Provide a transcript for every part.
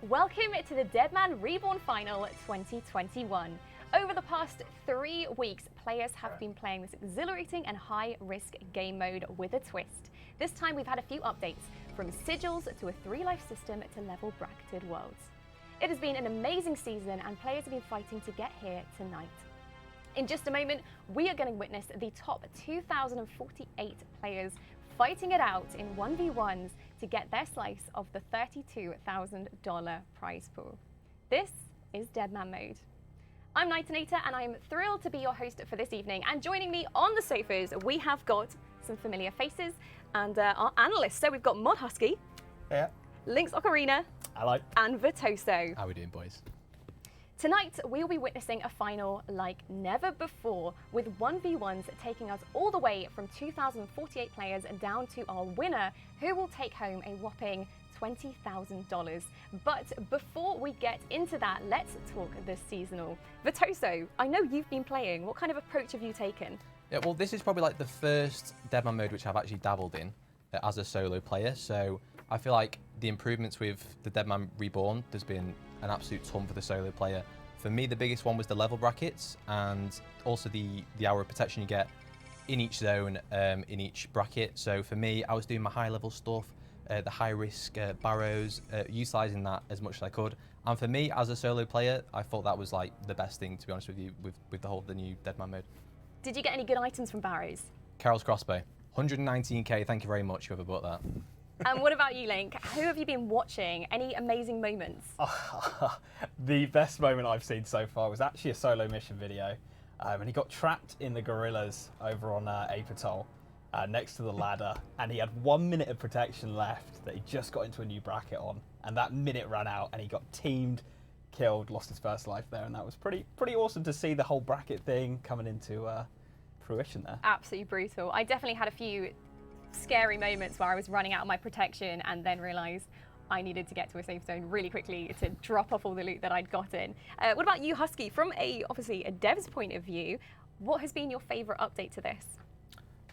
Welcome to the Deadman Reborn Final 2021. Over the past 3 weeks, players have been playing this exhilarating and high-risk game mode with a twist. This time we've had a few updates, from sigils to a 3-life system to level bracketed worlds. It has been an amazing season and players have been fighting to get here tonight. In just a moment, we are going to witness the top 2,048 players fighting it out in 1v1s to get their slice of the $32,000 prize pool. This is Deadman Mode. I'm Knightenator and I'm thrilled to be your host for this evening, and joining me on the sofas we have got some familiar faces and our analysts. So we've got Mod Husky, Yeah. Lynx Ocarina, Hello. and Vitoso. How are we doing, boys? Tonight, we'll be witnessing a final like never before, with 1v1s taking us all the way from 2,048 players down to our winner, who will take home a whopping $20,000. But before we get into that, let's talk the seasonal. Vitoso, I know you've been playing. What kind of approach have you taken? Yeah, well, this is probably like the first Deadman mode which I've actually dabbled in as a solo player, so I feel like the improvements with the Deadman Reborn, there's been an absolute ton for the solo player. For me, the biggest one was the level brackets and also the hour of protection you get in each zone, in each bracket. So for me, I was doing my high level stuff, the high risk barrows, utilising that as much as I could. And for me, as a solo player, I thought that was like the best thing, to be honest with you, with the new Deadman mode. Did you get any good items from barrows? Carol's crossbow, 119k, thank you very much whoever bought that. And what about you, Link? Who have you been watching? Any amazing moments? The best moment I've seen so far was actually a solo mission video. And he got trapped in the gorillas over on Apatol next to the ladder. And he had 1 minute of protection left that he just got into a new bracket on. And that minute ran out and he got teamed, killed, lost his first life there. And that was pretty awesome to see the whole bracket thing coming into fruition there. Absolutely brutal. I definitely had a few scary moments where I was running out of my protection and then realised I needed to get to a safe zone really quickly to drop off all the loot that I'd gotten. What about you, Husky? From obviously a dev's point of view, what has been your favourite update to this?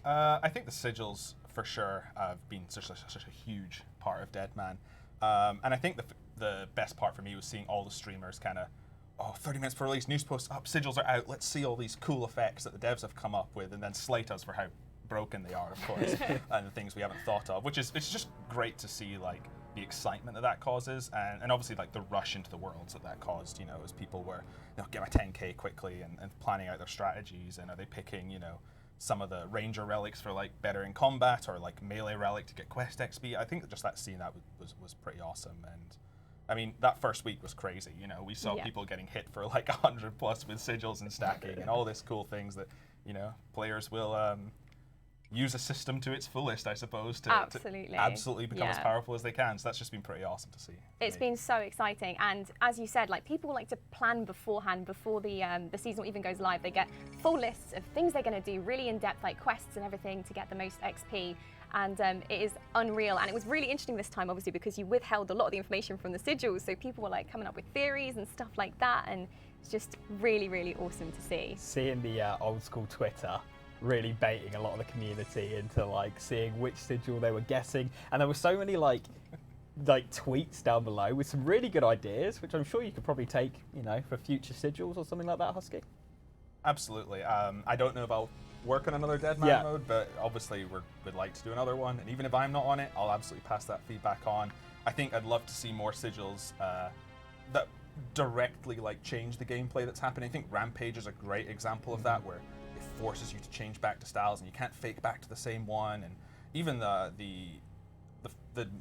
I think the sigils for sure have been such a huge part of Deadman, and I think the best part for me was seeing all the streamers kind of 30 minutes before release, news posts up, sigils are out, let's see all these cool effects that the devs have come up with, and then slate us for how broken they are, of course, and the things we haven't thought of, which is, it's just great to see like the excitement that causes, and obviously like the rush into the worlds that caused, you know, as people were, you know, get my 10k quickly and planning out their strategies, and are they picking, you know, some of the ranger relics for like better in combat, or like melee relic to get quest XP. I think that just that scene that was pretty awesome. And I mean, that first week was crazy, you know, we saw people getting hit for like 100 plus with sigils and stacking and all this cool things that, you know, players will use a system to its fullest, I suppose, to absolutely become as powerful as they can. So that's just been pretty awesome to see. It's been so exciting, and as you said, like people like to plan beforehand, before the season even goes live. They get full lists of things they're going to do, really in depth, like quests and everything, to get the most XP. And it is unreal. And it was really interesting this time, obviously, because you withheld a lot of the information from the sigils, so people were like coming up with theories and stuff like that, and it's just really, really awesome to see. Seeing the old school Twitter really baiting a lot of the community into like seeing which sigil they were guessing, and there were so many like tweets down below with some really good ideas, which I'm sure you could probably take, you know, for future sigils or something like that, Husky. Absolutely. I don't know if I'll work on another Deadman mode, but obviously we'd like to do another one, and even if I'm not on it, I'll absolutely pass that feedback on. I think I'd love to see more sigils that directly like change the gameplay that's happening. I think Rampage is a great example of that, where it forces you to change back to styles and you can't fake back to the same one. And even the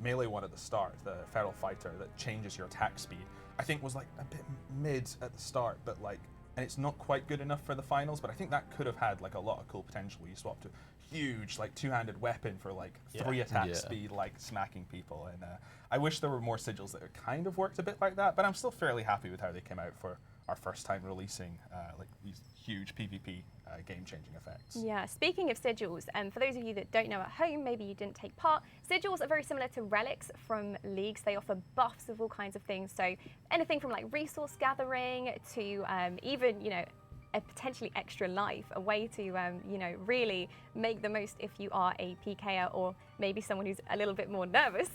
melee one at the start, the Feral Fighter that changes your attack speed, I think was like a bit mid at the start, but like, and it's not quite good enough for the finals, but I think that could have had like a lot of cool potential where you swap to huge like two-handed weapon for like 3 attack speed, like smacking people. And I wish there were more sigils that kind of worked a bit like that, but I'm still fairly happy with how they came out for our first time releasing like these huge PvP game-changing effects. Yeah, speaking of sigils, for those of you that don't know at home, maybe you didn't take part, sigils are very similar to relics from leagues. They offer buffs of all kinds of things, so anything from like resource gathering to even, you know, a potentially extra life, a way to, you know, really make the most if you are a PKer or maybe someone who's a little bit more nervous.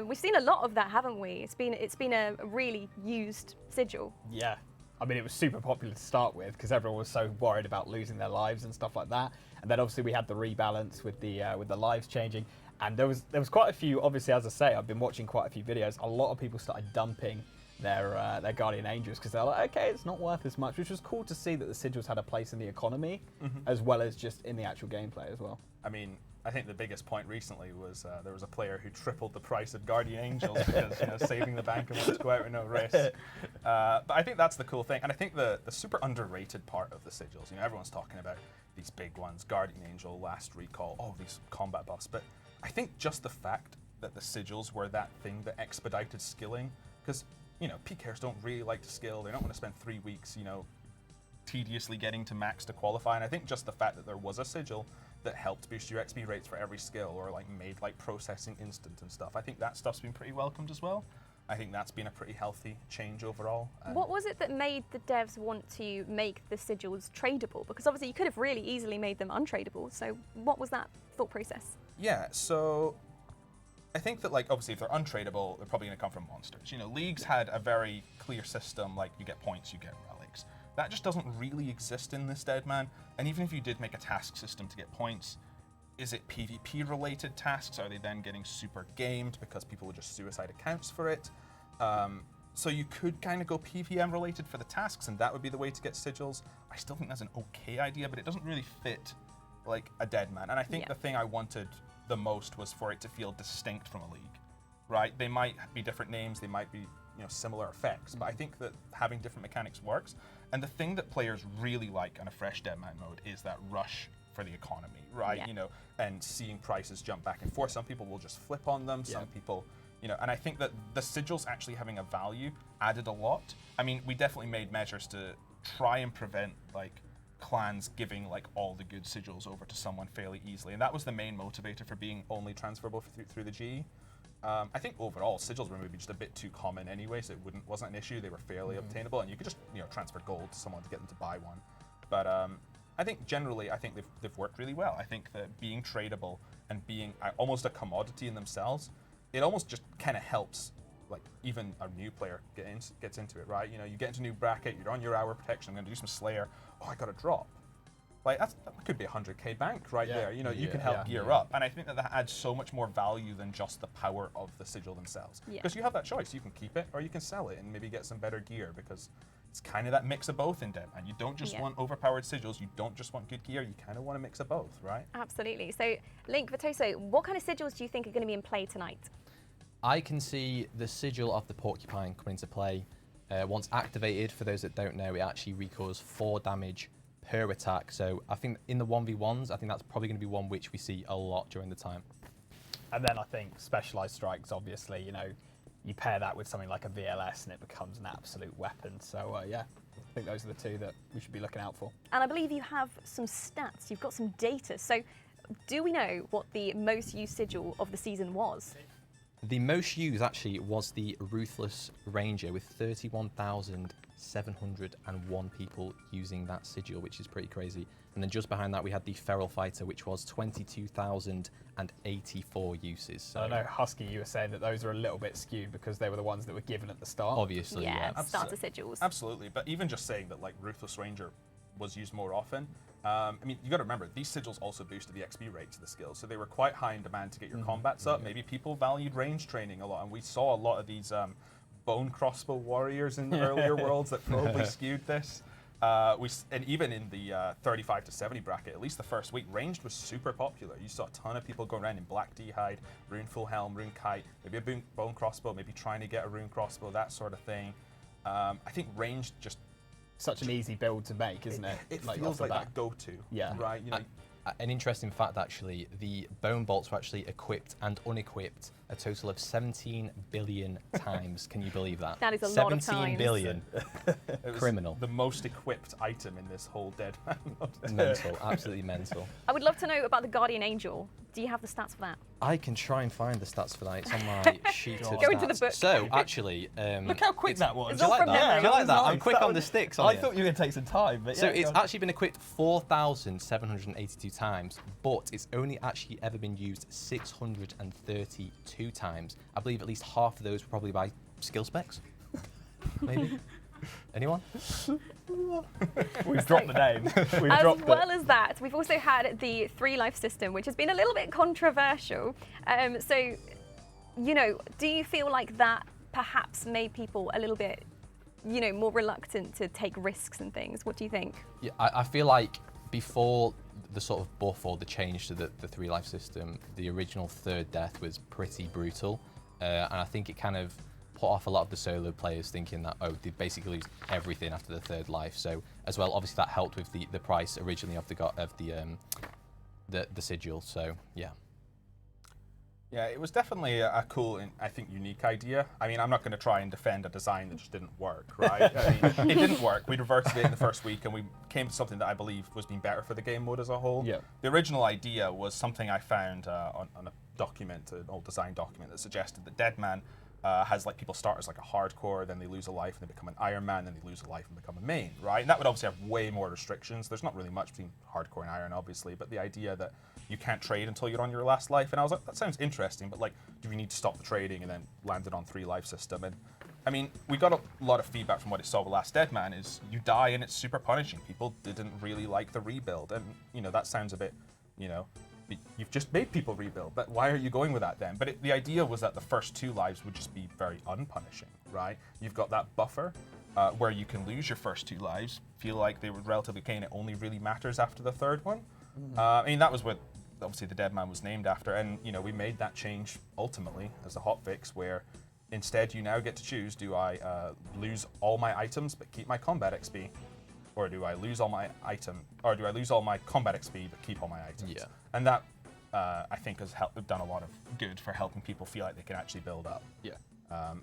We've seen a lot of that, haven't we? It's been a really used sigil. Yeah. I mean, it was super popular to start with because everyone was so worried about losing their lives and stuff like that. And then obviously we had the rebalance with the lives changing. And there was quite a few, obviously, as I say, I've been watching quite a few videos. A lot of people started dumping their Guardian Angels because they're like, okay, it's not worth as much, which was cool to see that the sigils had a place in the economy as well as just in the actual gameplay as well. I mean, I think the biggest point recently was there was a player who tripled the price of Guardian Angels because saving the bank and wanted to go out with no risk. But I think that's the cool thing, and I think the super underrated part of the sigils. Everyone's talking about these big ones, Guardian Angel, Last Recall, all these combat buffs. But I think just the fact that the sigils were that thing that expedited skilling, because PKers don't really like to skill. They don't want to spend 3 weeks, tediously getting to max to qualify. And I think just the fact that there was a sigil that helped boost your XP rates for every skill, or made processing instant and stuff, I think that stuff's been pretty welcomed as well. I think that's been a pretty healthy change overall. What was it that made the devs want to make the sigils tradable? Because obviously you could have really easily made them untradeable. So what was that thought process? Yeah, so I think that obviously if they're untradeable, they're probably going to come from monsters. Leagues had a very clear system, you get points, you get relics. That just doesn't really exist in this Deadman. And even if you did make a task system to get points, is it PvP related tasks? Are they then getting super gamed because people would just suicide accounts for it? So you could kind of go PvM related for the tasks, and that would be the way to get sigils. I still think that's an okay idea, but it doesn't really fit a Deadman. And I think the thing I wanted the most was for it to feel distinct from a league, right? They might be different names, they might be similar effects, but I think that having different mechanics works. And the thing that players really like on a fresh Deadman mode is that rush for the economy, right? Yeah. And seeing prices jump back and forth. Some people will just flip on them. Some people, and I think that the sigils actually having a value added a lot. I mean, we definitely made measures to try and prevent clans giving all the good sigils over to someone fairly easily, and that was the main motivator for being only transferable through the GE. I think overall sigils were maybe just a bit too common anyway, so it wasn't an issue. They were fairly obtainable, and you could just transfer gold to someone to get them to buy one. But I think generally, they've worked really well. I think that being tradable and being almost a commodity in themselves, it almost just kind of helps even a new player gets into it, right? You get into a new bracket, you're on your hour protection, I'm going to do some Slayer. Oh, I got a drop. That could be 100k bank right there. You can help gear up. And I think that adds so much more value than just the power of the sigil themselves. Because you have that choice. You can keep it or you can sell it and maybe get some better gear, because it's kind of that mix of both in Deadman. You don't just want overpowered sigils, you don't just want good gear, you kind of want a mix of both, right? Absolutely. So, Link, Vitoso, what kind of sigils do you think are going to be in play tonight? I can see the sigil of the Porcupine coming into play. Once activated, for those that don't know, it actually recalls 4 damage per attack. So I think in the 1v1s, I think that's probably going to be one which we see a lot during the time. And then I think specialized strikes, obviously, you pair that with something like a VLS and it becomes an absolute weapon. So I think those are the two that we should be looking out for. And I believe you have some stats, you've got some data. So do we know what the most used sigil of the season was? The most used actually was the Ruthless Ranger with 31,701 people using that sigil, which is pretty crazy. And then just behind that, we had the Feral Fighter, which was 22,084 uses. So I know, Husky, you were saying that those are a little bit skewed because they were the ones that were given at the start. Obviously, yeah. Starter sigils. Absolutely, but even just saying that Ruthless Ranger was used more often, I mean, you got to remember, these sigils also boosted the XP rates of the skills, so they were quite high in demand to get your combats up. Maybe people valued range training a lot, and we saw a lot of these bone crossbow warriors in the earlier worlds that probably skewed this. And even in the 35 to 70 bracket, at least the first week, ranged was super popular. You saw a ton of people going around in Black D-Hide, Rune Full Helm, Rune Kite, maybe a bone crossbow, maybe trying to get a Rune crossbow, that sort of thing. I think ranged just... Such an easy build to make, isn't it? It feels like that go-to, right? An interesting fact, actually, the bone bolts were actually equipped and unequipped a total of 17 billion times. Can you believe that? That is a lot of times. 17 billion. Criminal. The most equipped item in this whole Deadman mode. Mental, absolutely mental. I would love to know about the Guardian Angel. Do you have the stats for that? I can try and find the stats for that. It's on my sheet of Go stats. into the book. So, actually... Look how quick that was. It's all from memory. Do you like that? I'm Nice. quick on the sticks on I it. thought you were going to take some time. But So yeah, it's go on. actually been equipped 4,782 times, but it's only actually ever been used 632 2 times, I believe at least half of those were probably by skill specs. Maybe. Anyone? We've dropped the name. We've As dropped well it. as that, we've also had the 3-life system, which has been a little bit controversial. So, you know, do you feel like that perhaps made people a little bit, you know, more reluctant to take risks and things? What do you think? Yeah, I feel like before the sort of buff or the change to the 3-life system, the original 3rd death was pretty brutal. And I think it kind of put off a lot of the solo players thinking that, oh, they basically lose everything after the 3rd life. So as well, obviously that helped with the price originally of the sigil. So yeah. Yeah, it was definitely a cool and I think unique idea. I mean, I'm not going to try and defend a design that just didn't work, right? I mean, it didn't work. We reversed it in the first week, and we came to something that I believe was being better for the game mode as a whole. Yeah. The original idea was something I found on a document, an old design document that suggested that Deadman has like people start as like a hardcore, then they lose a life and they become an Iron Man, then they lose a life and become a main, right? And that would obviously have way more restrictions. There's not really much between hardcore and Iron, obviously, but the idea that you can't trade until you're on your last life, and I was like, that sounds interesting, but like, do we need to stop the trading and then land it on 3-life system? And I mean, we got a lot of feedback from what it saw with Last Deadman is you die and it's super punishing. People didn't really like the rebuild, and you know, that sounds a bit, you know, you've just made people rebuild, but why are you going with that then? But the idea was that the first 2 lives would just be very unpunishing, right? You've got that buffer where you can lose your first 2 lives, feel like they were relatively okay, and it only really matters after the 3rd one. I mean, that was what obviously the Deadman was named after, and you know, we made that change ultimately as a hotfix where instead you now get to choose, do I lose all my items but keep my combat XP? Or do I lose all my combat XP but keep all my items? Yeah. And that I think has done a lot of good for helping people feel like they can actually build up. Yeah.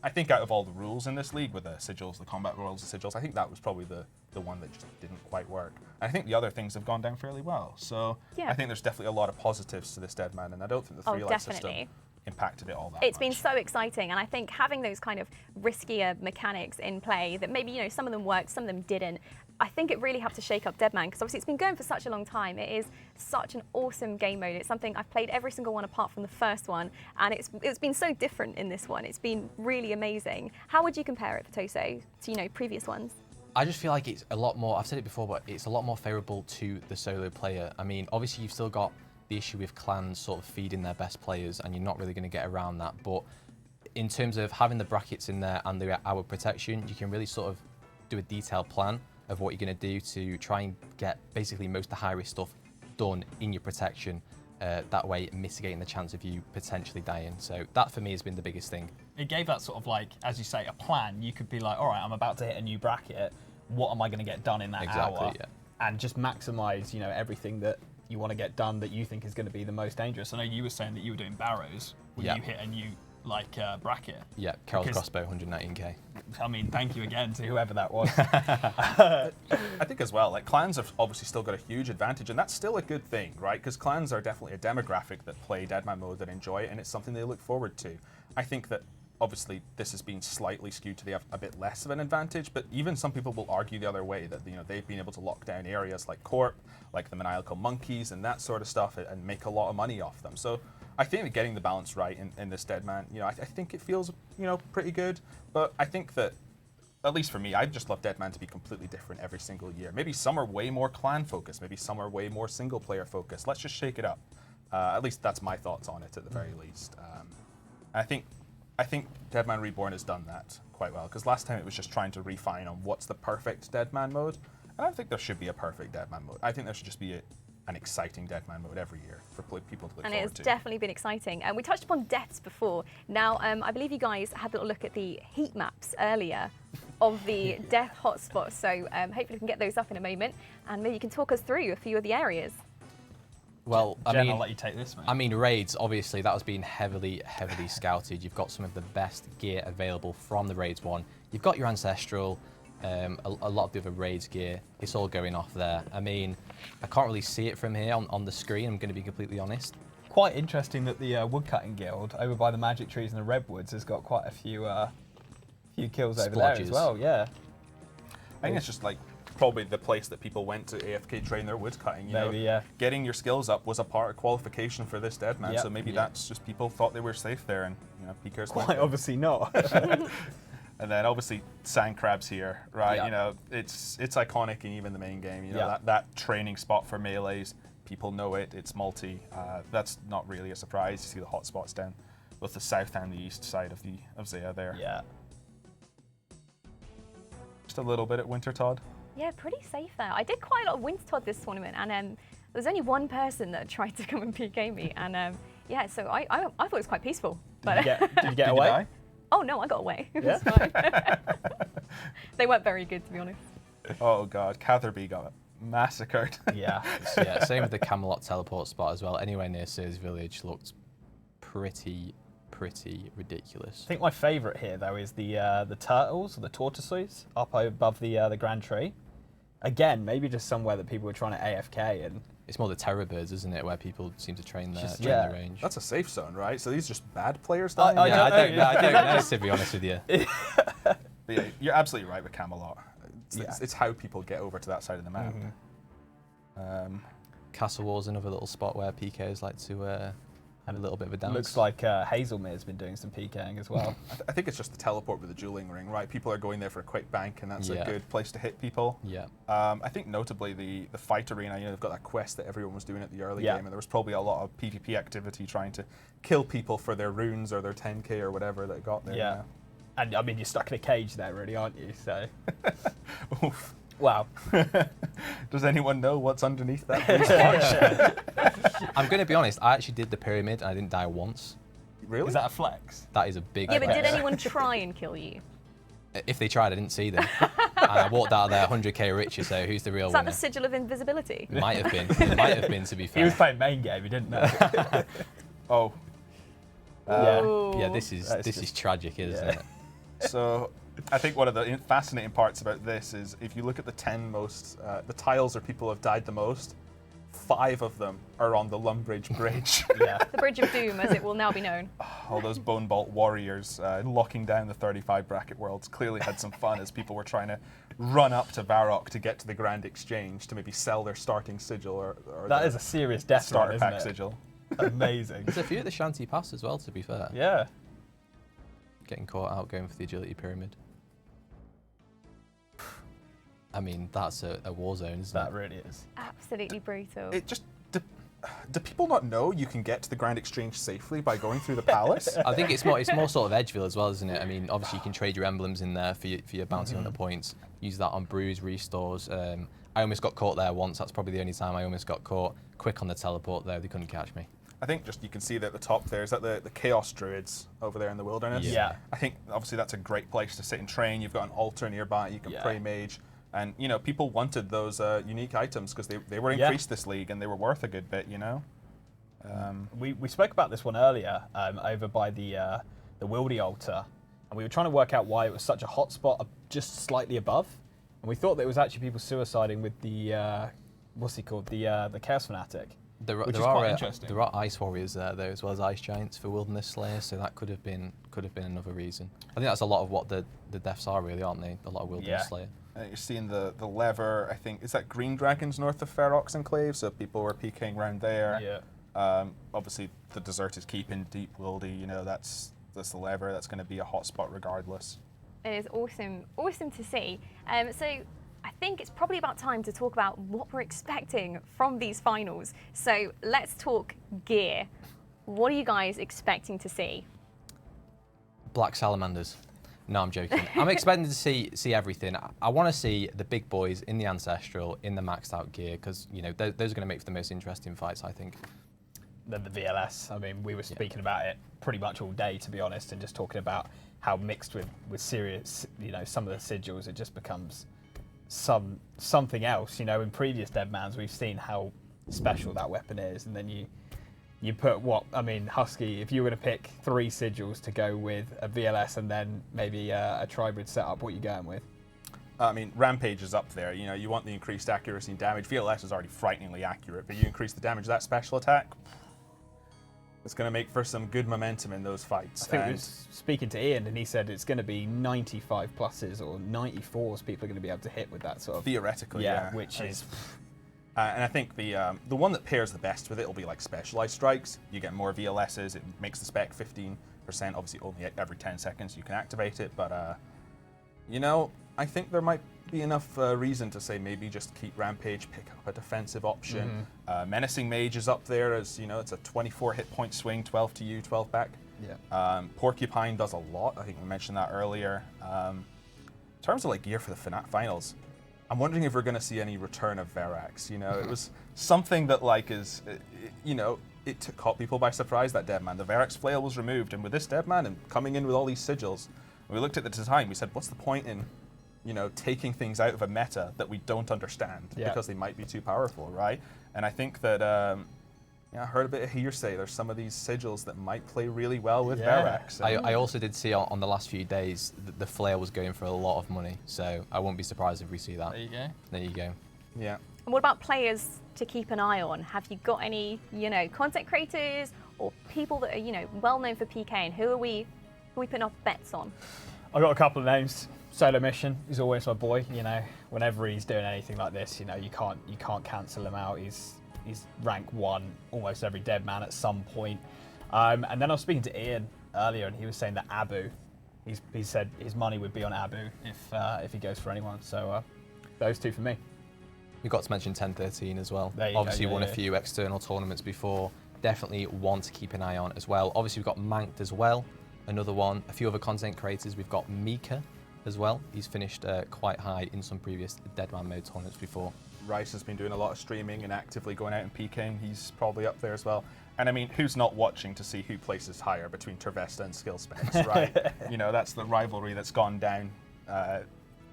I think out of all the rules in this league with the sigils, the combat rules, the sigils, I think that was probably the one that just didn't quite work. And I think the other things have gone down fairly well. So Yeah. I think there's definitely a lot of positives to this Deadman, and I don't think the 3-life system impacted it all that It's much. been so exciting, and I think having those kind of riskier mechanics in play that maybe, you know, some of them worked, some of them didn't. I think it really helped to shake up Deadman, because obviously it's been going for such a long time. It is such an awesome game mode. It's something I've played every single one apart from the first one, and it's been so different in this one. It's been really amazing. How would you compare it, Toso, to, you know, previous ones? I just feel like it's a lot more, I've said it before, but it's a lot more favourable to the solo player. I mean, obviously you've still got the issue with clans sort of feeding their best players, and you're not really going to get around that. But in terms of having the brackets in there and the hour protection, you can really sort of do a detailed plan of what you're going to do to try and get basically most of the high-risk stuff done in your protection. That way mitigating the chance of you potentially dying. So that for me has been the biggest thing. It gave that sort of like, as you say, a plan. You could be like, all right, I'm about to hit a new bracket. What am I going to get done in that hour? Yeah. And just maximize, you know, everything that you want to get done that you think is going to be the most dangerous. I know you were saying that you were doing barrows when you hit a new like bracket. Yeah, Carol's crossbow, 119k. I mean, thank you again to whoever that was. I think as well, like clans have obviously still got a huge advantage, and that's still a good thing, right? Because clans are definitely a demographic that play Deadman mode, that enjoy it, and it's something they look forward to. I think that obviously this has been slightly skewed to a bit less of an advantage, but even some people will argue the other way, that, you know, they've been able to lock down areas like Corp, like the Maniacal Monkeys and that sort of stuff, and make a lot of money off them. So I think that getting the balance right in this Deadman, you know, I think it feels, you know, pretty good. But I think that, at least for me, I just love Deadman to be completely different every single year. Maybe some are way more clan focused, maybe some are way more single player focused. Let's just shake it up. At least that's my thoughts on it, at the very least. I think Deadman Reborn has done that quite well, because last time it was just trying to refine on what's the perfect Deadman mode. I don't think there should be a perfect Deadman mode. I think there should just be an exciting Deadman mode every year for people to look And forward it's to. definitely been exciting. And we touched upon deaths before. Now, I believe you guys had a little look at the heat maps earlier of the death hotspots. So hopefully we can get those up in a moment, and maybe you can talk us through a few of the areas. Well, Jen, I'll let you take this, mate. I mean, raids, obviously, that has been heavily scouted. You've got some of the best gear available from the raids one. You've got your ancestral, a lot of the other raids gear. It's all going off there. I mean, I can't really see it from here on the screen, I'm going to be completely honest. Quite interesting that the Woodcutting Guild over by the Magic Trees and the Redwoods has got quite a few kills over there as Splodges. well, yeah. I think it's just like probably the place that people went to AFK train their woodcutting. You Maybe, know? yeah. Getting your skills up was a part of qualification for this Deadman, Yep. so maybe that's just people thought they were safe there, and PKers Quite obviously not. And then obviously sand crabs here, right? Yeah. You know, it's iconic in even the main game. You know, Yeah. that training spot for melees, people know it. It's multi. That's not really a surprise. You see the hotspots down both the south and the east side of Zaya there. Yeah. Just a little bit at Wintertodd. Yeah, pretty safe there. I did quite a lot of Wintertodd this tournament, and there was only one person that tried to come and PK me, and yeah, so I thought it was quite peaceful. But Did you get Did you away? die? oh no, I got away. It Yeah? was fine. They weren't very good, to be honest. Oh god, Catherby got massacred. Yeah. Yeah, same with the Camelot teleport spot as well. Anywhere near Sears Village looked pretty ridiculous. I think my favourite here though is the turtles or the tortoises up above the Grand Tree. Again, maybe just somewhere that people were trying to AFK and. It's more the terror birds, isn't it, where people seem to train their, Just- train yeah. their range. That's a safe zone, right? So these are just bad players I dying? Yeah, I don't don't know. know. I don't know, to be honest with you. But yeah, you're absolutely right with Camelot. Yeah. It's how people get over to that side of the map. Castle Wall's another little spot where PKs like to have a little bit of a dance. Looks like Hazelmere's been doing some PKing as well. I think it's just the teleport with the dueling ring, right? People are going there for a quick bank, and that's Yeah. a good place to hit people. Yeah. I think notably the fight arena, you know, they've got that quest that everyone was doing at the early Yeah. game, and there was probably a lot of PvP activity trying to kill people for their runes or their 10k or whatever that got there. Yeah. And I mean, you're stuck in a cage there, really, aren't you? So. Oof. Wow. Does anyone know what's underneath that blue splash? I'm going to be honest, I actually did the pyramid and I didn't die once. Really? Is that a flex? That is a big Yeah, but did flex. anyone try and kill you? If they tried, I didn't see them. And I walked out of there 100k richer, so who's the real Is that winner? the sigil of invisibility? It might have been. It might have been, to be He was fair. playing main game, he didn't know. Oh. Yeah. Ooh. Yeah, this is just- tragic, isn't yeah. it? So I think one of the fascinating parts about this is if you look at the 10 most, the tiles where people have died the most, 5 of them are on the Lumbridge Bridge. Yeah. The Bridge of Doom, as it will now be known. All those Bone Bolt warriors locking down the 35 bracket worlds clearly had some fun as people were trying to run up to Varrock to get to the Grand Exchange to maybe sell their starting sigil or That their is a serious death starter run, pack isn't it? sigil. Amazing. There's a few at the Shanty Pass as well, to be fair. Yeah. Getting caught out going for the agility pyramid. I mean, that's a war zone, isn't That it? really is. Absolutely brutal. It just do people not know you can get to the Grand Exchange safely by going through the palace? I think it's more sort of Edgeville as well, isn't it? I mean, obviously you can trade your emblems in there for your bounty hunter points. Use that on brews, restores. I almost got caught there once. That's probably the only time I almost got caught. Quick on the teleport though, they couldn't catch me. I think just you can see that at the top there, is that the Chaos Druids over there in the wilderness? Yeah. I think obviously that's a great place to sit and train. You've got an altar nearby, you can Yeah. pray mage. And, you know, people wanted those unique items because they were Yeah. increased this league and they were worth a good bit, you know? We spoke about this one earlier over by the Wildy altar, and we were trying to work out why it was such a hot spot just slightly above, and we thought that it was actually people suiciding with the what's he called, the Chaos Fanatic. There Which is are quite interesting. There are ice warriors there though, as well as ice giants for Wilderness Slayer, so that could have been another reason. I think that's a lot of what the deaths are really, aren't they? A lot of Wilderness Yeah. Slayer. You're seeing the lever, I think, is that Green Dragons north of Ferox Enclave? So people were PKing around there. Yeah. Obviously, the Deserted Keep in Deep Wildy, you know, that's the lever. That's going to be a hot spot regardless. It is awesome to see. So I think it's probably about time to talk about what we're expecting from these finals. So let's talk gear. What are you guys expecting to see? Black Salamanders. No, I'm joking. I'm expecting to see everything. I want to see the big boys in the Ancestral, in the maxed out gear, because you know those are going to make for the most interesting fights, I think. Then the VLS. I mean, we were speaking about it pretty much all day, to be honest, and just talking about how mixed with serious, you know, some of the sigils, it just becomes something else. You know, in previous Deadmans, we've seen how special that weapon is, and then you put what, I mean, Husky, if you were to pick 3 sigils to go with a VLS and then maybe a Tribrid setup, what are you going with? I mean, Rampage is up there. You know, you want the increased accuracy and damage. VLS is already frighteningly accurate, but you increase the damage of that special attack. It's going to make for some good momentum in those fights. I think we was speaking to Ian, and he said it's going to be 95 pluses or 94s people are going to be able to hit with that sort of. Theoretically, yeah. Which is. And I think the one that pairs the best with it will be like specialized strikes. You get more VLSs. It makes the spec 15%. Obviously, only every 10 seconds you can activate it. But you know, I think there might be enough reason to say maybe just keep Rampage, pick up a defensive option. Menacing Mage is up there as, you know, it's a 24 hit point swing, 12 to you, 12 back. Yeah. Porcupine does a lot. I think we mentioned that earlier. In terms of like gear for the finals, I'm wondering if we're going to see any return of Verax. You know, it was something that like is, you know, it caught people by surprise, that Deadman. The Verax flail was removed, and with this Deadman and coming in with all these sigils, we looked at the design, we said, what's the point in, you know, taking things out of a meta that we don't understand because they might be too powerful, right? And I think that, I heard a bit of hearsay. There's some of these sigils that might play really well with Verax. I also did see on the last few days that the flail was going for a lot of money, so I won't be surprised if we see that. There you go. There you go. Yeah. And what about players to keep an eye on? Have you got any, you know, content creators or people that are, you know, well known for PK, and who are we putting our bets on? I've got a couple of names. Solo Mission is always my boy. You know, whenever he's doing anything like this, you know, you can't cancel him out. He's rank 1 almost every Deadman at some point. And then I was speaking to Ian earlier, and he was saying that Abu, he said his money would be on Abu if he goes for anyone. So those two for me. We got to mention 1013 as well. Obviously won a few external tournaments before. Definitely one to keep an eye on as well. Obviously we've got Manked as well, another one. A few other content creators. We've got Mika as well. He's finished quite high in some previous Deadman mode tournaments before. Rice has been doing a lot of streaming and actively going out and PKing. He's probably up there as well. And I mean, who's not watching to see who places higher between Trevesta and Skill Specs, right? You know, that's the rivalry that's gone down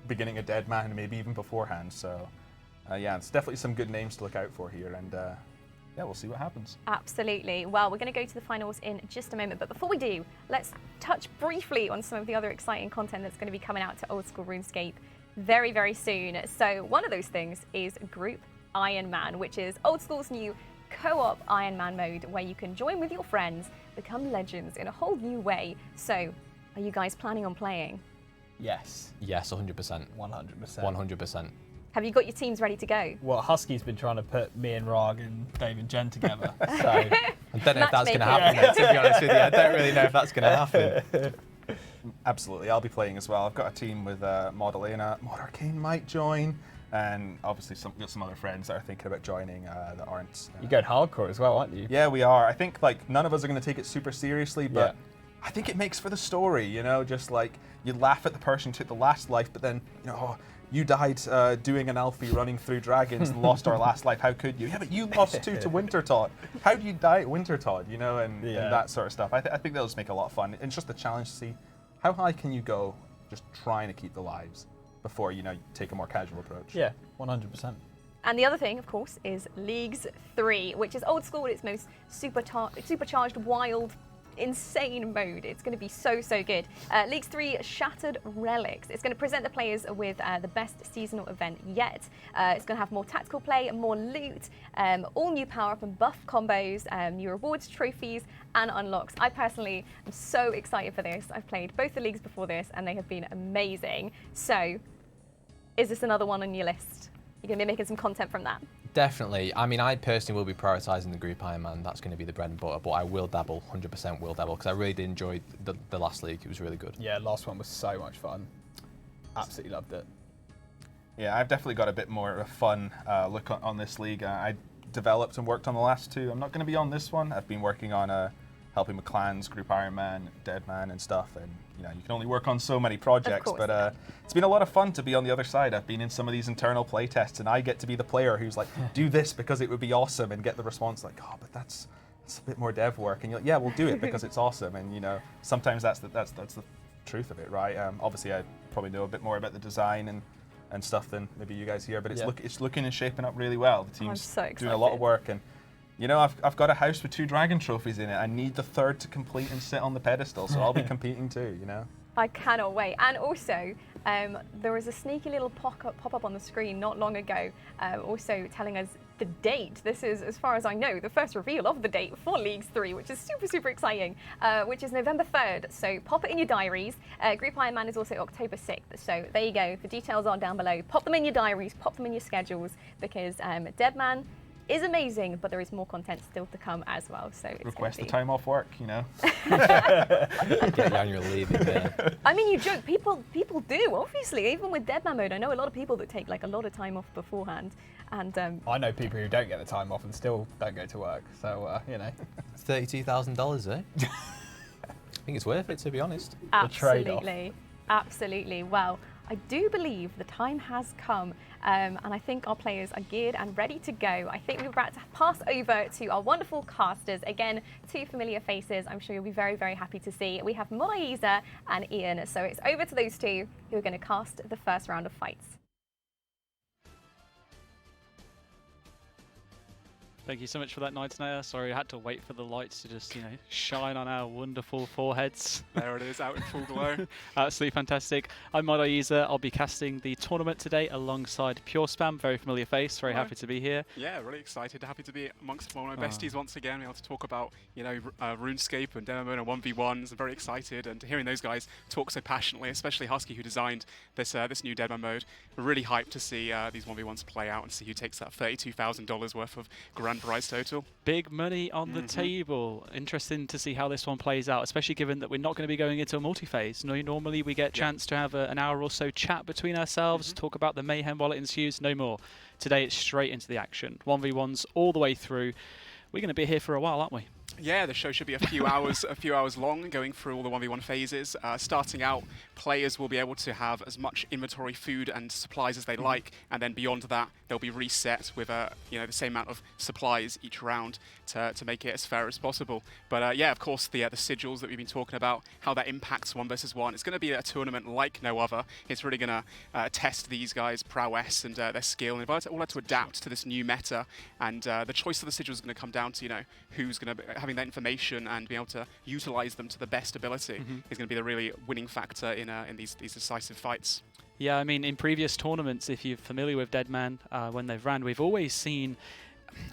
beginning of Deadman and maybe even beforehand. So yeah, it's definitely some good names to look out for here. And yeah, we'll see what happens. Absolutely. Well, we're going to go to the finals in just a moment. But before we do, let's touch briefly on some of the other exciting content that's going to be coming out to Old School RuneScape very, very soon. So one of those things is Group Iron Man, which is Old School's new co-op Iron Man mode where you can join with your friends, become legends in a whole new way. So are you guys planning on playing? Yes. Yes, 100%. 100%. 100%. Have you got your teams ready to go? Well, Husky's been trying to put me and Rag and Dave and Jen together. So I don't know if that's going to happen, mate, to be honest with you. I don't really know if that's going to happen. Absolutely, I'll be playing as well. I've got a team with Modalena. Mod Arcane might join, and obviously got some other friends that are thinking about joining that aren't. You're going hardcore as well, aren't you? Yeah, we are. I think like none of us are going to take it super seriously, but I think it makes for the story. You know, just like you laugh at the person who took the last life, but then you know. Oh, you died doing an Alfie running through dragons and lost our last life. How could you? Yeah, but you lost 2 to Wintertodd. How do you die at Wintertodd? You know, and that sort of stuff. I think that'll just make a lot of fun. It's just a challenge to see how high can you go just trying to keep the lives before, you know, you take a more casual approach. Yeah, 100%. And the other thing, of course, is Leagues 3, which is Old School at its most supercharged, wild, insane mode. It's going to be so, so good. Leagues 3 Shattered Relics. It's going to present the players with the best seasonal event yet. It's going to have more tactical play, more loot, all new power-up and buff combos, new rewards, trophies, and unlocks. I personally am so excited for this. I've played both the leagues before this, and they have been amazing. So, is this another one on your list? You're going to be making some content from that? Definitely. I mean, I personally will be prioritising the Group Iron Man. That's going to be the bread and butter, but I will dabble, 100% will dabble, because I really did enjoy the last league. It was really good. Yeah, last one was so much fun. Absolutely loved it. Yeah, I've definitely got a bit more of a fun look on this league. I developed and worked on the last 2. I'm not going to be on this one. I've been working on helping with clans, Group Iron Man, Deadman and stuff, and you know, you can only work on so many projects, but it's been a lot of fun to be on the other side. I've been in some of these internal play tests, and I get to be the player who's like, do this because it would be awesome, and get the response like, oh, but that's a bit more dev work, and you're like, yeah, we'll do it because it's awesome, and you know, sometimes that's the truth of it, right? Obviously, I probably know a bit more about the design and stuff than maybe you guys here, but it's looking and shaping up really well. The team's doing a lot of work, and you know, I've got a house with 2 dragon trophies in it. I need the 3rd to complete and sit on the pedestal, so I'll be competing too, you know? I cannot wait. And also, there was a sneaky little pop-up on the screen not long ago, also telling us the date. This is, as far as I know, the first reveal of the date for Leagues 3, which is super, super exciting, which is November 3rd. So pop it in your diaries. Group Ironman is also October 6th. So there you go. The details are down below. Pop them in your diaries, pop them in your schedules, because Deadman is amazing, but there is more content still to come as well. So it's Request the time off work, you know. Get your annual leave in there. I mean, you joke. People do, obviously. Even with Deadman mode, I know a lot of people that take like a lot of time off beforehand. And I know people who don't get the time off and still don't go to work. So you know, $32,000, eh? I think it's worth it, to be honest. absolutely, absolutely. Well, I do believe the time has come, and I think our players are geared and ready to go. I think we're about to pass over to our wonderful casters. Again, two familiar faces I'm sure you'll be very, very happy to see. We have Ayiza and Ian, so it's over to those two who are going to cast the first round of fights. Thank you so much for that, Knightenator. Sorry, I had to wait for the lights to just, shine on our wonderful foreheads. There it is, out in full glow. Absolutely fantastic. I'm Ayiza. I'll be casting the tournament today alongside PureSpam. Very familiar face. Very happy to be here. Yeah, really excited. Happy to be amongst one of my besties once again. We're able to talk about, RuneScape and Deadman and 1v1s. I'm very excited, and hearing those guys talk so passionately, especially Husky, who designed this new Deadman mode. We're really hyped to see these 1v1s play out and see who takes that $32,000 worth of grand prize total. Big money on the table. Interesting to see how this one plays out, especially given that we're not going to be going into a multi-phase. Normally we get a chance to have an hour or so chat between ourselves, talk about the mayhem while it ensues. No more. Today it's straight into the action. 1v1s all the way through. We're going to be here for a while, aren't we? Yeah, the show should be a few hours long, going through all the 1v1 phases. Starting out, players will be able to have as much inventory, food and supplies as they like, and then beyond that, they'll be reset with the same amount of supplies each round to make it as fair as possible. But yeah, of course, the sigils that we've been talking about, how that impacts 1 versus 1. It's going to be a tournament like no other. It's really going to test these guys' prowess and their skill, and all had to adapt to this new meta. And the choice of the sigils is going to come down to who's going to having that information and being able to utilize them to the best ability is going to be the really winning factor in these decisive fights. Yeah, I mean, in previous tournaments, if you're familiar with Deadman, when they've ran, we've always seen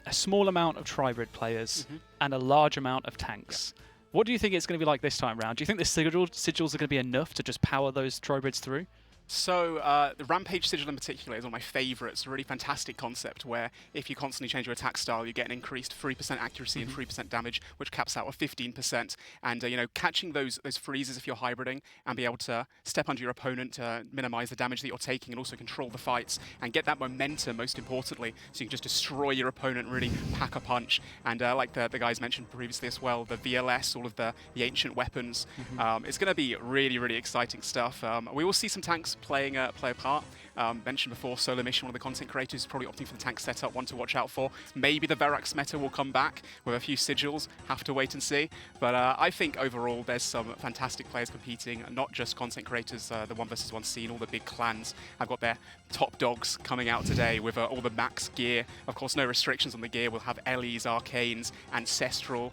a small amount of Tribrid players and a large amount of tanks. Yeah. What do you think it's going to be like this time around? Do you think the sigils are going to be enough to just power those Tribrids through? So the Rampage Sigil in particular is one of my favourites. A really fantastic concept where if you constantly change your attack style, you get an increased 3% accuracy and 3% damage, which caps out at 15%. And catching those freezes if you're hybriding and be able to step under your opponent to minimise the damage that you're taking and also control the fights and get that momentum, most importantly, so you can just destroy your opponent, really pack a punch. And like the guys mentioned previously as well, the VLS, all of the ancient weapons, it's going to be really, really exciting stuff. We will see some tanks play a part. Mentioned before, Solo Mission, one of the content creators, is probably opting for the tank setup, one to watch out for. Maybe the Verax meta will come back with a few sigils, have to wait and see. But I think overall there's some fantastic players competing, not just content creators, the 1 versus 1 scene, all the big clans have got their top dogs coming out today with all the max gear. Of course, no restrictions on the gear. We'll have Ellie's, Arcanes, Ancestral,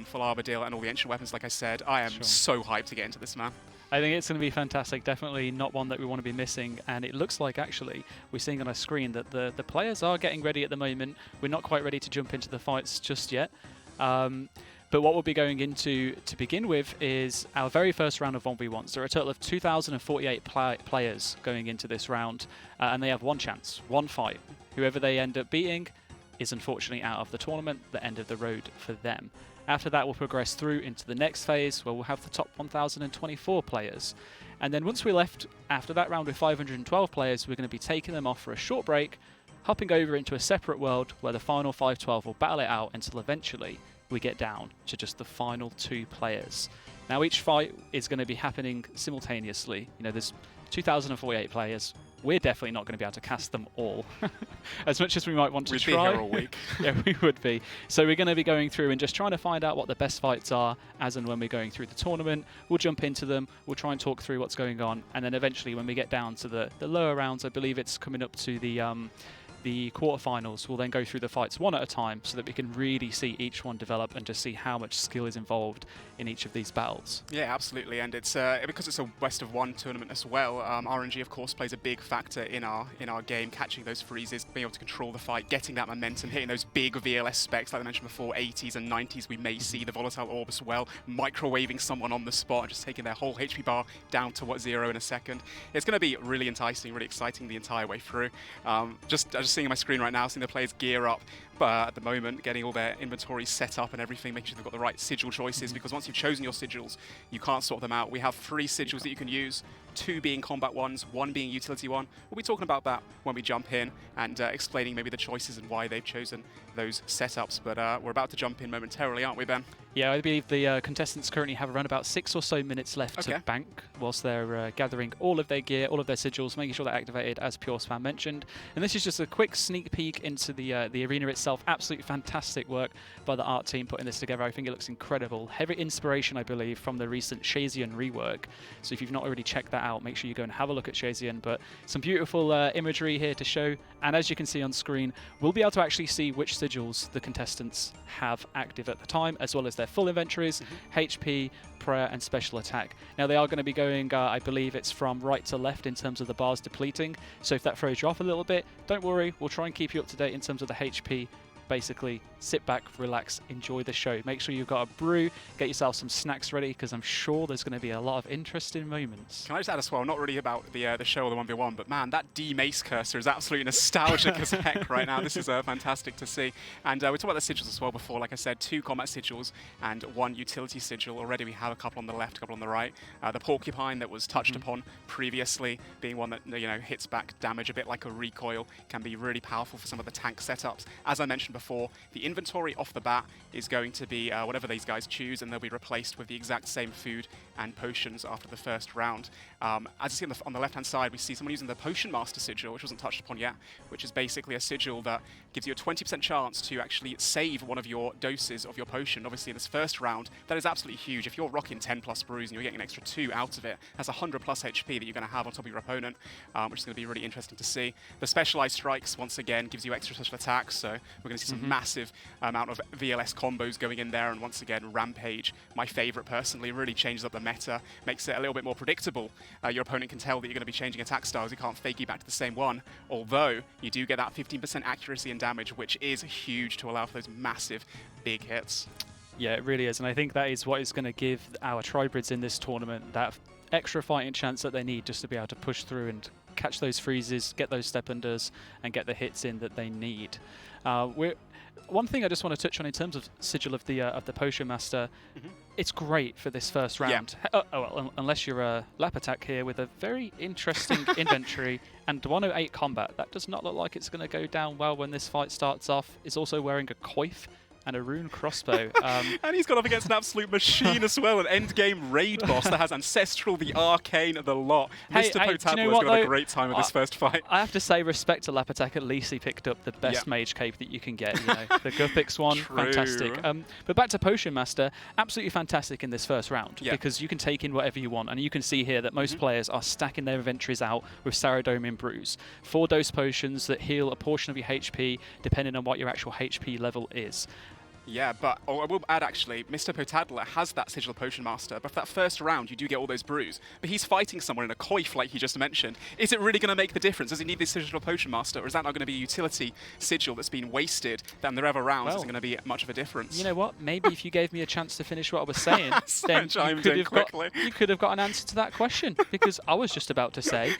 Full Armadillo, and all the ancient weapons, like I said. I am so hyped to get into this, man. I think it's going to be fantastic. Definitely not one that we want to be missing. And it looks like, actually, we're seeing on our screen that the players are getting ready at the moment. We're not quite ready to jump into the fights just yet. But what we'll be going into to begin with is our very first round of 1v1s. There are a total of 2,048 players going into this round. And they have one chance, one fight. Whoever they end up beating is unfortunately out of the tournament, the end of the road for them. After that, we'll progress through into the next phase where we'll have the top 1,024 players. And then once we're left after that round with 512 players, we're going to be taking them off for a short break, hopping over into a separate world where the final 512 will battle it out until eventually we get down to just the final 2 players. Now, each fight is going to be happening simultaneously. There's 2,048 players. We're definitely not going to be able to cast them all, as much as we might want to try. We'd be here all week. Yeah, we would be. So we're going to be going through and just trying to find out what the best fights are as and when we're going through the tournament. We'll jump into them. We'll try and talk through what's going on. And then eventually when we get down to the lower rounds, I believe it's coming up to the the quarterfinals, we'll then go through the fights one at a time so that we can really see each one develop and just see how much skill is involved in each of these battles. Yeah, absolutely, and it's because it's a best of one tournament as well. RNG, of course, plays a big factor in our game, catching those freezes, being able to control the fight, getting that momentum, hitting those big VLS specs like I mentioned before, 80s and 90s. We may see the volatile orb as well, microwaving someone on the spot, just taking their whole HP bar down to 0 in a second. It's going to be really enticing, really exciting the entire way through. Just seeing my screen right now, seeing the players gear up. At the moment, getting all their inventory set up and everything, making sure they've got the right sigil choices, because once you've chosen your sigils, you can't sort them out. We have 3 sigils that you can use, 2 being combat ones, 1 being utility one. We'll be talking about that when we jump in and explaining maybe the choices and why they've chosen those setups. But we're about to jump in momentarily, aren't we, Ben? Yeah, I believe the contestants currently have around about 6 or so minutes left to bank whilst they're gathering all of their gear, all of their sigils, making sure they're activated, as PureSpam mentioned. And this is just a quick sneak peek into the arena itself. Absolutely fantastic work by the art team putting this together. I think it looks incredible. Heavy inspiration, I believe, from the recent Shazian rework. So if you've not already checked that out, make sure you go and have a look at Shazian. But some beautiful imagery here to show. And as you can see on screen, we'll be able to actually see which sigils the contestants have active at the time, as well as their full inventories, HP, prayer, and special attack. Now they are going to be going, I believe it's from right to left in terms of the bars depleting. So if that throws you off a little bit, don't worry, we'll try and keep you up to date in terms of the HP. Basically, sit back, relax, enjoy the show. Make sure you've got a brew, get yourself some snacks ready, because I'm sure there's going to be a lot of interesting moments. Can I just add as well, not really about the show or the 1v1, but man, that D-Mace cursor is absolutely nostalgic as heck right now. This is fantastic to see. And we talked about the sigils as well before. Like I said, 2 combat sigils and 1 utility sigil. Already we have a couple on the left, a couple on the right. The Porcupine that was touched upon previously, being one that hits back damage a bit like a recoil, can be really powerful for some of the tank setups. As I mentioned before, the inventory off the bat is going to be whatever these guys choose, and they'll be replaced with the exact same food and potions after the first round. As you see on the left-hand side, we see someone using the Potion Master sigil, which wasn't touched upon yet, which is basically a sigil that gives you a 20% chance to actually save one of your doses of your potion. Obviously, in this first round, that is absolutely huge. If you're rocking 10 plus brews and you're getting an extra 2 out of it, that's 100 plus HP that you're going to have on top of your opponent, which is going to be really interesting to see. The Specialized Strikes, once again, gives you extra special attacks, so we're going to see some massive amount of VLS combos going in there, and once again, Rampage, my favorite personally, really changes up the meta, makes it a little bit more predictable. Your opponent can tell that you're going to be changing attack styles, you can't fake you back to the same one, although you do get that 15% accuracy and damage, which is huge to allow for those massive big hits. Yeah, it really is, and I think that is what is going to give our Tribrids in this tournament that extra fighting chance that they need just to be able to push through and catch those freezes, get those step unders, and get the hits in that they need. One thing I just want to touch on in terms of sigil of the Potion Master, it's great for this first round. Yeah. Well, unless you're a lap attack here with a very interesting inventory and 108 combat. That does not look like it's going to go down well when this fight starts off. Is also wearing a coif and a rune crossbow. And he's gone up against an absolute machine as well, an end-game raid boss that has Ancestral, the Arcane, the lot. Mr. Potable is going to have a great time with this first fight. I have to say, respect to Lap Attack, at least he picked up the best mage cape that you can get. The Guthix one, fantastic. But back to Potion Master, absolutely fantastic in this first round, because you can take in whatever you want, and you can see here that most players are stacking their inventories out with Saradomin Brews. 4-dose potions that heal a portion of your HP, depending on what your actual HP level is. Yeah, but I will add actually, Mr. Potadler has that Sigil Potion Master, but for that first round you do get all those brews. But he's fighting someone in a coif like he just mentioned. Is it really going to make the difference? Does he need this Sigil Potion Master, or is that not going to be a utility sigil that's been wasted, then the other rounds isn't going to be much of a difference? You know what? Maybe if you gave me a chance to finish what I was saying, then you could have got an answer to that question, because I was just about to say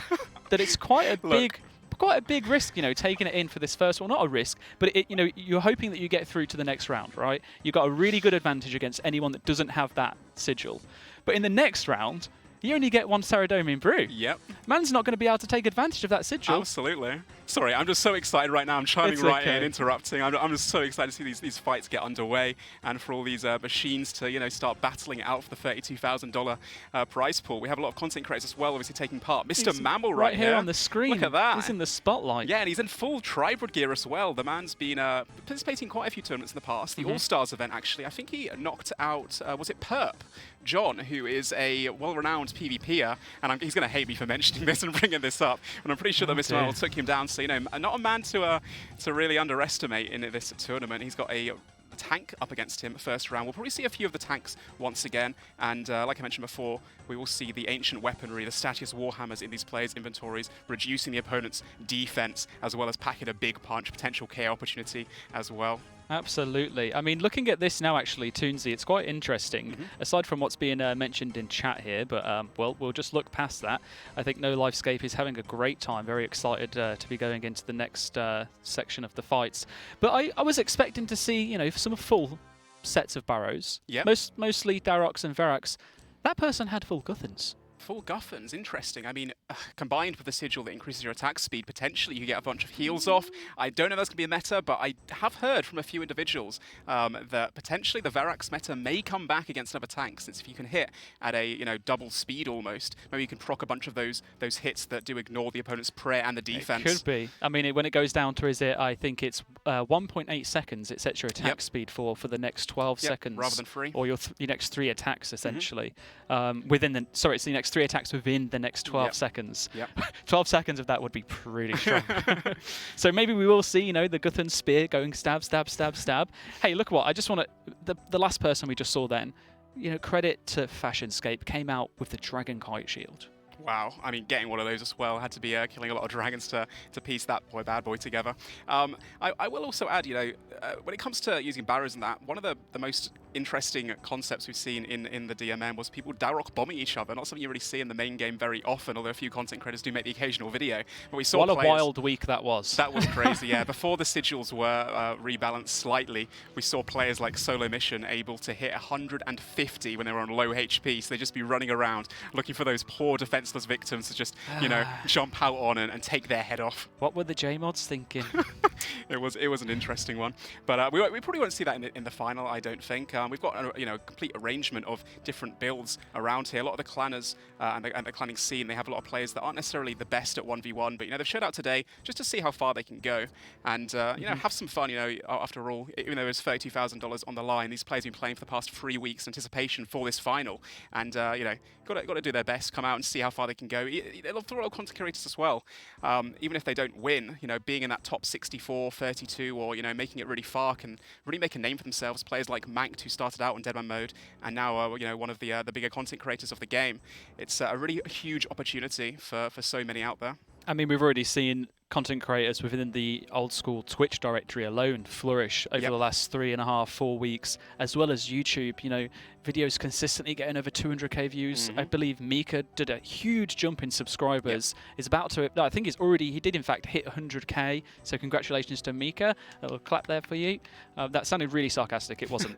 that it's quite a big risk, taking it in for this first one. Not a risk, but you're hoping that you get through to the next round, right? You've got a really good advantage against anyone that doesn't have that sigil. But in the next round, you only get 1 Saradomin Brew. Yep. Man's not going to be able to take advantage of that sigil. Absolutely. Sorry, I'm just so excited right now. I'm chiming in and interrupting. I'm just so excited to see these fights get underway, and for all these machines to start battling it out for the $32,000 prize pool. We have a lot of content creators as well, obviously taking part. Mr. Mammal right here on the screen. Look at that. He's in the spotlight. Yeah, and he's in full Tribrid gear as well. The man's been participating in quite a few tournaments in the past. The All-Stars event, actually. I think he knocked out, was it Perp? John, who is a well-renowned Deadman's PvPer, and he's going to hate me for mentioning this and bringing this up, but I'm pretty sure that Mr. Mammal took him down. So, you know, not a man to really underestimate in this tournament. He's got a tank up against him first round. We'll probably see a few of the tanks once again, and like I mentioned before, we will see the ancient weaponry, the Statius Warhammers in these players' inventories, reducing the opponent's defense, as well as packing a big punch, potential KO opportunity as well. Absolutely. I mean, looking at this now, actually, Toonsy, it's quite interesting, aside from what's being mentioned in chat here, but, well, we'll just look past that. I think No Lifescape is having a great time, very excited to be going into the next section of the fights. But I was expecting to see, you know, some full sets of Barrows. Yep. Mostly Darox and Verax. That person had full Guthans. Full Guffins, interesting. I mean, combined with the sigil that increases your attack speed, potentially you get a bunch of heals off. I don't know if that's going to be a meta, but I have heard from a few individuals that potentially the Verax meta may come back against another tank, since if you can hit at a, you know, double speed almost, maybe you can proc a bunch of those hits that do ignore the opponent's prayer and the defense. It could be. I mean, when it goes down to, I think it's 1.8 seconds, it sets your attack speed for the next 12 seconds. Rather than 3. Or your next 3 attacks, essentially. It's the next 3 attacks within the next 12 seconds. 12 seconds of that would be pretty strong. So maybe we will see, you know, the Guthan spear going stab, stab, stab, stab. Hey, look what, I just want to, the last person we just saw then, you know, credit to Fashionscape, came out with the Dragon Kite Shield. Wow, I mean, getting one of those as well had to be killing a lot of dragons to piece that bad boy together. I will also add, you know, when it comes to using barrows and that, one of the most interesting concepts we've seen in the DMM was people Darok bombing each other. Not something you really see in the main game very often, although a few content creators do make the occasional video. But we saw what a wild week that was. That was crazy, yeah. Before the sigils were rebalanced slightly, we saw players like Solo Mission able to hit 150 when they were on low HP, so they'd just be running around looking for those poor defenseless victims to just, you know, jump out on and take their head off. What were the J-mods thinking? It was an interesting one, but we probably won't see that in the final, I don't think. We've got a complete arrangement of different builds around here. A lot of the clanners and the clanning scene, they have a lot of players that aren't necessarily the best at 1v1, but you know they've showed out today just to see how far they can go and you know, have some fun. You know, after all, even though there's $32,000 on the line, these players have been playing for the past 3 weeks in anticipation for this final, and you know, got to do their best, come out and see how far they can go. They'll throw a lot of content creators as well, even if they don't win. You know, being in that top 64, 32, or you know, making it really far can really make a name for themselves. Players like Mank, who started out in Deadman mode and now you know, one of the bigger content creators of the game. It's a really huge opportunity for so many out there. I mean, we've already seen content creators within the old school Twitch directory alone flourish over the last 3.5, 4 weeks, as well as YouTube. You know, videos consistently getting over 200k views. I believe Mika did a huge jump in subscribers. Is about to, I think he did in fact hit 100k. So congratulations to Mika. A little clap there for you. That sounded really sarcastic. It wasn't.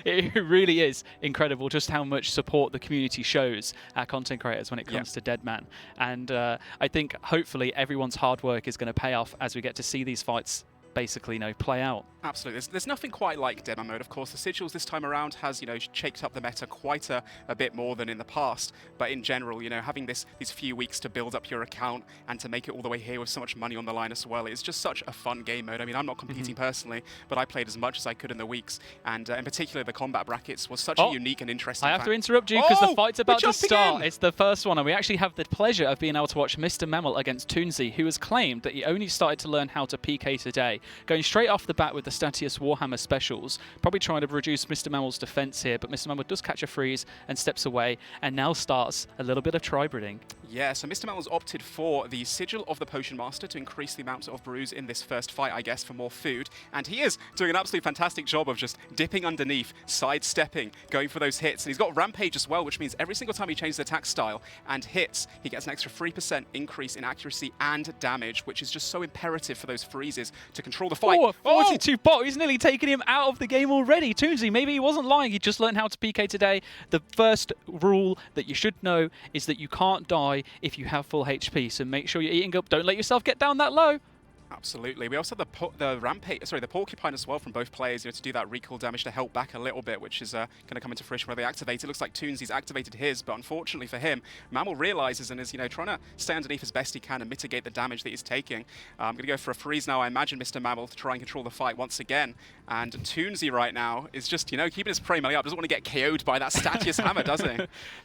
It really is incredible just how much support the community shows our content creators when it comes to Deadman. And I think hopefully everyone's hard work is going to pay off as we get to see these fights basically, you know, play out. Absolutely. There's nothing quite like Deadman mode, of course. The sigils this time around has, you know, shaked up the meta quite a bit more than in the past. But in general, you know, having these few weeks to build up your account and to make it all the way here with so much money on the line as well, it's just such a fun game mode. I mean, I'm not competing personally, but I played as much as I could in the weeks. And in particular, the combat brackets was such a unique and interesting I have to interrupt you because the fight's about to start. It's the first one, and we actually have the pleasure of being able to watch Mr. Mammal against Toonsy, who has claimed that he only started to learn how to PK today. Going straight off the bat with the Statius Warhammer specials, probably trying to reduce Mr. Mammal's defense here, but Mr. Mammal does catch a freeze and steps away, and now starts a little bit of tri-breeding. Yeah, so Mr. Mammal's opted for the Sigil of the Potion Master to increase the amount of brews in this first fight, I guess, for more food. And he is doing an absolutely fantastic job of just dipping underneath, sidestepping, going for those hits. And he's got Rampage as well, which means every single time he changes the attack style and hits, he gets an extra 3% increase in accuracy and damage, which is just so imperative for those freezes to control the fight. Oh, 42 bot. He's nearly taken him out of the game already. Toonsy, maybe he wasn't lying. He just learned how to PK today. The first rule that you should know is that you can't die if you have full HP. So make sure you're eating up. Don't let yourself get down that low. Absolutely. We also have the Porcupine as well from both players, to do that recall damage to help back a little bit, which is going to come into fruition where they activate. It looks like Toonsy's activated his, but unfortunately for him, Mammal realizes and is, trying to stay underneath as best he can and mitigate the damage that he's taking. I'm going to go for a freeze now, I imagine, Mr. Mammal, to try and control the fight once again. And Toonsy right now is just, keeping his prey melee up. Doesn't want to get KO'd by that Statius hammer, does he?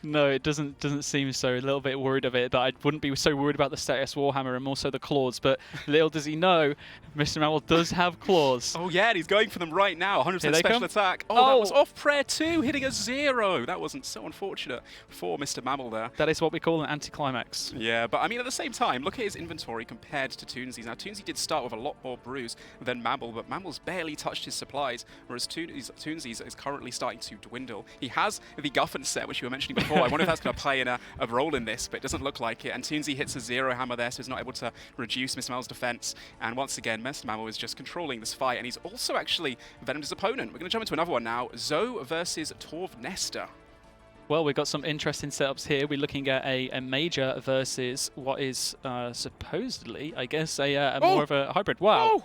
No, it doesn't seem so. A little bit worried of it, but I wouldn't be so worried about the Statius Warhammer and more so the claws. But little does he know, Mr. Mammal does have claws. Oh yeah, and he's going for them right now. 100% special attack. Oh, that was off prayer too, hitting a 0. That wasn't so unfortunate for Mr. Mammal there. That is what we call an anticlimax. Yeah, but I mean, at the same time, look at his inventory compared to Toonsy's. Now, Toonsy did start with a lot more brews than Mammal, but Mammal's barely touched his supplies, whereas Toonsy's is currently starting to dwindle. He has the Guffin set, which you were mentioning before. I wonder if that's going to play in a role in this, but it doesn't look like it. And Toonsy hits a 0 hammer there, so he's not able to reduce Mr. Mammal's defense. And once again, Mr. Mammal is just controlling this fight, and he's also actually venomed his opponent. We're going to jump into another one now. Zoe versus Torv Nesta. Well, we've got some interesting setups here. We're looking at a major versus what is supposedly, I guess, more of a hybrid. Wow. Oh.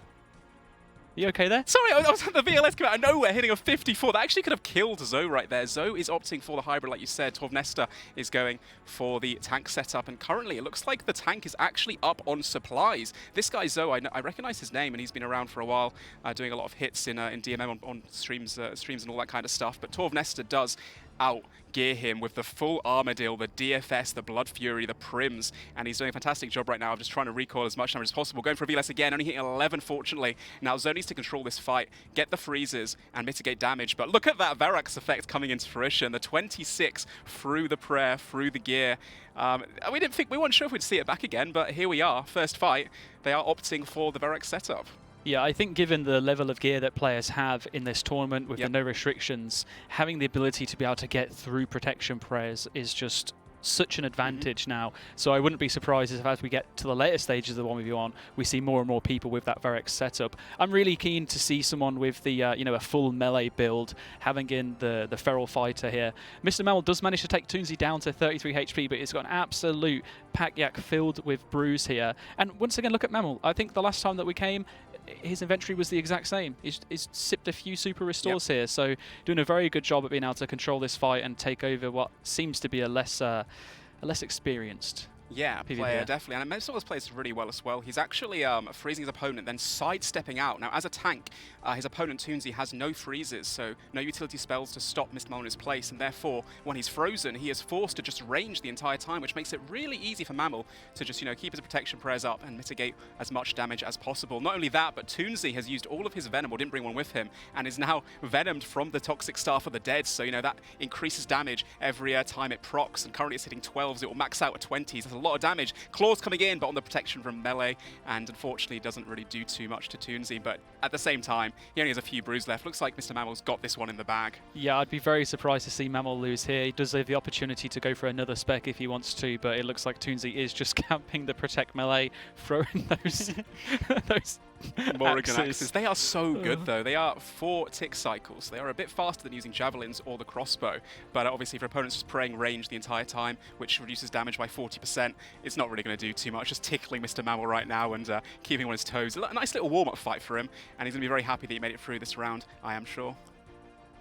You okay there? Sorry, I was the VLS come out of nowhere, hitting a 54. That actually could have killed Zoe right there. Zoe is opting for the hybrid, like you said. Torv Nesta is going for the tank setup, and currently it looks like the tank is actually up on supplies. This guy Zoe, I recognize his name, and he's been around for a while, doing a lot of hits in DMM on streams and all that kind of stuff. But Torv Nesta does out-gear him with the full armor deal, the DFS, the Blood Fury, the Prims, and he's doing a fantastic job right now of just trying to recoil as much damage as possible. Going for a VLS again, only hitting 11, fortunately. Now Zoe needs to control this fight, get the freezes, and mitigate damage. But look at that Verax effect coming into fruition. The 26 through the prayer, through the gear. We weren't sure if we'd see it back again, but here we are. First fight, they are opting for the Verax setup. Yeah, I think given the level of gear that players have in this tournament with the no restrictions, having the ability to be able to get through protection prayers is just such an advantage now. So I wouldn't be surprised if as we get to the later stages of the 1v1, we see more and more people with that Verax setup. I'm really keen to see someone with the, a full melee build, having in the Feral Fighter here. Mr. Mammal does manage to take Toonsy down to 33 HP, but it's got an absolute pack yak filled with brews here. And once again, look at Mammal. I think the last time that we came, his inventory was the exact same. He's sipped a few super restores here, so doing a very good job at being able to control this fight and take over what seems to be a less experienced player, definitely. And Mensor's plays really well as well. He's actually freezing his opponent, then sidestepping out. Now, as a tank, his opponent, Toonsy, has no freezes, so no utility spells to stop Mr. Mammal in his place, and therefore, when he's frozen, he is forced to just range the entire time, which makes it really easy for Mammal to just, keep his protection prayers up and mitigate as much damage as possible. Not only that, but Toonsy has used all of his venom, or didn't bring one with him, and is now venomed from the Toxic Staff of the Dead, so, that increases damage every time it procs, and currently it's hitting 12s. It will max out at 20s. That's a lot of damage. Claws coming in, but on the protection from melee, and unfortunately doesn't really do too much to Toonsy, but at the same time, he only has a few brews left. Looks like Mr. Mammal's got this one in the bag. Yeah, I'd be very surprised to see Mammal lose here. He does have the opportunity to go for another spec if he wants to, but it looks like Toonsy is just camping the protect melee, throwing those Morrigan axes. They are so good, though. They are 4 tick cycles. They are a bit faster than using javelins or the crossbow, but obviously for opponents just praying range the entire time, which reduces damage by 40%, it's not really going to do too much. Just tickling Mr. Mammal right now and keeping him on his toes. A nice little warm-up fight for him, and he's going to be very happy that he made it through this round, I am sure.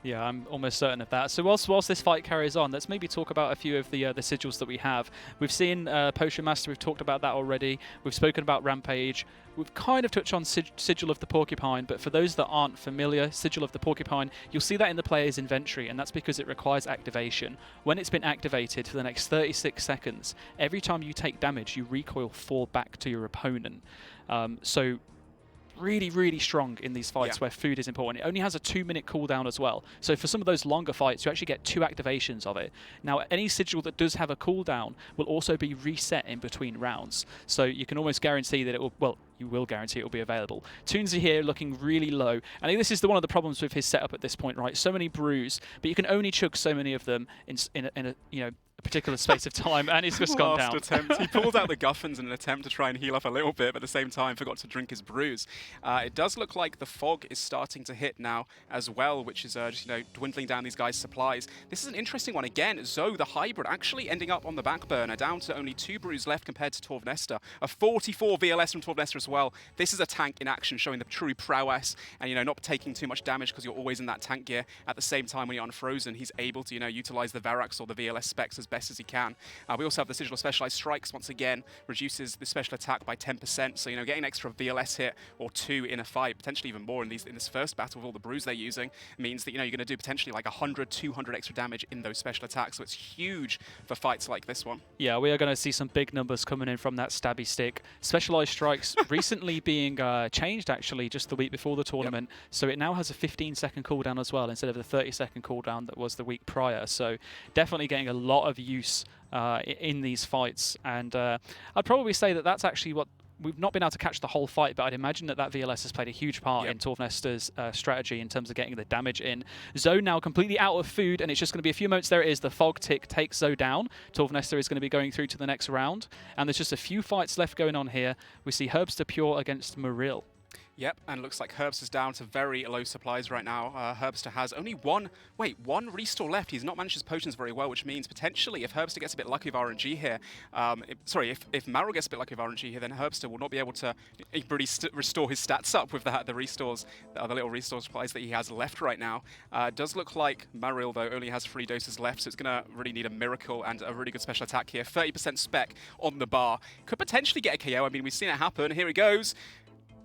Yeah, I'm almost certain of that. So whilst this fight carries on, let's maybe talk about a few of the sigils that we have. We've seen Potion Master, we've talked about that already. We've spoken about Rampage. We've kind of touched on Sigil of the Porcupine, but for those that aren't familiar, Sigil of the Porcupine, you'll see that in the player's inventory, and that's because it requires activation. When it's been activated for the next 36 seconds, every time you take damage, you recoil 4 back to your opponent. So really, really strong in these fights where food is important. It only has a 2-minute cooldown as well. So for some of those longer fights, you actually get 2 activations of it. Now, any sigil that does have a cooldown will also be reset in between rounds. So you can almost guarantee that it will, well, you will guarantee it will be available. Toonsy here looking really low. I think this is one of the problems with his setup at this point, right? So many brews, but you can only chug so many of them in a particular space of time, and he's just gone down. Attempt. He pulled out the Guffins in an attempt to try and heal up a little bit, but at the same time forgot to drink his brews. It does look like the fog is starting to hit now as well, which is just dwindling down these guys' supplies. This is an interesting one. Again, Zoe, the hybrid, actually ending up on the back burner, down to only 2 brews left compared to Torv Nesta. A 44 VLS from Torv Nesta as well. well. This is a tank in action, showing the true prowess and, you know, not taking too much damage because you're always in that tank gear. At the same time, when you're unfrozen, he's able to, you know, utilize the Verax or the VLS specs as best as he can. We also have the Sigil of Specialized Strikes, once again, reduces the special attack by 10%. So, you know, getting an extra VLS hit or 2 in a fight, potentially even more in this first battle with all the brews they're using, means that, you know, you're going to do potentially like 100, 200 extra damage in those special attacks. So it's huge for fights like this one. Yeah, we are going to see some big numbers coming in from that stabby stick. Specialized Strikes recently being changed, actually, just the week before the tournament. Yep. So it now has a 15-second cooldown as well, instead of the 30-second cooldown that was the week prior. So definitely getting a lot of use in these fights. And I'd probably say that that's actually what we've not been able to catch the whole fight, but I'd imagine that VLS has played a huge part in Torvnester's strategy in terms of getting the damage in. Zoe now completely out of food, and it's just going to be a few moments. There it is. The Fog Tick takes Zoe down. Torvnester is going to be going through to the next round, and there's just a few fights left going on here. We see Herbster Pure against Maril. Yep, and looks like Herbster's down to very low supplies right now. Herbster has only one restore left. He's not managed his potions very well, which means potentially if Herbster gets a bit lucky with RNG here, if Maril gets a bit lucky with RNG here, then Herbster will not be able to really restore his stats up with the restores, the other little restore supplies that he has left right now. Does look like Maril, though, only has 3 doses left, so it's going to really need a miracle and a really good special attack here. 30% spec on the bar. Could potentially get a KO. I mean, we've seen it happen. Here he goes.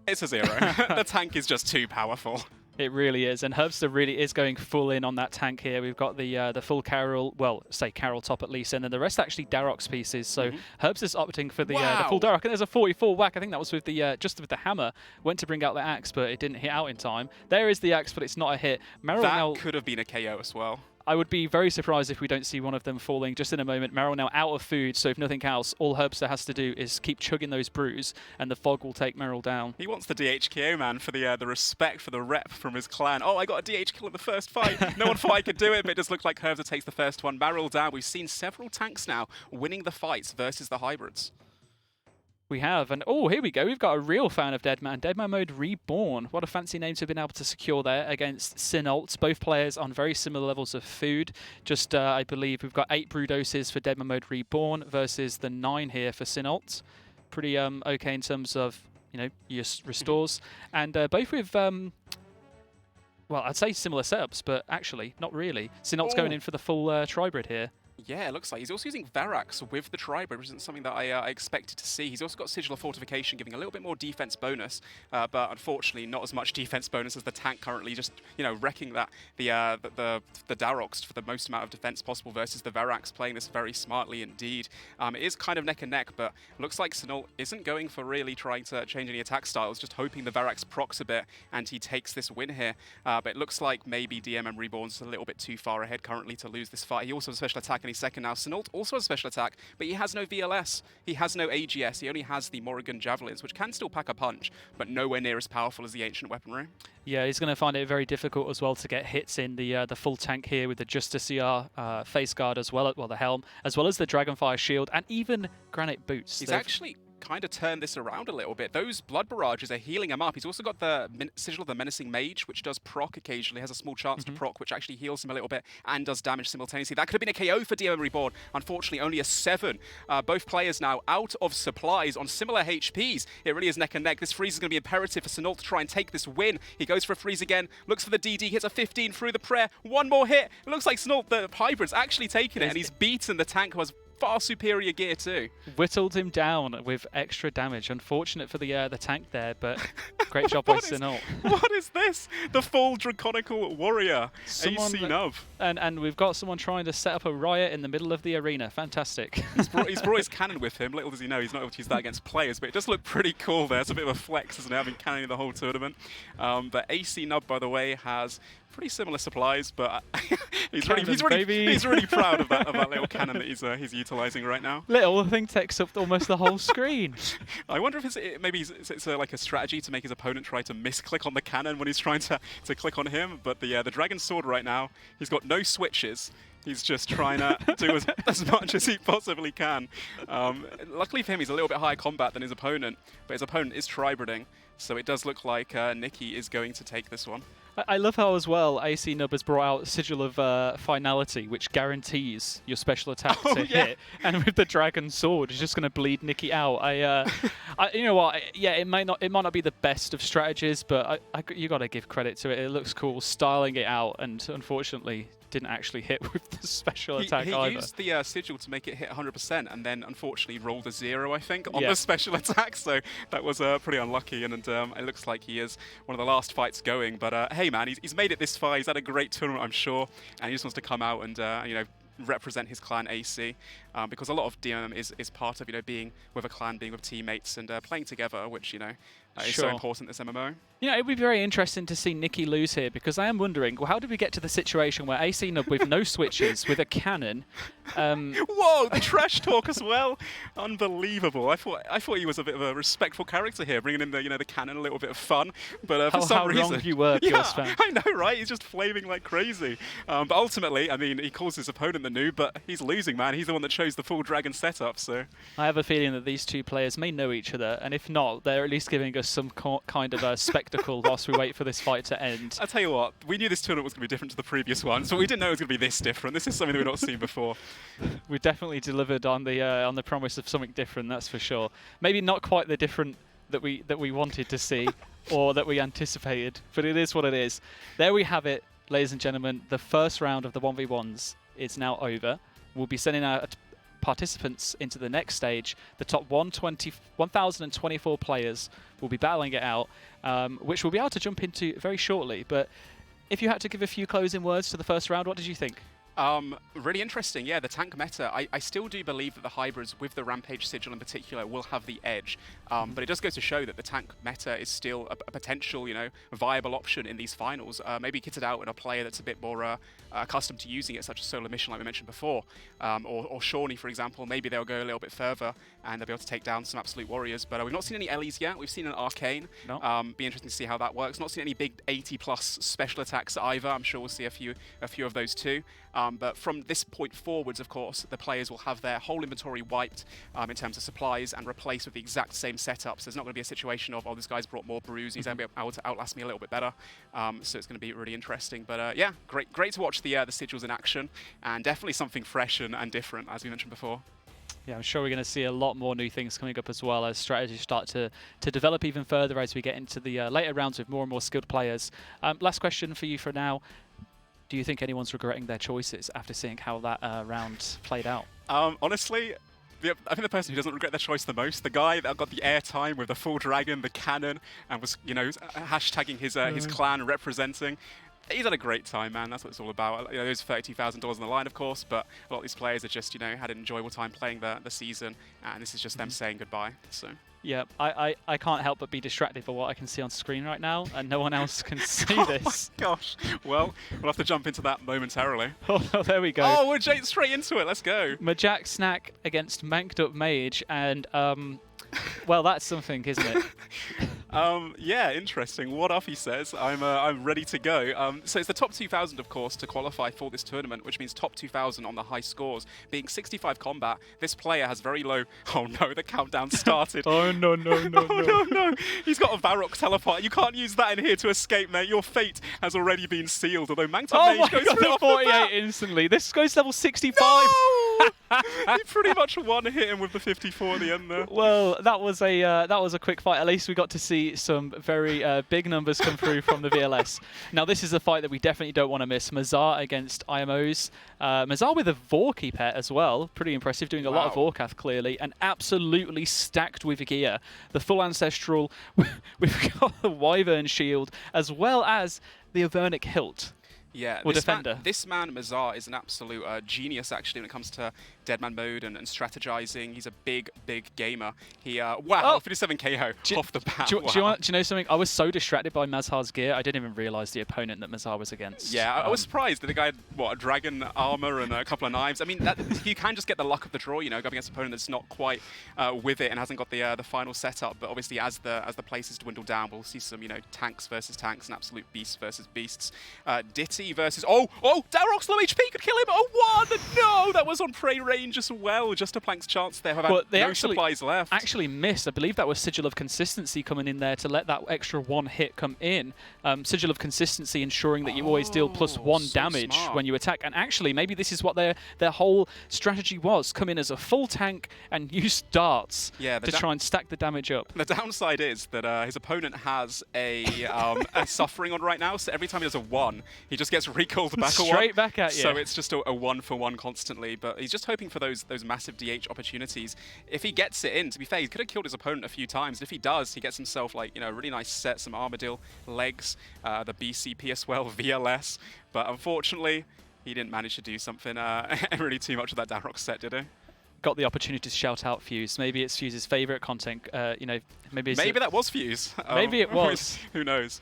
It's a 0. The tank is just too powerful. It really is, and Herbster really is going full in on that tank here. We've got the full Carol, well, say Carol top at least, and then the rest actually Darok's pieces. So Herbster's opting for the full Darok, and there's a 44 whack. I think that was with the just with the hammer. Went to bring out the axe, but it didn't hit out in time. There is the axe, but it's not a hit. Maril now could have been a KO as well. I would be very surprised if we don't see one of them falling just in a moment. Maril now out of food, so if nothing else, all Herbster has to do is keep chugging those brews, and the Fog will take Maril down. He wants the DHKO, man, for the respect for the rep from his clan. Oh, I got a DH kill in the first fight. No one thought I could do it, but it does look like Herbster takes the first one. Maril down. We've seen several tanks now winning the fights versus the hybrids. We have, and oh, here we go. We've got a real fan of Deadman. Deadman Mode Reborn. What a fancy name to have been able to secure there against Sinalt. Both players on very similar levels of food. Just, I believe we've got 8 brew doses for Deadman Mode Reborn versus the 9 here for Sinalt. Pretty okay in terms of, you know, your restores. And both with, well, I'd say similar setups, but actually, not really. Sinalt's going in for the full Tribrid here. Yeah, it looks like he's also using Verax with the Tribrid, which isn't something that I expected to see. He's also got Sigil of Fortification, giving a little bit more defense bonus, but unfortunately not as much defense bonus as the tank currently, just, you know, wrecking that the Darox for the most amount of defense possible versus the Verax, playing this very smartly indeed. It is kind of neck and neck, but looks like Sinalt isn't going for really trying to change any attack styles, just hoping the Verax procs a bit and he takes this win here. But it looks like maybe DMM Reborn's a little bit too far ahead currently to lose this fight. He also has a special attack and he's second now. Sinalt also has a special attack, but he has no VLS. He has no AGS. He only has the Morrigan Javelins, which can still pack a punch, but nowhere near as powerful as the Ancient Weaponry. Yeah, he's going to find it very difficult as well to get hits in the full tank here with the Justiciar face guard as well, the helm, as well as the Dragonfire shield and even Granite Boots. He's actually kind of turned this around a little bit. Those blood barrages are healing him up. He's also got the Sigil of the Menacing Mage, which does proc occasionally, has a small chance to proc, which actually heals him a little bit and does damage simultaneously. That could have been a KO for DMM Reborn. Unfortunately, only a 7. Both players now out of supplies on similar HPs. It really is neck and neck. This freeze is going to be imperative for Sinalt to try and take this win. He goes for a freeze again, looks for the DD, hits a 15 through the prayer. One more hit. It looks like Sinalt, the hybrid's actually taken it, and he's beaten the tank, who has far superior gear too. Whittled him down with extra damage. Unfortunate for the tank there, but great job by Sinalt. What is this? The full Draconical Warrior, AC Nub. And we've got someone trying to set up a riot in the middle of the arena. Fantastic. He's brought his cannon with him. Little does he know he's not able to use that against players, but it does look pretty cool there. It's a bit of a flex, isn't it, having cannon the whole tournament. But AC Nub, by the way, has pretty similar supplies, but he's really proud of that little cannon that he's utilizing right now. Little thing takes up almost the whole screen. I wonder if it's like a strategy to make his opponent try to misclick on the cannon when he's trying to click on him. But the Dragon Sword right now, he's got no switches. He's just trying to do as much as he possibly can. Luckily for him, he's a little bit higher combat than his opponent, but his opponent is Tribriding. So it does look like Nikki is going to take this one. I love how as well AC Nub has brought out Sigil of Finality, which guarantees your special attack to hit, and with the Dragon Sword, it's just going to bleed Nikki out. You know what? Yeah, it might not be the best of strategies, but you got to give credit to it. It looks cool, styling it out, and unfortunately didn't actually hit with the special attack either. He used the Sigil to make it hit 100%, and then unfortunately rolled a 0, I think, on the special attack. So that was pretty unlucky, and it looks like he is one of the last fights going. But hey, man, he's made it this far. He's had a great tournament, I'm sure, and he just wants to come out and you know, represent his clan AC, because a lot of DM is part of, you know, being with a clan, being with teammates, and playing together, which, you know, is so important this MMO. You know, it would be very interesting to see Nikki lose here, because I am wondering, well, how did we get to the situation where AC Nub with no switches, with a cannon? Whoa, the trash talk as well, unbelievable. I thought he was a bit of a respectful character here, bringing in the, you know, the cannon, a little bit of fun. But for some reason, how wrong you were, PureSpam. I know, right? He's just flaming like crazy. But ultimately, I mean, he calls his opponent the noob, but he's losing, man. He's the one that chose the full dragon setup. So I have a feeling that these two players may know each other, and if not, they're at least giving us some kind of a spectacle whilst we wait for this fight to end. I'll tell you what, we knew this tournament was going to be different to the previous ones, but we didn't know it was going to be this different. This is something that we've not seen before. We definitely delivered on the promise of something different, that's for sure. Maybe not quite the different that we wanted to see or that we anticipated, but it is what it is. There we have it, ladies and gentlemen. The first round of the 1v1s is now over. We'll be sending out participants into the next stage. The top 1,024 players will be battling it out, which we'll be able to jump into very shortly. But if you had to give a few closing words to the first round, what did you think? Really interesting, yeah, the tank meta. I still do believe that the hybrids, with the Rampage Sigil in particular, will have the edge. But it does go to show that the tank meta is still a potential, you know, viable option in these finals. Maybe kitted out in a player that's a bit more accustomed to using it, such as Solo Mission, like we mentioned before. Or Shawnee, for example. Maybe they'll go a little bit further and they'll be able to take down some absolute warriors. But we've not seen any Ellies yet. We've seen an Arcane. No. Be interesting to see how that works. Not seen any big 80+ special attacks either. I'm sure we'll see a few of those too. But from this point forwards, of course, the players will have their whole inventory wiped in terms of supplies and replaced with the exact same setup. So there's not going to be a situation of, oh, this guy's brought more brews, he's going to be able to outlast me a little bit better. So it's going to be really interesting. But yeah, great to watch the sigils in action, and definitely something fresh and different, as we mentioned before. Yeah, I'm sure we're going to see a lot more new things coming up as well, as strategies start to develop even further as we get into the later rounds with more and more skilled players. Last question for you for now. Do you think anyone's regretting their choices after seeing how that round played out? Honestly, I think the person who doesn't regret their choice the most, the guy that got the airtime with the full dragon, the cannon, and was, you know, hashtagging his clan representing. He's had a great time, man. That's what it's all about. You know, there's $32,000 on the line, of course, but a lot of these players are just, you know, had an enjoyable time playing the season, and this is just them saying goodbye. So. Yeah, I can't help but be distracted by what I can see on screen right now, and no one else can see this. Oh my gosh. Well, we'll have to jump into that momentarily. Oh, there we go. Oh, we're straight into it. Let's go. Majak Snack against Manked Up Mage, and well, that's something, isn't it? Yeah, interesting. What up, he says. I'm ready to go. So it's the top 2,000, of course, to qualify for this tournament, which means top 2,000 on the high scores. Being 65 combat, this player has very low... Oh no, the countdown started. Oh no. No. He's got a Varrock teleport. You can't use that in here to escape, mate. Your fate has already been sealed, although Manked Up Mage goes for 48 instantly. This goes to level 65. No! He pretty much one-hit him with the 54 at the end there. Well, that was a quick fight. At least we got to see some very big numbers come through from the VLS. Now, this is a fight that we definitely don't want to miss. Mazar against IMOs. Mazar with a Vorki pet as well. Pretty impressive, doing a lot of Vorkath, clearly, and absolutely stacked with gear. The full Ancestral, we've got the Wyvern Shield, as well as the Avernic Hilt. Yeah, this man, Mazar, is an absolute genius, actually, when it comes to Deadman mode and strategizing. He's a big gamer. He, wow, 57 KO off the bat. Do you know something? I was so distracted by Mazhar's gear, I didn't even realize the opponent that Mazar was against. Yeah, I was surprised that the guy had, a dragon armor and a couple of knives. I mean, you can just get the luck of the draw, you know, going against an opponent that's not quite with it and hasn't got the final setup. But obviously, as the places dwindle down, we'll see some, you know, tanks versus tanks and absolute beasts versus beasts. Dit TNT versus... Oh, Dalroc's low HP could kill him. Oh, 1! No, that was on prey range as well. Just a Plank's chance there. Well, they no supplies left. Actually missed. I believe that was Sigil of Consistency coming in there to let that extra 1 hit come in. Sigil of Consistency ensuring that you always deal +1 so damage smart. when you attack. And actually, maybe this is what their whole strategy was. Come in as a full tank and use darts to try and stack the damage up. The downside is that his opponent has a suffering on right now, so every time he does a 1, he just gets recalled back Straight back at you. So it's just a 1-for-1 constantly, but he's just hoping for those massive DH opportunities. If he gets it in, to be fair, he could have killed his opponent a few times, and if he does, he gets himself like, you know, a really nice set, some Armadillo legs, the BCP as well, VLS, but unfortunately, he didn't manage to do something really too much with that Dalroc set, did he? Got the opportunity to shout out Fuse. Maybe it's Fuse's favourite content. You know, maybe that was Fuse. Maybe it was. Who knows?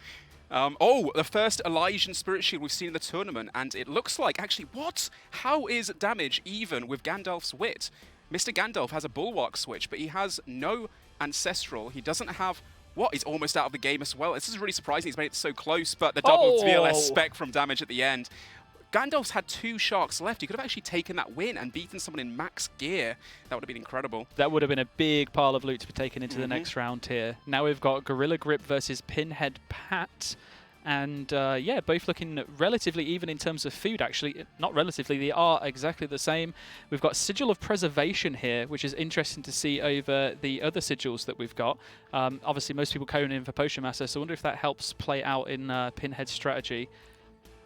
The first Elysian Spirit Shield we've seen in the tournament, and it looks like, actually, what? How is damage even with Gandalf's Wit? Mr. Gandalf has a Bulwark switch, but he has no Ancestral. He doesn't have... What? He's almost out of the game as well. This is really surprising. He's made it so close, but the double VLS spec from damage at the end. Gandalf's had 2 sharks left. He could have actually taken that win and beaten someone in max gear. That would have been incredible. That would have been a big pile of loot to be taken into the next round here. Now we've got Gorilla Grip versus Pinhead Pat. And yeah, both looking relatively even in terms of food, actually. Not relatively, they are exactly the same. We've got Sigil of Preservation here, which is interesting to see over the other sigils that we've got. Obviously, most people cone in for Potion Master, so I wonder if that helps play out in Pinhead's strategy.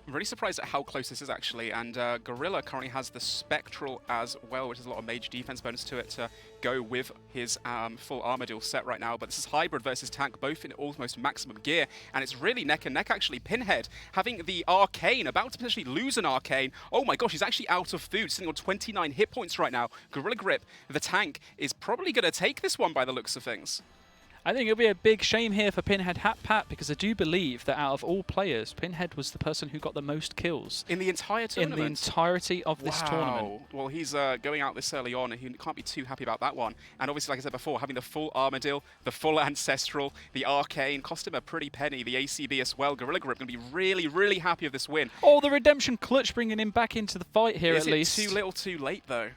I'm really surprised at how close this is, actually, and Gorilla currently has the Spectral as well, which has a lot of major defense bonus to it to go with his full Armadillo set right now. But this is Hybrid versus Tank, both in almost maximum gear, and it's really neck and neck, actually. Pinhead having the Arcane, about to potentially lose an Arcane. Oh my gosh, he's actually out of food, sitting on 29 hit points right now. Gorilla Grip, the tank, is probably going to take this one by the looks of things. I think it'll be a big shame here for Pinhead Pat, because I do believe that out of all players, Pinhead was the person who got the most kills. In the entire tournament? In the entirety of this tournament. Well, he's going out this early on, and he can't be too happy about that one. And obviously, like I said before, having the full Armadillo, the full Ancestral, the Arcane, cost him a pretty penny, the ACB as well. Gorilla Grip going to be really, really happy with this win. Oh, the Redemption Clutch bringing him back into the fight here at least. Is it too little too late, though?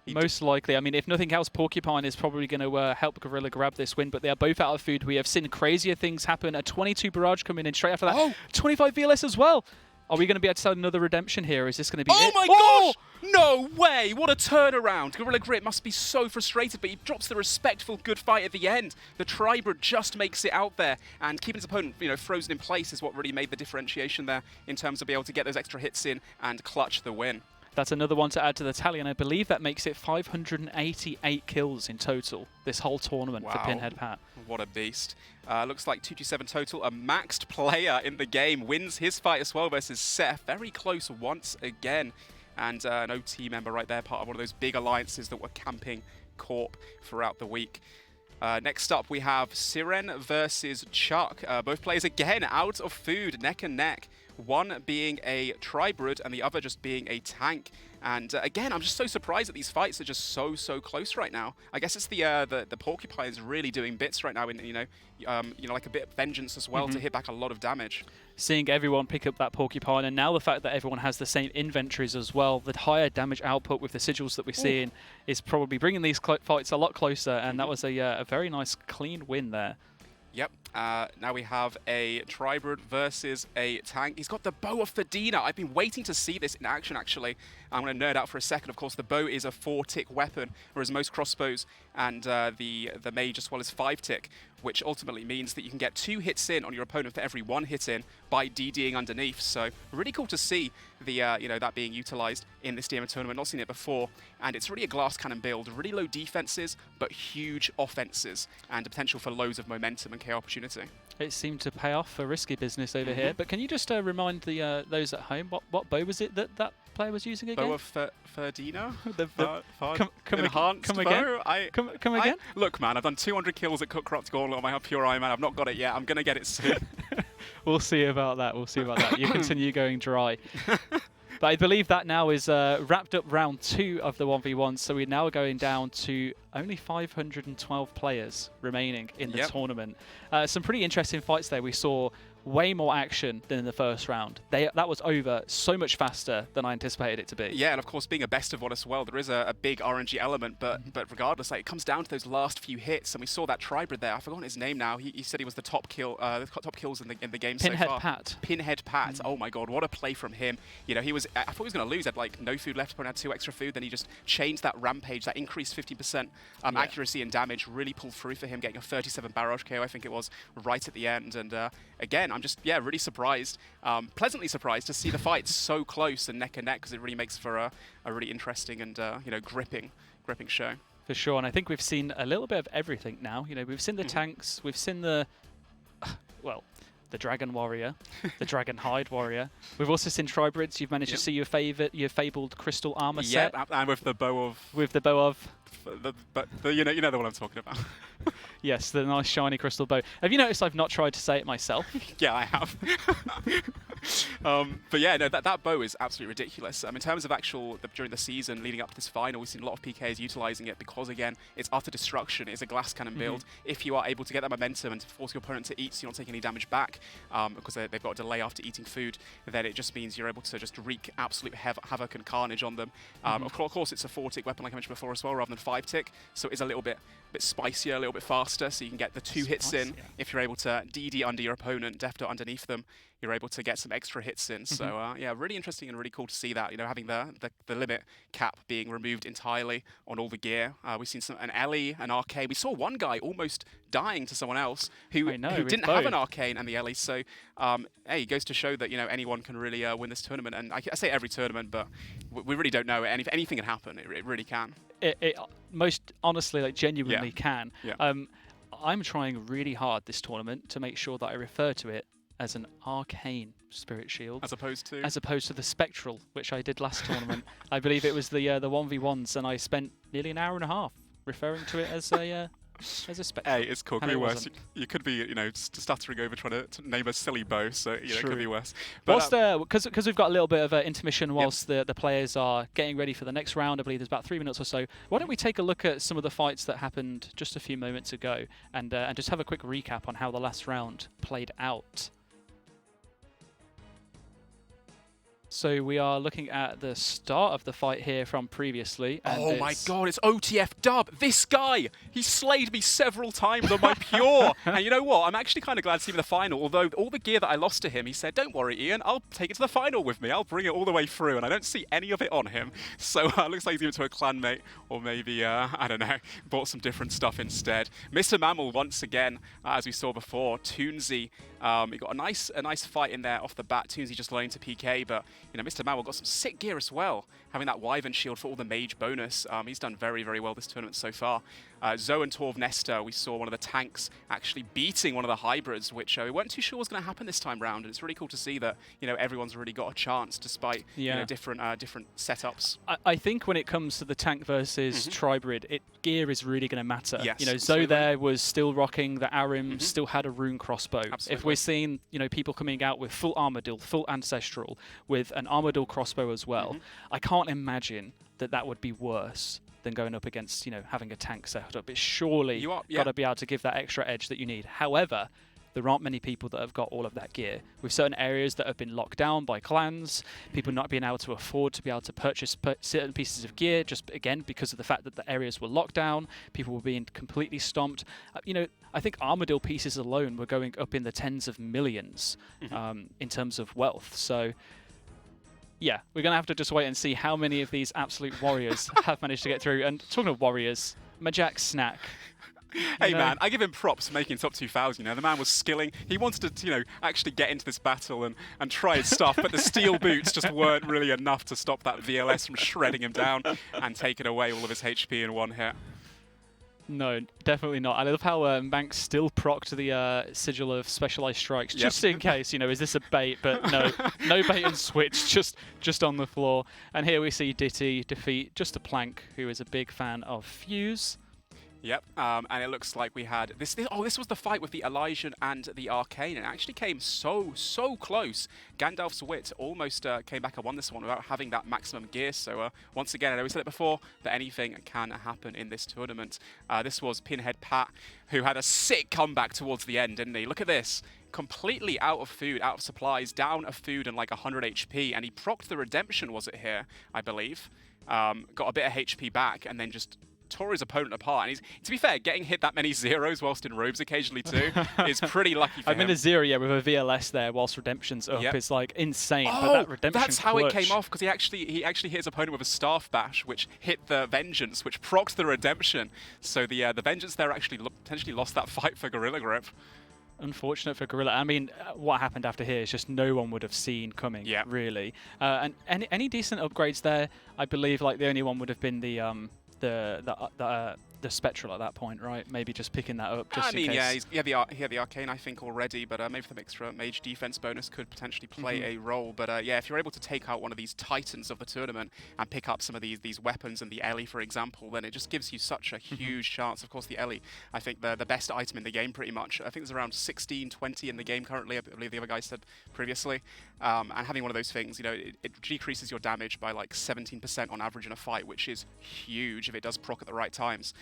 Most likely. I mean, if nothing else, Porcupine is probably going to help Gorilla grab this win, but they are both out of food. We have seen crazier things happen. A 22 Barrage coming in straight after that. Oh. 25 VLS as well. Are we going to be able to sell another Redemption here? Or is this going to be Oh it? my gosh! No way! What a turnaround. Gorilla Grip must be so frustrated, but he drops the respectful good fight at the end. The Tribrid just makes it out there, and keeping his opponent, you know, frozen in place is what really made the differentiation there in terms of being able to get those extra hits in and clutch the win. That's another one to add to the tally, and I believe that makes it 588 kills in total this whole tournament for Pinhead Pat. What a beast. Looks like 227 total. A maxed player in the game wins his fight as well versus Seth. Very close once again. And an OT member right there, part of one of those big alliances that were camping Corp throughout the week. Next up, we have Siren versus Chuck. Both players again out of food, neck and neck. One being a Tribrid and the other just being a tank. And again, I'm just so surprised that these fights are just so close right now. I guess it's the Porcupines really doing bits right now, in like a bit of vengeance as well to hit back a lot of damage. Seeing everyone pick up that Porcupine, and now the fact that everyone has the same inventories as well, the higher damage output with the sigils that we're seeing is probably bringing these fights a lot closer. And that was a very nice clean win there. Yep. Now we have a Tribrid versus a tank. He's got the Bow of Fedina. I've been waiting to see this in action, actually. I'm going to nerd out for a second. Of course, the bow is a 4-tick weapon, whereas most crossbows and the mage as well is 5-tick, which ultimately means that you can get 2 hits in on your opponent for every 1 hit in by DDing underneath. So really cool to see the that being utilized in this DMA tournament. Not seen it before, and it's really a glass cannon build. Really low defenses, but huge offenses, and the potential for loads of momentum and KO opportunity. It seemed to pay off for risky business over here. But can you just remind the those at home what bow was it that player was using again? Bow of Ferdinand? Come again? Look, man, I've done 200 kills at Cook Corrupt Gauntlet on my Pure Iron Man. I've not got it yet. I'm going to get it soon. We'll see about that. We'll see about that. You continue going dry. But I believe that now is wrapped up round 2 of the 1v1, so we're now going down to only 512 players remaining in the tournament. Some pretty interesting fights there. We saw way more action than in the first round. That was over so much faster than I anticipated it to be. Yeah, and of course, being a best of one as well, there is a big RNG element, but regardless, like, it comes down to those last few hits, and we saw that Tribrid there. I've forgotten his name now. He said he was the top kills in the game so far. Pinhead Pat. Oh my god, what a play from him. You know, I thought he was going to lose. Had like no food left, but had 2 extra food. Then he just changed that Rampage, that increased 50% accuracy and damage, really pulled through for him, getting a 37 barrage KO, I think it was, right at the end. And again, I'm just, really surprised, pleasantly surprised to see the fights so close and neck, because it really makes for a really interesting and gripping show. For sure, and I think we've seen a little bit of everything now. You know, we've seen the tanks, we've seen the, the Dragon Warrior, the Dragon Hide Warrior. We've also seen Tribrids. You've managed to see your fabled crystal armor set. Yeah, and with the bow of. With the bow of. You know the one I'm talking about. Yes, the nice shiny crystal bow. Have you noticed I've not tried to say it myself? Yeah, I have. But yeah, no, that bow is absolutely ridiculous. In terms of during the season leading up to this final, we've seen a lot of PKs utilizing it because, again, it's utter destruction. It's a glass cannon build. If you are able to get that momentum and to force your opponent to eat so you're not taking any damage back, because they've got a delay after eating food, then it just means you're able to just wreak absolute havoc and carnage on them. Of course, it's a 4-tick weapon, like I mentioned before as well, rather than 5-tick, so it's a little bit spicier, a little bit faster, so you can get the 2 hits in. If you're able to DD under your opponent, Death Dot underneath them, you're able to get some extra hits in. So yeah, really interesting and really cool to see that. You know, having the limit cap being removed entirely on all the gear. We've seen an Ellie, an Arcane. We saw one guy almost dying to someone else who didn't have an Arcane and the Ellie. So hey, it goes to show that, you know, anyone can really win this tournament. And I say every tournament, but we really don't know. Anything can happen. It really can. It most honestly, like, genuinely can. Yeah. I'm trying really hard this tournament to make sure that I refer to it as an Arcane Spirit Shield. As opposed to the Spectral, which I did last tournament. I believe it was the 1v1s, and I spent nearly an hour and a half referring to it as a Spectral. Hey, it's cool. Could be worse. You could be, you know, stuttering over trying to name a silly bow, so it could be worse. But because we've got a little bit of intermission whilst the players are getting ready for the next round. I believe there's about 3 minutes or so. Why don't we take a look at some of the fights that happened just a few moments ago, and just have a quick recap on how the last round played out. So we are looking at the start of the fight here from previously. And oh my god, it's OTF Dub! This guy! He slayed me several times on my Pure! And you know what? I'm actually kind of glad to see him in the final, although all the gear that I lost to him, he said, don't worry, Ian, I'll take it to the final with me. I'll bring it all the way through, and I don't see any of it on him. So it looks like he's given it to a clanmate, or maybe, I don't know, bought some different stuff instead. Mr. Mammal, once again, as we saw before, Toonsy, he got a nice fight in there off the bat. Toonsy just learning to PK, but you know, Mr. Mammal got some sick gear as well, having that Wyvern shield for all the mage bonus. He's done very, very well this tournament so far. Zoe and Torv Nesta, we saw one of the tanks actually beating one of the hybrids, which we weren't too sure was going to happen this time round. And it's really cool to see that, you know, everyone's really got a chance despite you know, different setups. I think when it comes to the tank versus Tribrid, gear is really going to matter. Yes, you know, Zoe there was still rocking the Arim, still had a rune crossbow. Absolutely. If we're seeing, you know, people coming out with full Armadyl, full Ancestral, with an Armadyl crossbow as well, I can't imagine that would be worse than going up against, you know, having a tank set up. It's surely got to be able to give that extra edge that you need. However, there aren't many people that have got all of that gear. With certain areas that have been locked down by clans, people not being able to afford to be able to purchase certain pieces of gear, just again because of the fact that the areas were locked down, people were being completely stomped. You know, I think Armadyl pieces alone were going up in the tens of millions in terms of wealth. So yeah, we're going to have to just wait and see how many of these absolute warriors have managed to get through. And talking of warriors, Jagex Snack. Hey man, I give him props for making top 2000. You know, the man was skilling. He wanted to, you know, actually get into this battle and try his stuff, but the steel boots just weren't really enough to stop that VLS from shredding him down and taking away all of his HP in one hit. No, definitely not. I love how Manx still procced the sigil of specialized strikes, just in case, you know, is this a bait? But no, no bait and switch, just on the floor. And here we see Ditty defeat Just a Plank, who is a big fan of Fuse. Yep, and it looks like we had this. Oh, this was the fight with the Elysian and the Arcane. It actually came so close. Gandalf's Wit almost came back and won this one without having that maximum gear. So once again, I know we said it before, that anything can happen in this tournament. This was Pinhead Pat, who had a sick comeback towards the end, didn't he? Look at this. completely out of food, out of supplies, down of food and like 100 HP, and he procced the redemption, was it here, I believe. Got a bit of HP back, and then just tore his opponent apart. And he's, to be fair, getting hit that many zeros whilst in robes occasionally too is pretty lucky for him. I'm in a 0, yeah, with a VLS there whilst redemption's up. Yep. It's like insane. Oh, but that redemption that's how clutch. it came off, because he actually hit his opponent with a staff bash, which hit the vengeance, which procs the redemption. So the vengeance there actually potentially lost that fight for Gorilla Grip. Unfortunate for Gorilla. I mean, what happened after here is just no one would have seen coming, really. And any decent upgrades there, I believe like the only one would have been the Spectral at that point, right? Maybe just picking that up just in case. Yeah, he had the Arcane, I think, already, but maybe the extra Mage defense bonus could potentially play a role. But yeah, if you're able to take out one of these titans of the tournament and pick up some of these weapons and the Ellie, for example, then it just gives you such a huge chance. Of course, the Ellie, I think the best item in the game pretty much. I think there's around 16, 20 in the game currently, I believe the other guy said previously. And having one of those things, you know, it decreases your damage by like 17% on average in a fight, which is huge if it does proc at the right times.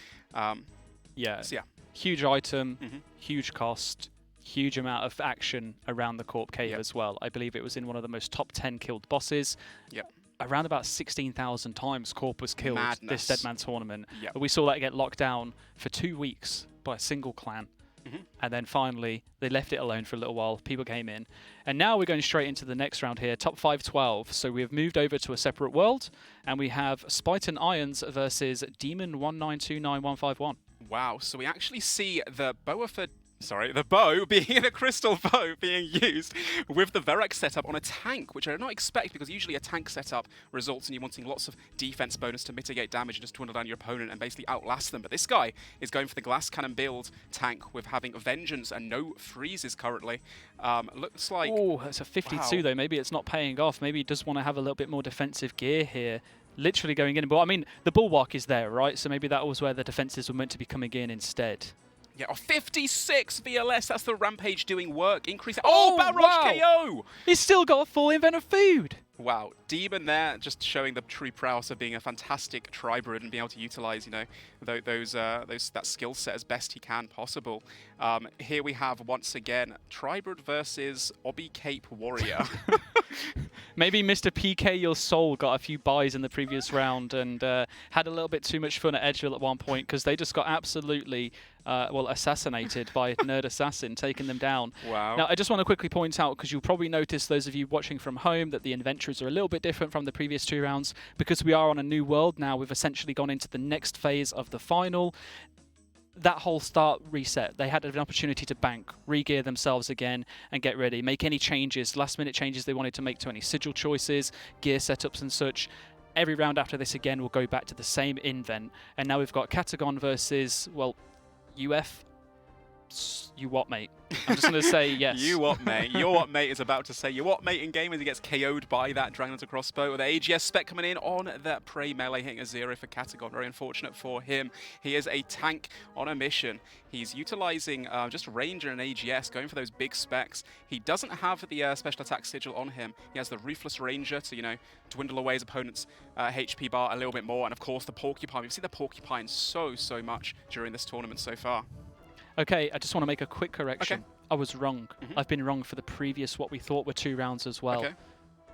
Yeah. So yeah. Huge item, huge cost, huge amount of action around the Corp Cave as well. I believe it was in one of the most top 10 killed bosses. Yep. Around about 16,000 times Corp was killed this Deadman tournament. Yep. We saw that get locked down for 2 weeks by a single clan. And then finally, they left it alone for a little while. People came in. And now we're going straight into the next round here, top 5-12. So we have moved over to a separate world, and we have Spyton Irons versus Demon 1929151. Wow, so we actually see the the bow being the crystal bow being used with the Verex setup on a tank, which I did not expect, because usually a tank setup results in you wanting lots of defense bonus to mitigate damage and just dwindle down your opponent and basically outlast them. But this guy is going for the glass cannon build tank with having vengeance and no freezes currently. Looks like... Oh, that's a 52 though. Maybe it's not paying off. Maybe he does want to have a little bit more defensive gear here. Literally going in. But I mean, the bulwark is there, right? So maybe that was where the defenses were meant to be coming in instead. Yeah, 56 VLS. That's the Rampage doing work. Increase. Oh, Barrage KO! He's still got a full invent of food. Wow, Demon there just showing the true prowess of being a fantastic Tribrid and being able to utilize, you know, that skill set as best he can possible. Here we have once again Tribrid versus Obby Cape Warrior. Maybe Mr. PK Your Soul got a few buys in the previous round and had a little bit too much fun at Edgeville at one point, because they just got absolutely assassinated by Nerd Assassin, taking them down. Wow. Now, I just want to quickly point out, because you'll probably notice, those of you watching from home, that the inventories are a little bit different from the previous 2 rounds, because we are on a new world now. We've essentially gone into the next phase of the final. That whole start reset, they had an opportunity to bank, re-gear themselves again, and get ready, make any changes, last-minute changes they wanted to make to any sigil choices, gear setups and such. Every round after this, again, will go back to the same invent. And now we've got Catagon versus, well, UF. You what, mate? I'm just going to say yes. You what, mate? Your what, mate is about to say you what, mate, in game as he gets KO'd by that Dragon Hunter crossbow with the AGS spec coming in on that Prey melee, hitting a 0 for Catagon. Very unfortunate for him. He is a tank on a mission. He's utilizing just Ranger and AGS, going for those big specs. He doesn't have the special attack sigil on him. He has the Ruthless Ranger to, you know, dwindle away his opponent's HP bar a little bit more. And of course, the Porcupine. We've seen the Porcupine so much during this tournament so far. Okay, I just want to make a quick correction. Okay. I was wrong. I've been wrong for the previous, what we thought were 2 rounds as well. Okay.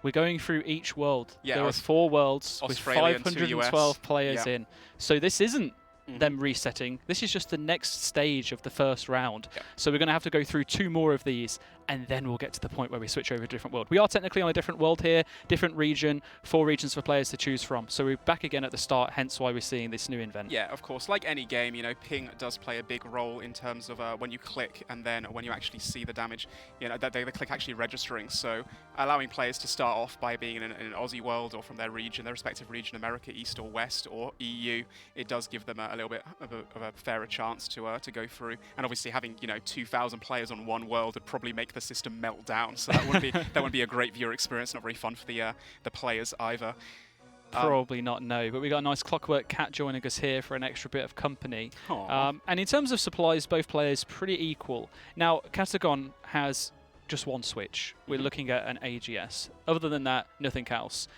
We're going through each world. Yeah, there are 4 worlds Australia with 512 players yeah. in. So this isn't them resetting. This is just the next stage of the first round. Yeah. So we're going to have to go through 2 more of these, and then we'll get to the point where we switch over to a different world. We are technically on a different world here, different region, 4 regions for players to choose from. So we're back again at the start, hence why we're seeing this new invent. Yeah, of course. Like any game, you know, ping does play a big role in terms of when you click and then when you actually see the damage, you know, the click actually registering. So allowing players to start off by being in an Aussie world or from their region, their respective region, America, East or West or EU, it does give them a little bit of a fairer chance to go through. And obviously having, you know, 2,000 players on one world would probably make the system melt down. So that wouldn't be a great viewer experience. Not very fun for the players either. Probably not, no. But we got a nice Clockwork Cat joining us here for an extra bit of company. And in terms of supplies, both players pretty equal. Now, Catagon has just 1 switch. We're looking at an AGS. Other than that, nothing else.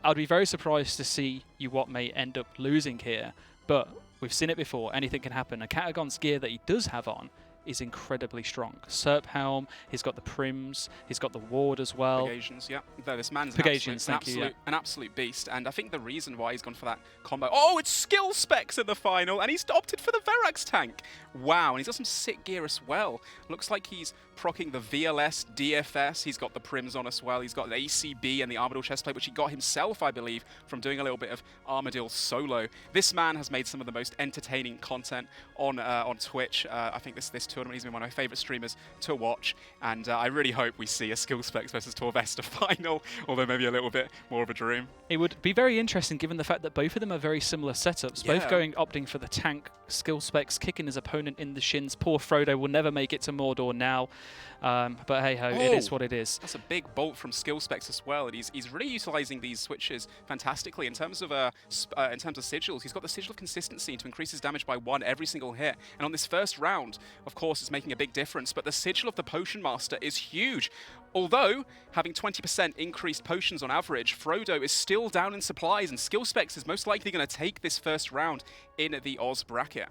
I'd be very surprised to see you what may end up losing here, but we've seen it before. Anything can happen. And Catagon's gear that he does have on is incredibly strong. Serp Helm, he's got the Prims, he's got the Ward as well. Pegasions, yeah. Though this man's Pegasions, an absolute beast, and I think the reason why he's gone for that combo. Oh, it's skill specs in the final, and he's opted for the Verax tank. Wow, and he's got some sick gear as well. Looks like he's procking the VLS, DFS. He's got the Prims on as well. He's got the ACB and the Armadillo chestplate, which he got himself, I believe, from doing a little bit of Armadillo solo. This man has made some of the most entertaining content on Twitch. I think this tournament, he's been one of my favorite streamers to watch, and I really hope we see a skill specs versus Torvesta final, although maybe a little bit more of a dream. It would be very interesting given the fact that both of them are very similar setups, both opting for the tank skill specs, kicking his opponent in the shins. Poor Frodo will never make it to Mordor now, but hey ho, it is what it is. That's a big bolt from skill specs as well, and he's really utilizing these switches fantastically in terms of sigils. He's got the sigil of consistency to increase his damage by 1 every single hit, and on this first round, of course, it's making a big difference. But the sigil of the Potion Master is huge. Although having 20% increased potions on average, Frodo is still down in supplies, and skill specs is most likely going to take this first round in the Oz bracket.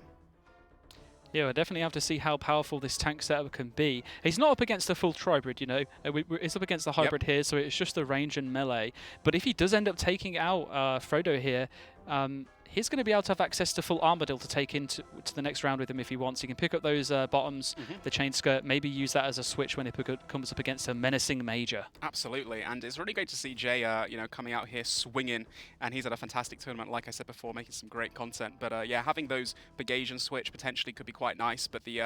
Yeah, we'll definitely have to see how powerful this tank setup can be. He's not up against a full tribrid, you know. He's up against the hybrid here, so it's just the range and melee. But if he does end up taking out Frodo here, he's going to be able to have access to full Armadillo to take into the next round with him if he wants. He can pick up those bottoms, the chain skirt, maybe use that as a switch when he comes up against a menacing major. Absolutely, and it's really great to see Jay, coming out here swinging, and he's had a fantastic tournament, like I said before, making some great content. But yeah, having those Bagasian switch potentially could be quite nice. But the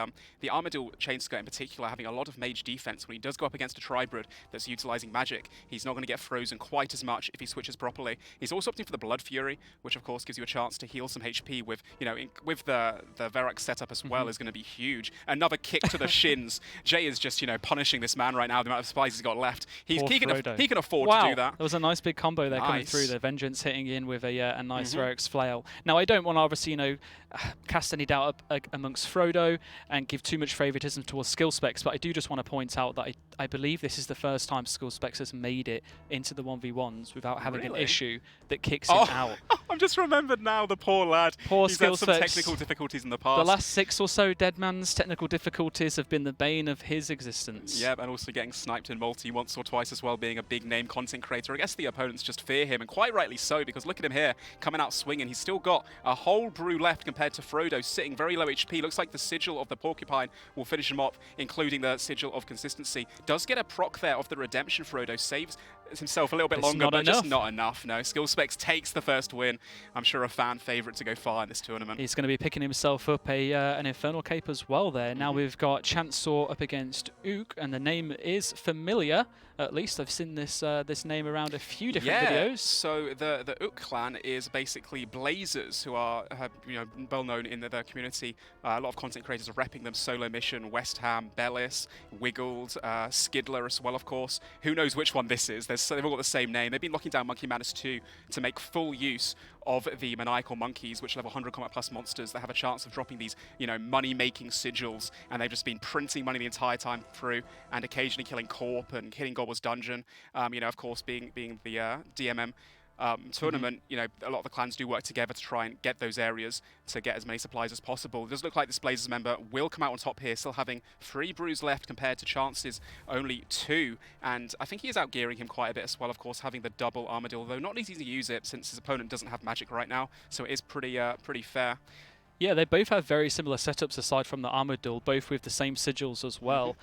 Armadillo chain skirt in particular, having a lot of mage defense when he does go up against a Tribrid that's utilizing magic, he's not going to get frozen quite as much if he switches properly. He's also opting for the Blood Fury, which of course gives you a chance to heal some HP with, with the Verax setup as well, is going to be huge. Another kick to the shins. Jay is just, punishing this man right now, the amount of supplies he's got left. He can afford to do that. There was a nice big combo there coming through. The Vengeance hitting in with a nice Verax flail. Now, I don't want to obviously, cast any doubt amongst Frodo and give too much favoritism towards skill specs, but I do just want to point out that I believe this is the first time skill specs has made it into the 1v1s without having an issue that kicks him out. I've just remembered now, the poor lad. He's had some technical difficulties in the past. The last 6 or so Deadman's technical difficulties have been the bane of his existence. Yep, and also getting sniped in multi once or twice as well, being a big name content creator. I guess the opponents just fear him, and quite rightly so, because look at him here, coming out swinging. He's still got a whole brew left compared to Frodo, sitting very low HP. Looks like the sigil of the Porcupine will finish him off, including the sigil of consistency. Does get a proc there of the redemption. Frodo saves himself a little bit longer, but just not enough. No, skill specs takes the first win. I'm sure a fan favorite to go far in this tournament. He's going to be picking himself up an Infernal Cape as well there. Now we've got Chancellor up against Ook, and the name is familiar. At least I've seen this name around a few different videos. So the Ook clan is basically Blazers, who are well known in the community. A lot of content creators are repping them. Solo Mission, West Ham, Bellis, Wiggled, Skidler as well, of course. Who knows which one this is? They've all got the same name. They've been locking down Monkey Madness 2 to make full use of the maniacal monkeys, which level 100 combat plus monsters that have a chance of dropping these, money-making sigils, and they've just been printing money the entire time through, and occasionally killing Corp and hitting Gobble's Dungeon. Of course, being the DMM tournament, a lot of the clans do work together to try and get those areas to get as many supplies as possible. It does look like this Blazers member will come out on top here, still having 3 brews left compared to Chance's only 2, and I think he is outgearing him quite a bit as well, of course, having the double Armadillo, though not easy to use it since his opponent doesn't have magic right now, so it is pretty fair. Yeah, they both have very similar setups aside from the Armadillo, both with the same sigils as well.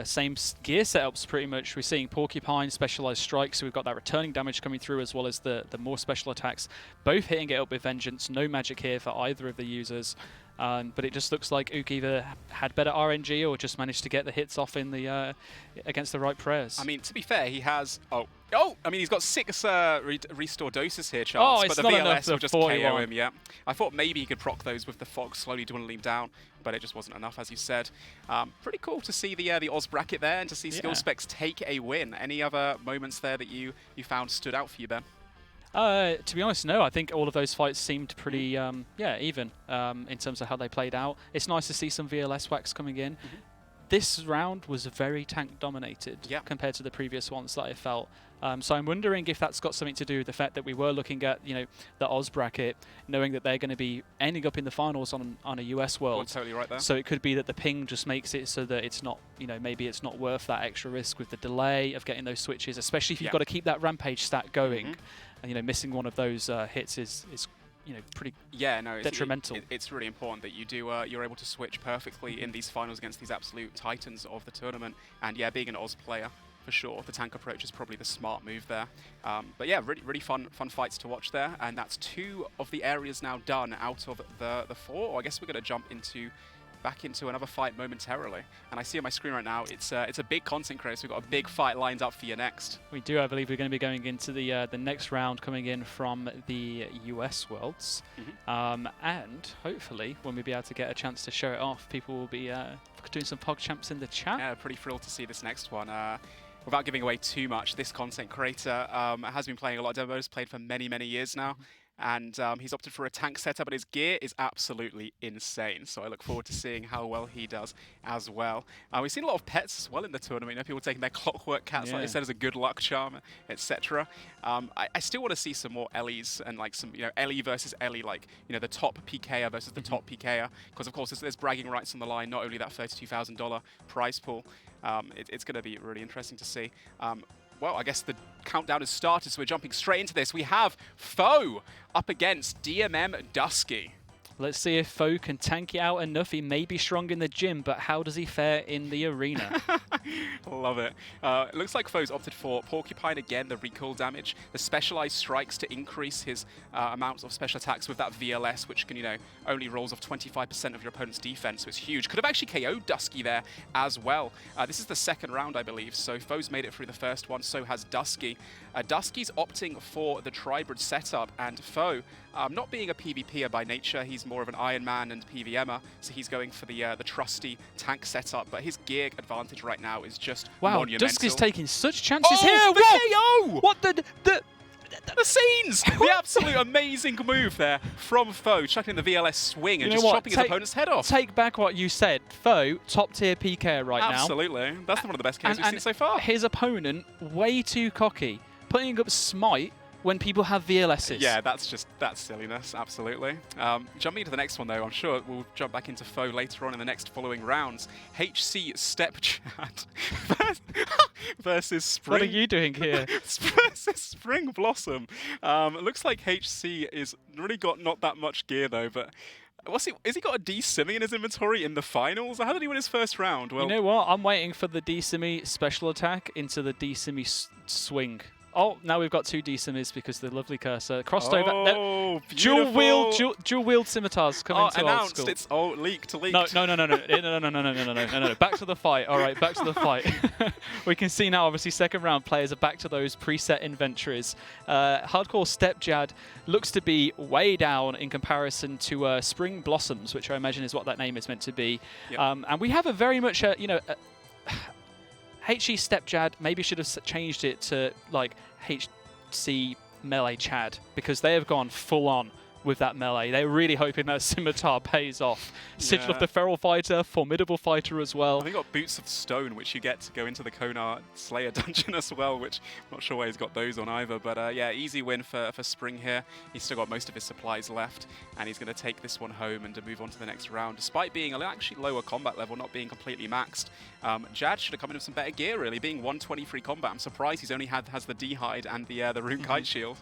Same gear setups pretty much. We're seeing Porcupine, specialized strikes, so we've got that returning damage coming through as well as the more special attacks. Both hitting it up with Vengeance, no magic here for either of the users. But it just looks like Ook either had better RNG or just managed to get the hits off in the against the right prayers. I mean, to be fair, he has... he's got 6 restore doses here, Chance, but the VLS will just KO him, yeah. I thought maybe he could proc those with the fog slowly dwindling down, but it just wasn't enough, as you said. Pretty cool to see the Oz bracket there and to see skill specs take a win. Any other moments there that you found stood out for you, Ben? To be honest, no. I think all of those fights seemed pretty, even in terms of how they played out. It's nice to see some VLS wax coming in. this round was very tank dominated compared to the previous ones that I felt. So I'm wondering if that's got something to do with the fact that we were looking at, the Oz bracket, knowing that they're going to be ending up in the finals on a US World. You're totally right there. So it could be that the ping just makes it so that it's not, maybe it's not worth that extra risk with the delay of getting those switches, especially if you've got to keep that Rampage stat going. And missing one of those hits is pretty detrimental. It's really important that you're able to switch perfectly in these finals against these absolute titans of the tournament. And yeah, being an Oz player, for sure, the tank approach is probably the smart move there. But yeah, really fun fights to watch there. And that's 2 of the areas now done out of the 4. I guess we're going to jump back into another fight momentarily. And I see on my screen right now, it's a big content creator, so we've got a big fight lined up for you next. We do. I believe we're going to be going into the next round coming in from the US Worlds. And hopefully, when we be able to get a chance to show it off, people will be doing some PogChamps in the chat. Yeah, pretty thrilled to see this next one. Without giving away too much, this content creator has been playing a lot of demos, played for many, many years now. And he's opted for a tank setup, but his gear is absolutely insane. So I look forward to seeing how well he does as well. We've seen a lot of pets as well in the tournament. People taking their clockwork cats, like they said, as a good luck charm, etc. I still want to see some more Ellies and like some, Ellie versus Ellie, like, the top PKer versus the top PKer. Because of course there's bragging rights on the line, not only that $32,000 prize pool. It's going to be really interesting to see. Well, I guess the countdown has started, so we're jumping straight into this. We have Foe up against DMM Dusky. Let's see if Foe can tank it out enough. He may be strong in the gym, but how does he fare in the arena? Love it. It looks like Foe's opted for Porcupine again, the recoil damage, the specialized strikes to increase his amounts of special attacks with that VLS, which can, only rolls off 25% of your opponent's defense, so it's huge. Could have actually KO'd Dusky there as well. This is the second round, I believe, so Foe's made it through the first one, so has Dusky. Dusky's opting for the Tribrid setup, and Foe, not being a PvPer by nature, he's more of an Iron Man and PvMer, so he's going for the trusty tank setup, but his gear advantage right now is just monumental. Dusky's taking such chances here. KO! What the scenes! The absolute amazing move there from Foe, chucking the VLS swing and just chopping his opponent's head off. Take back what you said. Foe, top tier PK right now. Absolutely. That's one of the best KOs we've seen so far. His opponent, way too cocky, putting up Smite when people have VLSs. Yeah, that's silliness, absolutely. Jumping into the next one, though, I'm sure we'll jump back into Foe later on in the next following rounds. HC Stepchad versus Spring. What are you doing here? Versus Spring Blossom. Looks like HC is really got not that much gear, though, but... Has he got a D-Simmy in his inventory in the finals? How did he win his first round? Well, you know what? I'm waiting for the D-Simmy special attack into the D-Simmy swing. Oh, now we've got 2 D-Simmies because the lovely cursor crossed over. Oh, dual wield scimitars coming to announced. Old School. It's leaked. No. Back to the fight. All right, back to the fight. We can see now, obviously, second round players are back to those preset inventories. Hardcore Stepjad looks to be way down in comparison to Spring Blossoms, which I imagine is what that name is meant to be. Yep. And we have a very much, HE Stepjad maybe should have changed it to like HC Melee Chad, because they have gone full on with that melee. They're really hoping that scimitar pays off. Sigil of the Feral Fighter, formidable fighter as well. I think got Boots of Stone, which you get to go into the Konar Slayer dungeon as well, which I'm not sure why he's got those on either. But yeah, easy win for Spring here. He's still got most of his supplies left, and he's going to take this one home and to move on to the next round, despite being actually lower combat level, not being completely maxed. Jad should have come in with some better gear, really, being 123 combat. I'm surprised he's only has the D-Hide and the Rune Kite Shield.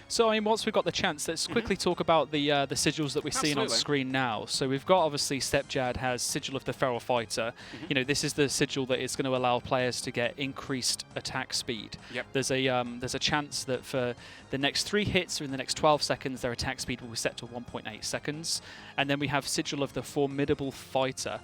So, I mean, once we've got the chance, let's quickly talk about the sigils that we're seeing on screen now. So we've got, obviously, Stepjad has Sigil of the Feral Fighter. This is the sigil that is going to allow players to get increased attack speed. Yep. There's a chance that for the next 3 hits or in the next 12 seconds, their attack speed will be set to 1.8 seconds. And then we have Sigil of the Formidable Fighter.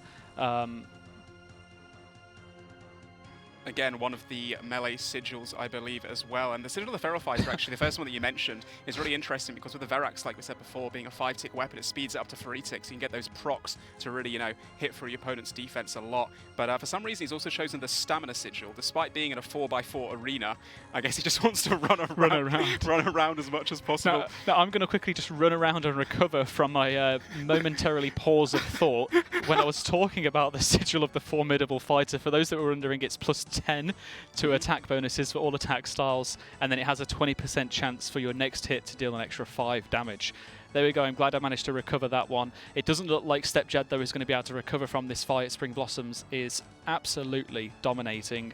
Again, one of the melee sigils, I believe, as well. And the sigil of the Feral Fighter, actually, the first one that you mentioned, is really interesting because with the Verax, like we said before, being a 5-tick weapon, it speeds it up to 3 ticks. You can get those procs to really, you know, hit through your opponent's defense a lot. But for some reason, he's also chosen the Stamina sigil. Despite being in a 4x4 arena, I guess he just wants to run around as much as possible. Now, I'm going to quickly just run around and recover from my momentarily pause of thought when I was talking about the sigil of the Formidable Fighter. For those that were wondering, it's plus 10 to attack bonuses for all attack styles, and then it has a 20% chance for your next hit to deal an extra 5 damage. There we go, I'm glad I managed to recover that one. It doesn't look like Stepjad, though, is going to be able to recover from this fight. Spring Blossoms is absolutely dominating.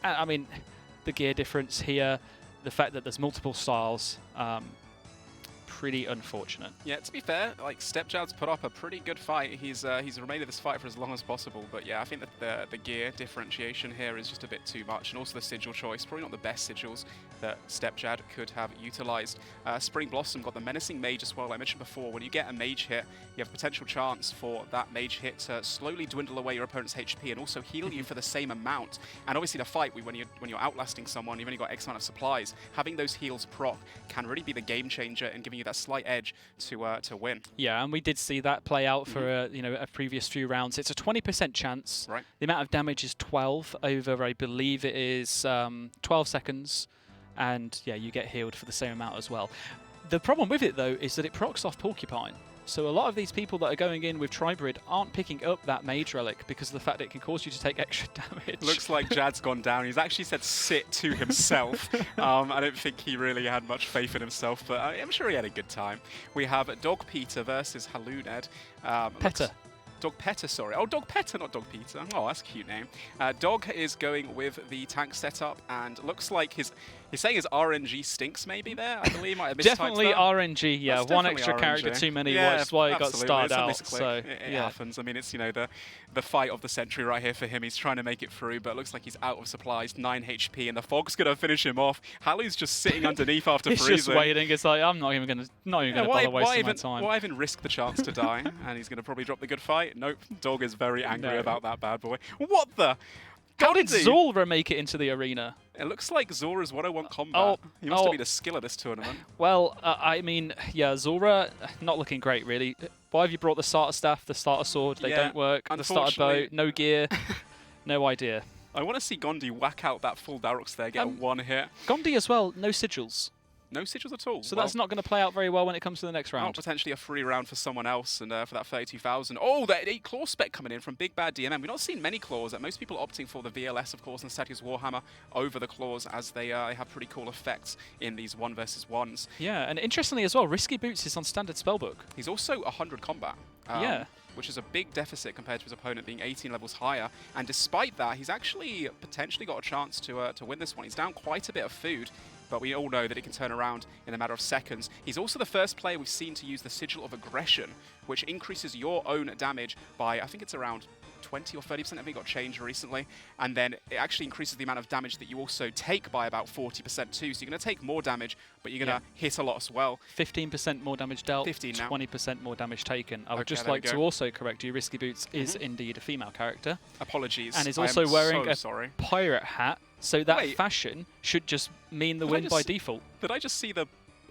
I mean, the gear difference here, the fact that there's multiple styles, pretty unfortunate. Yeah, to be fair, like Stepjad's put up a pretty good fight. He's remained in this fight for as long as possible. But yeah, I think that the gear differentiation here is just a bit too much, and also the sigil choice, probably not the best sigils that Stepjad could have utilized. Spring Blossom got the Menacing Mage as well. Like I mentioned before, when you get a mage hit, you have a potential chance for that mage hit to slowly dwindle away your opponent's HP and also heal you for the same amount. And obviously the fight, when you're outlasting someone, you've only got X amount of supplies, having those heals proc can really be the game changer and giving you that slight edge to win. Yeah, and we did see that play out for you know, a previous few rounds. It's a 20% chance. Right. The amount of damage is 12 over, I believe it is 12 seconds. And yeah, you get healed for the same amount as well. The problem with it, though, is that it procs off Porcupine. So a lot of these people that are going in with Tribrid aren't picking up that Mage Relic because of the fact that it can cause you to take extra damage. Looks like Jad's gone down. He's actually said sit to himself. I don't think he really had much faith in himself, but I'm sure he had a good time. We have Dog Peter versus Haluned. Petter. Dog Petter, sorry. Oh, Dog Petter, not Dog Peter. Oh, that's a cute name. Dog is going with the tank setup, and looks like he's saying his RNG stinks maybe there. I believe might have mistyped Definitely that. RNG, yeah. That's one definitely extra RNG. character too many, Yeah, that's why it got absolutely. starred It's a out. misclick. So it yeah. happens. I mean, it's, you know, the fight of the century right here for him. He's trying to make it through, but it looks like he's out of supplies, 9 HP, and the fog's going to finish him off. Halu's just sitting underneath after He's freezing. just waiting. It's like, I'm not even going to bother wasting my time. Why even risk the chance to die? And he's going to probably drop the good fight. Nope. Dog is very angry about that bad boy. What the? How did Gandhi? Zulra make it into the arena? It looks like Zora's 101 combat. He must have been a skill at this tournament. Well, I mean, yeah, Zulra, not looking great, really. Why have you brought the starter staff, the starter sword? They don't work. The starter bow, no gear, no idea. I want to see Gondi whack out that full Darox there, get a one hit. Gondi as well, no sigils. No sigils at all. So that's not going to play out very well when it comes to the next round. Potentially a free round for someone else, and for that 32,000. Oh, that 8 claw spec coming in from Big Bad DMM. We've not seen many claws. Most people opting for the VLS, of course, and Statius Warhammer over the claws, as they have pretty cool effects in these 1 versus 1s. Yeah, and interestingly as well, Risky Boots is on standard spellbook. He's also 100 combat. Yeah. Which is a big deficit compared to his opponent being 18 levels higher. And despite that, he's actually potentially got a chance to win this one. He's down quite a bit of food, but we all know that it can turn around in a matter of seconds. He's also the first player we've seen to use the Sigil of Aggression, which increases your own damage by, I think it's around 20 or 30%. I think it got changed recently. And then it actually increases the amount of damage that you also take by about 40% too. So you're going to take more damage, but you're going to hit a lot as well. 15% more damage dealt, 15 now. 20% more damage taken. I would Okay, just like to also correct you, Risky Boots is indeed a female character. Apologies. And is also wearing a sorry. pirate hat, so that fashion should just mean the win by default. Did I just see the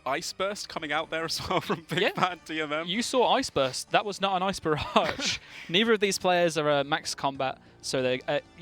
Ice Burst coming out there as well from Big Bad DMM? You saw Ice Burst. That was not an Ice Barrage. Neither of these players are max combat, so they,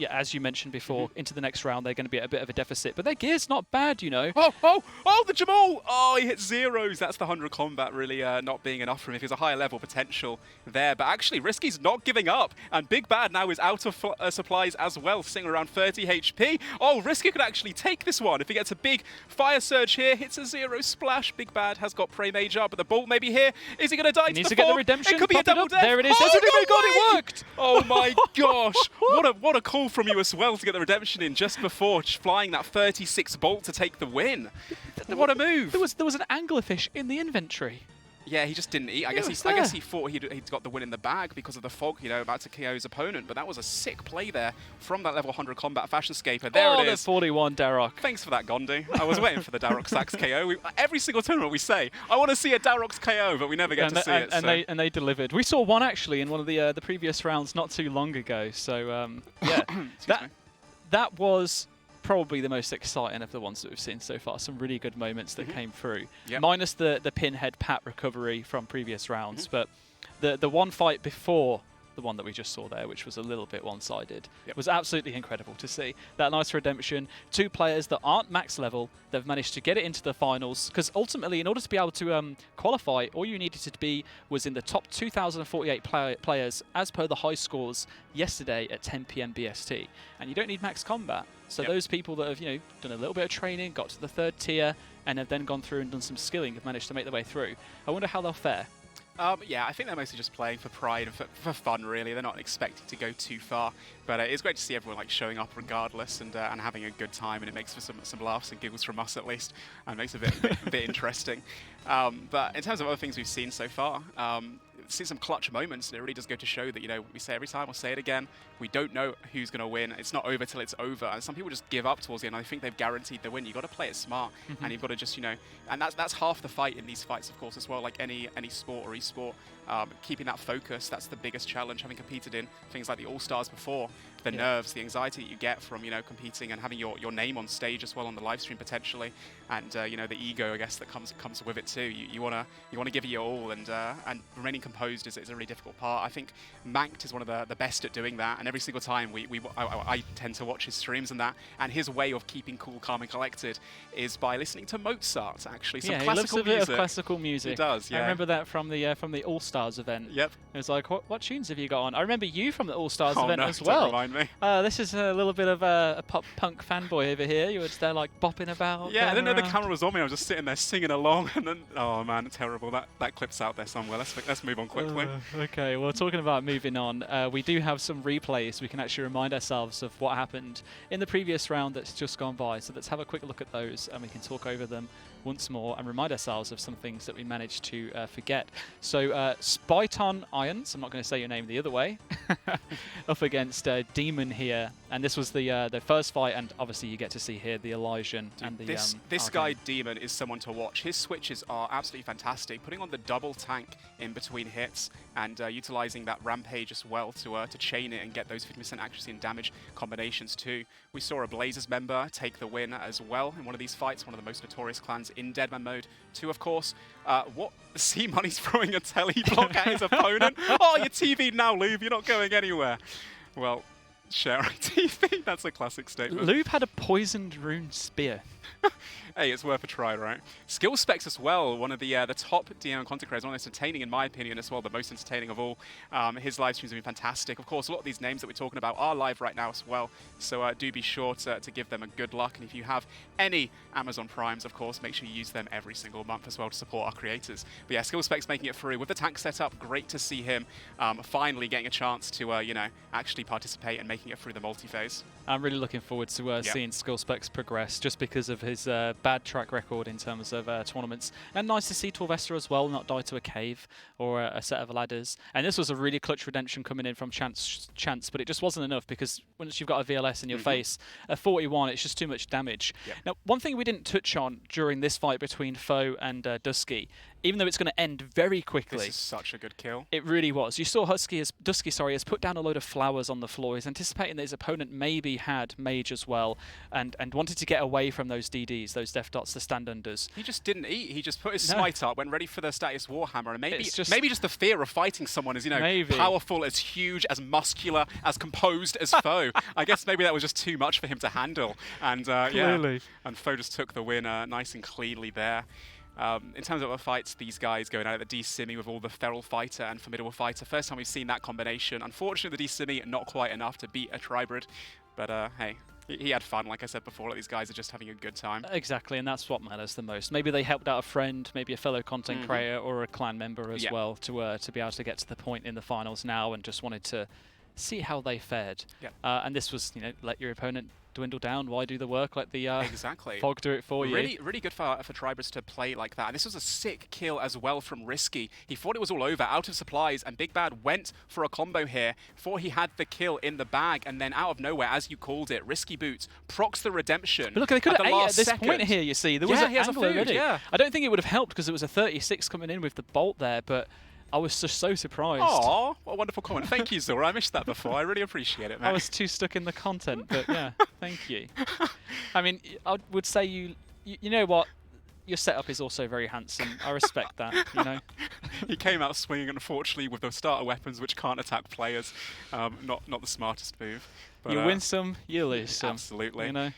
as you mentioned before, into the next round they're going to be at a bit of a deficit. But their gear's not bad, you know. Oh, the Jamal! Oh, he hit zeros. That's the 100 combat really not being enough for him. If he has a higher level potential there. But actually, Risky's not giving up. And Big Bad now is out of supplies as well, sitting around 30 HP. Oh, Risky could actually take this one. If he gets a big fire surge here, hits a 0 splash. Big Bad has got Prey Mage up, but the Bolt maybe here. Is he going to die? He needs to get the redemption. It could be a double death. There it is. Oh, Oh God, it worked! Oh my gosh! What a call from you as well to get the redemption in just before flying that 36 Bolt to take the win. What a move! There was an anglerfish in the inventory. Yeah, he just didn't eat. I guess he thought he'd got the win in the bag because of the fog, you know, about to KO his opponent. But that was a sick play there from that level 100 combat Fashionscaper. There it is. The 41 Darok. Thanks for that, Gondi. I was waiting for the Darok Sax KO. Every single tournament we say, I want to see a Darok's KO, but we never get to see it. And they delivered. We saw one actually in one of the previous rounds not too long ago. So yeah, that was probably the most exciting of the ones that we've seen so far. Some really good moments that came through. Yep. Minus the pinhead pat recovery from previous rounds, but the one fight before the one that we just saw there, which was a little bit one-sided, was absolutely incredible to see. That nice redemption. 2 players that aren't max level, they've managed to get it into the finals, because ultimately, in order to be able to qualify, all you needed to be was in the top 2,048 players, as per the high scores yesterday at 10 PM BST. And you don't need max combat. So those people that have, you know, done a little bit of training, got to the 3rd tier, and have then gone through and done some skilling, have managed to make their way through. I wonder how they'll fare. Yeah, I think they're mostly just playing for pride and for fun, really. They're not expecting to go too far, but it's great to see everyone like showing up regardless and having a good time, and it makes for some laughs and giggles from us at least, and makes it a bit interesting. But in terms of other things we've seen so far, seen some clutch moments, and it really does go to show that, you know, we say every time, I'll say it again, we don't know who's going to win. It's not over till it's over, and some people just give up towards the end. I think they've guaranteed the win. You've got to play it smart, and you've got to just, you know, and that's half the fight in these fights, of course, as well, like any sport or esport. Keeping that focus, that's the biggest challenge, having competed in things like the All-Stars before. The nerves, the anxiety that you get from, you know, competing and having your name on stage as well on the live stream potentially, and you know, the ego, I guess, that comes with it too. You wanna give it your all, and remaining composed is a really difficult part. I think Manked is one of the best at doing that, and every single time I tend to watch his streams and his way of keeping cool, calm, and collected is by listening to Mozart. Actually, some classical he loves a bit of classical music. He does. Yeah. I remember that from the All-Stars event. Yep. It was like, what tunes have you got on? I remember you from the All-Stars event as Don't well. remind me. This is a little bit of a pop punk fanboy over here. You were just there like bopping about. Yeah, I didn't know the camera was on me. I was just sitting there singing along, and then, oh man, terrible. That clip's out there somewhere. Let's move on quickly. Okay, well, talking about moving on, we do have some replays. We can actually remind ourselves of what happened in the previous round that's just gone by. So let's have a quick look at those, and we can talk over them once more and remind ourselves of some things that we managed to forget. So Spyton Irons, I'm not going to say your name the other way, up against Demon here, and this was the first fight, and obviously you get to see here the Elysian and the this guy Demon is someone to watch. His switches are absolutely fantastic, putting on the double tank in between hits and utilizing that rampage as well to chain it and get those 50% accuracy and damage combinations too. We saw a Blazers member take the win as well in one of these fights, one of the most notorious clans in Deadman mode too, of course. What? C-Money's throwing a telly block at his opponent. Oh, your TV now, Lube. You're not going anywhere. Well, sharing TV. That's a classic statement. Lube had a poisoned rune spear. Hey, it's worth a try, right? Skill specs as well, one of the top DM content creators, one of the most entertaining in my opinion as well, the most entertaining of all. His live streams have been fantastic. Of course, a lot of these names that we're talking about are live right now as well, so do be sure to give them a good luck. And if you have any Amazon Primes, of course, make sure you use them every single month as well to support our creators. But yeah, Skill specs making it through with the tank setup. Great to see him finally getting a chance to you know, actually participate and making it through the multi-phase. I'm really looking forward to seeing Skill specs progress, just because of his bad track record in terms of tournaments. And nice to see Torvesta as well not die to a cave or a set of ladders. And this was a really clutch redemption coming in from Chance, but it just wasn't enough, because once you've got a VLS in your face, at 41, it's just too much damage. Yep. Now, one thing we didn't touch on during this fight between Foe and Dusky, even though it's going to end very quickly. This is such a good kill. It really was. You saw Dusky has put down a load of flowers on the floor. He's anticipating that his opponent maybe had Mage as well, and wanted to get away from those DDs, those Death Dots, the stand-unders. He just didn't eat. He just put his smite up, went ready for the Status Warhammer, and maybe just the fear of fighting someone is, you know, powerful, as huge, as muscular, as composed as Foe. I guess maybe that was just too much for him to handle. And Clearly. And Foe just took the win nice and cleanly there. In terms of other fights, these guys going out at the D-Simi with all the Feral Fighter and Formidable Fighter. First time we've seen that combination. Unfortunately, the D-Simi not quite enough to beat a Tribrid. But hey, he had fun, like I said before. Like, these guys are just having a good time. Exactly, and that's what matters the most. Maybe they helped out a friend, maybe a fellow content creator or a clan member as well to be able to get to the point in the finals now, and just wanted to see how they fared. And this was, you know, let your opponent dwindle down. Why do the work? Let the fog do it for you. Really good for Tribrids to play like that. And this was a sick kill as well from Risky. He thought it was all over, out of supplies, and Big Bad went for a combo here. Thought he had the kill in the bag, and then out of nowhere, as you called it, Risky Boots procs the redemption. But look, they could have ate at this point here, you see. There was an he has angle a food, already. I don't think it would have helped, because it was a 36 coming in with the bolt there, but I was just so surprised. Aw, what a wonderful comment. Thank you, Zora. I missed that before. I really appreciate it, man. I was too stuck in the content, but yeah, thank you. I mean, I would say you know what? Your setup is also very handsome. I respect that, you know. He came out swinging, unfortunately, with those starter weapons which can't attack players. Not the smartest move. But, You win some, you lose some. Absolutely. You know.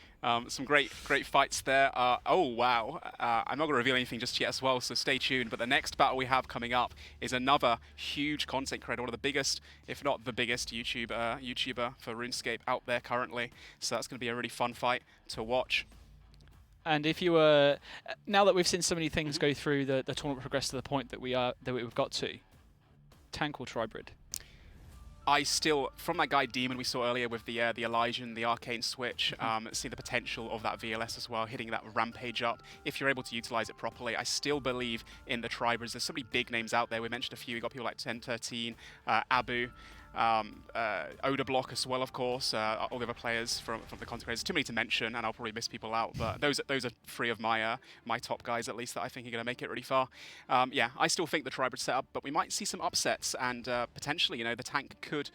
Some great fights there. Oh, wow. I'm not going to reveal anything just yet as well, so stay tuned. But the next battle we have coming up is another huge content creator, one of the biggest, if not the biggest, YouTuber for RuneScape out there currently. So that's going to be a really fun fight to watch. And if you were, now that we've seen so many things go through the tournament progress to the point that we've got to, tank or tribrid? I still, from that guy Demon we saw earlier with the Elysian, the Arcane switch, see the potential of that VLS as well, hitting that Rampage up. If you're able to utilize it properly, I still believe in the Tribrids. There's so many big names out there. We mentioned a few. We got people like 1013, Abu, Odablock as well, of course, all the other players from the content creators. Too many to mention, and I'll probably miss people out. But those are three of my my top guys, at least, that I think are going to make it really far. Yeah, I still think the Tribrid setup, but we might see some upsets, and potentially, you know, the tank could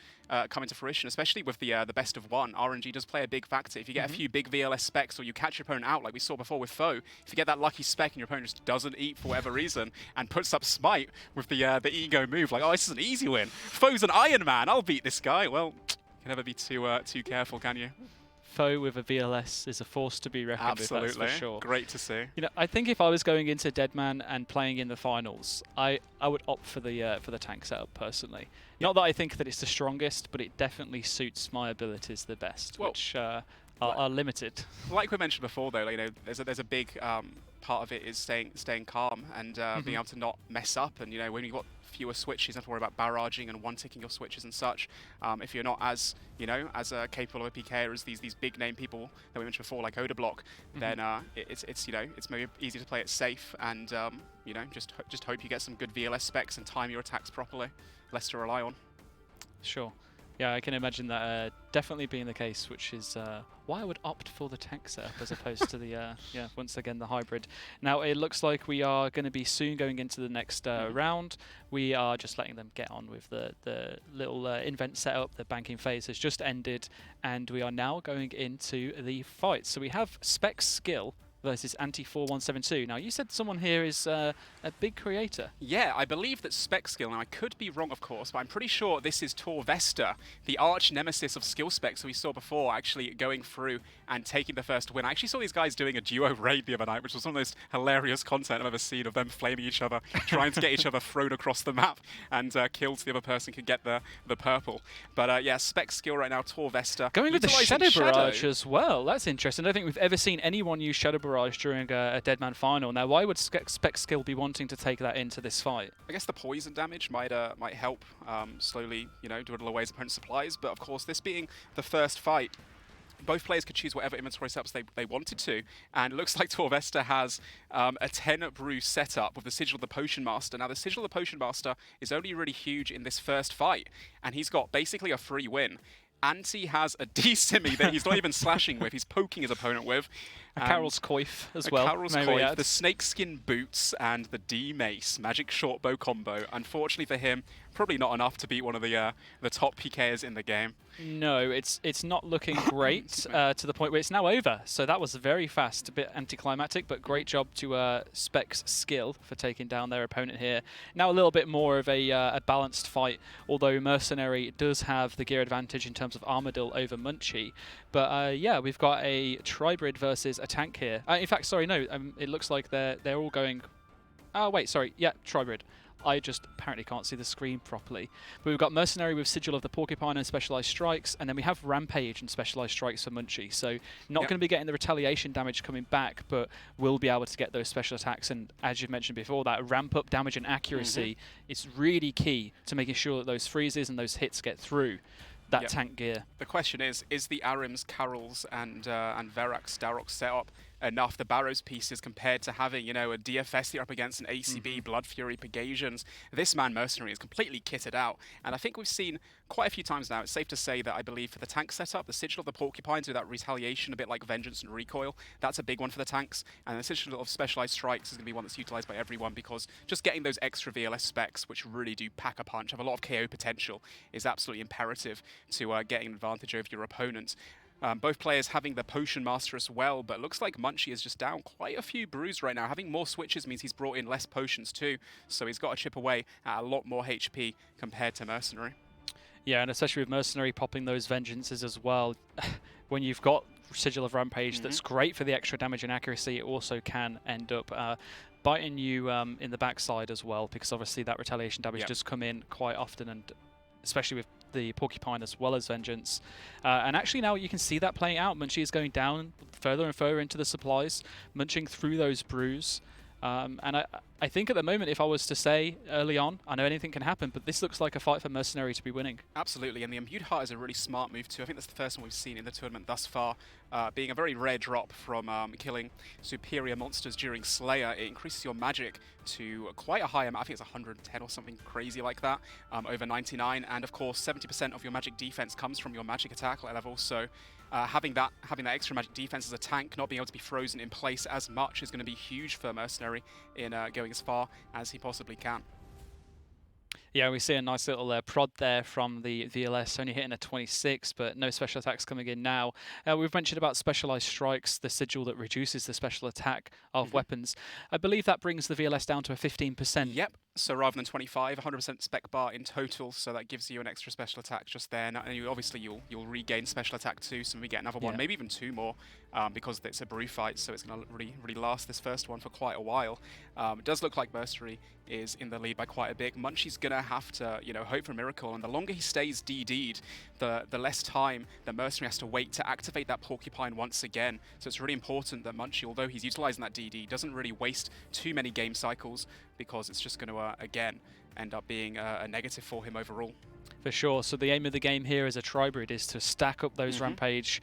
come into fruition, especially with the best of one. RNG does play a big factor. If you get a few big VLS specs, or you catch your opponent out, like we saw before with Foe, if you get that lucky spec and your opponent just doesn't eat for whatever reason, and puts up Smite with the ego move, like, oh, this is an easy win. Foe's an Iron Man. I'll beat this guy. Well, you can never be too careful, can you? Foe with a VLS is a force to be reckoned with, that's for sure. Great to see. You know, I think if I was going into Deadman and playing in the finals, I would opt for the tank setup personally. Yep. Not that I think that it's the strongest, but it definitely suits my abilities the best, well, which are limited. Like we mentioned before, though, you know, there's a big part of it is staying calm and being able to not mess up. And you know, when you've got fewer switches, you don't have to worry about barraging and one-ticking your switches and such. If you're not as, you know, as capable of a PK as these big name people that we mentioned before, like Odablock, then it's you know, it's maybe easy to play it safe and you know, just hope you get some good VLS specs and time your attacks properly, less to rely on. Sure. Yeah, I can imagine that definitely being the case, which is why I would opt for the tank setup as opposed to the, yeah, once again, the hybrid. Now, it looks like we are going to be soon going into the next round. We are just letting them get on with the little invent setup. The banking phase has just ended, and we are now going into the fight. So we have Spec Skill versus Anti4172. Now, you said someone here is a big creator. Yeah, I believe that Spec Skill, and I could be wrong, of course, but I'm pretty sure this is Tor Vesta, the arch nemesis of skill specs that we saw before, actually going through and taking the first win. I actually saw these guys doing a duo raid the other night, which was one of the most hilarious content I've ever seen of them flaming each other, trying to get each other thrown across the map and killed so the other person could get the purple. But yeah, Spec Skill right now, Tor Vesta. Going with the Shadow Barrage as well. That's interesting. I don't think we've ever seen anyone use Shadow Barrage during a Deadman final. Now, why would Spec Skill be wanting to take that into this fight? I guess the poison damage might help slowly, you know, dwindle away his opponent's supplies. But of course, this being the first fight, both players could choose whatever inventory setups they wanted to, and it looks like Tor Vesta has a 10 brew setup with the Sigil of the Potion Master. Now, the Sigil of the Potion Master is only really huge in this first fight, and he's got basically a free win. Anti has a D-Simmy that he's not even slashing with, he's poking his opponent with. A Carol's Coif as well. Carol's Coif, the Snakeskin Boots, and the D-Mace Magic Shortbow combo. Unfortunately for him, probably not enough to beat one of the top PKers in the game. No, it's not looking great to the point where it's now over. So that was very fast, a bit anticlimactic, but great job to Spec's Skill for taking down their opponent here. Now a little bit more of a balanced fight, although Mercenary does have the gear advantage in terms of Armadil over Munchie. But yeah, we've got a Tribrid versus a tank here. In fact, sorry, no, it looks like they're all going... Oh, wait, sorry, yeah, Tribrid. I just apparently can't see the screen properly. But we've got Mercenary with Sigil of the Porcupine and Specialized Strikes, and then we have Rampage and Specialized Strikes for Munchie. So not going to be getting the retaliation damage coming back, but we'll be able to get those special attacks. And as you've mentioned before, that ramp up damage and accuracy is really key to making sure that those freezes and those hits get through that tank gear. The question is the Arim's, Carol's, and Verax, Darok's setup enough. The Barrows pieces compared to having, you know, a DFS that you're up against, an ACB, Blood Fury, Pegasians. This man, Mercenary, is completely kitted out. And I think we've seen quite a few times now, it's safe to say that I believe for the tank setup, the Sigil of the Porcupines with that retaliation, a bit like Vengeance and Recoil, that's a big one for the tanks. And the Sigil of Specialized Strikes is going to be one that's utilized by everyone, because just getting those extra VLS specs, which really do pack a punch, have a lot of KO potential, is absolutely imperative to getting an advantage over your opponent. Both players having the Potion Master as well, but looks like Munchie is just down quite a few brews right now. Having more switches means he's brought in less potions too, so he's got to chip away at a lot more HP compared to Mercenary. Yeah, and especially with Mercenary popping those Vengeances as well. When you've got Sigil of Rampage, that's great for the extra damage and accuracy, it also can end up biting you in the backside as well, because obviously that retaliation damage does come in quite often, and especially with the Porcupine as well as Vengeance. And actually now you can see that playing out. Munchie is going down further and further into the supplies, munching through those brews. And I think at the moment, if I was to say early on, I know anything can happen, but this looks like a fight for Mercenary to be winning. Absolutely, and the Imbued Heart is a really smart move too. I think that's the first one we've seen in the tournament thus far, being a very rare drop from killing superior monsters during Slayer. It increases your magic to quite a high amount. I think it's 110 or something crazy like that, over 99, and of course 70% of your magic defense comes from your magic attack level, so having that extra magic defense as a tank, not being able to be frozen in place as much, is going to be huge for Mercenary in going as far as he possibly can. Yeah, we see a nice little prod there from the VLS, only hitting a 26, but no special attacks coming in now. We've mentioned about Specialized Strikes, the sigil that reduces the special attack of weapons. I believe that brings the VLS down to a 15%. Yep. So rather than 25, 100% spec bar in total, so that gives you an extra special attack just there. And obviously you'll regain special attack too, so we get another one, maybe even two more, because it's a brew fight, so it's going to really last this first one for quite a while. It does look like Mercenary is in the lead by quite a bit. Munchie's going to have to, hope for a miracle, and the longer he stays DD'd, the less time that Mercenary has to wait to activate that Porcupine once again. So it's really important that Munchie, although he's utilizing that DD, doesn't really waste too many game cycles, because it's just going to, again, end up being a negative for him overall. For sure. So the aim of the game here as a Tribrid is to stack up those Rampage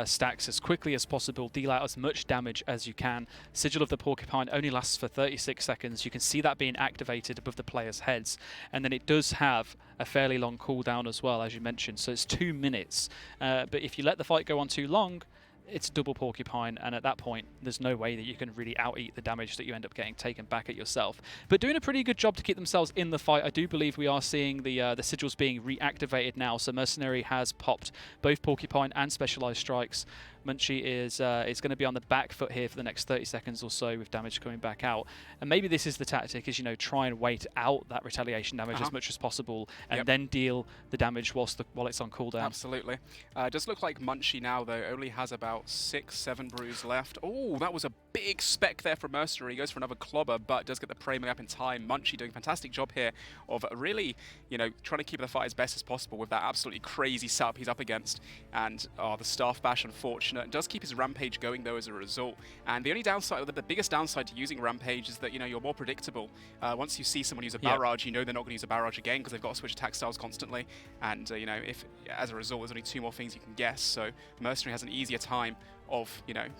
stacks as quickly as possible, deal out as much damage as you can. Sigil of the Porcupine only lasts for 36 seconds. You can see that being activated above the players' heads. And then it does have a fairly long cooldown as well, as you mentioned. So it's 2 minutes. But if you let the fight go on too long, it's double Porcupine, and at that point there's no way that you can really out-eat the damage that you end up getting taken back at yourself. But doing a pretty good job to keep themselves in the fight. I do believe we are seeing the sigils being reactivated now, so Mercenary has popped both Porcupine and Specialized Strikes. Munchie is going to be on the back foot here for the next 30 seconds or so with damage coming back out. And maybe this is the tactic, is, try and wait out that retaliation damage as much as possible, and then deal the damage while it's on cooldown. Absolutely. It does look like Munchie now, though, only has about 6-7 brews left. Oh, that was a big spec there from Mercenary. He goes for another clobber, but does get the priming up in time. Munchie doing a fantastic job here of really, trying to keep the fight as best as possible with that absolutely crazy setup he's up against. And the Staff Bash, unfortunately, does keep his Rampage going though as a result. And the only downside, the biggest downside to using Rampage is that you're more predictable. Once you see someone use a barrage, they're not going to use a barrage again because they've got to switch attack styles constantly. And if as a result there's only 2 more things you can guess, so Mercenary has an easier time of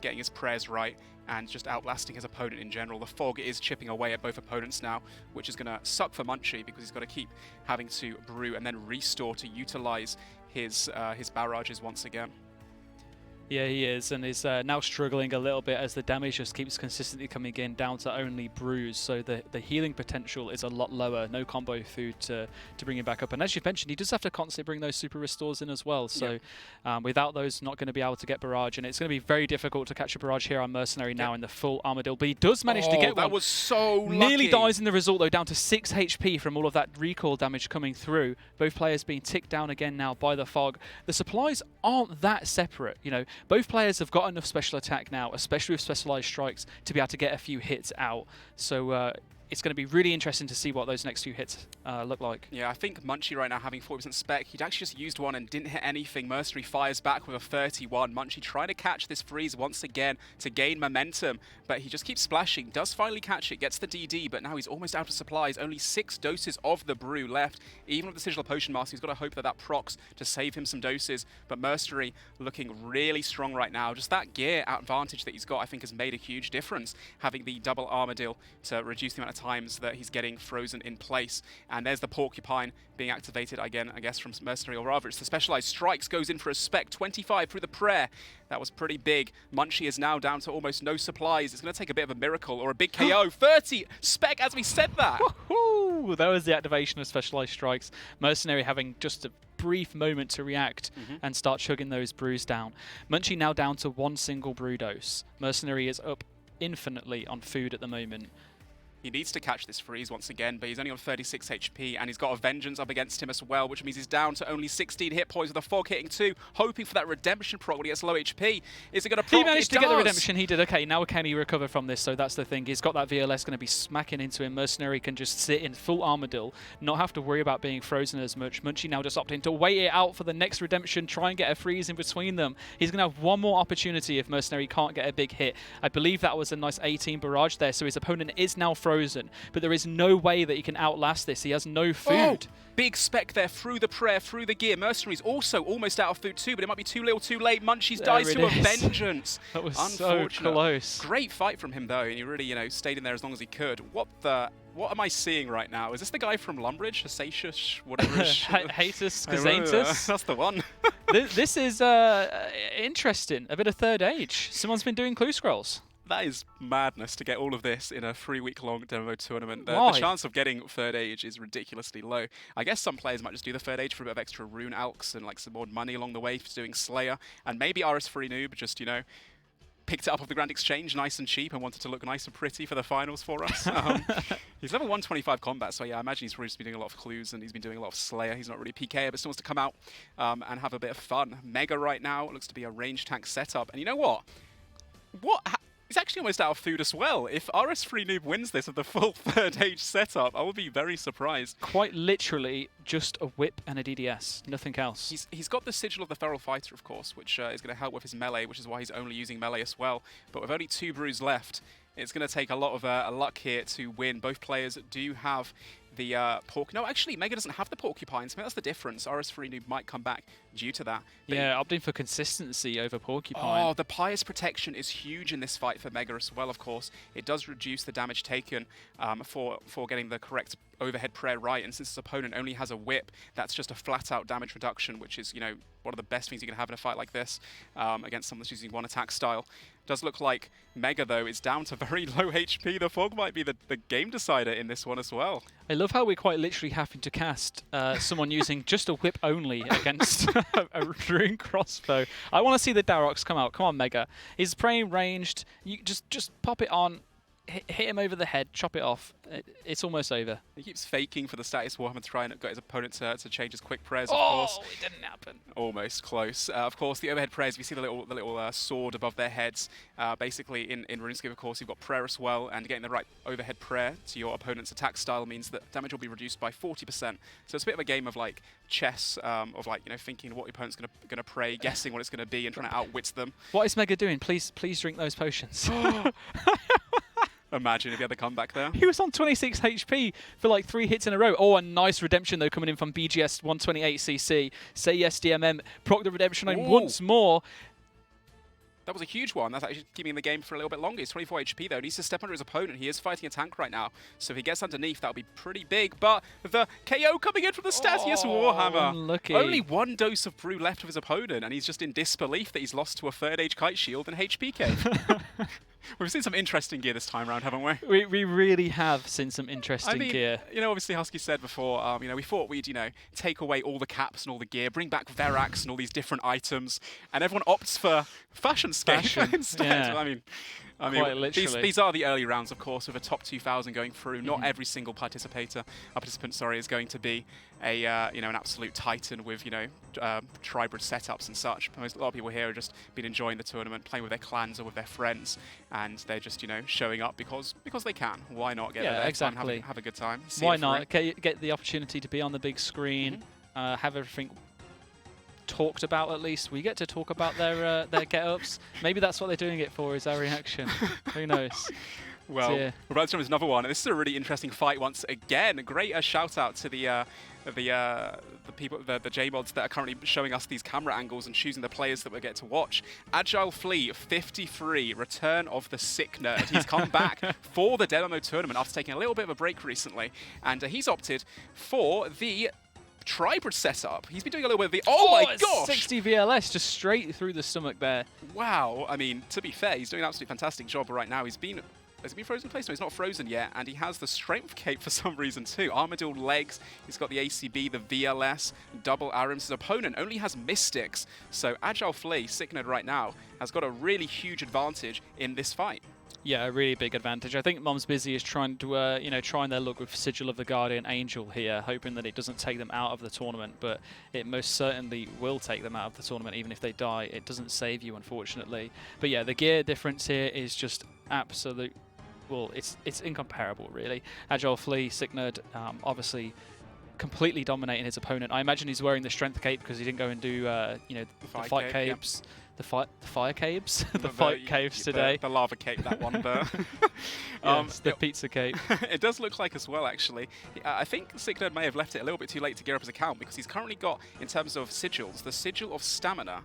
getting his prayers right and just outlasting his opponent in general. The fog is chipping away at both opponents now, which is going to suck for Munchie because he's got to keep having to brew and then restore to utilize his barrages once again. Yeah, he is, and is now struggling a little bit as the damage just keeps consistently coming in down to only brews, so the healing potential is a lot lower. No combo food to bring him back up, and as you've mentioned, he does have to constantly bring those super restores in as well, so without those, not going to be able to get barrage, and it's going to be very difficult to catch a barrage here on Mercenary now in the full Armadillo, but he does manage to get one. That was so lucky. Nearly dies in the result though, down to 6 HP from all of that recoil damage coming through. Both players being ticked down again now by the fog. The supplies aren't that separate, both players have got enough special attack now, especially with Specialized Strikes, to be able to get a few hits out. So it's going to be really interesting to see what those next few hits look like. Yeah, I think Munchie right now having 40% spec, he'd actually just used one and didn't hit anything. Mercenary fires back with a 31. Munchie trying to catch this freeze once again to gain momentum, but he just keeps splashing, does finally catch it, gets the DD, but now he's almost out of supplies. Only 6 doses of the brew left. Even with the Sigil Potion Mask, he's got to hope that that procs to save him some doses, but Mercenary looking really strong right now. Just that gear advantage that he's got, I think, has made a huge difference, having the double armor deal to reduce the amount of times that he's getting frozen in place. And there's the Porcupine being activated again, I guess, from Mercenary, or rather it's the Specialized Strikes, goes in for a spec, 25 through the prayer. That was pretty big. Munchie is now down to almost no supplies. It's going to take a bit of a miracle or a big KO. 30 spec as we said that. Woohoo! That was the activation of Specialized Strikes. Mercenary having just a brief moment to react and start chugging those brews down. Munchie now down to 1 single brew dose. Mercenary is up infinitely on food at the moment. He needs to catch this freeze once again, but he's only on 36 HP, and he's got a Vengeance up against him as well, which means he's down to only 16 hit points with a Fog hitting 2, hoping for that Redemption proc when he gets low HP. Is it going to proc? He managed to get the Redemption, he did. Okay, now can he recover from this? So that's the thing. He's got that VLS going to be smacking into him. Mercenary can just sit in full Armadil, not have to worry about being frozen as much. Munchie now just opting to wait it out for the next Redemption, try and get a freeze in between them. He's going to have one more opportunity if Mercenary can't get a big hit. I believe that was a nice 18 barrage there, so his opponent is now frozen, but there is no way that he can outlast this. He has no food. Oh, big spec there through the prayer, through the gear. Mercenary's also almost out of food too, but it might be too little too late. Munchie's dies to a Vengeance. That was so close. Great fight from him though, and he really, stayed in there as long as he could. What am I seeing right now? Is this the guy from Lumbridge? Hasatius, whatever. Hatus Gazatus? That's the one. This is interesting. A bit of Third Age. Someone's been doing clue scrolls. That is madness to get all of this in a 3-week-long demo tournament. Why? The chance of getting Third Age is ridiculously low. I guess some players might just do the Third Age for a bit of extra rune alks and like some more money along the way for doing Slayer. And maybe RS3 Noob just, picked it up off the Grand Exchange nice and cheap and wanted to look nice and pretty for the finals for us. He's level 125 combat, so yeah, I imagine he's probably just been doing a lot of clues and he's been doing a lot of Slayer. He's not really PK, but still wants to come out and have a bit of fun. Mega right now looks to be a range tank setup. And you know what? He's actually almost out of food as well. If RS3 Noob wins this with the full Third Age setup, I will be very surprised. Quite literally just a whip and a DDS, nothing else. He's got the Sigil of the Feral Fighter, of course, which is going to help with his melee, which is why he's only using melee as well. But with only 2 brews left, it's going to take a lot of luck here to win. Both players do have the No, actually, Mega doesn't have the Porcupines. Maybe that's the difference. RS3 Noob might come back due to that. But yeah, opting for consistency over Porcupine. Oh, the Pious Protection is huge in this fight for Mega as well, of course. It does reduce the damage taken for getting the correct overhead prayer right, and since his opponent only has a whip, that's just a flat-out damage reduction, which is, one of the best things you can have in a fight like this against someone that's using one attack style. Does look like Mega, though, is down to very low HP. The Fog might be the game decider in this one as well. I love how we're quite literally having to cast someone using just a whip only against a rune crossbow. I want to see the Darox come out. Come on, Mega. He's praying ranged. You just pop it on. Hit him over the head, chop it off. It's almost over. He keeps faking for the status Warhammer to try and get his opponent to change his quick prayers, of course. Oh, it didn't happen. Almost close. Of course, the overhead prayers, we see the little sword above their heads. Basically, in RuneScape, of course, you've got prayer as well, and getting the right overhead prayer to your opponent's attack style means that damage will be reduced by 40%. So it's a bit of a game of like chess, thinking what your opponent's going to pray, guessing what it's going to be, and trying to outwit them. What is Mega doing? Please drink those potions. Imagine if he had the comeback there. He was on 26 HP for like 3 hits in a row. Oh, a nice redemption though coming in from BGS 128cc. Say yes, DMM. Proc the redemption on once more. That was a huge one. That's actually keeping the game for a little bit longer. He's 24 HP though. He needs to step under his opponent. He is fighting a tank right now. So if he gets underneath, that'll be pretty big. But the KO coming in from the Stasius Warhammer. Unlucky. Only 1 dose of brew left of his opponent, and he's just in disbelief that he's lost to a Third Age Kite Shield and HPK. We've seen some interesting gear this time around, haven't we? We really have seen some interesting gear. Obviously Husky said before, we thought we'd, take away all the caps and all the gear, bring back Verax and all these different items, and everyone opts for Fashionscape instead. Yeah. I mean, I mean, Quite literally. these are the early rounds, of course, with a top 2,000 going through. Not every single participant, is going to be a an absolute titan with tribrid setups and such. A lot of people here have just been enjoying the tournament, playing with their clans or with their friends, and they're just showing up because they can. Why not get there? Exactly. Have a good time. Why not get the opportunity to be on the big screen, have everything talked about at least. We get to talk about their get-ups. Maybe that's what they're doing it for, is our reaction. Who knows? Well, we're about to jump into another one. This is a really interesting fight once again. A great shout out to the people, the J-mods that are currently showing us these camera angles and choosing the players that we get to watch. Agile Flea 53, return of the sick nerd. He's come back for the Demo tournament after taking a little bit of a break recently, and he's opted for the Tribrid setup. He's been doing a little bit of the... Oh my gosh! 60 VLS just straight through the stomach there. Wow. I mean, to be fair, he's doing an absolutely fantastic job right now. Has he been frozen in place? No, he's not frozen yet, and he has the strength cape for some reason too. Armadillo legs, he's got the ACB, the VLS, double Arims. His opponent only has Mystics, so Agile Flea, sick nerd right now, has got a really huge advantage in this fight. Yeah, a really big advantage. I think Mom's Busy is trying to, trying their luck with Sigil of the Guardian Angel here, hoping that it doesn't take them out of the tournament, but it most certainly will take them out of the tournament, even if they die. It doesn't save you, unfortunately. But yeah, the gear difference here is just absolute. Well, it's incomparable, really. Agile Flea, sick nerd, obviously completely dominating his opponent. I imagine he's wearing the strength cape because he didn't go and do, the fight capes. Yeah. The fire caves, the fight caves today. The lava cape, that one. Yes, the pizza cape. It does look like as well, actually. I think Sick Nerd may have left it a little bit too late to gear up his account because he's currently got, in terms of sigils, the Sigil of Stamina,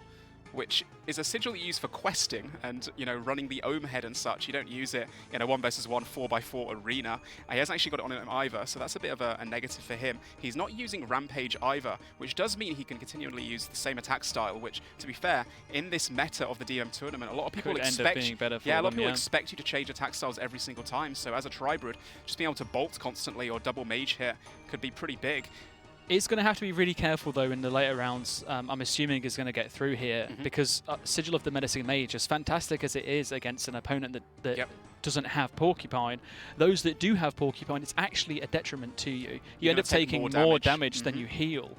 which is a sigil you use for questing and, running the Ohm head and such. You don't use it in a 1v1 4x4 arena. He hasn't actually got it on him either, so that's a bit of a negative for him. He's not using Rampage either, which does mean he can continually use the same attack style, which, to be fair, in this meta of the DM tournament, a lot of people expect expect you to change attack styles every single time. So as a Tribrid, just being able to bolt constantly or double mage hit could be pretty big. It's going to have to be really careful, though, in the later rounds. I'm assuming is going to get through here because Sigil of the Menacing Mage, as fantastic as it is against an opponent that doesn't have Porcupine, those that do have Porcupine, it's actually a detriment to you. You end up taking more damage than you heal.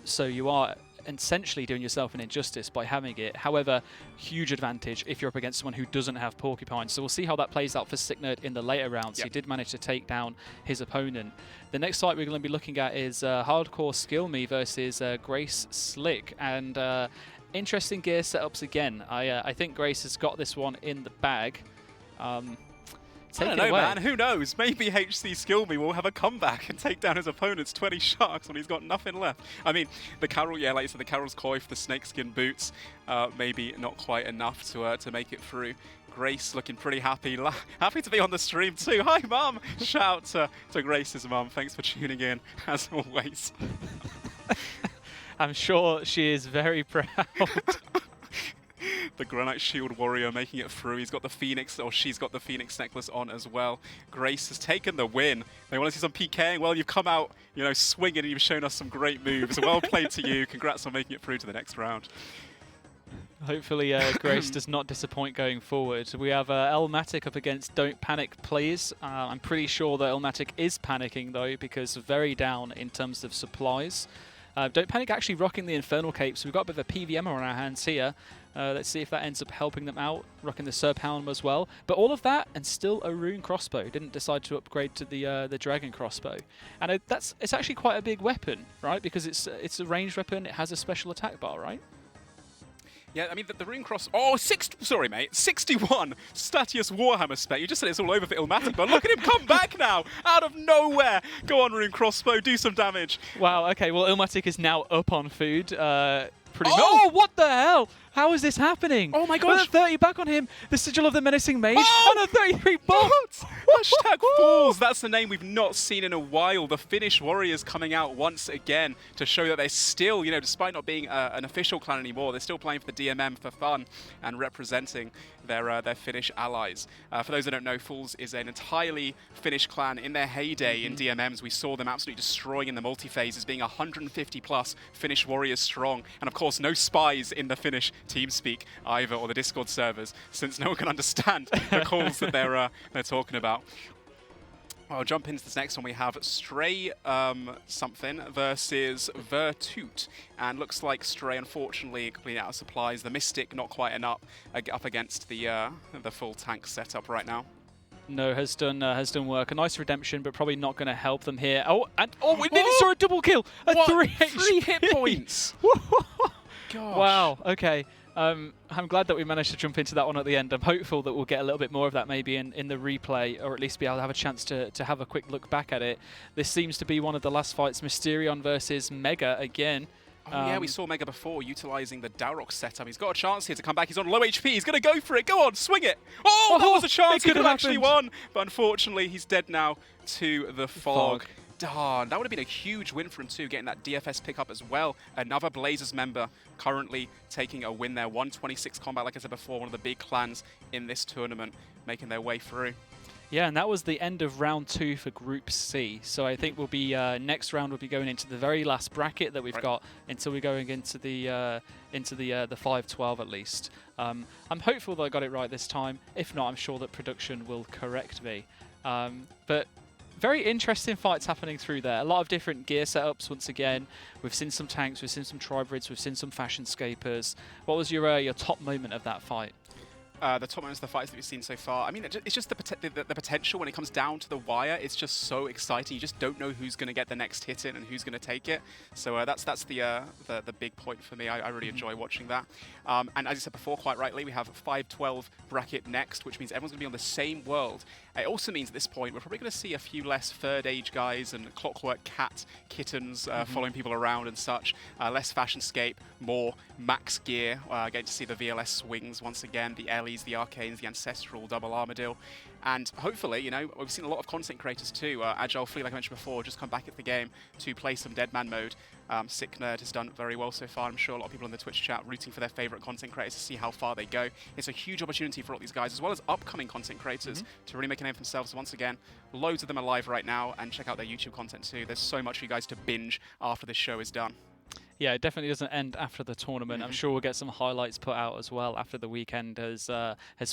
So you are essentially doing yourself an injustice by having it. However, huge advantage if you're up against someone who doesn't have Porcupine. So we'll see how that plays out for Sick Nerd in the later rounds. He did manage to take down his opponent. The next fight we're going to be looking at is Hardcore Skill Me versus Grace Slick. And interesting gear setups again. I think Grace has got this one in the bag. I don't know, man. Who knows? Maybe HC Skill Me will have a comeback and take down his opponent's 20 sharks when he's got nothing left. I mean, the Carol, like you said, the Carol's coif, the snakeskin boots, maybe not quite enough to make it through. Grace looking pretty happy. Happy to be on the stream too. Hi, Mum! Shout out to Grace's mum. Thanks for tuning in, as always. I'm sure she is very proud. The Granite Shield Warrior making it through. He's got the Phoenix, or she's got the Phoenix necklace on as well. Grace has taken the win. They want to see some PKing. Well, you've come out, swinging, and you've shown us some great moves. Well played to you. Congrats on making it through to the next round. Hopefully Grace does not disappoint going forward. We have Elmatic up against Don't Panic Please. I'm pretty sure that Elmatic is panicking though, because very down in terms of supplies. Don't Panic actually rocking the Infernal Cape, so we've got a bit of a PVM on our hands here. Let's see if that ends up helping them out, rocking the Serp Helm as well. But all of that, and still a Rune Crossbow. Didn't decide to upgrade to the Dragon Crossbow. And it's actually quite a big weapon, right? Because it's a ranged weapon, it has a special attack bar, right? Yeah, I mean, the Rune Cross... Oh, sorry, mate. 61 Statius Warhammer spec. You just said it's all over for Ilmatic, but look at him come back now, out of nowhere. Go on, Rune Crossbow, do some damage. Wow, okay, well, Ilmatic is now up on food. Oh, what the hell? How is this happening? Oh my gosh. With a 30 back on him, the Sigil of the Menacing Mage, and a 33 bolt. Hashtag Falls. That's the name we've not seen in a while. The Finnish Warriors coming out once again to show that they're still, despite not being an official clan anymore, they're still playing for the DMM for fun and representing their Finnish allies. For those that don't know, Fools is an entirely Finnish clan. In their heyday in DMMs, we saw them absolutely destroying in the multi-phases, being 150 plus Finnish warriors strong. And of course, no spies in the Finnish TeamSpeak either, or the Discord servers, since no one can understand the calls that they're talking about. I'll jump into this next one. We have Stray something versus Vertoot. And looks like Stray, unfortunately, completely out of supplies. The Mystic not quite enough up against the full tank setup right now. No, has done work. A nice redemption, but probably not going to help them here. Oh, and we nearly saw a double kill. A 3 hit points. Gosh. Wow. Okay. I'm glad that we managed to jump into that one at the end. I'm hopeful that we'll get a little bit more of that maybe in the replay, or at least be able to have a chance to have a quick look back at it. This seems to be one of the last fights. Mysterion versus Mega again. Oh, yeah, we saw Mega before utilising the Dalrock setup. He's got a chance here to come back. He's on low HP. He's going to go for it. Go on, swing it. Oh, that was a chance. He could have actually won. But unfortunately, he's dead now to the fog. Darn, that would have been a huge win for him too, getting that DFS pickup as well. Another Blazers member currently taking a win there. 126 combat, like I said before, one of the big clans in this tournament, making their way through. Yeah, and that was the end of round 2 for Group C. So I think we'll be next round we'll be going into the very last bracket that we've got until we're going into the 5-12 at least. I'm hopeful that I got it right this time. If not, I'm sure that production will correct me. But very interesting fights happening through there. A lot of different gear setups once again. We've seen some tanks, we've seen some Triberids, we've seen some Fashionscapers. What was your top moment of that fight? The top moments of the fights that we've seen so far. I mean, it's just the potential when it comes down to the wire. It's just so exciting. You just don't know who's going to get the next hit in and who's going to take it. So that's the big point for me. I really enjoy watching that. And as I said before, quite rightly, we have a 5-12 bracket next, which means everyone's going to be on the same world. It also means at this point we're probably going to see a few less third age guys and Clockwork Cat kittens following people around and such. Less Fashionscape, more max gear. Getting to see the VLS swings once again, the Ellies, the Arcanes, the Ancestral, Double Armadil. And hopefully, you know, we've seen a lot of content creators too. Agile Flea, like I mentioned before, just come back at the game to play some Deadman mode. Sick Nerd has done very well so far. I'm sure a lot of people in the Twitch chat rooting for their favourite content creators to see how far they go. It's a huge opportunity for all these guys, as well as upcoming content creators, to really make a name for themselves. Once again, loads of them are live right now, and check out their YouTube content too. There's so much for you guys to binge after this show is done. Yeah, it definitely doesn't end after the tournament. I'm sure we'll get some highlights put out as well after the weekend has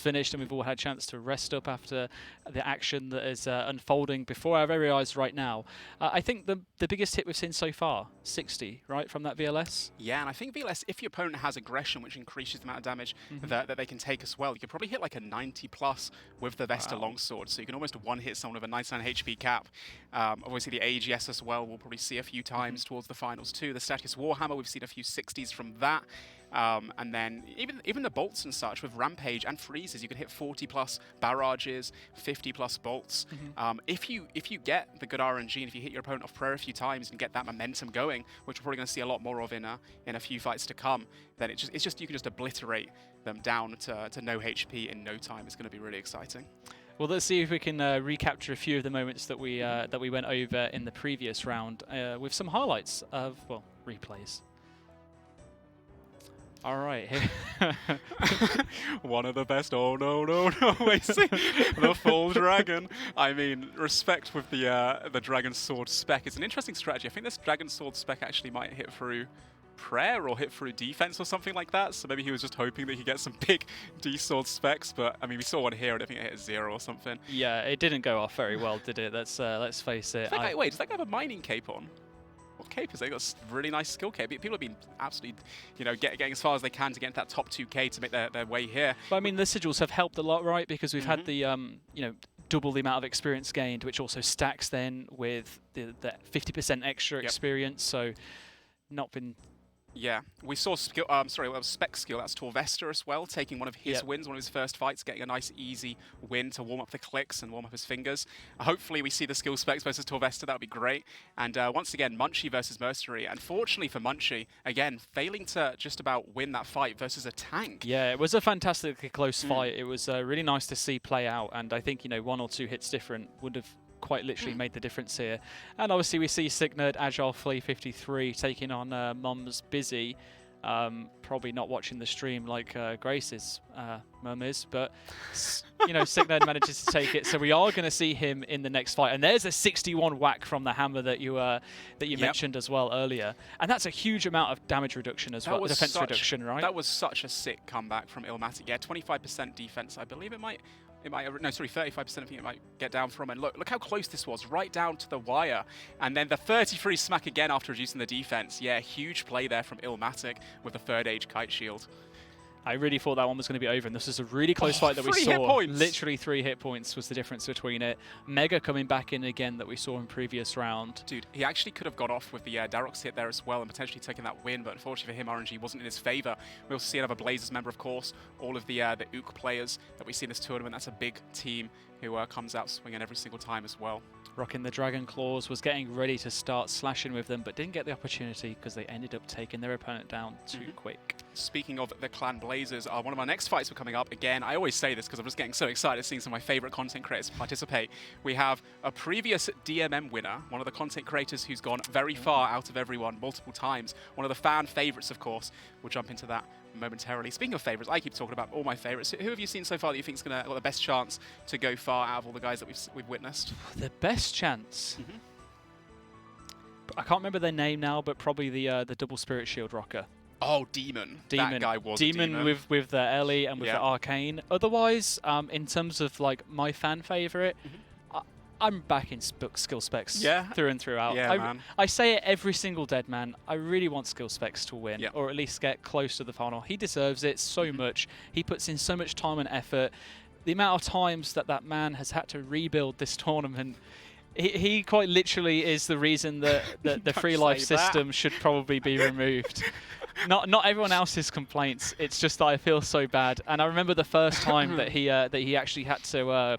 finished, and we've all had a chance to rest up after the action that is unfolding before our very eyes right now. I think the biggest hit we've seen so far, 60, right, from that VLS? Yeah, and I think VLS, if your opponent has aggression, which increases the amount of damage that they can take as well, you could probably hit like a 90 plus with the Vesta Longsword, so you can almost one-hit someone with a 99 HP cap. Obviously the AGS as well, we'll probably see a few times towards the finals too. The Status Warhammer, we've seen a few 60s from that. And then even the bolts and such with Rampage and Freezes, you can hit 40 plus barrages, 50 plus bolts. If you get the good RNG and if you hit your opponent off prayer a few times and get that momentum going, which we're probably going to see a lot more of in a few fights to come, then it's just you can just obliterate them down to no HP in no time. It's going to be really exciting. Well, let's see if we can recapture a few of the moments that we went over in the previous round with some highlights of, well, replays. All right. One of the best. Oh, no. Wait, see? The full dragon. I mean, respect with the Dragon Sword spec. It's an interesting strategy. I think this Dragon Sword spec actually might hit through prayer or hit through defense or something like that. So maybe he was just hoping that he gets some big D-Sword specs. But, I mean, we saw one here and I think it hit 0 or something. Yeah, it didn't go off very well, did it? Let's face it. Wait, does that guy have a mining cape on? What cape is they got a really nice skill cape. People have been absolutely, you know, getting as far as they can to get into that top 2K to make their way here. But I mean, the sigils have helped a lot, right? Because we've had the, you know, double the amount of experience gained, which also stacks then with the 50% extra experience. So not been... Yeah, we saw skill. Spec skill. That's Torvesta as well, taking one of his wins, one of his first fights, getting a nice easy win to warm up the clicks and warm up his fingers. Hopefully, we see the skill specs versus Torvesta. That would be great. And once again, Munchie versus Mercenary. Unfortunately for Munchie, again failing to just about win that fight versus a tank. Yeah, it was a fantastically close fight. It was really nice to see play out, and I think, you know, 1 or 2 hits different would have quite literally made the difference here. And obviously we see Sick Nerd, Agile Flea 53 taking on Mom's Busy. Probably not watching the stream like Grace's mum is, but you know, Sick Nerd manages to take it. So we are going to see him in the next fight. And there's a 61 whack from the hammer that you mentioned as well earlier, and that's a huge amount of damage reduction as well, defense reduction, right? That was such a sick comeback from Illmatic. Yeah, 25% defense. I believe it might. No, sorry, 35%. I think it might get down from. And look how close this was, right down to the wire. And then the 33 smack again after reducing the defense. Yeah, huge play there from Illmatic with the third age kite shield. I really thought that one was going to be over, and this is a really close fight that we saw. 3 hit points. Literally 3 hit points was the difference between it. Mega coming back in again that we saw in previous round. Dude, he actually could have got off with the Darox hit there as well and potentially taken that win, but unfortunately for him, RNG wasn't in his favor. We also see another Blazers member, of course. All of the Ook players that we see in this tournament. That's a big team who comes out swinging every single time as well. Rocking the Dragon Claws, was getting ready to start slashing with them, but didn't get the opportunity because they ended up taking their opponent down too quick. Speaking of the Clan Blazers, one of our next fights are coming up. Again, I always say this because I'm just getting so excited seeing some of my favorite content creators participate. We have a previous DMM winner, one of the content creators who's gone very far out of everyone multiple times. One of the fan favorites, of course. We'll jump into that momentarily. Speaking of favorites, I keep talking about all my favorites. Who have you seen so far that you think is got the best chance to go far out of all the guys that we've witnessed? The best chance? I can't remember their name now, but probably the double Spirit Shield rocker. Oh, Demon. That guy was Demon. with the Ellie and with the Arcane. Otherwise, in terms of like my fan favorite, I'm backing skill specs through and throughout. Yeah, I say it every single Deadman. I really want skill specs to win, or at least get close to the final. He deserves it so much. He puts in so much time and effort. The amount of times that man has had to rebuild this tournament, he quite literally is the reason that the free life system should probably be removed. Not everyone else's complaints. It's just that I feel so bad. And I remember the first time that he actually had to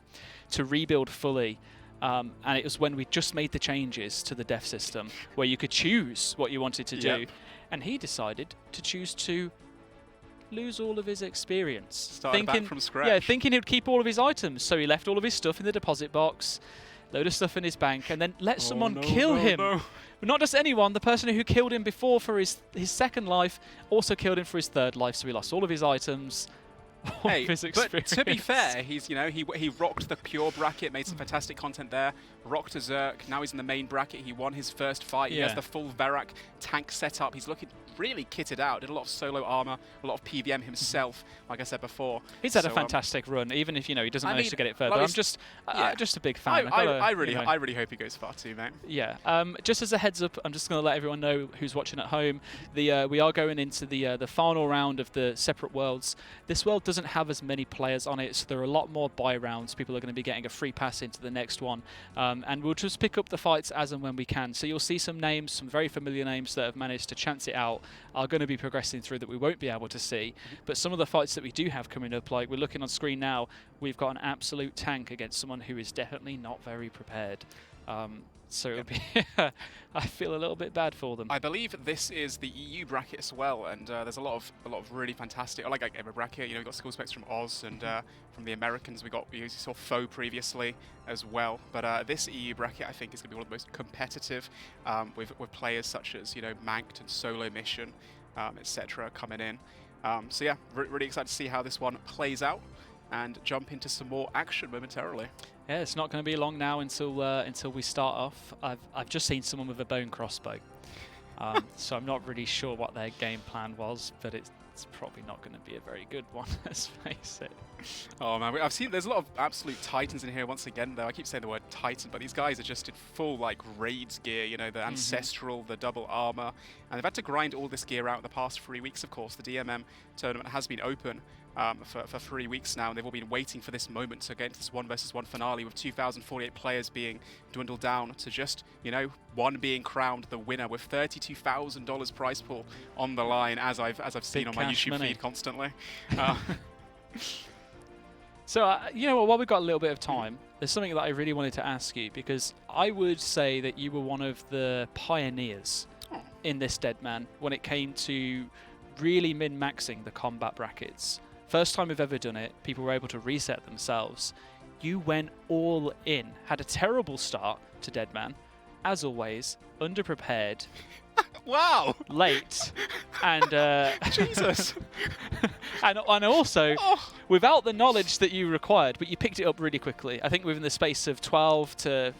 rebuild fully. And it was when we just made the changes to the def system, where you could choose what you wanted to do, and he decided to choose to lose all of his experience. Started back from scratch. Yeah, thinking he'd keep all of his items, so he left all of his stuff in the deposit box, load of stuff in his bank, and then let someone kill him. But not just anyone, the person who killed him before for his second life also killed him for his third life, so he lost all of his items. Hey, but to be fair, he's he rocked the pure bracket, made some fantastic content there. Rocked a Zerk. Now he's in the main bracket. He won his first fight. He has the full Verak tank setup. He's looking really kitted out. Did a lot of solo armor, a lot of PVM himself. Like I said before, he's had a fantastic run. Even if he doesn't manage to get it further, I'm just a big fan. I really hope he goes far too, mate. Yeah. Just as a heads up, I'm just going to let everyone know who's watching at home. We are going into the final round of the separate worlds. This world doesn't have as many players on it, so there are a lot more buy rounds. People are going to be getting a free pass into the next one, and we'll just pick up the fights as and when we can. So you'll see some names, some very familiar names that have managed to chance it out, are going to be progressing through that we won't be able to see. But some of the fights that we do have coming up, like we're looking on screen now, we've got an absolute tank against someone who is definitely not very prepared. So it'll be I feel a little bit bad for them. I believe this is the EU bracket as well, and there's a lot of really fantastic. I like every bracket. We've got skill specs from Oz and from the Americans. We saw Foe previously as well, but this EU bracket I think is going to be one of the most competitive with players such as Manked and Solo Mission, etc. coming in. So yeah, really excited to see how this one plays out, and jump into some more action momentarily. Yeah, it's not going to be long now until we start off. I've just seen someone with a bone crossbow, so I'm not really sure what their game plan was, but it's probably not going to be a very good one. Let's face it. Oh man, I've seen there's a lot of absolute titans in here once again. Though I keep saying the word titan, but these guys are just in full raids gear. The ancestral, the double armor, and they've had to grind all this gear out in the past 3 weeks. Of course, the DMM tournament has been open for 3 weeks now, and they've all been waiting for this moment to get into this 1v1 finale with 2,048 players being dwindled down to just, one being crowned the winner with $32,000 prize pool on the line, as I've seen on my YouTube feed constantly. So, while we've got a little bit of time, there's something that I really wanted to ask you, because I would say that you were one of the pioneers in this Deadman when it came to really min-maxing the combat brackets. First time we've ever done it, people were able to reset themselves. You went all in, had a terrible start to Deadman, as always, underprepared, Wow. late, and Jesus. and also Oh. without the knowledge that you required, but you picked it up really quickly. I think within the space of 12 to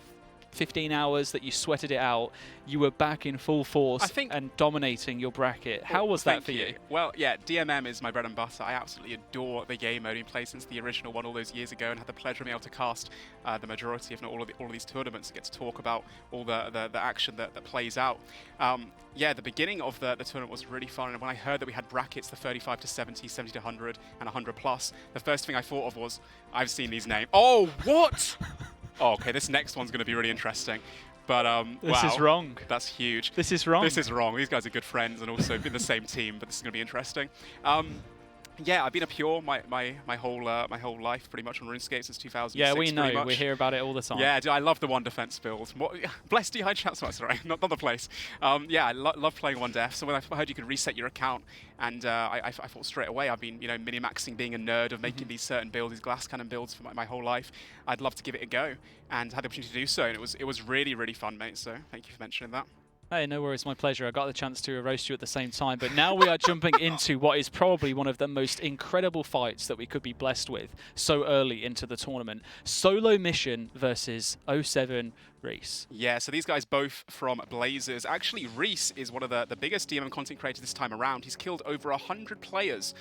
15 hours that you sweated it out, you were back in full force and dominating your bracket. How was that for you? Well, yeah, DMM is my bread and butter. I absolutely adore the game mode. I've played since the original one all those years ago and had the pleasure of being able to cast the majority, if not all of these tournaments, and get to talk about all the action that plays out. Yeah, the beginning of the tournament was really fun, and when I heard that we had brackets, the 35 to 70, 70 to 100, and 100 plus, the first thing I thought of was, I've seen these names. Oh, what? Oh, okay, this next one's going to be really interesting. But, This is wrong. That's huge. This is wrong. This is wrong. These guys are good friends and also in the same team, but this is going to be interesting. Yeah, I've been a Pure my whole life, pretty much on RuneScape since 2006. Yeah, we know. We hear about it all the time. Yeah, I love the one defense build. Bless DI chat. Sorry, not the place. Yeah, I love playing one def. So when I heard you could reset your account, and I thought straight away, I've been mini-maxing, being a nerd of making these certain builds, these glass cannon builds for my whole life. I'd love to give it a go, and had the opportunity to do so, and it was really, really fun, mate. So thank you for mentioning that. Hey, no worries, my pleasure. I got the chance to roast you at the same time, but now we are jumping into what is probably one of the most incredible fights that we could be blessed with so early into the tournament. Solo Mission versus 07 Reese. Yeah, so these guys both from Blazers. Actually, Reese is one of the biggest DMM content creators this time around. He's killed over 100 players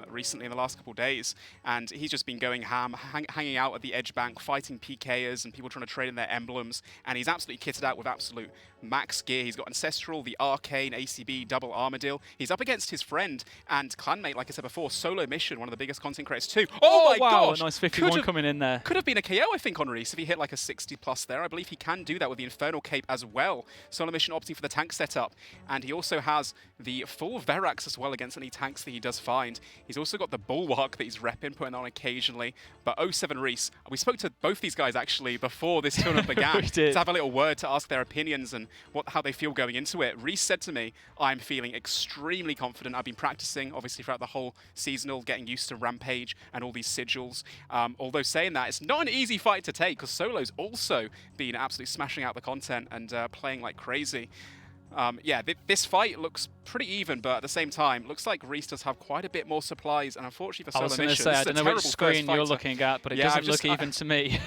recently in the last couple of days, and he's just been going ham, hanging out at the edge bank, fighting PKers and people trying to trade in their emblems, and he's absolutely kitted out with absolute max gear. He's got Ancestral, the Arcane, ACB, double Armadillo. He's up against his friend and clanmate, like I said before, Solo Mission, one of the biggest content creators too. Oh my wow, gosh! A nice 51 coming in there. Could have been a KO, I think, on Reese if he hit like a 60 plus there. I believe he can do that with the Infernal Cape as well. Solo Mission opting for the tank setup, and he also has the full Verax as well against any tanks that he does find. He's also got the Bulwark that he's repping, putting on occasionally. But 07 Reese, we spoke to both these guys actually before this tournament began to have a little word to ask their opinions and how they feel going into it. Reese said to me, I'm feeling extremely confident. I've been practicing, obviously, throughout the whole seasonal, getting used to Rampage and all these sigils. Although saying that, it's not an easy fight to take because Solo's also been absolutely smashing out the content and playing like crazy. Yeah, this fight looks pretty even, but at the same time, looks like Reese does have quite a bit more supplies, and unfortunately for Solo Mission, I was going to say, I don't know which screen you're looking at, but it doesn't look even to me.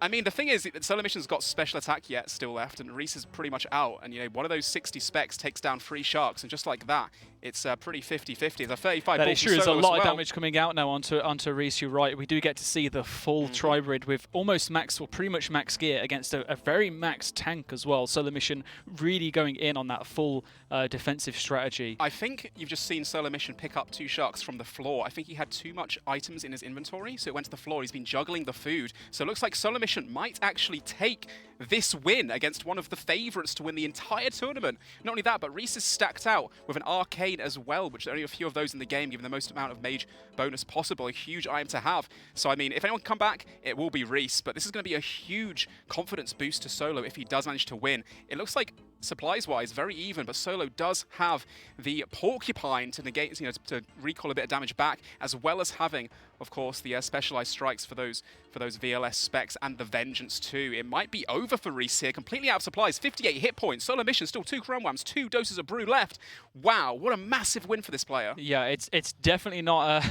I mean, the thing is, Solo Mission's got special attack yet still left, and Reese is pretty much out, and one of those 60 specs takes down 3 sharks, and just like that, it's pretty 50-50. There's a 35 that ball is true. There's a lot well. of damage coming out now onto Reese. You're right. We do get to see the full Tribrid with almost max, or pretty much max gear against a very max tank as well. Solo Mission really going in on that full defensive strategy. I think you've just seen Solo Mission pick up 2 sharks from the floor. I think he had too much items in his inventory, so it went to the floor. He's been juggling the food. So it looks like Solo Mission might actually take this win against one of the favorites to win the entire tournament. Not only that, but Reese is stacked out with an Arcane as well, which there are only a few of those in the game, given the most amount of mage bonus possible. A huge item to have. So, I mean, if anyone can come back, it will be Reese, but this is going to be a huge confidence boost to Solo if he does manage to win. It looks like supplies-wise, very even, but Solo does have the Porcupine to negate, to recall a bit of damage back, as well as having, of course, the specialized strikes for those VLS specs and the Vengeance too. It might be over for Reese here, completely out of supplies, 58 hit points. Solo Mission still 2 Chrome Whams, 2 doses of brew left. Wow, what a massive win for this player. Yeah, it's definitely not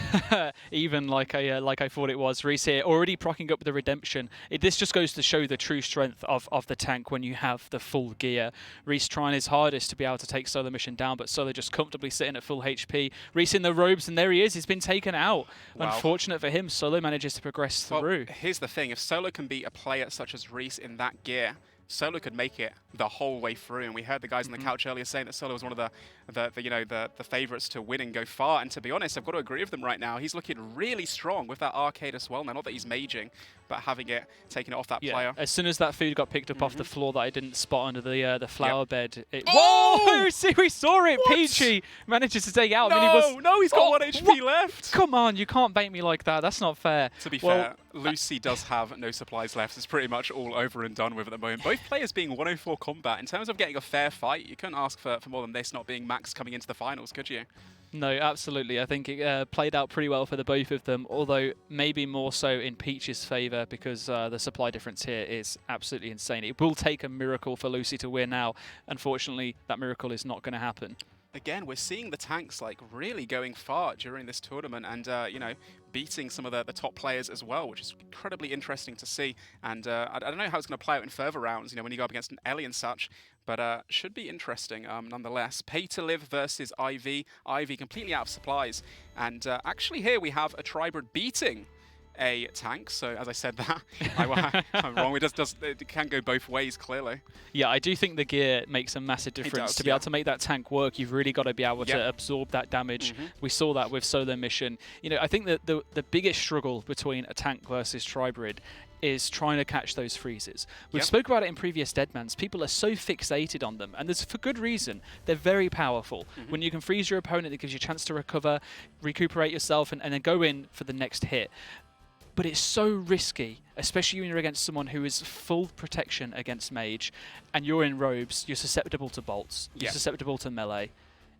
even like I thought it was. Reese here already procking up the redemption. This just goes to show the true strength of the tank when you have the full gear. Reese trying his hardest to be able to take Solo Mission down, but Solo just comfortably sitting at full HP. Reese in the robes, and there he is. He's been taken out. Wow. Unfortunate for him, Solo manages to progress through. Here's the thing. If Solo can beat a player such as Reese in that gear, Solo could make it the whole way through, and we heard the guys on the couch earlier saying that Solo was one of the favorites to win and go far. And to be honest, I've got to agree with them right now. He's looking really strong with that arcade as well. Now, not that he's maging, but having it taking it off that player. As soon as that food got picked up off the floor that I didn't spot under the flower bed, Oh! Whoa! We saw it. What? Peachy manages to take out. No, he's got 1 HP left. Come on, you can't bait me like that. That's not fair. To be fair, Lucy does have no supplies left. It's pretty much all over and done with at the moment. Both players being 104 combat. In terms of getting a fair fight, you couldn't ask for more than this, not being max coming into the finals, could you? No, absolutely. I think it played out pretty well for the both of them, although maybe more so in Peach's favour because the supply difference here is absolutely insane. It will take a miracle for Lucy to win now. Unfortunately, that miracle is not going to happen. Again, we're seeing the tanks like really going far during this tournament and, you know, beating some of the top players as well, which is incredibly interesting to see. And I don't know how it's going to play out in further rounds, you know, when you go up against an Ellie and such, but should be interesting nonetheless. Pay to Live versus Ivy. Ivy completely out of supplies. And actually here we have a Tribrid beating a tank, so as I said that, I'm wrong. It can go both ways, clearly. Yeah, I do think the gear makes a massive difference. To be able to make that tank work, you've really got to be able to absorb that damage. We saw that with Solo Mission. You know, I think that the biggest struggle between a tank versus Tribrid is trying to catch those freezes. We've spoke about it in previous Deadmans. People are so fixated on them, and there's for good reason. They're very powerful. When you can freeze your opponent, it gives you a chance to recover, recuperate yourself, and then go in for the next hit. But it's so risky, especially when you're against someone who is full protection against mage, and you're in robes, you're susceptible to bolts, you're susceptible to melee.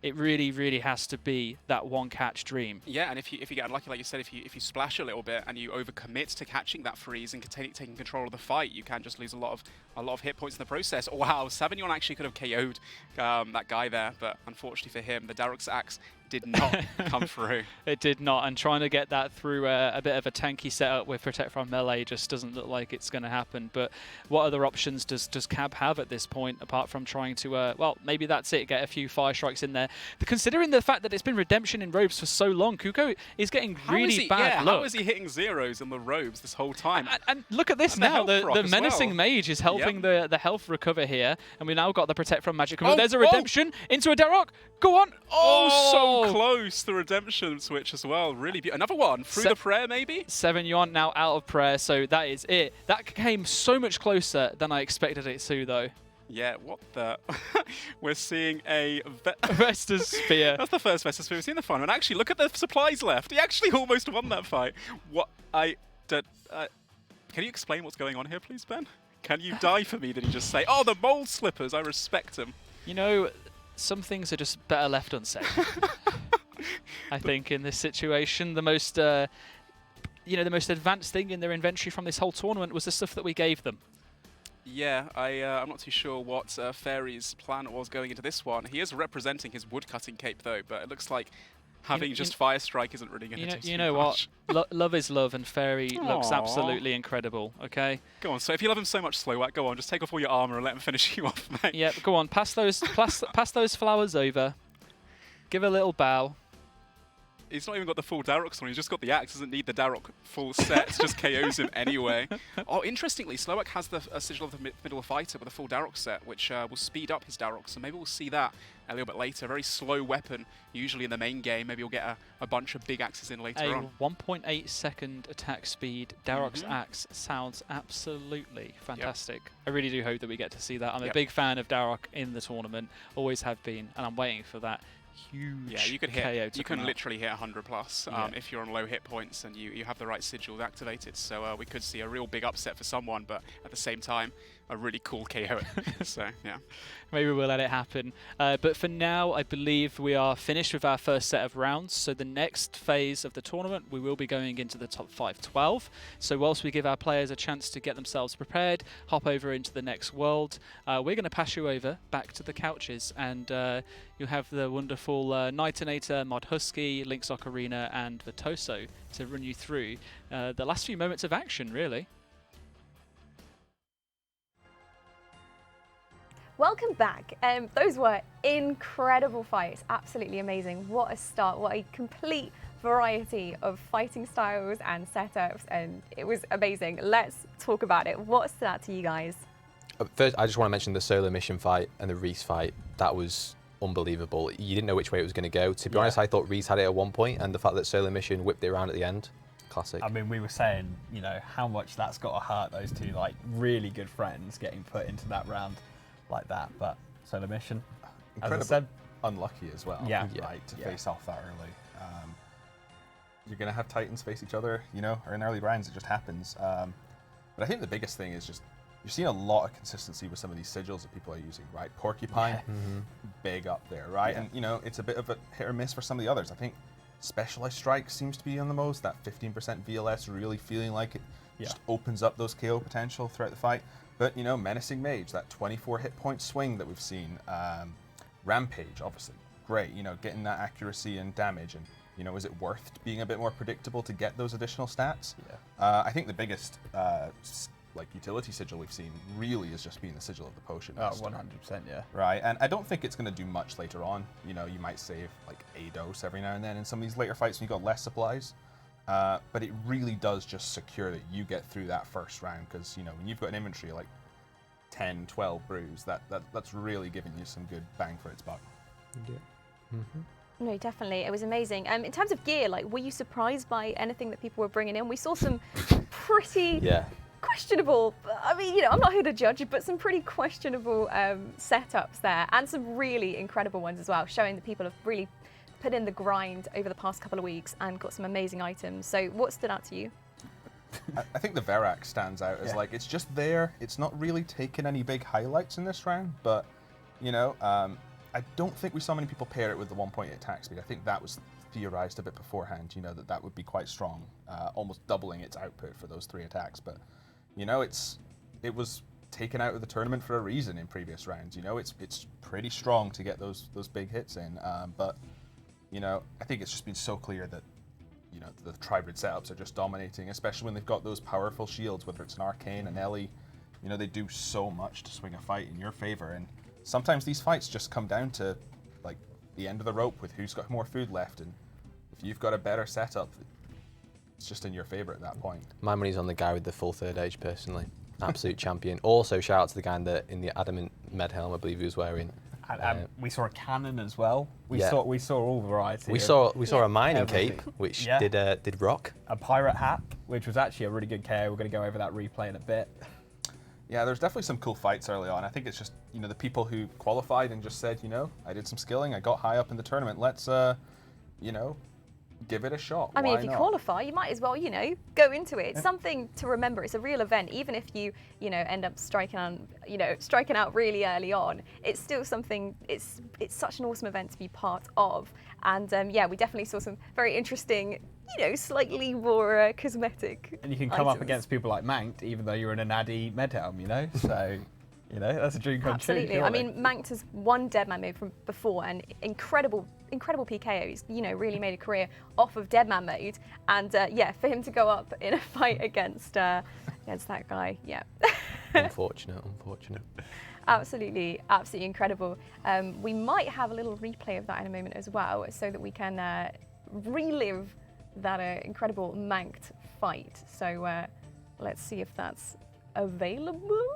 It really, really has to be that one catch dream. Yeah, and if you get unlucky, like you said, if you splash a little bit and you overcommit to catching that freeze and taking control of the fight, you can just lose a lot of hit points in the process. Oh, wow, Savignon actually could have KO'd that guy there, but unfortunately for him, the Daruk's axe did not come through. It did not, and trying to get that through a bit of a tanky setup with Protect from Melee just doesn't look like it's going to happen. But what other options does Cab have at this point, apart from trying to, well, maybe that's it, get a few fire strikes in there. Considering the fact that it's been redemption in robes for so long, Kuko is getting really bad luck. How is he hitting zeros in the robes this whole time? And look at this now, the menacing mage is helping the health recover here, and we now got the Protect from magic. There's a redemption into a Daruk. Go on. Oh, so close. The redemption switch as well. Really beautiful. Another one through the prayer, maybe? Savignon now out of prayer, so that is it. That came so much closer than I expected it to, though. Yeah, what the? We're seeing a Vestas Spear. That's the first Vestas Spear we've seen in the final. And actually, look at the supplies left. He actually almost won that fight. What? Can you explain what's going on here, please, Ben? Can you die for me? Did he just say, oh, the mold slippers, I respect him? You know, some things are just better left unsaid. I think in this situation, the most, the most advanced thing in their inventory from this whole tournament was the stuff that we gave them. Yeah, I'm not too sure what Fairy's plan was going into this one. He is representing his woodcutting cape, though, but it looks like having just Fire Strike isn't really going to do too much. You know what? Love is love, and Fairy looks absolutely incredible, okay? Go on, so if you love him so much, Slowak, go on, just take off all your armor and let him finish you off, mate. Yeah, go on, pass those flowers over. Give a little bow. He's not even got the full Daroks on, he's just got the axe, doesn't need the Darok full set, just KOs him anyway. Oh, interestingly, Slowak has the Sigil of the Middle Fighter with a full Darok set, which will speed up his Darok, so maybe we'll see that a little bit later. Very slow weapon, usually in the main game. Maybe we'll get a bunch of big axes in later on. 1.8 second attack speed Darok's axe sounds absolutely fantastic. I really do hope that we get to see that. I'm a big fan of Darok in the tournament, always have been, and I'm waiting for that huge you could KO hit. You can literally hit 100 plus if you're on low hit points and you have the right sigils activated. So we could see a real big upset for someone, but at the same time, a really cool KO. So yeah, maybe we'll let it happen. But for now, I believe we are finished with our first set of rounds. So the next phase of the tournament, we will be going into the top 5-12. So whilst we give our players a chance to get themselves prepared, hop over into the next world, we're going to pass you over back to the couches, and you'll have the wonderful Knightenator, Mod Husky, Link's Ocarina, and Vitoso to run you through the last few moments of action, really. Welcome back. Those were incredible fights, absolutely amazing. What a start, what a complete variety of fighting styles and setups, and it was amazing. Let's talk about it. What stood out to you guys? First, I just want to mention the solo mission fight and the Reese fight. That was unbelievable. You didn't know which way it was going to go. To be honest, I thought Reese had it at one point, and the fact that solo mission whipped it around at the end, classic. I mean, we were saying, you know, how much that's got to hurt those two, like, really good friends getting put into that round like that, but solo mission, incredibly as I said, unlucky as well. Right, to face off that early. You're gonna have Titans face each other, you know, or in early rounds. It just happens. But I think the biggest thing is just you're seeing a lot of consistency with some of these sigils that people are using. Right, Porcupine, big up there, right? Yeah. And you know, it's a bit of a hit or miss for some of the others. I think Specialized Strike seems to be on the most. That 15% VLS really feeling like it just opens up those KO potential throughout the fight. But you know, Menacing Mage, that 24 hit point swing that we've seen. Rampage, obviously, great. You know, getting that accuracy and damage, and you know, is it worth being a bit more predictable to get those additional stats? Yeah. I think the biggest like utility sigil we've seen really is just being the sigil of the potion. Oh, master. 100%, yeah. Right, and I don't think it's going to do much later on. You know, you might save like a dose every now and then in some of these later fights when you've got less supplies. But it really does just secure that you get through that first round, because you know, when you've got an inventory like 10, 12 brews, that's really giving you some good bang for its buck. Yeah. No, definitely. It was amazing. In terms of gear, like, were you surprised by anything that people were bringing in? We saw some pretty questionable, I mean, you know, I'm not here to judge, but some pretty questionable setups there, and some really incredible ones as well, showing that people have really put in the grind over the past couple of weeks and got some amazing items. So what stood out to you? I think the Verak stands out as like, it's just there. It's not really taken any big highlights in this round, but you know, I don't think we saw many people pair it with the 1.8 attack speed. I think that was theorized a bit beforehand, you know, that would be quite strong, almost doubling its output for those 3 attacks. But you know, it was taken out of the tournament for a reason in previous rounds. You know, it's pretty strong to get those big hits in. But you know, I think it's just been so clear that, you know, the Tribrid setups are just dominating, especially when they've got those powerful shields, whether it's an Arcane, an Ellie. You know, they do so much to swing a fight in your favor, and sometimes these fights just come down to like the end of the rope with who's got more food left, and if you've got a better setup, it's just in your favor at that point. My money's on the guy with the full third age, personally. Absolute champion. Also, shout out to the guy in the adamant med helm, I believe he was wearing. And we saw a cannon as well. We saw all variety. We saw a mining everything. cape, which did rock. A pirate hat, which was actually a really good KO. We're going to go over that replay in a bit. Yeah, there's definitely some cool fights early on. I think it's just, you know, the people who qualified and just said, you know, I did some skilling, I got high up in the tournament. Let's, you know, give it a shot. I mean, Why if you not? qualify, you might as well, you know, go into it. It's something to remember. It's a real event. Even if you know, end up striking out really early on, it's still something. It's such an awesome event to be part of. And yeah, we definitely saw some very interesting, you know, slightly more cosmetic. And you can come up items. against people like Manked, even though you're in an Addy med helm, you know. So, you know, that's a dream come true. Absolutely. I mean, Manked has won Deadman mode from before, and incredible PKOs. You know, really made a career off of Deadman mode. And yeah, for him to go up in a fight against that guy, yeah. Unfortunate. Absolutely incredible. We might have a little replay of that in a moment as well, so that we can relive that incredible Manked fight. So let's see if that's available.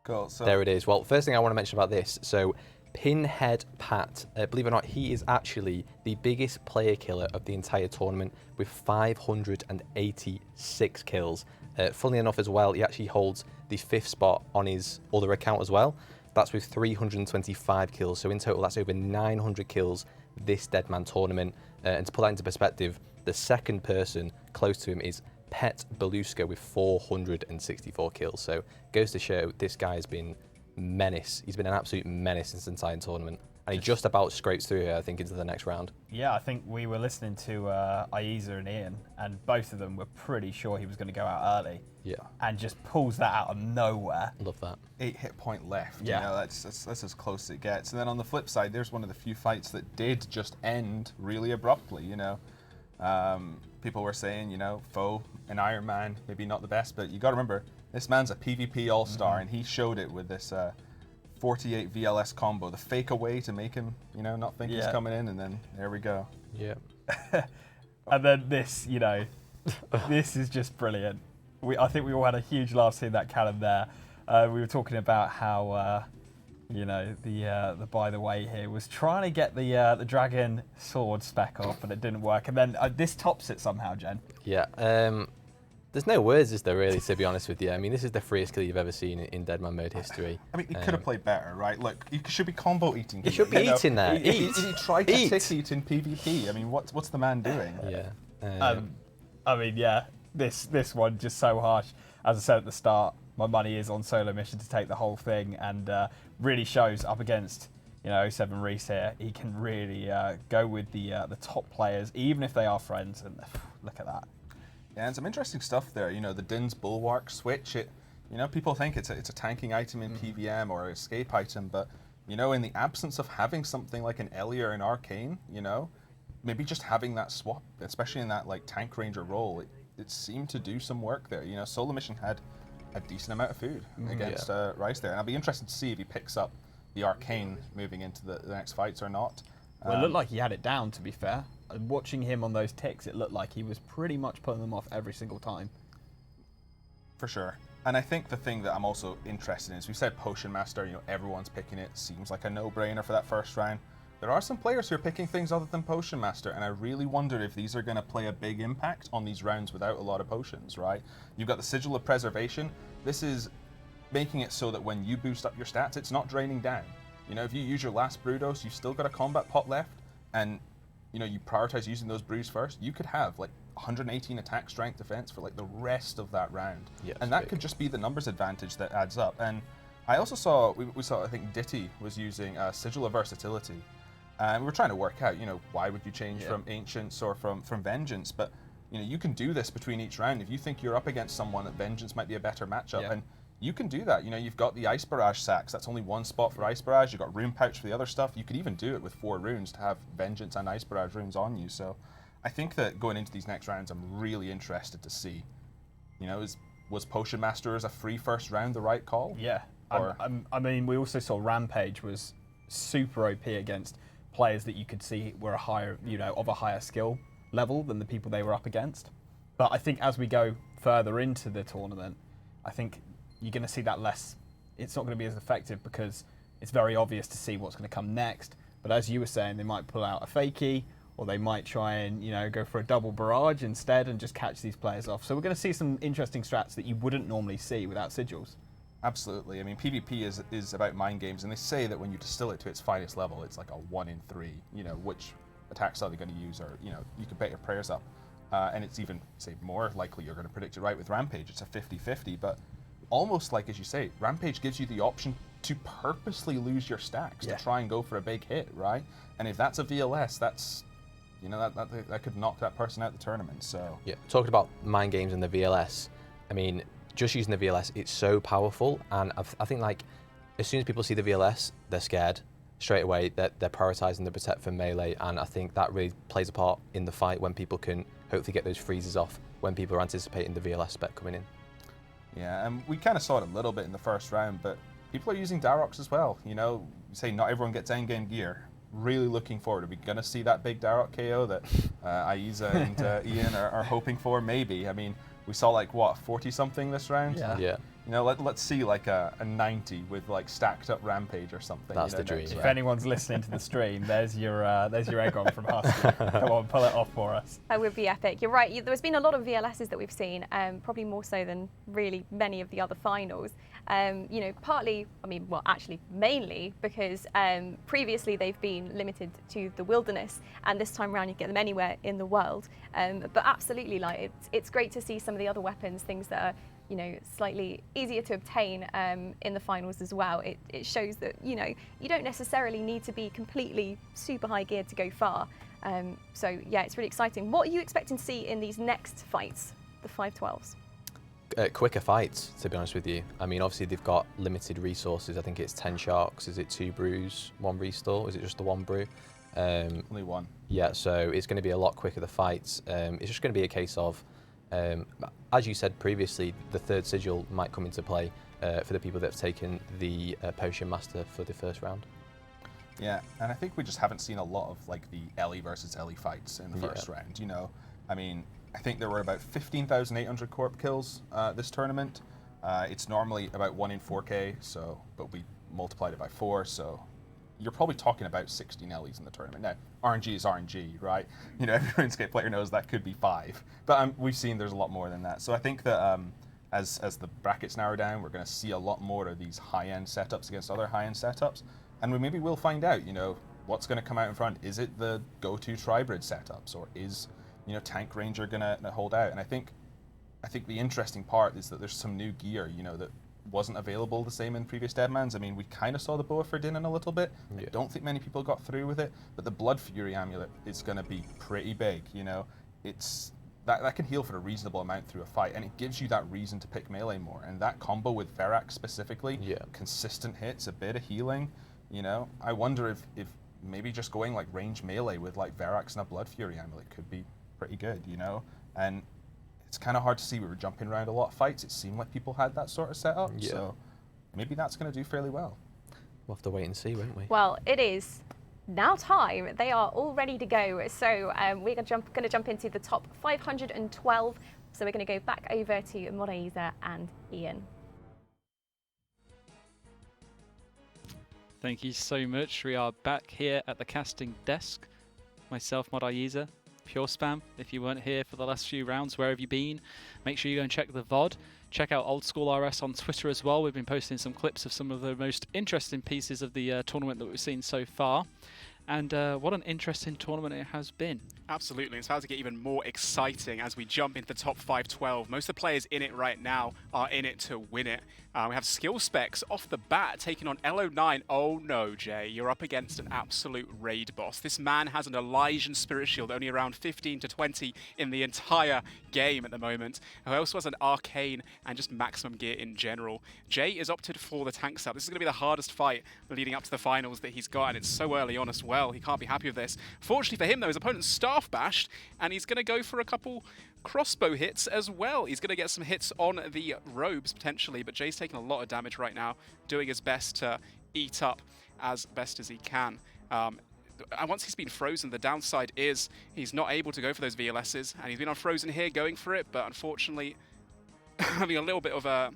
Cool. So There it is. Well, first thing I want to mention about this, so Pinhead Pat, believe it or not, he is actually the biggest player killer of the entire tournament with 586 kills. Funnily enough as well, he actually holds the 5th spot on his other account as well. That's with 325 kills. So in total, that's over 900 kills this Deadman tournament. And to put that into perspective, the second person close to him is Pet Beluska with 464 kills. So goes to show this guy's been menace. He's been an absolute menace in this entire tournament. And he just about scrapes through here, I think, into the next round. Yeah, I think we were listening to Ayiza and Ian, and both of them were pretty sure he was going to go out early. Yeah. And just pulls that out of nowhere. Love that. 8 hit point left. Yeah. You know, that's as close as it gets. And then on the flip side, there's one of the few fights that did just end really abruptly, you know. People were saying, you know, Foe and Iron Man, maybe not the best, but you got to remember, this man's a PvP all-star, and he showed it with this 48 VLS combo, the fake away to make him, you know, not think he's coming in, and then there we go. Yeah. And then this, you know, this is just brilliant. I think we all had a huge laugh seeing that cannon there. We were talking about how, you know, the by the way here was trying to get the dragon sword spec off, but it didn't work. And then this tops it somehow, Jen. Yeah. There's no words, is there, really, to be honest with you? I mean, this is the freest kill you've ever seen in Deadman mode history. I mean, he could have played better, right? Look, you should be combo eating. He should be eating there. He tried to Eat. tick eat in PvP. I mean, what's the man doing? Yeah. I mean, yeah, this one just so harsh. As I said at the start, my money is on Solo Mission to take the whole thing, and really shows up against, you know, 07 Reese here. He can really go with the top players, even if they are friends. And look at that. Yeah, and some interesting stuff there. You know, the Din's Bulwark switch. You know, people think it's a tanking item in PVM or an escape item, but you know, in the absence of having something like an Ellie or an Arcane, you know, maybe just having that swap, especially in that like tank ranger role, it seemed to do some work there. You know, Solo Mission had a decent amount of food against Rice there, and I'll be interested to see if he picks up the Arcane moving into the next fights or not. Well, it looked like he had it down, to be fair. Watching him on those ticks, it looked like he was pretty much pulling them off every single time. For sure. And I think the thing that I'm also interested in is, we said Potion Master, you know, everyone's picking it. Seems like a no-brainer for that first round. There are some players who are picking things other than Potion Master, and I really wonder if these are going to play a big impact on these rounds without a lot of potions, right? You've got the Sigil of Preservation. This is making it so that when you boost up your stats, it's not draining down. You know, if you use your last brew dose, you've still got a combat pot left, and you know, you prioritize using those brews first, you could have like 118 attack, strength, defense for like the rest of that round. Yeah, and that could just be the numbers advantage that adds up. And I also saw, we saw, I think Ditty was using Sigil of Versatility. And we were trying to work out, you know, why would you change from Ancients or from Vengeance? But, you know, you can do this between each round. If you think you're up against someone, that Vengeance might be a better matchup. And you can do that. You know, you've got the Ice Barrage sacks. That's only one spot for Ice Barrage. You've got Rune Pouch for the other stuff. You could even do it with 4 runes to have Vengeance and Ice Barrage runes on you. So I think that going into these next rounds, I'm really interested to see, you know, was Potion Master as a free first round the right call? Yeah. I mean, we also saw Rampage was super OP against players that you could see were a higher, you know, of a higher skill level than the people they were up against. But I think as we go further into the tournament, I think you're going to see that less. It's not going to be as effective because it's very obvious to see what's going to come next. But as you were saying, they might pull out a fakie, or they might try and, you know, go for a double barrage instead and just catch these players off. So we're going to see some interesting strats that you wouldn't normally see without sigils. Absolutely. I mean, PvP is about mind games, and they say that when you distill it to its finest level, it's like a 1 in 3, you know, which attack style they're going to use, or, you know, you could bet your prayers up. And it's even, say, more likely you're going to predict it right with Rampage. It's a 50-50, but almost like, as you say, Rampage gives you the option to purposely lose your stacks to try and go for a big hit, right? And if that's a VLS, that's, you know, that could knock that person out of the tournament. So yeah, talking about mind games and the VLS, I mean, just using the VLS, it's so powerful, and I think like as soon as people see the VLS, they're scared straight away. They're prioritizing the protect from melee, and I think that really plays a part in the fight when people can hopefully get those freezes off when people are anticipating the VLS spec coming in. Yeah, and we kind of saw it a little bit in the first round, but people are using Darox as well. You know, you say not everyone gets endgame gear. Really looking forward. Are we going to see that big Darok KO that Ayiza and Ian are hoping for? Maybe. I mean, we saw like, what, 40-something this round? Yeah. You know, let's see like a 90 with like stacked up Rampage or something. That's you know, the dream. If anyone's listening to the stream, there's your egg on from Husky. Come on, pull it off for us. That would be epic. You're right. There's been a lot of VLSs that we've seen, probably more so than really many of the other finals. You know, partly, I mean, well, actually, mainly because previously they've been limited to the wilderness, and this time around you get them anywhere in the world. But absolutely, like it's great to see some of the other weapons, things that are, you know, slightly easier to obtain in the finals as well. It shows that, you know, you don't necessarily need to be completely super high geared to go far. So yeah, it's really exciting. What are you expecting to see in these next fights, the 512s? Quicker fights, to be honest with you. I mean, obviously they've got limited resources. I think it's 10 sharks. Is it 2 brews, 1 restore? Is it just the 1 brew? Only 1. Yeah, so it's going to be a lot quicker, the fights. It's just going to be a case of, as you said previously, the 3rd sigil might come into play for the people that have taken the Potion Master for the first round. Yeah, and I think we just haven't seen a lot of like the Ellie versus Ellie fights in the first round. You know, I mean, I think there were about 15,800 corp kills this tournament. It's normally about 1 in 4K, so, but we multiplied it by 4, so you're probably talking about 16 Ellies in the tournament. Now, RNG is RNG, right? You know, every RuneScape player knows that could be 5, but we've seen there's a lot more than that. So I think that as the brackets narrow down, we're going to see a lot more of these high-end setups against other high-end setups, and maybe we'll find out, you know, what's going to come out in front. Is it the go-to Tribrid setups, or is, you know, Tank Ranger going to hold out? And I think the interesting part is that there's some new gear, you know, that wasn't available the same in previous Deadmans. I mean, we kind of saw the Boa for Din in a little bit. I don't think many people got through with it, but the Blood Fury amulet is going to be pretty big. You know, it's that can heal for a reasonable amount through a fight, and it gives you that reason to pick melee more. And that combo with Verax specifically, consistent hits, a bit of healing. You know, I wonder if maybe just going like range melee with like Verax and a Blood Fury amulet could be pretty good. You know, and it's kind of hard to see. We were jumping around a lot of fights. It seemed like people had that sort of setup. So maybe that's going to do fairly well. We'll have to wait and see, won't we? Well, it is now time. They are all ready to go. So we're going to jump into the top 512. So we're going to go back over to Ayiza and Ian. Thank you so much. We are back here at the casting desk. Myself, Ayiza, PureSpam. If you weren't here for the last few rounds, where have you been? Make sure you go and check the VOD. Check out OldSchoolRS on Twitter as well. We've been posting some clips of some of the most interesting pieces of the tournament that we've seen so far. And what an interesting tournament it has been. Absolutely. It's about to get even more exciting as we jump into the top 512. Most of the players in it right now are in it to win it. We have skill specs off the bat taking on LO9. Oh no, Jay, you're up against an absolute raid boss. This man has an Elysian Spirit Shield, only around 15 to 20 in the entire game at the moment. Who also has an Arcane and just maximum gear in general. Jay is opted for the tank setup. This is going to be the hardest fight leading up to the finals that he's got, and it's so early on as well. He can't be happy with this. Fortunately for him, though, his opponent's staff bashed, and he's going to go for a couple crossbow hits as well. He's going to get some hits on the robes potentially, but Jay's taking a lot of damage right now, doing his best to eat up as best as he can. And once he's been frozen, the downside is he's not able to go for those VLSs, and he's been on frozen here going for it, but unfortunately having a little bit of a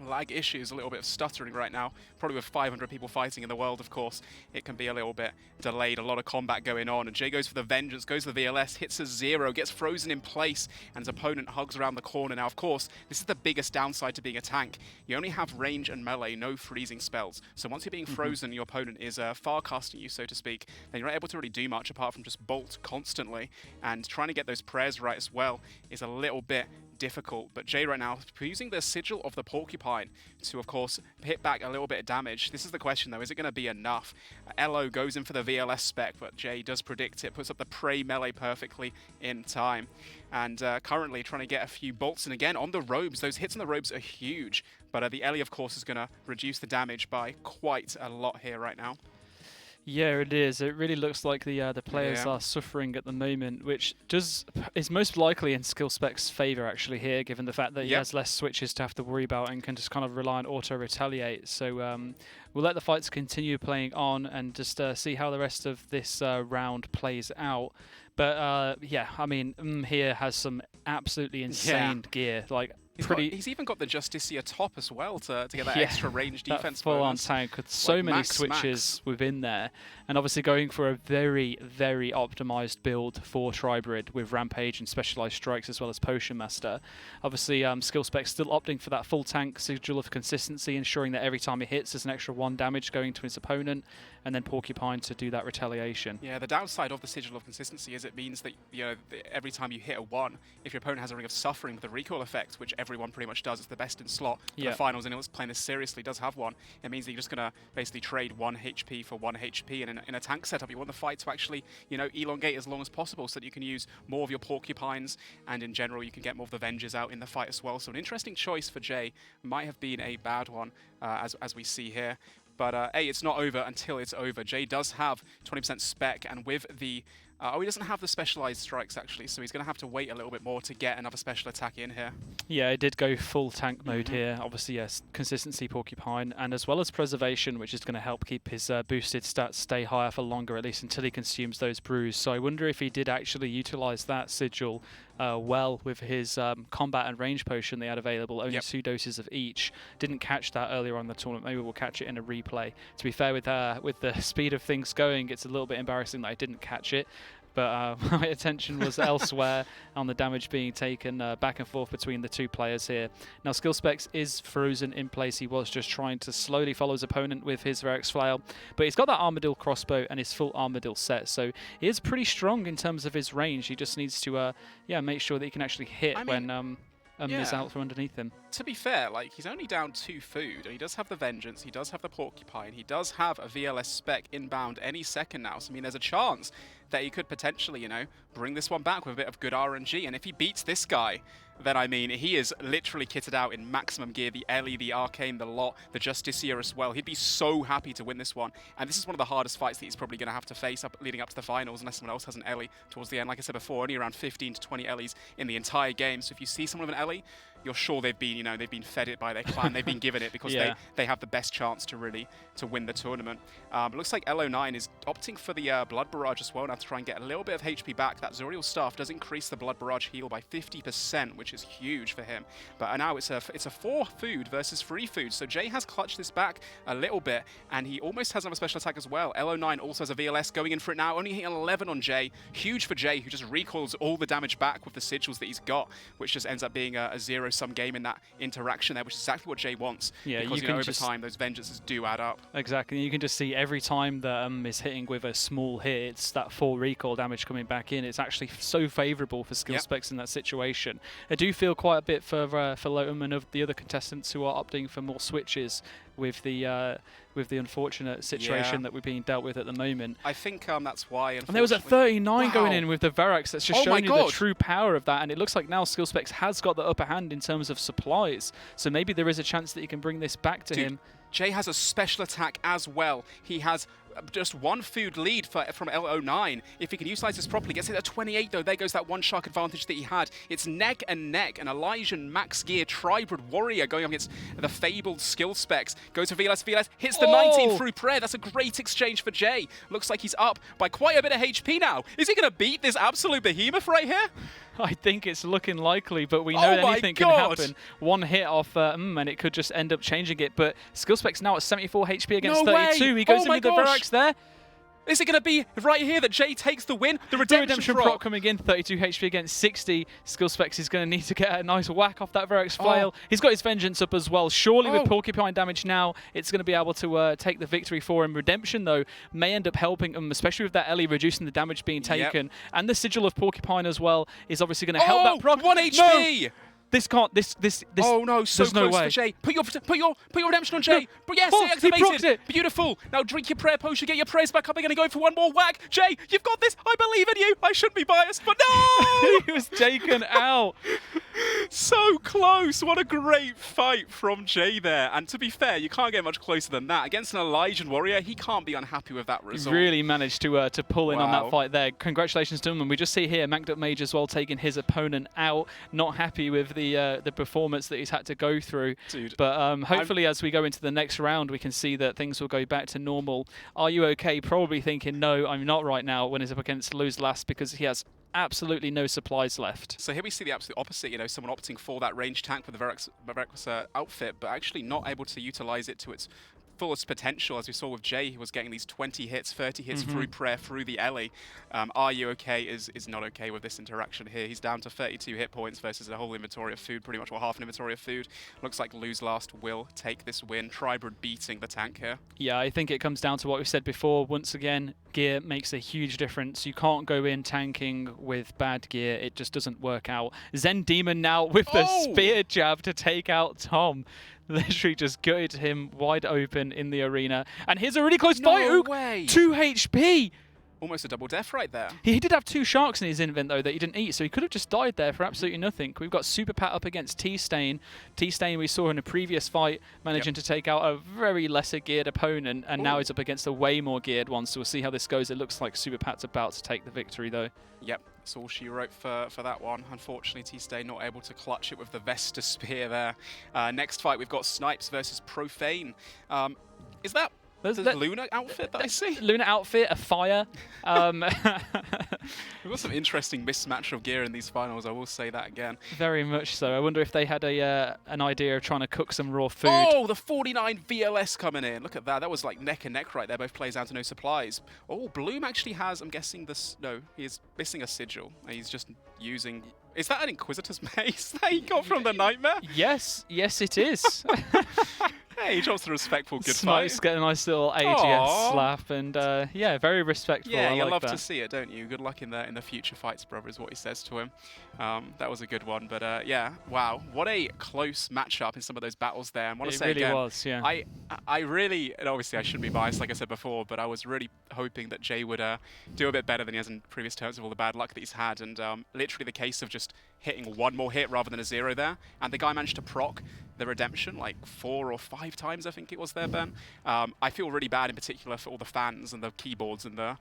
lag issues, a little bit of stuttering right now. Probably with 500 people fighting in the world, of course, it can be a little bit delayed. A lot of combat going on, and Jay goes for the Vengeance, goes for the VLS, hits a 0, gets frozen in place, and his opponent hugs around the corner. Now, of course, this is the biggest downside to being a tank. You only have range and melee, no freezing spells. So once you're being frozen, your opponent is far casting you, so to speak, then you're not able to really do much apart from just bolt constantly. And trying to get those prayers right as well is a little bit difficult, but Jay right now using the Sigil of the Porcupine to, of course, hit back a little bit of damage. This is the question, though. Is it going to be enough? LO goes in for the VLS spec, but Jay does predict it, puts up the Prey melee perfectly in time. And currently trying to get a few bolts in again on the robes. Those hits on the robes are huge, but the Ellie, of course, is going to reduce the damage by quite a lot here right now. Yeah, it is. It really looks like the players are suffering at the moment, which is most likely in skill specs' favour actually here, given the fact that he has less switches to have to worry about and can just kind of rely on auto retaliate. So we'll let the fights continue playing on and just see how the rest of this round plays out. But yeah, I mean, here has some absolutely insane gear, like. He's even got the Justicia top as well to get that extra range defense full bonus. on tank with so many max switches within there, and obviously going for a very, very optimized build for Tribrid with Rampage and Specialized Strikes as well as Potion Master. Obviously, skill spec still opting for that full tank Sigil of Consistency, ensuring that every time he hits, there's an extra 1 damage going to his opponent, and then Porcupine to do that retaliation. Yeah, the downside of the Sigil of Consistency is it means that every time you hit a 1, if your opponent has a Ring of Suffering with a recoil effect, which everyone pretty much does, it's the best in slot for the finals, and playing this seriously does have one. It means that you're just going to basically trade 1 HP for 1 HP, and in a tank setup, you want the fight to actually, elongate as long as possible so that you can use more of your Porcupines, and in general, you can get more of the Vengers out in the fight as well. So an interesting choice for Jay. Might have been a bad one, as we see here. But hey, it's not over until it's over. Jay does have 20% spec, and with the he doesn't have the specialized strikes actually, so he's going to have to wait a little bit more to get another special attack in here. Yeah, it did go full tank mode here. Obviously, yes, Consistency Porcupine, and as well as Preservation, which is going to help keep his boosted stats stay higher for longer, at least until he consumes those brews. So I wonder if he did actually utilize that Sigil well with his combat and range potion they had available, only 2 doses of each. Didn't catch that earlier on in the tournament. Maybe we'll catch it in a replay. To be fair, with the speed of things going, it's a little bit embarrassing that I didn't catch it. But my attention was elsewhere on the damage being taken back and forth between the 2 players here. Now, skill specs is frozen in place. He was just trying to slowly follow his opponent with his Verax Flail, but he's got that Armadillo crossbow and his full Armadillo set, so he is pretty strong in terms of his range. He just needs to make sure that he can actually hit when is out from underneath him. To be fair, like, he's only down 2 food, and he does have the Vengeance, he does have the Porcupine, he does have a VLS spec inbound any second now, so I mean, there's a chance that he could potentially, you know, bring this one back with a bit of good RNG, and if he beats this guy, then I mean, he is literally kitted out in maximum gear, the Ellie, the Arcane, the Lot, the Justiciar as well. He'd be so happy to win this one, and this is one of the hardest fights that he's probably going to have to face up leading up to the finals, unless someone else has an Ellie towards the end. Like I said before, only around 15 to 20 Ellies in the entire game, so if you see someone with an Ellie, you're sure they've been, you know, they've been fed it by their clan, they've been given it because they have the best chance to really win the tournament. It looks like LO9 is opting for the Blood Barrage as well now to try and get a little bit of HP back. That Zoriel staff does increase the Blood Barrage heal by 50%, which is huge for him. But now it's a 4 food versus 3 food, so Jay has clutched this back a little bit, and he almost has another special attack as well. LO9 also has a VLS going in for it now, only hitting 11 on Jay. Huge for Jay, who just recoils all the damage back with the sigils that he's got, which just ends up being a zero-sum game in that interaction there, which is exactly what Jay wants. Yeah, because, you know, over time, those vengeances do add up. Exactly. You can just see every time that is hitting with a small hit, it's that full recoil damage coming back in. It's actually so favourable for skill specs in that situation. I do feel quite a bit for Lotum and of the other contestants who are opting for more switches with the unfortunate situation that we're being dealt with at the moment. I think that's why. And there was a 39 going in with the Verax. That's just showing you the true power of that. And it looks like now Skill Specs has got the upper hand in terms of supplies. So maybe there is a chance that you can bring this back to him. Jay has a special attack as well. He has just 1 food lead from LO9. If he can utilize this properly, gets it at 28 though. There goes that 1 shark advantage that he had. It's neck and neck. And Elysian Max Gear Tribrid Warrior going up against the fabled skill specs. Goes for VLS, hits the 19 through prayer. That's a great exchange for Jay. Looks like he's up by quite a bit of HP now. Is he going to beat this absolute behemoth right here? I think it's looking likely, but we know anything can happen. 1 hit off, and it could just end up changing it. But Skillspec's now at 74 HP against 32. He goes in with the Verax there. Is it going to be right here that Jay takes the win? The redemption prop coming in, 32 HP against 60. Skillspecs is going to need to get a nice whack off that Verax flail. He's got his Vengeance up as well. Surely with Porcupine damage now, it's going to be able to take the victory for him. Redemption, though, may end up helping him, especially with that Ellie reducing the damage being taken. And the Sigil of Porcupine as well is obviously going to help that proc. 1 HP! No! This can't. This. Oh no! So there's close no way. for Jay. Put your redemption on Jay. No. But yes, Oh, it activated. he it. Beautiful. Now drink your prayer potion. Get your prayers back up again and go for 1 more whack. Jay, you've got this. I believe in you. I shouldn't be biased, but no! He was taken out. So close. What a great fight from Jay there. And to be fair, you can't get much closer than that. Against an Elysian Warrior, he can't be unhappy with that result. He really managed to pull in on that fight there. Congratulations to him. And we just see here, Manked Up Mage as well taking his opponent out. Not happy with the performance that he's had to go through. Dude, but hopefully as we go into the next round, we can see that things will go back to normal. Are you okay? Probably thinking, no, I'm not right now when he's up against Lose Last because he has absolutely no supplies left. So here we see the absolute opposite, you know, someone opting for that range tank with the Verax outfit, but actually not able to utilize it to its fullest potential. As we saw with Jay, he was getting these 20 hits, 30 hits through prayer, through the Ellie. Are you okay is not okay with this interaction here. He's down to 32 hit points versus a whole inventory of food, pretty much, or half an inventory of food. Looks like Lose Last will take this win. Tribrid beating the tank here. Yeah, I think it comes down to what we said before. Once again, gear makes a huge difference. You can't go in tanking with bad gear. It just doesn't work out. Zen Demon now with the spear jab to take out Tom. Literally just gutted him wide open in the arena. And here's a really close fight. No way. 2 HP. Almost a double death right there. He did have 2 sharks in his invent, though, that he didn't eat, so he could have just died there for absolutely nothing. We've got Super Pat up against T-Stain. T-Stain we saw in a previous fight managing to take out a very lesser geared opponent, and now he's up against a way more geared one, so we'll see how this goes. It looks like Super Pat's about to take the victory, though. Yep, that's all she wrote for that one. Unfortunately, T-Stain not able to clutch it with the Vesta Spear there. Next fight, we've got Snipes versus Profane. Is that the Luna outfit that I see? Luna outfit, a fire. We've got some interesting mismatch of gear in these finals, I will say that again. Very much so. I wonder if they had an idea of trying to cook some raw food. Oh, the 49 VLS coming in. Look at that. That was like neck and neck right there. Both players down to no supplies. Oh, Bloom actually has, I'm guessing this, no, he is missing a sigil. He's just using, is that an Inquisitor's mace that he got from the Nightmare? Yes, it is. Hey, he drops a respectful good Smite's fight. get a nice little AGS Aw. slap, and yeah, very respectful. Yeah, I you like love that. to see it, don't you? Good luck in the future fights, brother, is what he says to him. That was a good one, but yeah, wow, what a close matchup in some of those battles there. And I want to It say really again, was, yeah. I really, and obviously I shouldn't be biased like I said before, but I was really hoping that Jay would do a bit better than he has in previous turns with all the bad luck that he's had, and literally the case of just hitting one more hit rather than a 0 there, and the guy managed to proc the redemption like 4 or 5 times, I think it was there, Ben. I feel really bad in particular for all the fans and the keyboards and the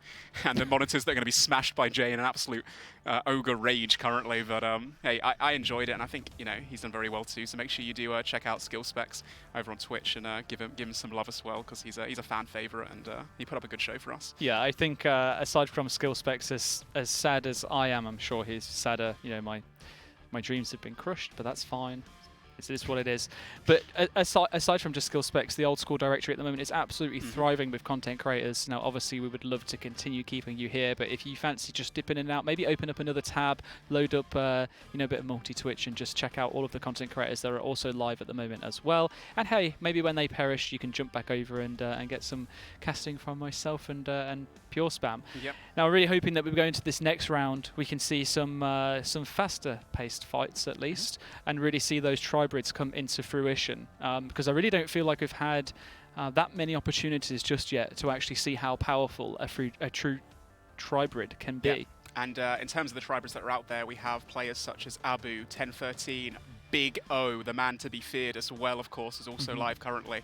monitors that are going to be smashed by Jay in an absolute ogre rage currently. But hey, I enjoyed it, and I think he's done very well too. So make sure you do check out Skill Specs over on Twitch and give him some love as well, because he's a fan favorite and he put up a good show for us. Yeah, I think aside from Skill Specs, as sad as I am, I'm sure he's sadder. My dreams have been crushed, but that's fine. It is what it is. But aside from just Skill Specs, the Old School directory at the moment is absolutely thriving with content creators. Now, obviously, we would love to continue keeping you here, but if you fancy just dipping in and out, maybe open up another tab, load up a bit of multi-Twitch, and just check out all of the content creators that are also live at the moment as well. And hey, maybe when they perish, you can jump back over and get some casting from myself and PureSpam. Yep. Now, we're really hoping that we go into this next round, we can see some faster-paced fights at least, and really see those hybrids come into fruition, because I really don't feel like we've had that many opportunities just yet to actually see how powerful a true tribrid can be. Yeah. And in terms of the tribrids that are out there, we have players such as Abu, 1013, Big O, the man to be feared as well, of course, is also live currently.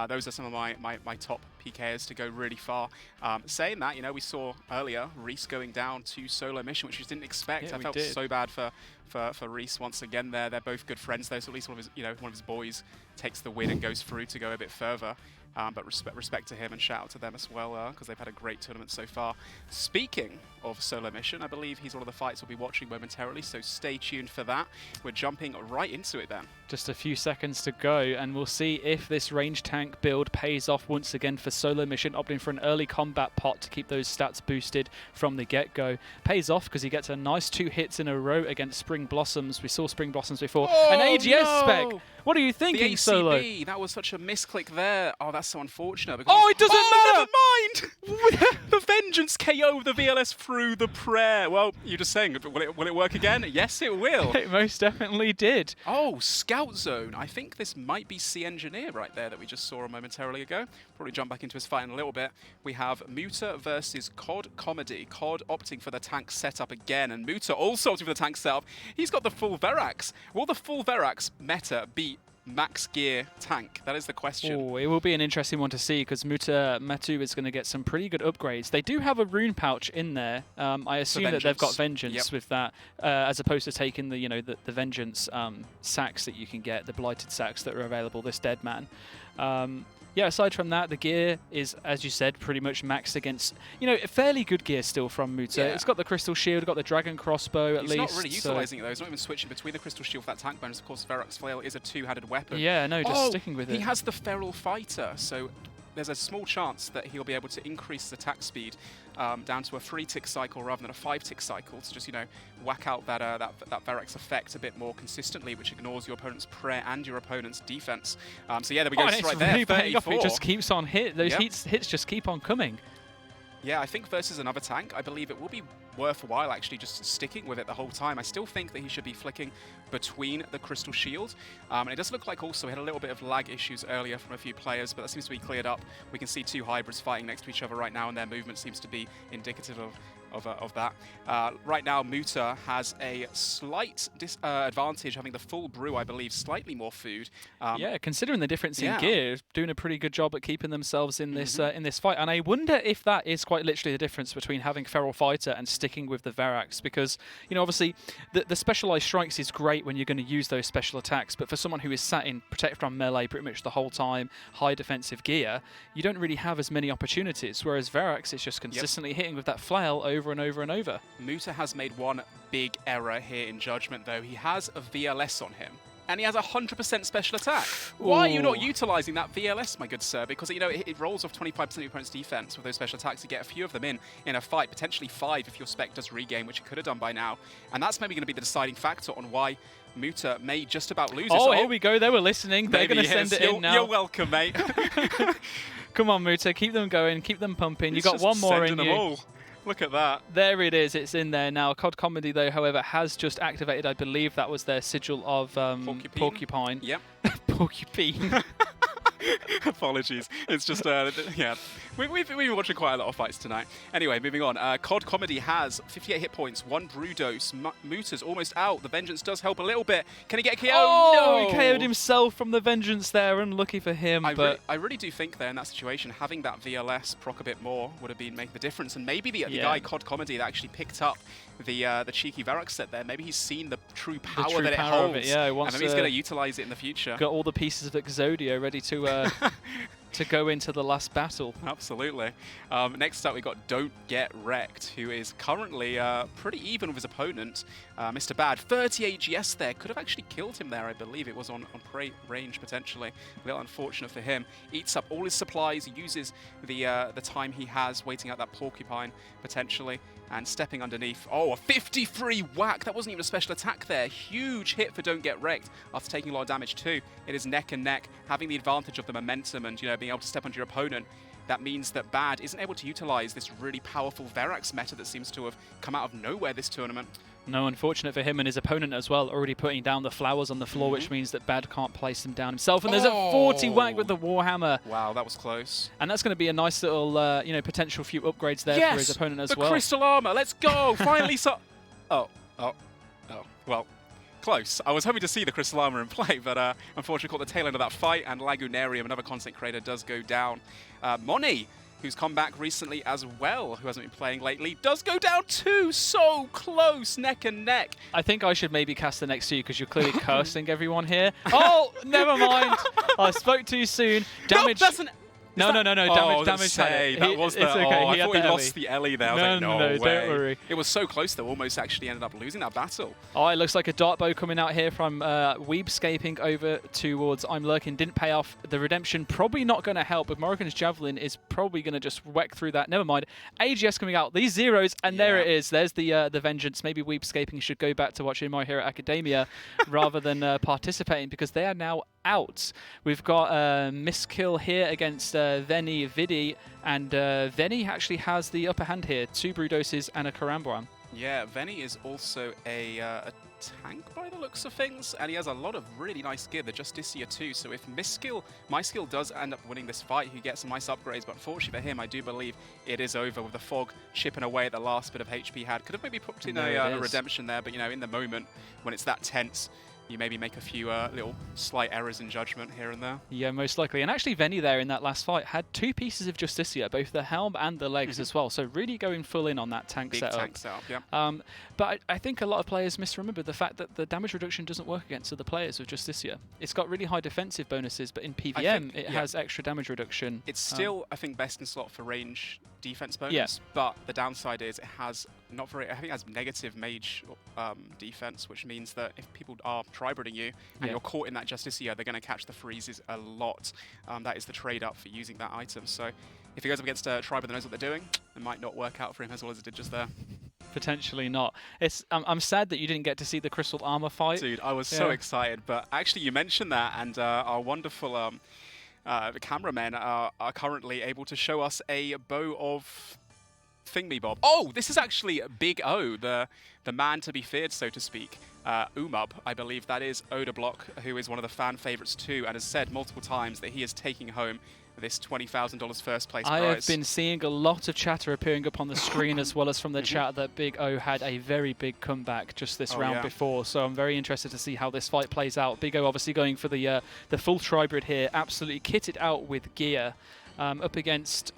Those are some of my top PKers to go really far. Saying that, we saw earlier Reese going down to solo mission, which we just didn't expect. Yeah, I felt so bad for Reese once again there. They're both good friends though, so at least one of his boys takes the win and goes through to go a bit further. But respect to him and shout out to them as well, because they've had a great tournament so far. Speaking of solo mission, I believe he's one of the fights we'll be watching momentarily, so stay tuned for that. We're jumping right into it then. Just a few seconds to go, and we'll see if this range tank build pays off once again for solo mission, opting for an early combat pot to keep those stats boosted from the get-go. Pays off because he gets a nice 2 hits in a row against Spring Blossoms. We saw Spring Blossoms before. An AGS spec! What are you thinking, the ACB, Solo? That was such a misclick there. Oh, that's so unfortunate. Oh, it doesn't matter! Never mind! The Vengeance KO the VLS through the prayer. Well, you're just saying, will it work again? Yes, it will. It most definitely did. Oh, Scout Zone. I think this might be C Engineer right there that we just saw a momentarily ago. Probably jump back into his fight in a little bit. We have Muta versus COD Comedy. COD opting for the tank setup again, and Muta also opting for the tank setup. He's got the full Verax. Will the full Verax meta beat max gear tank? That is the question. Oh, it will be an interesting one to see, because Matu is going to get some pretty good upgrades. They do have a rune pouch in there. I assume that they've got Vengeance with that, as opposed to taking the Vengeance sacks that you can get, the blighted sacks that are available this Deadman. Yeah, aside from that, the gear is, as you said, pretty much maxed against, fairly good gear still from Muta. Yeah. It's got the Crystal Shield, got the Dragon Crossbow at least. He's not really utilising it though. He's not even switching between the Crystal Shield for that tank bonus. Of course, Verax Flail is a 2-handed weapon. Yeah, no, just sticking with it. He has the Feral Fighter, so there's a small chance that he'll be able to increase his attack speed down to a 3-tick cycle rather than a 5-tick cycle to just, whack out that Verax effect a bit more consistently, which ignores your opponent's prayer and your opponent's defense. So yeah, there we go, it's right really there, paying off. 34. It just keeps on hit. Those hits just keep on coming. Yeah, I think versus another tank, I believe it will be worthwhile actually just sticking with it the whole time. I still think that he should be flicking between the Crystal Shield. And it does look like also he had a little bit of lag issues earlier from a few players, but that seems to be cleared up. We can see 2 hybrids fighting next to each other right now, and their movement seems to be indicative of that. Right now, Muta has a slight advantage, having the full brew, I believe, slightly more food. Yeah, considering the difference in gear, doing a pretty good job at keeping themselves in this fight. And I wonder if that is quite literally the difference between having Feral Fighter and sticking with the Verax, because obviously the specialized strikes is great when you're going to use those special attacks, but for someone who is sat in protect from melee pretty much the whole time, high defensive gear, you don't really have as many opportunities, whereas Verax is just consistently hitting with that flail over and over and over. Muta has made one big error here in Judgment though. He has a VLS on him. and he has 100% special attack. Why are you not utilizing that VLS, my good sir? Because, you know, it rolls off 25% of your opponent's defense with those special attacks to get a few of them in a fight, potentially 5 if your spec does regain, which it could have done by now. And that's maybe going to be the deciding factor on why Muta may just about lose this. Oh, here we go. They were listening. They're going to send it in now. You're welcome, mate. Come on, Muta. Keep them going. Keep them pumping. You got one more in you. All. Look at that. There it is. It's in there now. COD Comedy, though, however, has just activated. I believe that was their sigil of Porcupine. Yep. Porcupine. Apologies. It's just, yeah. We've been watching quite a lot of fights tonight. Anyway, moving on. COD Comedy has 58 hit points, 1 brew dose. Muta's almost out. The Vengeance does help a little bit. Can he get a KO? Oh, no! He KO'd himself from the Vengeance there. Unlucky for him. I really do think there in that situation, having that VLS proc a bit more would have been making the difference. And maybe the guy, COD Comedy, that actually picked up the cheeky Varrock set there, maybe he's seen the true power that it holds. Yeah, and maybe he's going to utilize it in the future. Got all the pieces of Exodia ready to to go into the last battle. Absolutely. Next up, we got Don't Get Wrecked, who is currently pretty even with his opponent, Mr. Bad. 30 AGS there. Could have actually killed him there, I believe. It was on prey range, potentially. A little unfortunate for him. Eats up all his supplies, uses the time he has, waiting out that Porcupine, potentially, and stepping underneath. Oh, a 53 whack. That wasn't even a special attack there. Huge hit for Don't Get Wrecked after taking a lot of damage too. It is neck and neck, having the advantage of the momentum and, you know, being able to step onto your opponent. That means that Bad isn't able to utilize this really powerful Verax meta that seems to have come out of nowhere this tournament. No, unfortunate for him and his opponent as well, already putting down the flowers on the floor, which means that Bad can't place them down himself. And there's a 40 whack with the Warhammer. Wow, that was close. And that's going to be a nice little, you know, potential few upgrades there for his opponent as well. The crystal armor, let's go! Finally, well, close. I was hoping to see the crystal armor in play, but unfortunately caught the tail end of that fight, and Lagunarium, another content creator, does go down. Moni, who's come back recently as well, who hasn't been playing lately, does go down too. So close, neck and neck. I think I should maybe cast the next to you because you're clearly cursing everyone here. Oh, never mind. I spoke too soon. Damage. No, that's an... No. Damage. That was the... It's okay. Oh, I thought he lost the Ellie there. I was like, no way. Don't worry. It was so close, though. Almost actually ended up losing that battle. Oh, it looks like a dart bow coming out here from Weebscaping over towards I'm Lurking. Didn't pay off. The redemption probably not going to help, but Morrigan's Javelin is probably going to just whack through that. Never mind. AGS coming out. These zeros, and there it is. There's the Vengeance. Maybe Weebscaping should go back to watching My Hero Academia rather than participating, because they are now out. We've got Miskill here against Veni Vidi, and Veni actually has the upper hand here. 2 brew doses and a Karambwan. Yeah, Veni is also a tank by the looks of things, and he has a lot of really nice gear, the Justicia too, so if my skill does end up winning this fight, he gets some nice upgrades, but unfortunately for him, I do believe it is over with the fog chipping away at the last bit of HP he had. Could have maybe put in a redemption there, but you know, in the moment, when it's that tense, you maybe make a few little slight errors in judgment here and there. Yeah, most likely. And actually, Veni there in that last fight had 2 pieces of Justicia, both the helm and the legs as well. So really going full in on that tank setup. Big tank setup, yeah. But I think a lot of players misremember the fact that the damage reduction doesn't work against other players with Justicia. It's got really high defensive bonuses, but in PVM, it has extra damage reduction. It's still, I think, best in slot for range defense bonus, but the downside is it has I think it has negative mage defense, which means that if people are tri-breeding you and you're caught in that Justicia, they're going to catch the freezes a lot. That is the trade-up for using that item. So if he goes up against a tri-breeder that knows what they're doing, it might not work out for him as well as it did just there. Potentially not. It's I'm sad that you didn't get to see the crystal armor fight. Dude, I was so excited, but actually you mentioned that, and our wonderful cameramen are currently able to show us a bow of Thingmebob. Oh, this is actually Big O, the man to be feared, so to speak. Umub, I believe that is Odablock, who is one of the fan favorites too, and has said multiple times that he is taking home this $20,000 first place prize. I have been seeing a lot of chatter appearing up on the screen, as well as from the chat, that Big O had a very big comeback just this round before. So I'm very interested to see how this fight plays out. Big O obviously going for the full tribrid here, absolutely kitted out with gear, up against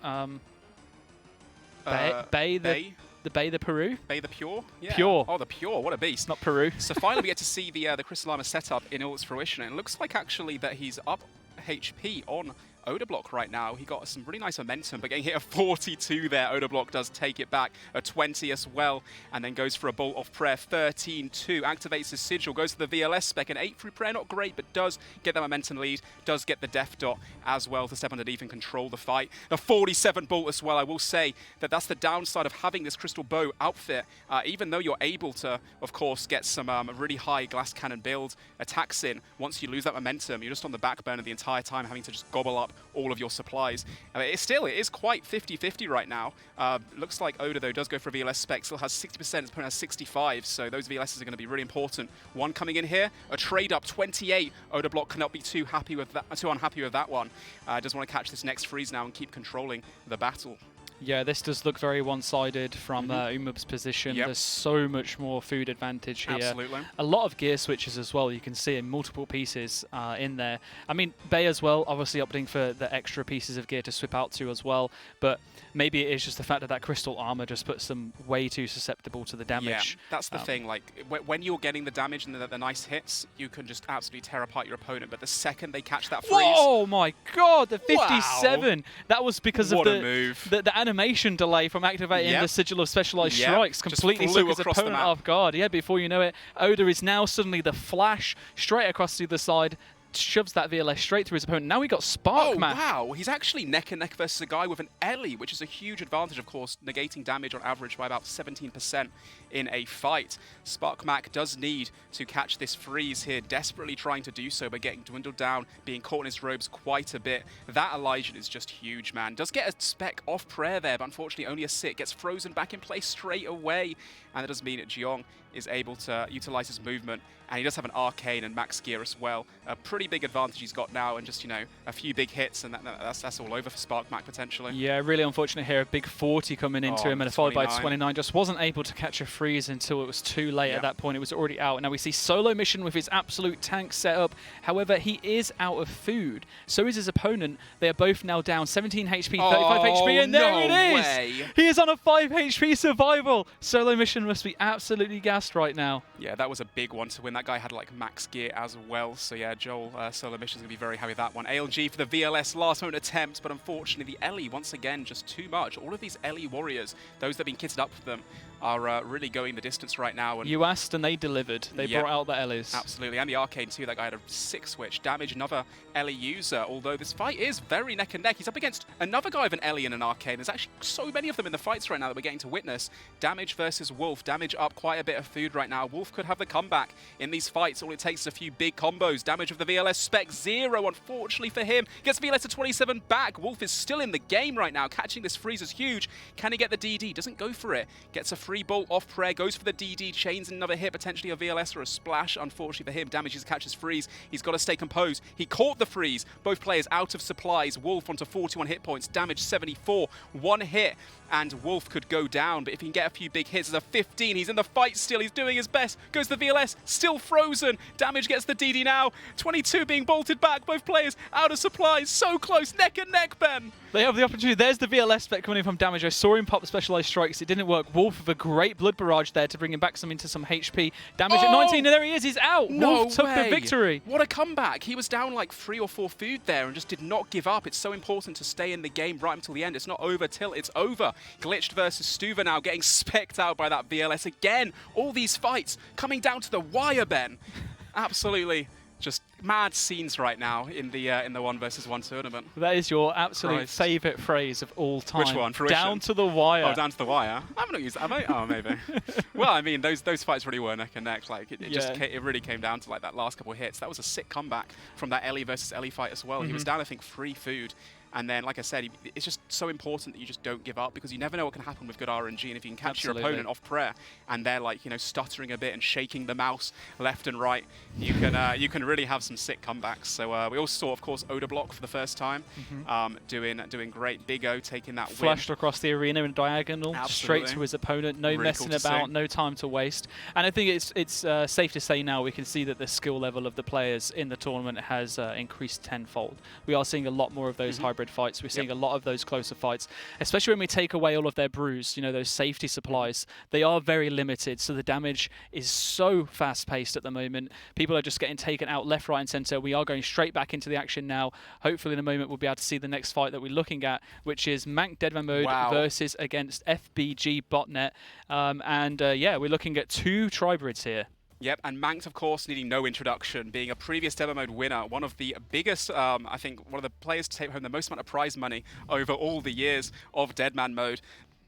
Bay the Peru? Bay the Pure? Yeah. Pure. Oh, the Pure, what a beast. Not Peru. So finally we get to see the crystal armor setup in all its fruition. It looks like actually that he's up HP on Odablock right now, he got some really nice momentum, but getting hit a 42 there. Odablock does take it back, a 20 as well, and then goes for a bolt off prayer. 13-2, activates his sigil, goes for the VLS spec, an 8 through prayer, not great, but does get that momentum lead, does get the death dot as well to step underneath and control the fight. The 47 bolt as well. I will say that that's the downside of having this crystal bow outfit. Even though you're able to, of course, get some really high glass cannon build attacks in, once you lose that momentum, you're just on the back burner the entire time, having to just gobble up all of your supplies. It is quite 50-50 right now. Looks like Oda, though, does go for a VLS spec, still has 60%, his opponent has 65, so those VLSs are going to be really important. One coming in here, a trade up, 28. Oda Block cannot be too unhappy with that one. Does want to catch this next freeze now and keep controlling the battle. Yeah, this does look very one-sided from Umub's position. Yep. There's so much more food advantage here. Absolutely. A lot of gear switches as well. You can see in multiple pieces in there. I mean, Bay as well, obviously opting for the extra pieces of gear to swip out to as well. But maybe it is just the fact that that crystal armor just puts them way too susceptible to the damage. Yeah, that's the thing. Like, when you're getting the damage and the nice hits, you can just absolutely tear apart your opponent. But the second they catch that freeze... Oh my god, the 57! Wow. That was because what of the animation delay from activating the Sigil of Specialized Strikes completely took his opponent off guard. Yeah, before you know it, Oda is now suddenly the flash straight across to the side, shoves that VLS straight through his opponent. Now we got Spark Mac. Wow, he's actually neck and neck versus a guy with an Ellie, which is a huge advantage, of course, negating damage on average by about 17% in a fight. Spark Mac does need to catch this freeze here, desperately trying to do so, but getting dwindled down, being caught in his robes quite a bit. That Elijah is just huge, man. Does get a spec off prayer there, but unfortunately only a sit. Gets frozen back in place straight away, and that does mean that Jeong is able to utilize his movement, and he does have an arcane and max gear as well. A pretty big advantage he's got now, and just, you know, a few big hits, and that's all over for Spark Mac potentially. Yeah, really unfortunate here. A big 40 coming into him, and followed by 29. Just wasn't able to catch a freeze until it was too late. At that point, it was already out. Now we see Solo Mission with his absolute tank setup. However, he is out of food. So is his opponent. They are both now down 17 HP, 35 HP, and there it is! Way. He is on a 5 HP survival. Solo Mission must be absolutely gassed right now. Yeah, that was a big one to win. That guy had like max gear as well. So yeah, Joel, Solo Mission's going to be very happy with that one. ALG for the VLS last moment attempt, but unfortunately the Ellie, once again, just too much. All of these Ellie warriors, those that have been kitted up with them, are really going the distance right now. And you asked and they delivered. They brought out the Ellies. Absolutely, and the Arcane too. That guy had a 6 switch. Damage another Ellie user, although this fight is very neck and neck. He's up against another guy with an Ellie and an Arcane. There's actually so many of them in the fights right now that we're getting to witness. Damage versus Wolf. Damage up quite a bit of food right now. Wolf could have the comeback in these fights. All it takes is a few big combos. Damage of the VLS spec 0, unfortunately for him. Gets VLS to 27 back. Wolf is still in the game right now. Catching this freeze is huge. Can he get the DD? Doesn't go for it. Gets a free bolt off prayer. Goes for the DD. Chains another hit, potentially a VLS or a splash. Unfortunately for him, damages catches freeze. He's got to stay composed. He caught the freeze. Both players out of supplies. Wolf onto 41 hit points. Damage 74. One hit and Wolf could go down, but if he can get a few big hits, there's a 15. He's in the fight still. He's doing his best. Goes the VLS. Still frozen. Damage gets the DD now. 22 being bolted back. Both players out of supplies. So close. Neck and neck, Ben. They have the opportunity. There's the VLS spec coming in from Damage. I saw him pop the Specialized Strikes. It didn't work. Wolf with a great blood barrage there to bring him back into some HP. Damage at 19, and there he is. He's out. No Wolf took way. the victory. What a comeback. He was down like 3 or 4 food there and just did not give up. It's so important to stay in the game right until the end. It's not over till it's over. Glitched versus Stuva now getting specced out by that VLS again. All these fights coming down to the wire, Ben. Absolutely just mad scenes right now in the 1 versus 1 tournament. That is your absolute favourite phrase of all time. Which one? Fruition? Down to the wire. Oh, down to the wire. I've not used that, have I? Oh, maybe. Well, I mean, those fights really were neck and neck. Like it really came down to like that last couple of hits. That was a sick comeback from that Ellie versus Ellie fight as well. He was down, I think, 3 food. And then, like I said, it's just so important that you just don't give up, because you never know what can happen with good RNG. And if you can catch your opponent off prayer and they're like, you know, stuttering a bit and shaking the mouse left and right, you can really have some sick comebacks. So we also saw, of course, Oda Block for the first time, doing great. Big O taking that flashed across the arena in diagonal, straight to his opponent. No really messing about, no time to waste. And I think it's safe to say now we can see that the skill level of the players in the tournament has increased tenfold. We are seeing a lot more of those hybrid hybrid fights. We're seeing a lot of those closer fights, especially when we take away all of their brews, you know, those safety supplies. They are very limited, so the damage is so fast-paced at the moment. People are just getting taken out left, right, and centre. We are going straight back into the action now. Hopefully in a moment we'll be able to see the next fight that we're looking at, which is Mank Deadman Mode versus against FBG Botnet. Yeah, we're looking at 2 Triberids here. Yep, and Manx, of course, needing no introduction, being a previous Deadman Mode winner, one of the biggest, I think, one of the players to take home the most amount of prize money over all the years of Deadman Mode.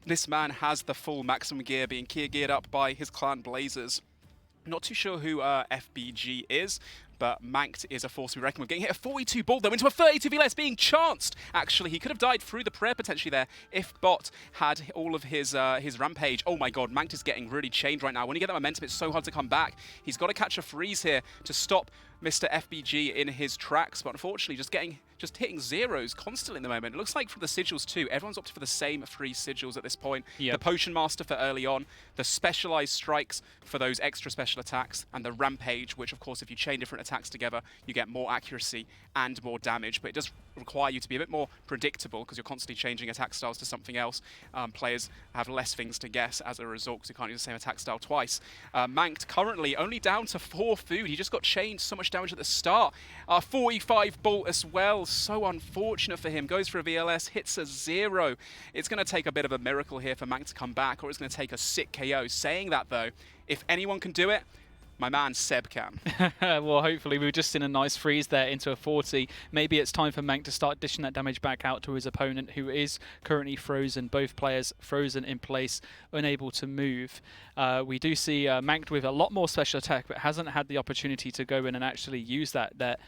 This man has the full maximum gear, being geared up by his clan Blazers. Not too sure who FBG is, but Mankt is a force to be reckoned with. Getting hit a 42 ball, though, into a 32 VLS, being chanced. Actually, he could have died through the prayer potentially there if Bot had all of his rampage. Oh my god, Mankt is getting really chained right now. When you get that momentum, it's so hard to come back. He's got to catch a freeze here to stop Mr. FBG in his tracks, but unfortunately just hitting zeros constantly in the moment. It looks like for the sigils too, everyone's opted for the same 3 sigils at this point. Yep. The Potion Master for early on, the Specialized Strikes for those extra special attacks, and the Rampage, which of course if you chain different attacks together, you get more accuracy and more damage, but it does require you to be a bit more predictable because you're constantly changing attack styles to something else. Players have less things to guess as a result because you can't use the same attack style twice. Mankt currently only down to 4 food. He just got chained, so much damage at the start. 45 bolt as well, so unfortunate for him. Goes for a VLS, hits a 0. It's going to take a bit of a miracle here for Mankt to come back, or it's going to take a sick KO. Saying that though, if anyone can do it, my man Seb can. Well, hopefully we've just seen a nice freeze there into a 40. Maybe it's time for Mank to start dishing that damage back out to his opponent, who is currently frozen. Both players frozen in place, unable to move. We do see Mank with a lot more special attack, but hasn't had the opportunity to go in and actually use that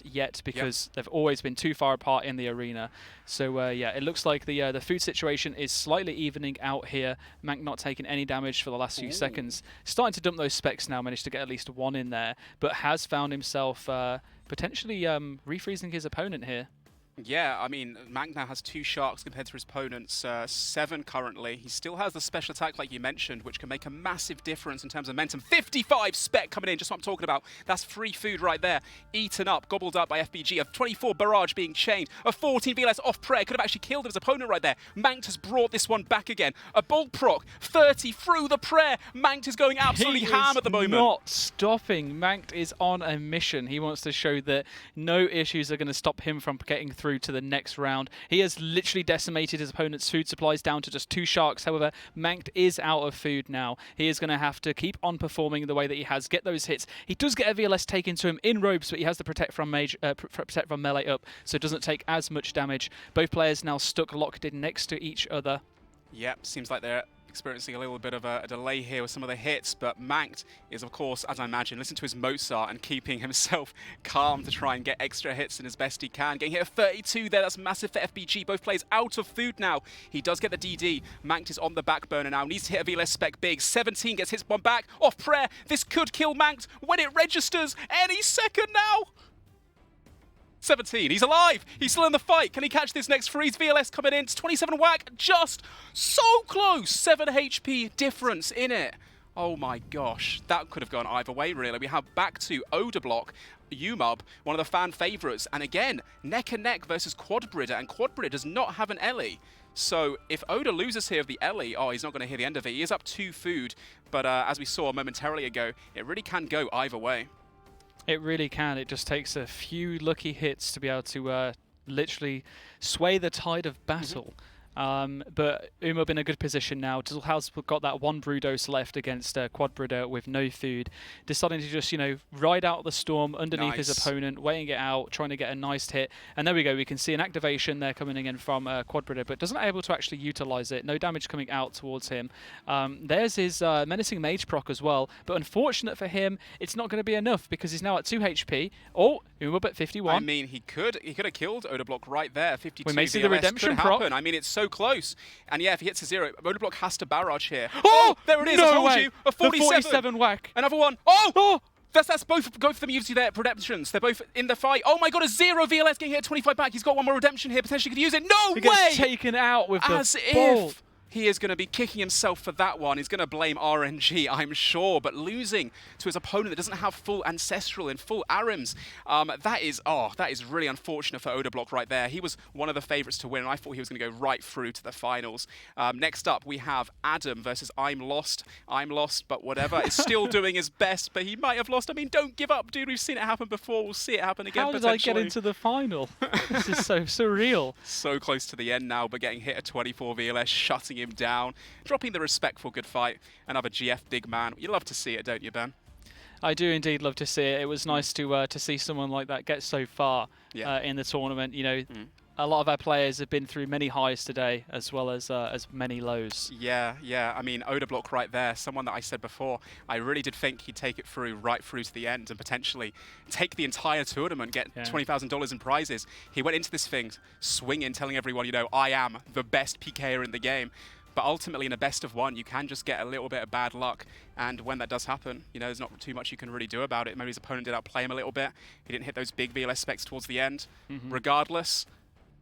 yet because they've always been too far apart in the arena. So yeah, it looks like the food situation is slightly evening out here. Mank not taking any damage for the last few seconds. Starting to dump those specs now, managed to get at least 1 in there, but has found himself potentially refreezing his opponent here. Yeah, I mean, Mank now has 2 sharks compared to his opponent's 7 currently. He still has the special attack, like you mentioned, which can make a massive difference in terms of momentum. 55 spec coming in, just what I'm talking about. That's free food right there. Eaten up, gobbled up by FBG. A 24 barrage being chained. A 14 VLS off prayer. Could have actually killed his opponent right there. Mank has brought this one back again. A bolt proc, 30 through the prayer. Mank is going absolutely ham at the moment. Not stopping. Mank is on a mission. He wants to show that no issues are going to stop him from getting through to the next round. He has literally decimated his opponent's food supplies down to just 2 sharks. However, Mank is out of food now. He is going to have to keep on performing the way that he has, get those hits. He does get a VLS taken to him in robes, but he has the protect from melee up, so it doesn't take as much damage. Both players now stuck locked in next to each other. Yep, seems like they're experiencing a little bit of a delay here with some of the hits, but Mankt is, of course, as I imagine, listening to his Mozart and keeping himself calm to try and get extra hits in as best he can. Getting hit at 32 there, that's massive for FBG. Both players out of food now. He does get the DD. Mankt is on the back burner now, needs to hit a VLS spec big. 17 gets hits one back, off prayer. This could kill Mankt when it registers any second now. 17, he's alive, he's still in the fight. Can he catch this next freeze? VLS coming in, it's 27 whack, just so close. 7 HP difference in it. Oh my gosh, that could have gone either way really. We have back to Odablock, Umub, one of the fan favourites, and again, neck and neck versus Quadbrider, and Quadbrider does not have an Ellie. So if Oda loses here of the Ellie, oh, he's not going to hear the end of it. He is up 2 food, but as we saw momentarily ago, it really can go either way. It really can. It just takes a few lucky hits to be able to literally sway the tide of battle. But Umub in a good position now. Dizzle has got that 1 brew dose left against Quadbrider with no food. Deciding to just, you know, ride out the storm underneath his opponent, waiting it out, trying to get a nice hit. And there we go. We can see an activation there coming in from Quadbrider, but doesn't able to actually utilize it. No damage coming out towards him. There's his Menacing Mage proc as well. But unfortunate for him, it's not going to be enough because he's now at 2 HP. Oh, Umub at 51. I mean, he could have killed Odablock right there. 52 we may see VLS the redemption proc. I mean, it's so close. And yeah, if he hits a 0, Odablock has to barrage here. Oh, there it is. No I told way. you. A 47. The 47 whack. Another one. Oh! That's both of them using their redemptions. They're both in the fight. Oh my god, a 0 VLS getting hit at 25 back. He's got 1 more redemption here. Potentially could use it. No way! He gets taken out with As the ball. If He is going to be kicking himself for that one. He's going to blame RNG, I'm sure, but losing to his opponent that doesn't have full Ancestral and full Arims, that is really unfortunate for Odablock right there. He was one of the favourites to win, and I thought he was going to go right through to the finals. Next up, we have Adam versus I'm Lost. I'm Lost, but whatever. Is still doing his best, but he might have lost. I mean, don't give up, dude. We've seen it happen before. We'll see it happen again. How did I get into the final? This is so surreal. So close to the end now, but getting hit at 24 VLS, shutting him down, dropping the respectful good fight. Another GF big man. You love to see it, don't you, Ben? I do indeed love to see it. It was nice to see someone like that get so far in the tournament. You know, a lot of our players have been through many highs today, as well as many lows. Yeah. I mean, Odablock right there, someone that I said before, I really did think he'd take it right through to the end and potentially take the entire tournament, get $20,000 in prizes. He went into this thing swinging, telling everyone, you know, I am the best PKer in the game. But ultimately, in a best of one, you can just get a little bit of bad luck. And when that does happen, you know, there's not too much you can really do about it. Maybe his opponent did outplay him a little bit. He didn't hit those big VLS specs towards the end. Regardless,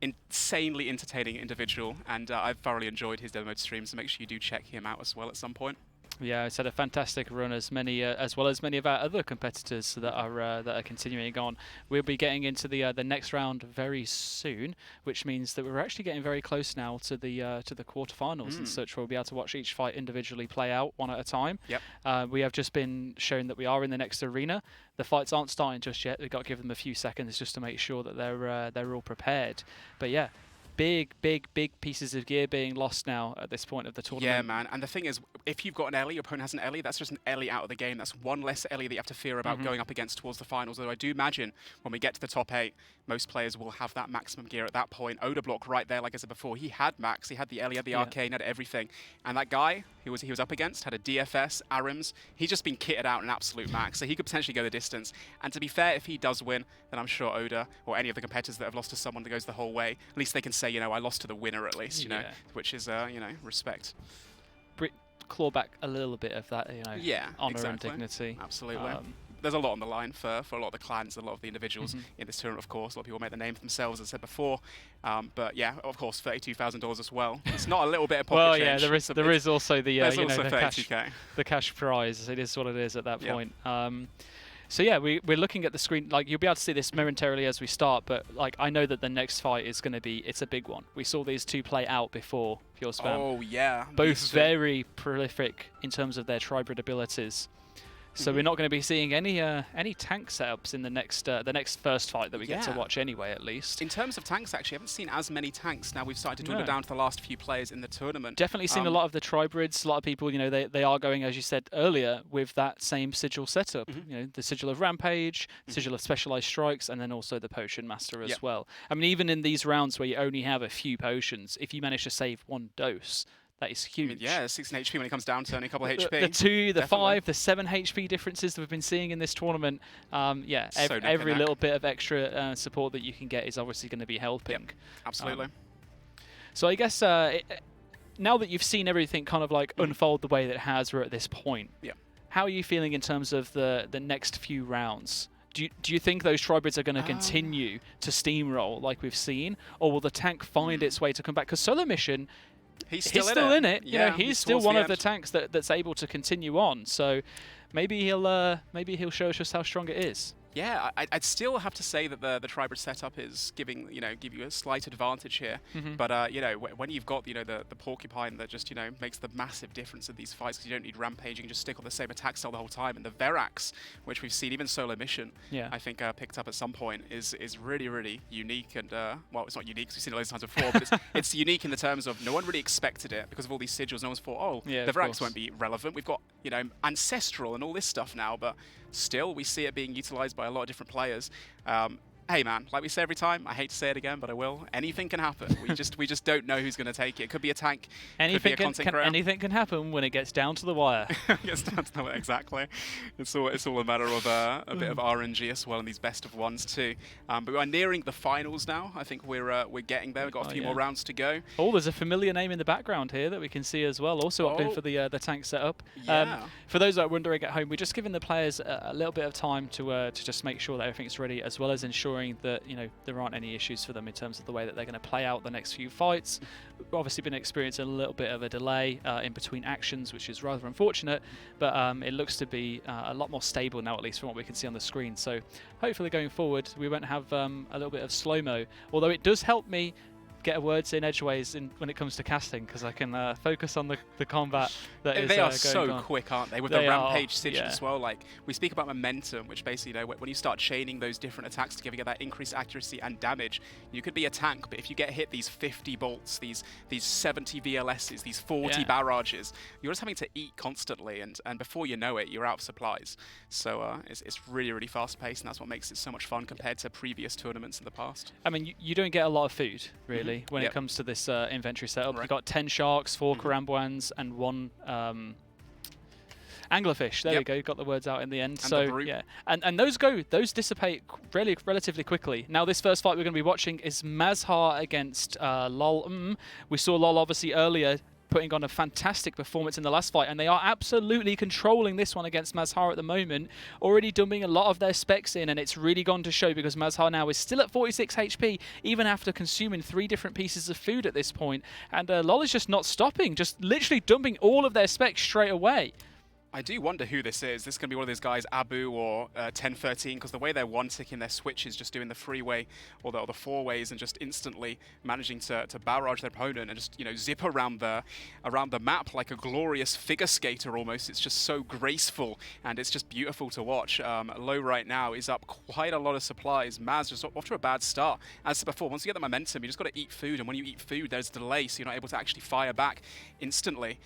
insanely entertaining individual. And I've thoroughly enjoyed his demo mode stream, so make sure you do check him out as well at some point. Yeah, it's had a fantastic run, as well as many of our other competitors that are continuing on. We'll be getting into the next round very soon, which means that we're actually getting very close now to the quarterfinals and such. We'll be able to watch each fight individually play out one at a time. Yep. We have just been shown that we are in the next arena. The fights aren't starting just yet. We've got to give them a few seconds just to make sure that they're all prepared. But yeah. Big pieces of gear being lost now at this point of the tournament. Yeah, man. And the thing is, if you've got an Ellie, your opponent has an Ellie, that's just an Ellie out of the game. That's one less Ellie that you have to fear about going up against towards the finals. Although I do imagine when we get to the top 8, most players will have that maximum gear at that point. Odablock right there, like I said before, he had max. He had the Ellie, had the Arcane, had everything. And that guy he was up against had a DFS, Arims. He's just been kitted out in absolute max, so he could potentially go the distance. And to be fair, if he does win, then I'm sure Oda or any of the competitors that have lost to someone that goes the whole way, at least they can say, you know, I lost to the winner at least, you know, which is, you know, respect. Claw back a little bit of that, you know, honor and dignity. Absolutely. There's a lot on the line for a lot of the clans, a lot of the individuals in this tournament, of course. A lot of people make the name for themselves, as I said before. But yeah, of course, $32,000 as well. It's not a little bit of pocket change. Well, yeah, there is also the there's you also know, the cash prize. It is what it is at that point. So yeah, we're looking at the screen. Like, you'll be able to see this momentarily as we start, but like, I know that the next fight is going to be, it's a big one. We saw these two play out before PureSpam. Oh yeah. Both very prolific in terms of their tribrid abilities. So we're not going to be seeing any tank setups in the next first fight that we get to watch anyway, at least. In terms of tanks, actually, I haven't seen as many tanks. Now we've started to dwindle down to the last few players in the tournament. Definitely seen a lot of the tribrids. A lot of people, you know, they are going, as you said earlier, with that same sigil setup. You know, the sigil of Rampage, sigil of Specialized Strikes, and then also the Potion Master as well. I mean, even in these rounds where you only have a few potions, if you manage to save one dose, that is huge. I mean, yeah, 16 HP when it comes down to only a couple of HP. The 2, the 5, the 7 HP differences that we've been seeing in this tournament. Yeah, every little bit of extra support that you can get is obviously going to be helping. Yep, absolutely. So I guess now that you've seen everything kind of like unfold the way that it has, we're at this point. How are you feeling in terms of the next few rounds? Do you think those tribrids are going to continue to steamroll like we've seen, or will the tank find its way to come back? Because Solo Mission, he's still in it. You know, he's still one of the tanks that's able to continue on. So maybe he'll show us just how strong it is. Yeah, I'd still have to say that the tribrid setup is give you a slight advantage here. But you know, when you've got the porcupine that just makes the massive difference in these fights, because you don't need rampage, you can just stick on the same attack style the whole time. And the Verax, which we've seen even Solo Mission, I think picked up at some point, is really unique. And well, it's not unique because we've seen it loads of times before, but it's unique in the terms of no one really expected it because of all these sigils. No one's thought, oh, the Verax won't be relevant. We've got Ancestral and all this stuff now, but still we see it being utilized by a lot of different players. Hey man, like we say every time, I hate to say it again, but I will. Anything can happen. We just don't know who's going to take it. It could be a tank. Anything anything can happen when it gets down to the wire. Exactly. It's all a matter of a bit of RNG as well in these best of ones too. But we are nearing the finals now. I think we're getting there. We've got a few more rounds to go. Oh, there's a familiar name in the background here that we can see as well. Also opting for the tank setup. For those that are wondering at home, we're just giving the players a little bit of time to just make sure that everything's ready, as well as ensuring ensuring that there aren't any issues for them in terms of the way that they're going to play out the next few fights. We've obviously been experiencing a little bit of a delay in between actions, which is rather unfortunate, but it looks to be a lot more stable now, at least from what we can see on the screen. So hopefully going forward we won't have a little bit of slow-mo, although it does help me get words in edgeways when it comes to casting, because I can focus on the combat that is They are going so on. quick, aren't they? With They the rampage are, sigil yeah. as well. Like, we speak about momentum, which basically, when you start chaining those different attacks together, you get that increased accuracy and damage. You could be a tank, but if you get hit these 50 bolts, these 70 VLSs, these 40 barrages, you're just having to eat constantly, and before you know it, you're out of supplies. So it's really, really fast-paced, and that's what makes it so much fun compared to previous tournaments in the past. I mean, you don't get a lot of food, really, when it comes to this inventory setup. You've got 10 sharks, 4 Karambwans, and 1 anglerfish. There we go, got the words out in the end. And so yeah, and those dissipate relatively quickly. Now this first fight we're going to be watching is Mazhar against Lol. We saw Lol obviously earlier putting on a fantastic performance in the last fight, and they are absolutely controlling this one against Mazhar at the moment, already dumping a lot of their specs in, and it's really gone to show because Mazhar now is still at 46 HP, even after consuming 3 different pieces of food at this point, and Lol is just not stopping, just literally dumping all of their specs straight away. I do wonder who this is. This is going to be one of those guys, Abu or 1013, because the way they're one-ticking their switches, just doing the freeway or the 4-ways and just instantly managing to barrage their opponent and just zip around the map like a glorious figure skater almost. It's just so graceful and it's just beautiful to watch. Low right now is up quite a lot of supplies. Maz just off to a bad start. As before, once you get the momentum, you just got to eat food, and when you eat food, there's a delay, so you're not able to actually fire back instantly.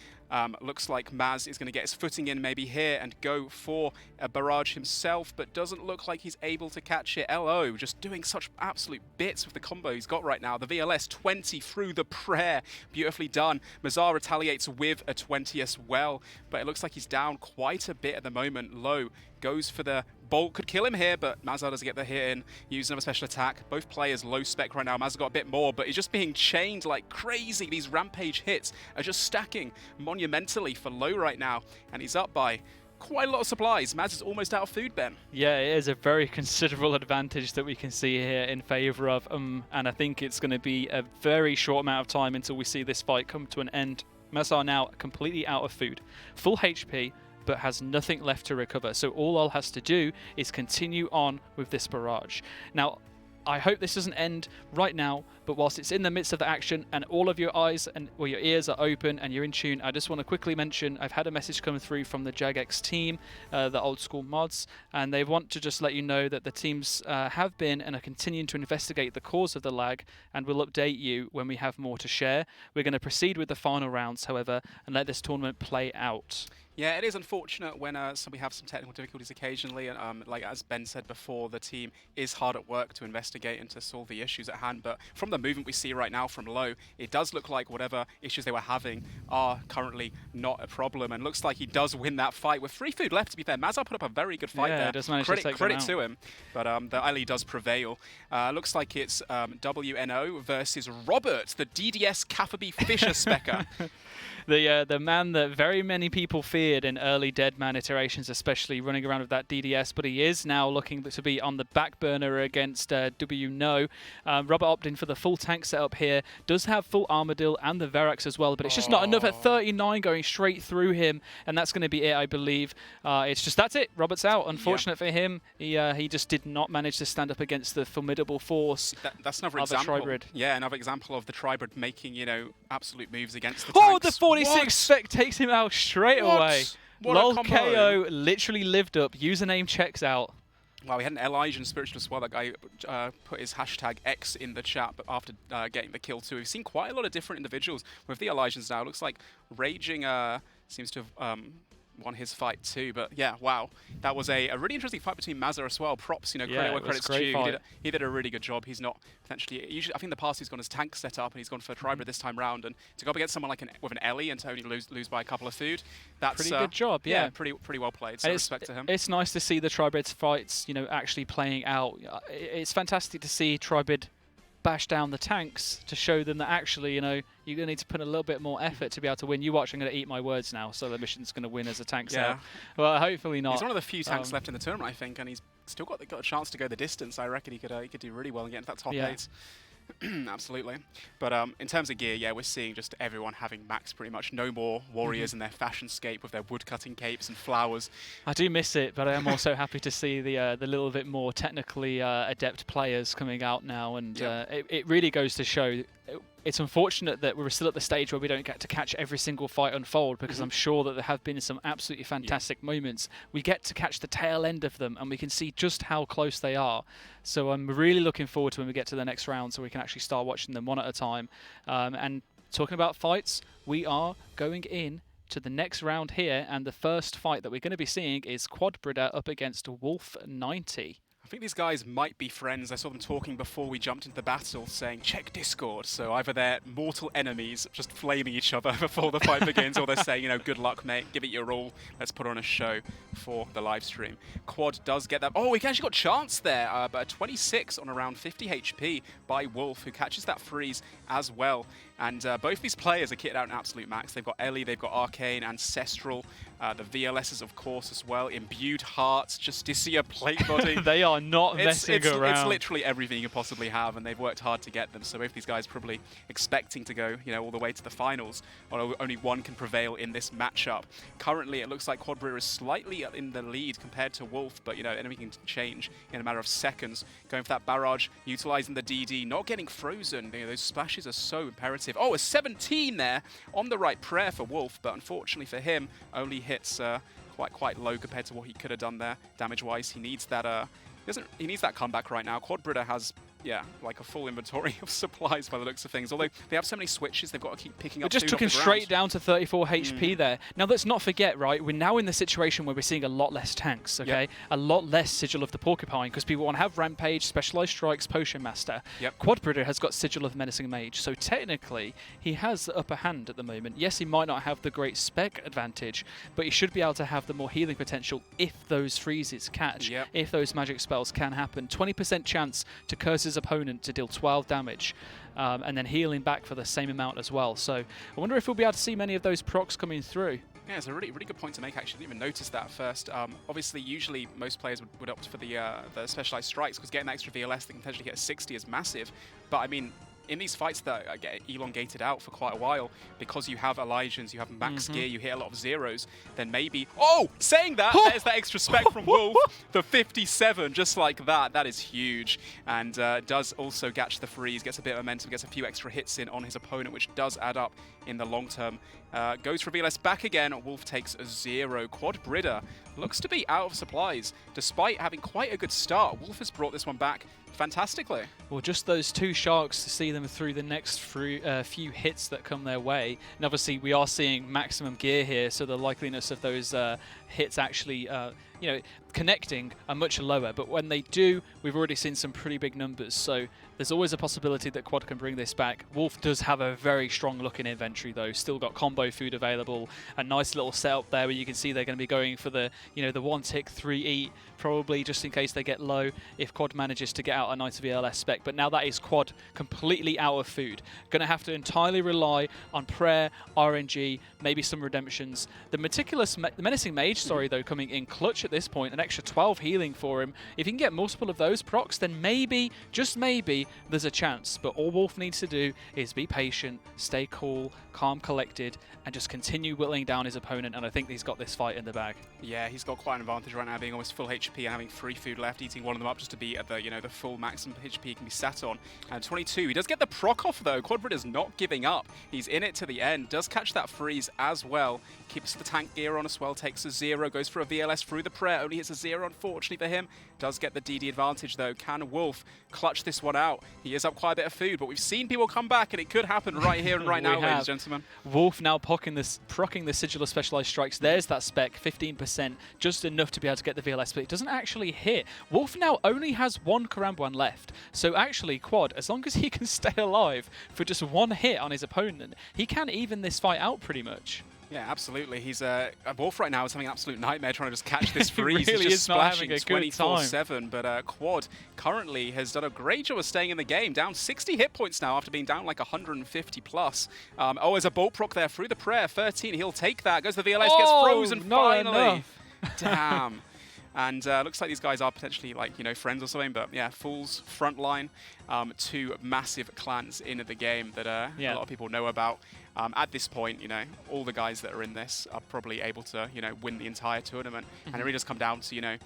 Looks like Maz is going to get his footing in maybe here and go for a barrage himself, but doesn't look like he's able to catch it. LO just doing such absolute bits with the combo he's got right now. The VLS 20 through the prayer. Beautifully done. Mazhar retaliates with a 20 as well, but it looks like he's down quite a bit at the moment. Low goes for the bolt, could kill him here, but Mazhar doesn't get the hit in. Use another special attack. Both players low spec right now. Mazhar got a bit more, but he's just being chained like crazy. These rampage hits are just stacking monumentally for Low right now, and he's up by quite a lot of supplies. Maz is almost out of food, Ben. Yeah, it is a very considerable advantage that we can see here in favour of and I think it's going to be a very short amount of time until we see this fight come to an end. Mazhar now completely out of food, full HP, but has nothing left to recover. So all Lol has to do is continue on with this barrage. Now, I hope this doesn't end right now, but whilst it's in the midst of the action and all of your eyes and your ears are open and you're in tune, I just want to quickly mention I've had a message come through from the Jagex team, the Old School mods, and they want to just let you know that the teams have been and are continuing to investigate the cause of the lag, and we'll update you when we have more to share. We're going to proceed with the final rounds, however, and let this tournament play out. Yeah, it is unfortunate when we have some technical difficulties occasionally, and like as Ben said before, the team is hard at work to investigate and to solve the issues at hand, but from the movement we see right now from Low, it does look like whatever issues they were having are currently not a problem, and looks like he does win that fight with 3 food left, to be fair. Mazhar put up a very good fight there. Does manage to take credit them to him, but the Ali does prevail. Looks like it's WNO versus Robert, the DDS Cafferby Fisher Specker. The man that very many people feared in early Deadman iterations, especially running around with that DDS, but he is now looking to be on the back burner against WNO. Robert opting for the full tank setup here, does have full Armadil and the Verax as well, but it's just not enough at 39 going straight through him, and that's going to be it, I believe. It's just, that's it. Robert's out. Unfortunate for him. He just did not manage to stand up against the formidable force that's another of example. a Tribrid. Yeah, another example of the Tribrid making, absolute moves against the Oh, tanks. the 46 spec takes him out straight away. What a Lol combo. KO literally lived up. Username checks out. Wow, we had an Elijah Spiritual as well. That guy put his hashtag X in the chat but after getting the kill too. We've seen quite a lot of different individuals with the Elijahs now. Looks like Raging seems to have won his fight too. But yeah, wow. That was a really interesting fight between Mazhar as well. Props, credit where credit's due. He did a really good job. He's not potentially, usually, I think in the past he's gone as tank set up and he's gone for Tribrid this time round. And to go up against someone like with an Ellie and to only lose by a couple of food, that's pretty good job, yeah. Pretty well played, so respect to him. It's nice to see the Tribrid fights, actually playing out. It's fantastic to see Tribrid bash down the tanks to show them that actually, you're going to need to put a little bit more effort to be able to win. You watch, I'm going to eat my words now, so the mission's going to win as a tank setup. Well, hopefully not. He's one of the few tanks left in the tournament, I think, and he's still got a chance to go the distance. I reckon he could do really well and get into that top 8. Absolutely. But in terms of gear, yeah, we're seeing just everyone having max pretty much. No more warriors in their fashion scape with their woodcutting capes and flowers. I do miss it, but I am also happy to see the little bit more technically adept players coming out now, and it really goes to show. It's unfortunate that we're still at the stage where we don't get to catch every single fight unfold, because I'm sure that there have been some absolutely fantastic moments. We get to catch the tail end of them, and we can see just how close they are. So I'm really looking forward to when we get to the next round, so we can actually start watching them one at a time. And talking about fights, we are going in to the next round here, and the first fight that we're going to be seeing is QuadBridder up against Wolf 90. I think these guys might be friends. I saw them talking before we jumped into the battle, saying, check Discord. So either they're mortal enemies, just flaming each other before the fight begins, or they're saying, you know, good luck, mate, give it your all. Let's put on a show for the live stream. Quad does get that. Oh, he actually got chance there, but a 26 on around 50 HP by Wolf, who catches that freeze as well. And both these players are kitted out in absolute max. They've got Ellie, they've got Arcane, Ancestral, the VLSs, of course, as well. Imbued Hearts, Justicia, Plate Body. They are not messing around. It's literally everything you could possibly have, and they've worked hard to get them. So both these guys probably expecting to go, you know, all the way to the finals, although only one can prevail in this matchup. Currently, it looks like QuadBridder is slightly in the lead compared to Wolf, but, you know, anything can change in a matter of seconds. Going for that barrage, utilizing the DD, not getting frozen. You know, those splashes are so imperative. Oh, a 17 there on the right prayer for Wolf, but unfortunately for him, only hits quite low compared to what he could have done there damage-wise. He needs that he needs that comeback right now. QuadBridder has, yeah, like a full inventory of supplies by the looks of things. Although they have so many switches, they've got to keep picking up. It just took him straight down to 34 HP there. Now, let's not forget, right, we're now in the situation where we're seeing a lot less tanks, okay? Yep. A lot less Sigil of the Porcupine, because people want to have Rampage, Specialized Strikes, Potion Master. Yep. QuadBridder has got Sigil of Menacing Mage, so technically, he has the upper hand at the moment. Yes, he might not have the great spec advantage, but he should be able to have the more healing potential if those freezes catch, if those magic spells can happen. 20% chance to curse his opponent to deal 12 damage, and then healing back for the same amount as well. So I wonder if we'll be able to see many of those procs coming through. Yeah, it's a really good point to make, actually. I didn't even notice that first. Obviously, usually most players would opt for the Specialized Strikes, because getting that extra VLS that can potentially hit a 60 is massive. But I mean, in these fights that get elongated out for quite a while, because you have Elijahs, you have max gear, you hit a lot of zeros, then maybe... Oh! Saying that, there's that extra spec from Wolf. The 57, just like that. That is huge. And does also catch the freeze, gets a bit of momentum, gets a few extra hits in on his opponent, which does add up in the long term. Goes for VLS back again. Wolf takes a 0. QuadBridder looks to be out of supplies. Despite having quite a good start, Wolf has brought this one back fantastically. Well, just those 2 sharks to see them through the next few hits that come their way. And obviously, we are seeing maximum gear here, so the likeliness of those hits actually, you know, connecting are much lower. But when they do, we've already seen some pretty big numbers. So there's always a possibility that Quad can bring this back. Wolf does have a very strong looking inventory though. Still got combo food available. A nice little setup there where you can see they're going to be going for the, you know, the 1-tick 3-eat, probably just in case they get low if Quad manages to get out a nice VLS spec. But now that is Quad completely out of food. Going to have to entirely rely on prayer, RNG, maybe some redemptions. The Menacing Mage, though, coming in clutch at this point. An extra 12 healing for him. If he can get multiple of those procs, then maybe, just maybe, there's a chance. But all Wolf needs to do is be patient, stay cool, calm, collected, and just continue whittling down his opponent. And I think he's got this fight in the bag. Yeah, he's got quite an advantage right now, being almost full HP and having free food left, eating one of them up just to be at the, you know, the full maximum HP he can be sat on. And 22, he does get the proc off though. QuadBridder's not giving up. He's in it to the end. Does catch that freeze as well. Keeps the tank gear on as well. Takes a 0. Goes for a VLS through the prayer. Only hits a 0, unfortunately for him. Does get the DD advantage though. Can Wolf clutch this one out? He is up quite a bit of food, but we've seen people come back, and it could happen right here and right now, ladies and gentlemen. Wolf now proccing the Sigil of Specialized Strikes. There's that spec, 15%, just enough to be able to get the VLS, but it doesn't actually hit. Wolf now only has 1 Karambuan left, so actually Quad, as long as he can stay alive for just 1 hit on his opponent, he can even this fight out pretty much. Yeah, absolutely. He's Wolf right now is having an absolute nightmare trying to just catch this freeze. He really He's just splashing 24/7. But Quad currently has done a great job of staying in the game. Down 60 hit points now after being down like 150 plus. Oh, there's a bolt proc there through the prayer. 13, he'll take that. Goes to the VLS, gets frozen finally. Damn. And looks like these guys are potentially like, friends or something. But yeah, Fools, Frontline, 2 massive clans in the game that a lot of people know about. At this point, all the guys that are in this are probably able to, win the entire tournament. And it really does come down to, like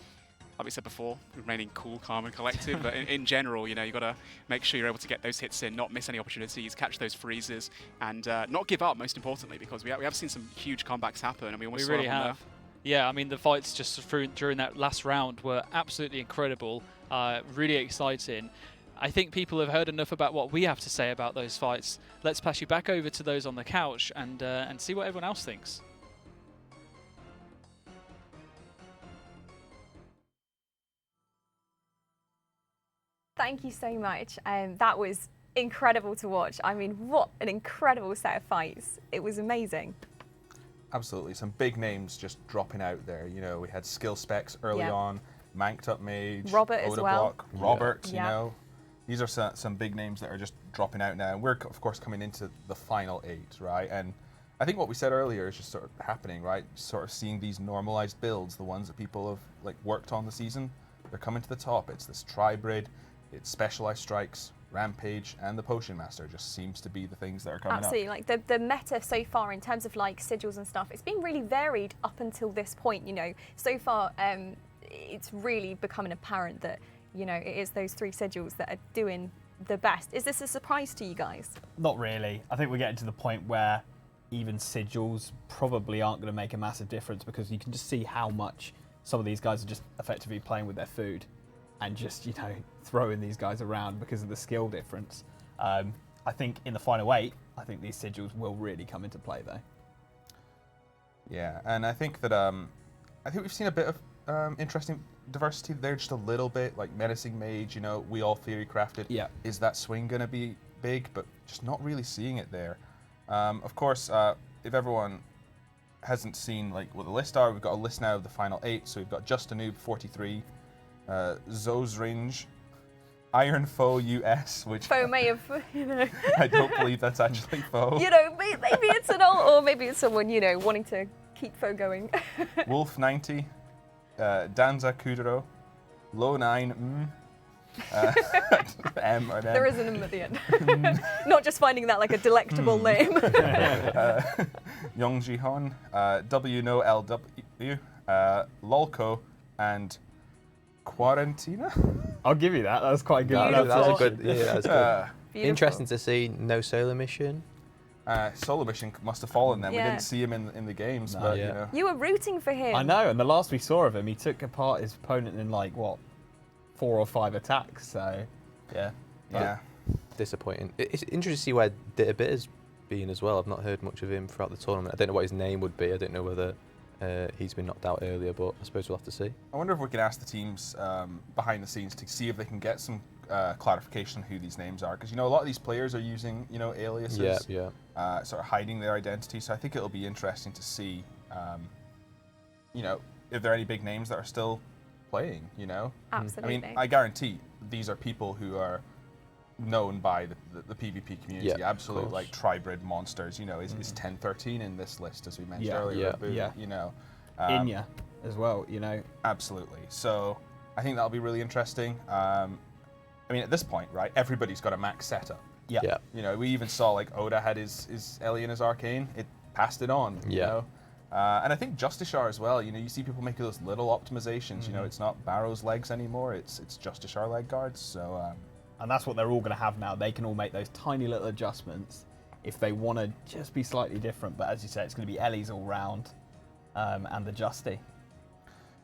we said before, remaining cool, calm, and collective. But in general, you got to make sure you're able to get those hits in, not miss any opportunities, catch those freezes, and not give up, most importantly, because we have seen some huge comebacks happen, and we almost really have. Yeah, I mean, the fights just during that last round were absolutely incredible, really exciting. I think people have heard enough about what we have to say about those fights. Let's pass you back over to those on the couch and see what everyone else thinks. Thank you so much. That was incredible to watch. I mean, what an incredible set of fights. It was amazing. Absolutely, some big names just dropping out there. We had skill specs early on, Manked Up Mage, Robert as well. Robert, these are some big names that are just dropping out now. And we're, of course, coming into the final 8, right? And I think what we said earlier is just sort of happening, right? Sort of seeing these normalized builds, the ones that people have worked on the season, they're coming to the top. It's this Tribrid, it's Specialized Strikes, Rampage, and the Potion Master just seems to be the things that are coming Absolutely. Like the meta so far in terms of like sigils and stuff, it's been really varied up until this point. So far it's really becoming apparent that it is those 3 sigils that are doing the best. Is this a surprise to you guys? Not really. I think we're getting to the point where even sigils probably aren't going to make a massive difference, because you can just see how much some of these guys are just effectively playing with their food and just, throwing these guys around because of the skill difference. I think in the final 8, I think these sigils will really come into play though. Yeah, and I think that I think we've seen a bit of interesting diversity there, just a little bit, like Menacing Mage, we all theory crafted. Yeah. Is that swing going to be big? But just not really seeing it there. Of course, if everyone hasn't seen what the list are, we've got a list now of the final 8. So we've got Just a Noob 43, Zo's Range, Iron Foe US, which Foe may have, I don't believe that's actually Foe. Maybe it's an old, or maybe it's someone, wanting to keep Foe going. Wolf 90, Danza Kudero, Low 9, M or M. There is an M at the end. Not just finding that like a delectable name. Young Jihon, W No LW, Lolco, and Quarantina. I'll give you that. That was quite good. Beautiful. That was a good. Yeah, that was good. Beautiful. Interesting to see no solo mission. Solo mission must have fallen then. Yeah. We didn't see him in the games, No. but Yeah. You were rooting for him. I know, and the last we saw of him, he took apart his opponent in 4 or 5 attacks. So, yeah. yeah. Disappointing. It's interesting to see where Ditterbit has been as well. I've not heard much of him throughout the tournament. I don't know what his name would be. I don't know whether he's been knocked out earlier, but I suppose we'll have to see. I wonder if we can ask the teams behind the scenes to see if they can get some clarification on who these names are, because a lot of these players are using aliases, sort of hiding their identity. So I think it'll be interesting to see, if there are any big names that are still playing. Absolutely. I mean, I guarantee these are people who are known by the PvP community. Yeah, absolute Tribrid monsters. Is 1013 in this list, as we mentioned earlier? Inya as well. Absolutely. So I think that'll be really interesting. I mean, at this point, right, everybody's got a max setup. Yeah. We even saw Oda had his Ellie and his Arcane. It passed it on. And I think Justishar as well. You see people making those little optimizations. It's not Barrow's legs anymore. It's Justishar leg guards. So. And that's what they're all going to have now. They can all make those tiny little adjustments if they want to just be slightly different. But as you said, it's going to be Ellie's all round and the Justy.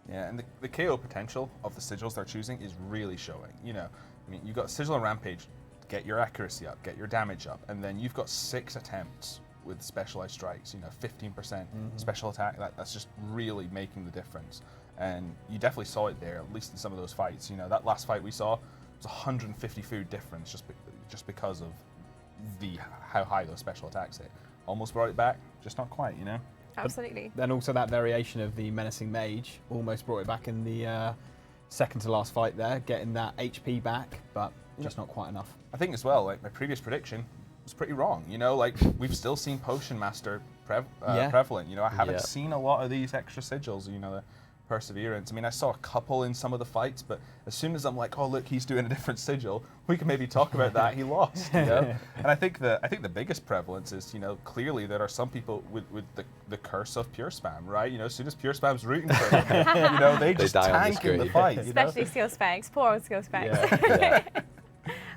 Yeah, and the KO potential of the sigils they're choosing is really showing. I mean, you've got Sigil and Rampage, get your accuracy up, get your damage up, and then you've got 6 attempts with Specialized Strikes, 15% special attack. That's just really making the difference. And you definitely saw it there, at least in some of those fights. That last fight we saw was 150 food difference just because of how high those special attacks hit. Almost brought it back, just not quite, Absolutely. Then also that variation of the Menacing Mage almost brought it back in the second to last fight there, getting that HP back, but just not quite enough. I think as well, my previous prediction was pretty wrong. We've still seen Potion Master prevalent. I haven't seen a lot of these extra sigils. perseverance. I mean, I saw a couple in some of the fights, but as soon as I'm like, oh look, he's doing a different sigil, we can maybe talk about that. He lost, you know. And I think the biggest prevalence is, you know, clearly there are some people with the curse of PureSpam, right? You know, as soon as PureSpam's rooting for them, you know, they just die on the tank in the screen. fight. You know? Especially skill specs, poor old skill specs. Yeah.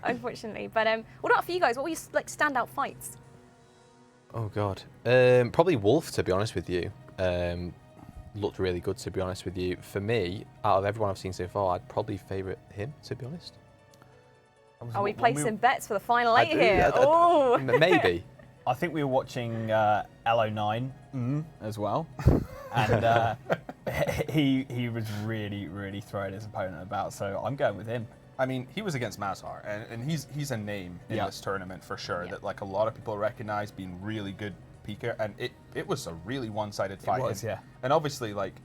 Unfortunately. But what about for you guys? What were your like standout fights? Oh God, probably Wolf, to be honest with you. Looked really good, to be honest with you. For me, out of everyone I've seen so far, I'd probably favourite him, to be honest. Are we placing bets for the final I 8 do, here? Oh, Maybe. I think we were watching LO9 as well, and he was really throwing his opponent about. So I'm going with him. I mean, he was against Mazhar, and he's a name in this tournament for sure. That like a lot of people recognize being really good Pika, and it was a really one-sided fight. It was, and, yeah. And obviously, like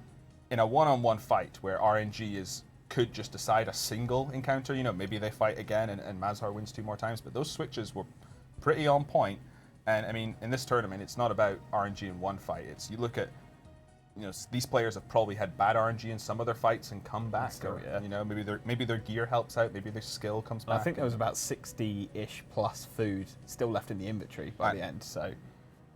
in a one-on-one fight where RNG could just decide a single encounter, you know, maybe they fight again and Mazhar wins 2 more times, but those switches were pretty on point. And I mean, in this tournament, it's not about RNG in one fight. It's you look at, you know, these players have probably had bad RNG in some of their fights and come back. Still, or, yeah. You know, maybe their gear helps out, maybe their skill comes back. I think there was about 60-ish plus food still left in the inventory by the end. So,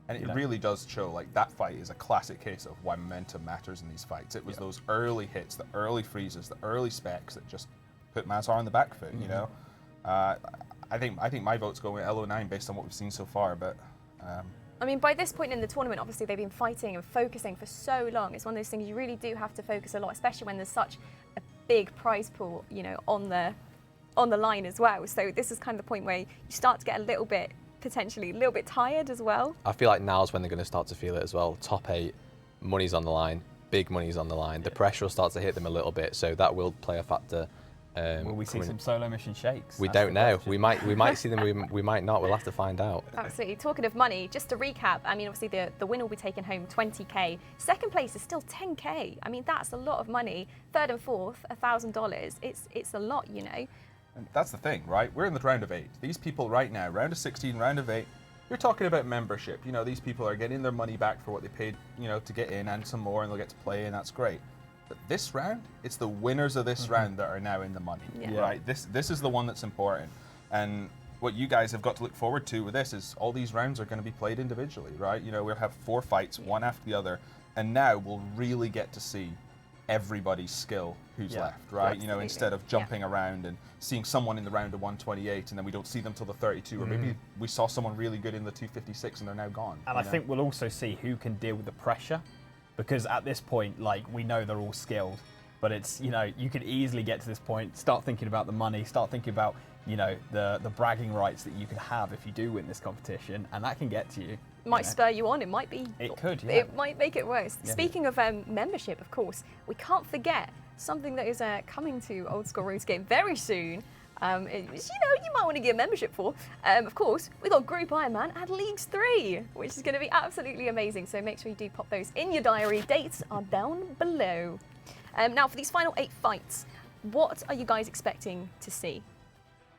and it really does show, like, that fight is a classic case of why momentum matters in these fights. It was those early hits, the early freezes, the early specs that just put Mazhar on the back foot, you know? I think my vote's going with LO9 based on what we've seen so far, but... I mean, by this point in the tournament, obviously they've been fighting and focusing for so long. It's one of those things you really do have to focus a lot, especially when there's such a big prize pool, you know, on the line as well. So this is kind of the point where you start to get a little bit, potentially a little bit tired as well. I feel like now's when they're going to start to feel it as well. Top 8, money's on the line, big money's on the line. The pressure will start to hit them a little bit, so that will play a factor. Will we see some solo mission shakes? We That's don't the know. question. We might see them. We might not. We'll have to find out. Absolutely. Talking of money, just to recap, I mean, obviously the winner will be taking home 20k. Second place is still 10k. I mean, that's a lot of money. Third and fourth, $1,000. It's a lot, you know. And that's the thing, right? We're in the round of 8. These people right now, round of 16, round of 8, you're talking about membership. You know, these people are getting their money back for what they paid, you know, to get in and some more, and they'll get to play, and that's great. But this round, it's the winners of this round that are now in the money, right? This is the one that's important. And what you guys have got to look forward to with this is all these rounds are going to be played individually, right? You know, we'll have 4 fights, one after the other, and now we'll really get to see everybody's skill who's left, right? You know, instead of jumping around and seeing someone in the round of 128 and then we don't see them till the 32, or maybe we saw someone really good in the 256 and they're now gone. And I think we'll also see who can deal with the pressure, because at this point, like, we know they're all skilled, but it's, you know, you could easily get to this point, start thinking about the money, start thinking about, you know, the bragging rights that you could have if you do win this competition, and that can get to you. Might spur you on. It might be. It could, yeah. It might make it worse. Yeah. Speaking of membership, of course, we can't forget something that is coming to Old School Rules game very soon. You know, you might want to get a membership for. Of course, we got Group Ironman and Leagues 3, which is going to be absolutely amazing. So make sure you do pop those in your diary. Dates are down below. Now, for these final 8 fights, what are you guys expecting to see?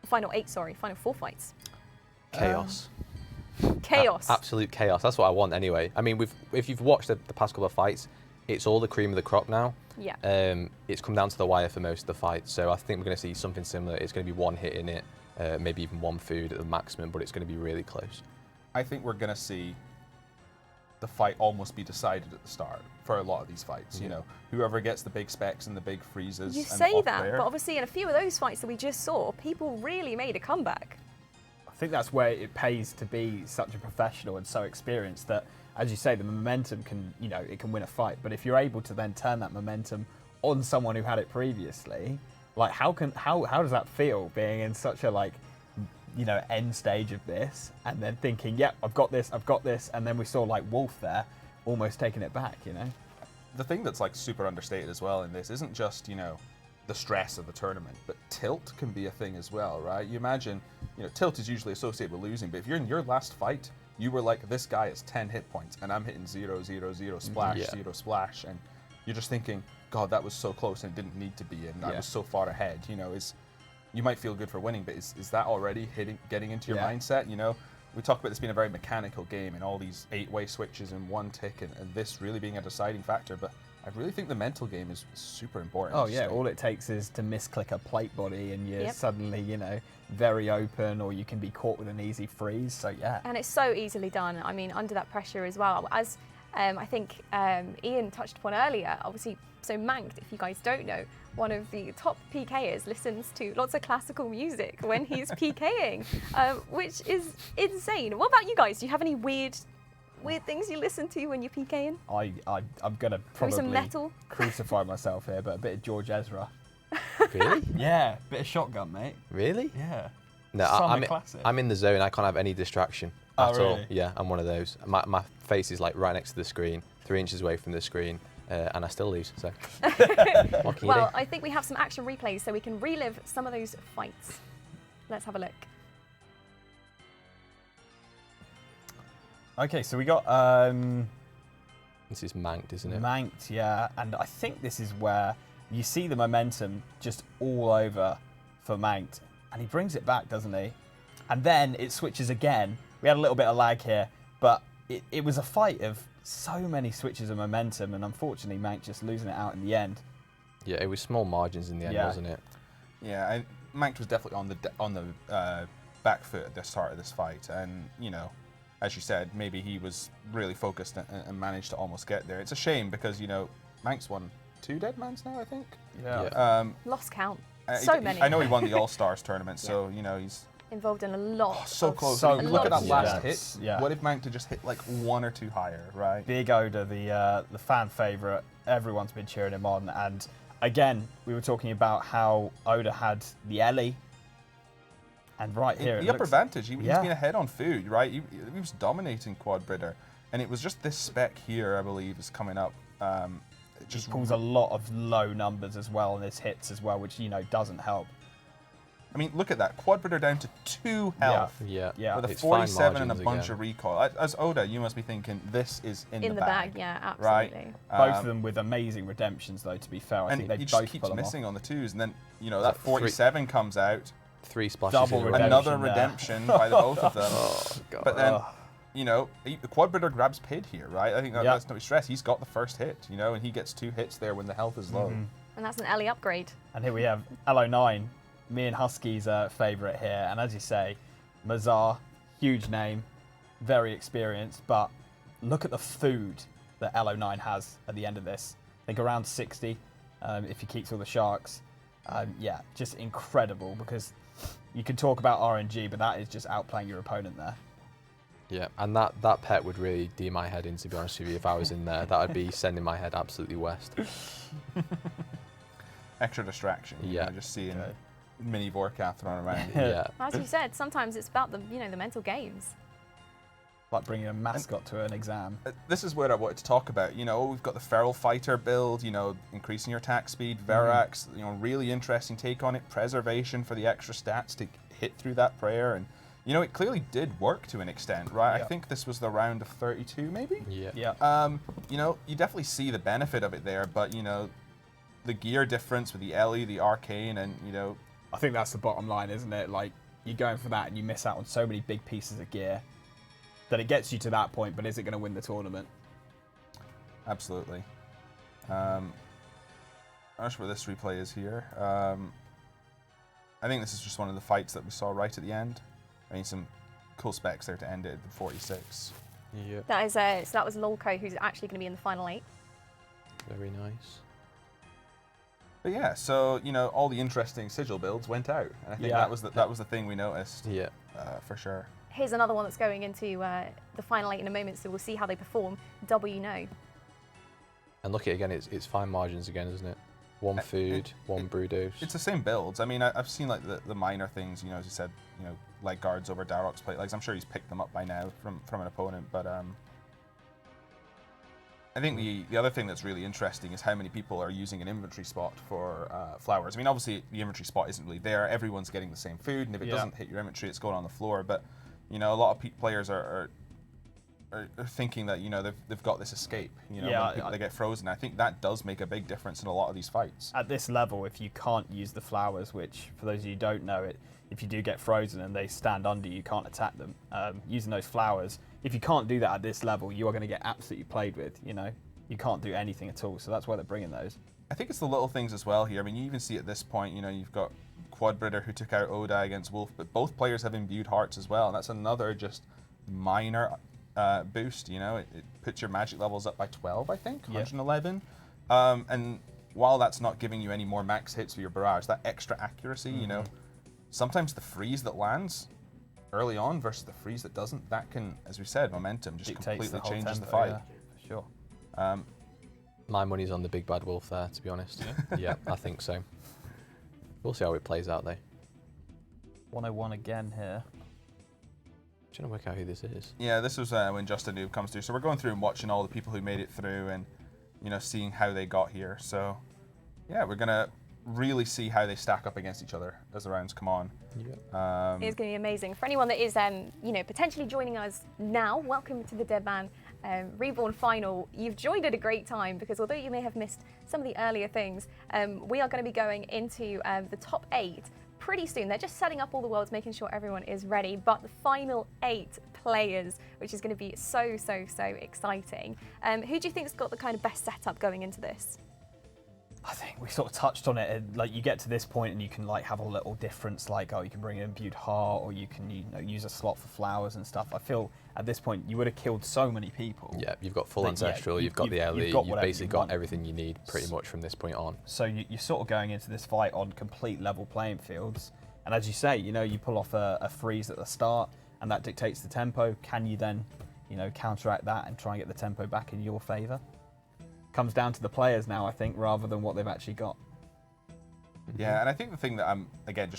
Final 4 fights. Chaos. Chaos. Absolute chaos. That's what I want anyway. I mean, if you've watched the past couple of fights, it's all the cream of the crop now. Yeah. It's come down to the wire for most of the fights, so I think we're going to see something similar. It's going to be one hit in it, maybe even one food at the maximum, but it's going to be really close. I think we're going to see the fight almost be decided at the start for a lot of these fights. You know, whoever gets the big specs and the big freezes. You and say off that, there. but obviously in a few of those fights that we just saw, people really made a comeback. I think that's where it pays to be such a professional and so experienced that, as you say, the momentum can, you know, it can win a fight. But if you're able to then turn that momentum on someone who had it previously, like how does that feel, being in such a, like, you know, end stage of this and then thinking, yep, I've got this, and then we saw like Wolf there almost taking it back, you know? The thing that's like super understated as well in this isn't just, you know, the stress of the tournament, but tilt can be a thing as well, right? You imagine, you know, tilt is usually associated with losing, but if you're in your last fight, you were like, this guy has 10 hit points and I'm hitting 0, 0, 0, splash, 0, splash, and you're just thinking, God, that was so close and it didn't need to be in. I was so far ahead, you know, you might feel good for winning, but is that already getting into your mindset, you know? We talk about this being a very mechanical game and all these 8-way switches and one tick and this really being a deciding factor, but I really think the mental game is super important. Oh yeah, all it takes is to misclick a plate body and you're suddenly, you know, very open, or you can be caught with an easy freeze. So yeah. And it's so easily done. I mean, under that pressure as well. As I think Ian touched upon earlier, obviously, so Manked, if you guys don't know, one of the top PKers listens to lots of classical music when he's PKing, which is insane. What about you guys? Do you have any weird things you listen to when you're PKing? I'm gonna probably some metal? crucify myself here, but a bit of George Ezra. Really? Yeah, bit of Shotgun, mate. Really? Yeah. No, I'm in the zone. I can't have any distraction at all. Really? Yeah, I'm one of those. My face is like right next to the screen, 3 inches away from the screen, and I still lose. So. What can you do? I think we have some action replays so we can relive some of those fights. Let's have a look. Okay, so we got This is Manked, isn't it? Manked, yeah, and I think this is where you see the momentum just all over for Manked, and he brings it back, doesn't he? And then it switches again. We had a little bit of lag here, but it was a fight of so many switches of momentum, and unfortunately Manked just losing it out in the end. Yeah, it was small margins in the end, wasn't it? Yeah, Manked was definitely on the back foot at the start of this fight, and you know, as you said, maybe he was really focused and managed to almost get there. It's a shame because, you know, Manked's won 2 Deadmans now, I think. Yeah. Lost count. So many. I know he won the All-Stars tournament, so, you know, he's involved in a lot. so close. so Look at that of last hits. hit. Yeah. What if Manked had just hit like 1 or 2 higher, right? Big Oda, the fan favourite, everyone's been cheering him on, and again, we were talking about how Oda had the Ellie, and right here, The upper advantage, he's Yeah. been ahead on food, right? He was dominating Quad Britter, and it was just this spec here, I believe, is coming up. It just pulls a lot of low numbers as well, and his hits as well, which, you know, doesn't help. I mean, look at that. Quad Britter down to 2 health. Yeah. Yeah. With a It's fine 47 and a margins bunch again. of recoil. As Oda, you must be thinking, this is in In the bag, yeah, right? absolutely. Both of them with amazing redemptions, though, to be fair. I And think they he both just keeps pull them missing on the 2s, and then, you know, Is that that 47 comes out. 3 splashes Double in a row. redemption. Another there. redemption by the both of them. Oh, God. But then, you know, the Quad Britter grabs Pid here, right? I think Yeah. that's no stress. He's got the first hit, you know, and he gets 2 hits there when the health is low. And that's an Ellie upgrade. And here we have LO9, me and Husky's favourite here. And as you say, Mazar, huge name, very experienced, but look at the food that LO9 has at the end of this. I think around 60 if he keeps all the sharks. Yeah, just incredible, because you can talk about RNG, but that is just outplaying your opponent there. Yeah, and that pet would really D my head in, to be honest with you. If I was in there, that would be sending my head absolutely west. Extra distraction. You Yeah. know, just seeing mini Vorkath run around. Yeah. As you said, sometimes it's about the mental games. Like bringing a mascot to an exam. This is what I wanted to talk about. You know, we've got the Feral Fighter build, you know, increasing your attack speed, Verax, you know, really interesting take on it, preservation for the extra stats to hit through that prayer. And, you know, it clearly did work to an extent, right? Yeah. I think this was the round of 32, maybe? Yeah. Yeah. You know, you definitely see the benefit of it there, but, you know, the gear difference with the Ellie, the Arcane, and, you know, I think that's the bottom line, isn't it? Like, you're going for that and you miss out on so many big pieces of gear that it gets you to that point, but is it going to win the tournament? absolutely. I'm not sure where this replay is here. I think this is just one of the fights that we saw right at the end. I mean, some cool specs there to end it at the 46. Yeah. That is so that was Lolco, who's actually going to be in the final 8. Very nice. But yeah, so, you know, all the interesting sigil builds went out, and I think Yeah. that was the thing we noticed. Yeah. For sure. Here's another one that's going into the final 8 in a moment, so we'll see how they perform. W no. And look at it again, it's fine margins again, isn't it? One food, one brew dose. It's the same builds. I mean, I've seen like the minor things, you know, as you said, you know, leg guards over Darok's plate legs. I'm sure he's picked them up by now from an opponent, but I think the other thing that's really interesting is how many people are using an inventory spot for flowers. I mean, obviously the inventory spot isn't really there. Everyone's getting the same food, and if it doesn't hit your inventory, it's going on the floor. But you know, a lot of players are thinking that, you know, they've got this escape. You know, when people, they get frozen. I think that does make a big difference in a lot of these fights. At this level, if you can't use the flowers, which for those of you who don't know it, if you do get frozen and they stand under you, you can't attack them. Using those flowers, if you can't do that at this level, you are going to get absolutely played with. You know, you can't do anything at all. So that's why they're bringing those. I think it's the little things as well here. I mean, you even see at this point, you know, you've got Quadbritter who took out Odai against Wolf, but both players have imbued hearts as well. And that's another just minor boost, you know. It puts your magic levels up by 12, I think, 111. And while that's not giving you any more max hits for your barrage, that extra accuracy, you know, sometimes the freeze that lands early on versus the freeze that doesn't, that can, as we said, momentum just Dictates completely the whole changes the tempo, fight. yeah, for sure. My money's on the big bad wolf there, to be honest. Yeah, I think so. We'll see how it plays out, though. 101 again here. Trying to work out who this is. Yeah, this was when Just a Noob comes through. So we're going through and watching all the people who made it through and, you know, seeing how they got here. So, yeah, we're going to really see how they stack up against each other as the rounds come on. Yeah. It's going to be amazing. For anyone that is, you know, potentially joining us now, welcome to the Deadman Reborn final. You've joined at a great time because although you may have missed some of the earlier things, we are going to be going into the top 8 pretty soon. They're just setting up all the worlds, making sure everyone is ready, but the final 8 players, which is going to be so exciting. Who do you think's got the kind of best setup going into this? I think we sort of touched on it. Like, you get to this point and you can like have a little difference, like, oh, you can bring an imbued heart, or you can, you know, use a slot for flowers and stuff. I feel at this point you would have killed so many people. Yeah, you've got full ancestral, you've got the LE, you've basically got everything you need pretty much from this point on. So you're sort of going into this fight on complete level playing fields. And as you say, you know, you pull off a freeze at the start and that dictates the tempo. Can you then, you know, counteract that and try and get the tempo back in your favour? Comes down to the players now, I think, rather than what they've actually got. Yeah, and I think the thing that I'm, again,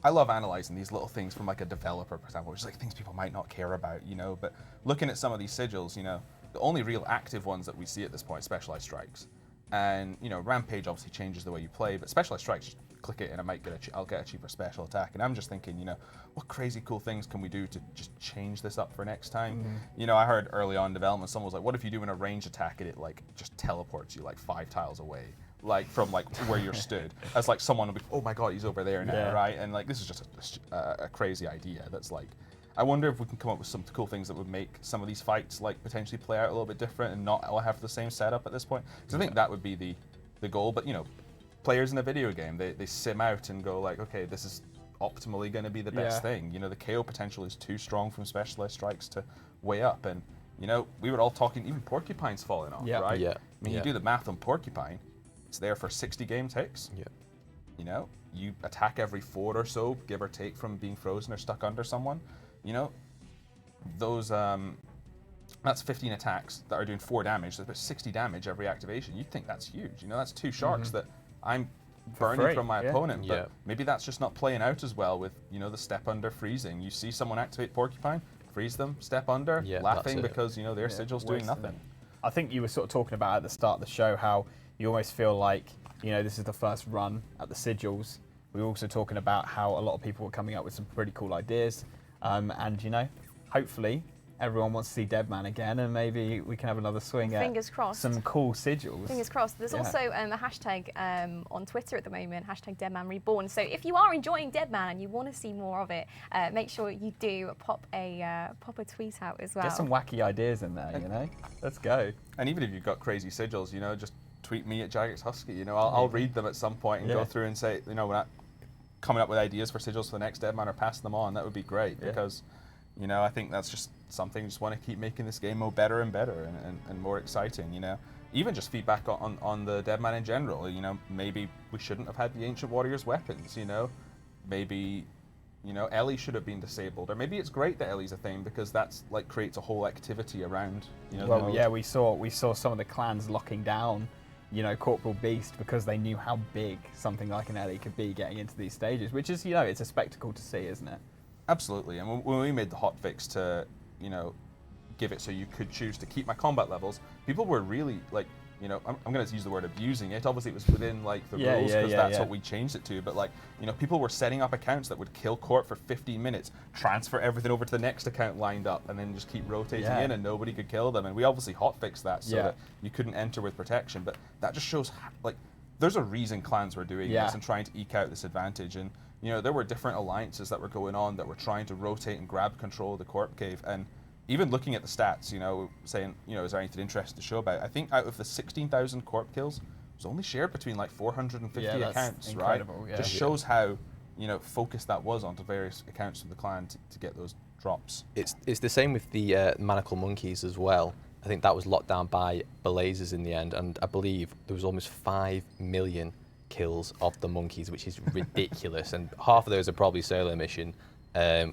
I love analysing these little things from like a developer, for example, which is like things people might not care about, you know, but looking at some of these sigils, you know, the only real active ones that we see at this point, specialized strikes. And, you know, Rampage obviously changes the way you play, but specialized strikes, just click it and I might get I'll get a cheaper special attack. And I'm just thinking, you know, what crazy cool things can we do to just change this up for next time? You know, I heard early on in development, someone was like, what if you do a range attack and it like just teleports you like 5 tiles away, like from like where you're stood, as like someone will be, oh my god, he's over there now, right? And like this is just a crazy idea that's like, I wonder if we can come up with some cool things that would make some of these fights like potentially play out a little bit different and not all have the same setup at this point. Because I think that would be the goal. But you know, players in a video game, they sim out and go like, okay, this is optimally going to be the best thing. You know, the KO potential is too strong from specialized strikes to way up. And you know, we were all talking, even Porcupine's falling off, right? Yeah. I mean, you do the math on Porcupine, it's there for 60 game ticks. Yeah. You know, you attack every 4 or so, give or take, from being frozen or stuck under someone. You know, those, that's 15 attacks that are doing 4 damage. That's about 60 damage every activation. You'd think that's huge. You know, that's 2 sharks that I'm burning from my opponent. But maybe that's just not playing out as well with, you know, the step under freezing. You see someone activate Porcupine, freeze them, step under, laughing because, you know, their sigil's doing nothing. I think you were sort of talking about at the start of the show how you almost feel like, you know, this is the first run at the sigils. We were also talking about how a lot of people were coming up with some pretty cool ideas. And, you know, hopefully everyone wants to see Deadman again and maybe we can have another swing Fingers at crossed. some cool sigils. Fingers crossed. There's also a hashtag on Twitter at the moment, hashtag Deadman Reborn. So if you are enjoying Deadman and you want to see more of it, make sure you do pop a tweet out as well. Get some wacky ideas in there, you know? Let's go. And even if you've got crazy sigils, you know, just tweet me at Jagex Husky. You know, I'll read them at some point and go through and say, you know, we're not coming up with ideas for sigils for the next Deadman or passing them on. That would be great because, you know, I think that's just something. Just want to keep making this game mode better and better and more exciting. You know, even just feedback on the Deadman in general. You know, maybe we shouldn't have had the Ancient Warrior's weapons. You know, maybe, you know, Ellie should have been disabled, or maybe it's great that Ellie's a thing because that's like creates a whole activity around. You know, well, yeah, we saw some of the clans locking down, you know, Corporal Beast because they knew how big something like an Ellie could be getting into these stages, which is, you know, it's a spectacle to see, isn't it? Absolutely. And when we made the hotfix to, you know, give it so you could choose to keep my combat levels, people were really like, you know, I'm going to use the word abusing it. Obviously, it was within like the rules because that's what we changed it to. But like, you know, people were setting up accounts that would kill Corp for 15 minutes, transfer everything over to the next account lined up, and then just keep rotating in, and nobody could kill them. And we obviously hotfixed that so that you couldn't enter with protection. But that just shows like there's a reason clans were doing this and trying to eke out this advantage. And you know, there were different alliances that were going on that were trying to rotate and grab control of the Corp Cave. And even looking at the stats, you know, saying, you know, is there anything interesting to show about it? I think out of the 16,000 corp kills, it was only shared between like 450 that's accounts, incredible, right? yeah. Just shows how, you know, focused that was onto various accounts of the clan to get those drops. It's the same with the Manacle Monkeys as well. I think that was locked down by Blazers in the end, and I believe there was almost 5 million kills of the monkeys, which is ridiculous. And half of those are probably solo mission,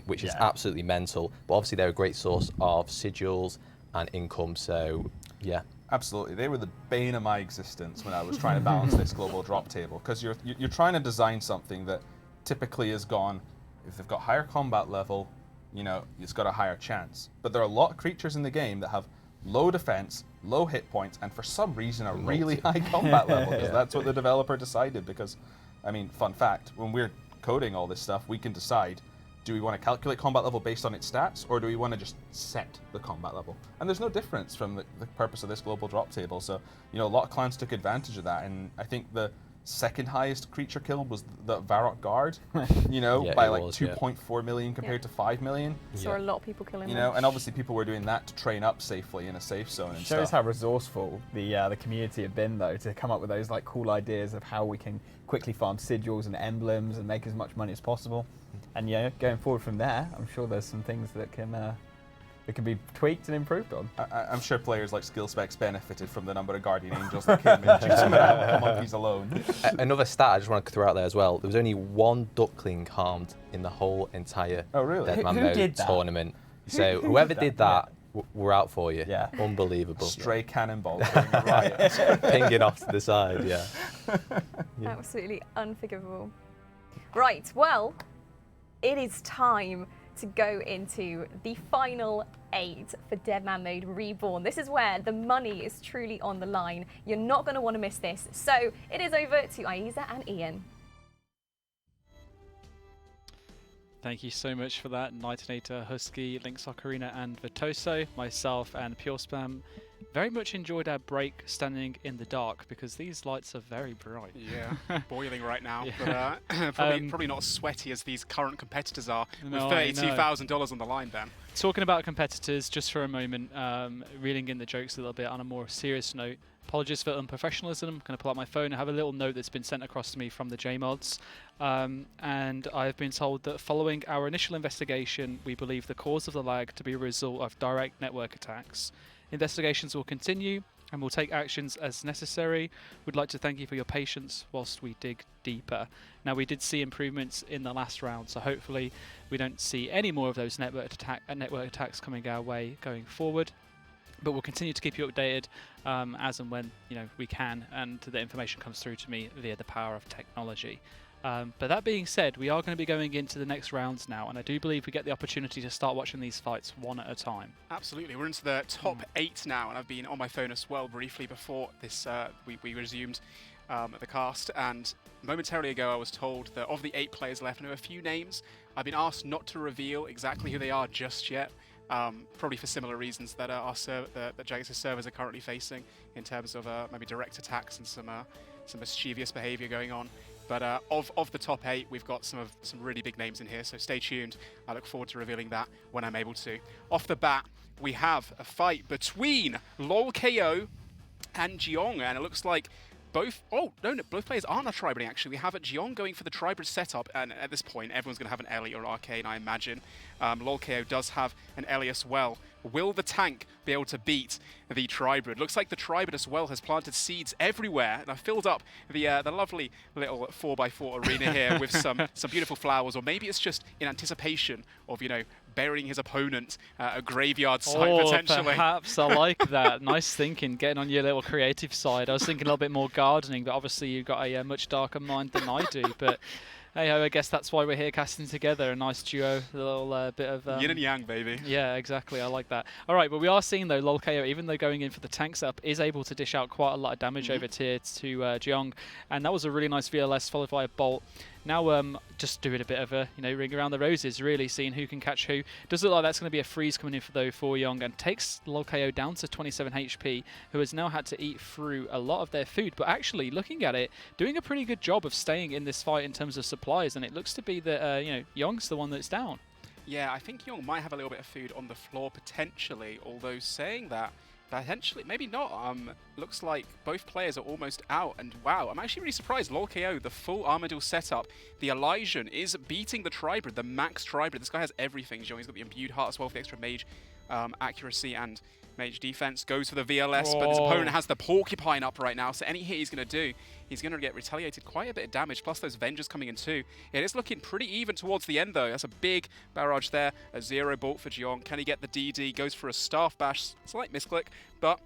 which is absolutely mental. But obviously they're a great source of sigils and income, so yeah. Absolutely, they were the bane of my existence when I was trying to balance this global drop table, because you're trying to design something that typically is gone, if they've got higher combat level, you know, it's got a higher chance. But there are a lot of creatures in the game that have low defense, low hit points, and for some reason a really high combat level, because that's what the developer decided. Because, I mean, fun fact, when we're coding all this stuff, we can decide, do we want to calculate combat level based on its stats, or do we want to just set the combat level? And there's no difference from the purpose of this global drop table. So, you know, a lot of clans took advantage of that, and I think the second highest creature kill was the Varrock Guard, you know, by like 2.4 million compared to 5 million. Saw a lot of people killing You them. know, and obviously people were doing that to train up safely in a safe zone and Shows stuff. how resourceful the community have been, though, to come up with those like cool ideas of how we can quickly farm sigils and emblems and make as much money as possible. And yeah, going forward from there, I'm sure there's some things that can be tweaked and improved on. I'm sure players like SkillSpecs benefited from the number of Guardian Angels that came in just from monkeys alone. Another stat I just want to throw out there as well. There was only 1 duckling harmed in the whole entire Deadman Who Mode did that? tournament. So whoever did that, we're out for you. Yeah. Unbelievable. Stray cannonballs during a riot. Pinging off to the side, yeah. Absolutely unforgivable. Right, well, it is time to go into the final 8 for Deadman Mode Reborn. This is where the money is truly on the line. You're not going to want to miss this. So it is over to Ayiza and Ian. Thank you so much for that, Knightenator, Husky, Lynx Ocarina, and Vitoso. Myself and PureSpam very much enjoyed our break standing in the dark because these lights are very bright. Yeah, boiling right now, Yeah. but probably not as sweaty as these current competitors are. No, with $32,000 on the line, Ben. Talking about competitors, just for a moment, reeling in the jokes a little bit on a more serious note. Apologies for unprofessionalism. I'm going to pull out my phone and have a little note that's been sent across to me from the JMods. And I've been told that following our initial investigation, we believe the cause of the lag to be a result of direct network attacks. Investigations will continue and we'll take actions as necessary. We'd like to thank you for your patience whilst we dig deeper. Now, we did see improvements in the last round, so hopefully we don't see any more of those network attacks coming our way going forward. But we'll continue to keep you updated as and when we can, and the information comes through to me via the power of technology. But that being said, we are going to be going into the next rounds now, and I do believe we get the opportunity to start watching these fights one at a time. Absolutely, we're into the top 8 now, and I've been on my phone as well briefly before this. We resumed the cast, and momentarily ago I was told that of the 8 players left, I know a few names. I've been asked not to reveal exactly who they are just yet. Probably for similar reasons that that Jagex's servers are currently facing in terms of maybe direct attacks and some mischievous behaviour going on. But of the top 8, we've got some really big names in here, so stay tuned. I look forward to revealing that when I'm able to. Off the bat, we have a fight between LOLKO and Jeong, and it looks like both players aren't a Tribrid actually. We have Jeong going for the Tribrid setup, and at this point, everyone's going to have an Ellie or Arcane, I imagine. LOLKO does have an Ellie as well. Will the tank be able to beat the Tribrid? Looks like the Tribrid as well has planted seeds everywhere, and I've filled up the lovely little 4x4 arena here with some beautiful flowers, or maybe it's just in anticipation of burying his opponent at a graveyard site potentially. Perhaps. I like that. Nice thinking, getting on your little creative side. I was thinking a little bit more gardening, but obviously you've got a much darker mind than I do. But hey ho, I guess that's why we're here casting together. A nice duo, a little bit of yin and yang, baby. Yeah, exactly. I like that. All right, but we are seeing though LOLKO, even though going in for the tank setup, is able to dish out quite a lot of damage over tier to Jeong, and that was a really nice VLS followed by a bolt. Now, just doing a bit of a ring around the roses, really seeing who can catch who. Does look like that's going to be a freeze coming in for Jeong, and takes LOLKO down to 27 HP, who has now had to eat through a lot of their food. But actually, looking at it, doing a pretty good job of staying in this fight in terms of supplies, and it looks to be that Jeong's the one that's down. Yeah, I think Young might have a little bit of food on the floor potentially, although saying that, potentially, maybe not. Looks like both players are almost out, and wow, I'm actually really surprised. LOLKO, the full Armadillo setup, the Elysian is beating the Tribrid, the max Tribrid. This guy has everything, Young. He's got the Imbued Heart as well for the extra mage accuracy and mage defense. Goes for the VLS, but his opponent has the Porcupine up right now, so any hit he's going to do, he's going to get retaliated quite a bit of damage, plus those Vengers coming in too. It is looking pretty even towards the end though. That's a big barrage there, a 0 bolt for Jeong. Can he get the DD? Goes for a Staff Bash, slight misclick, but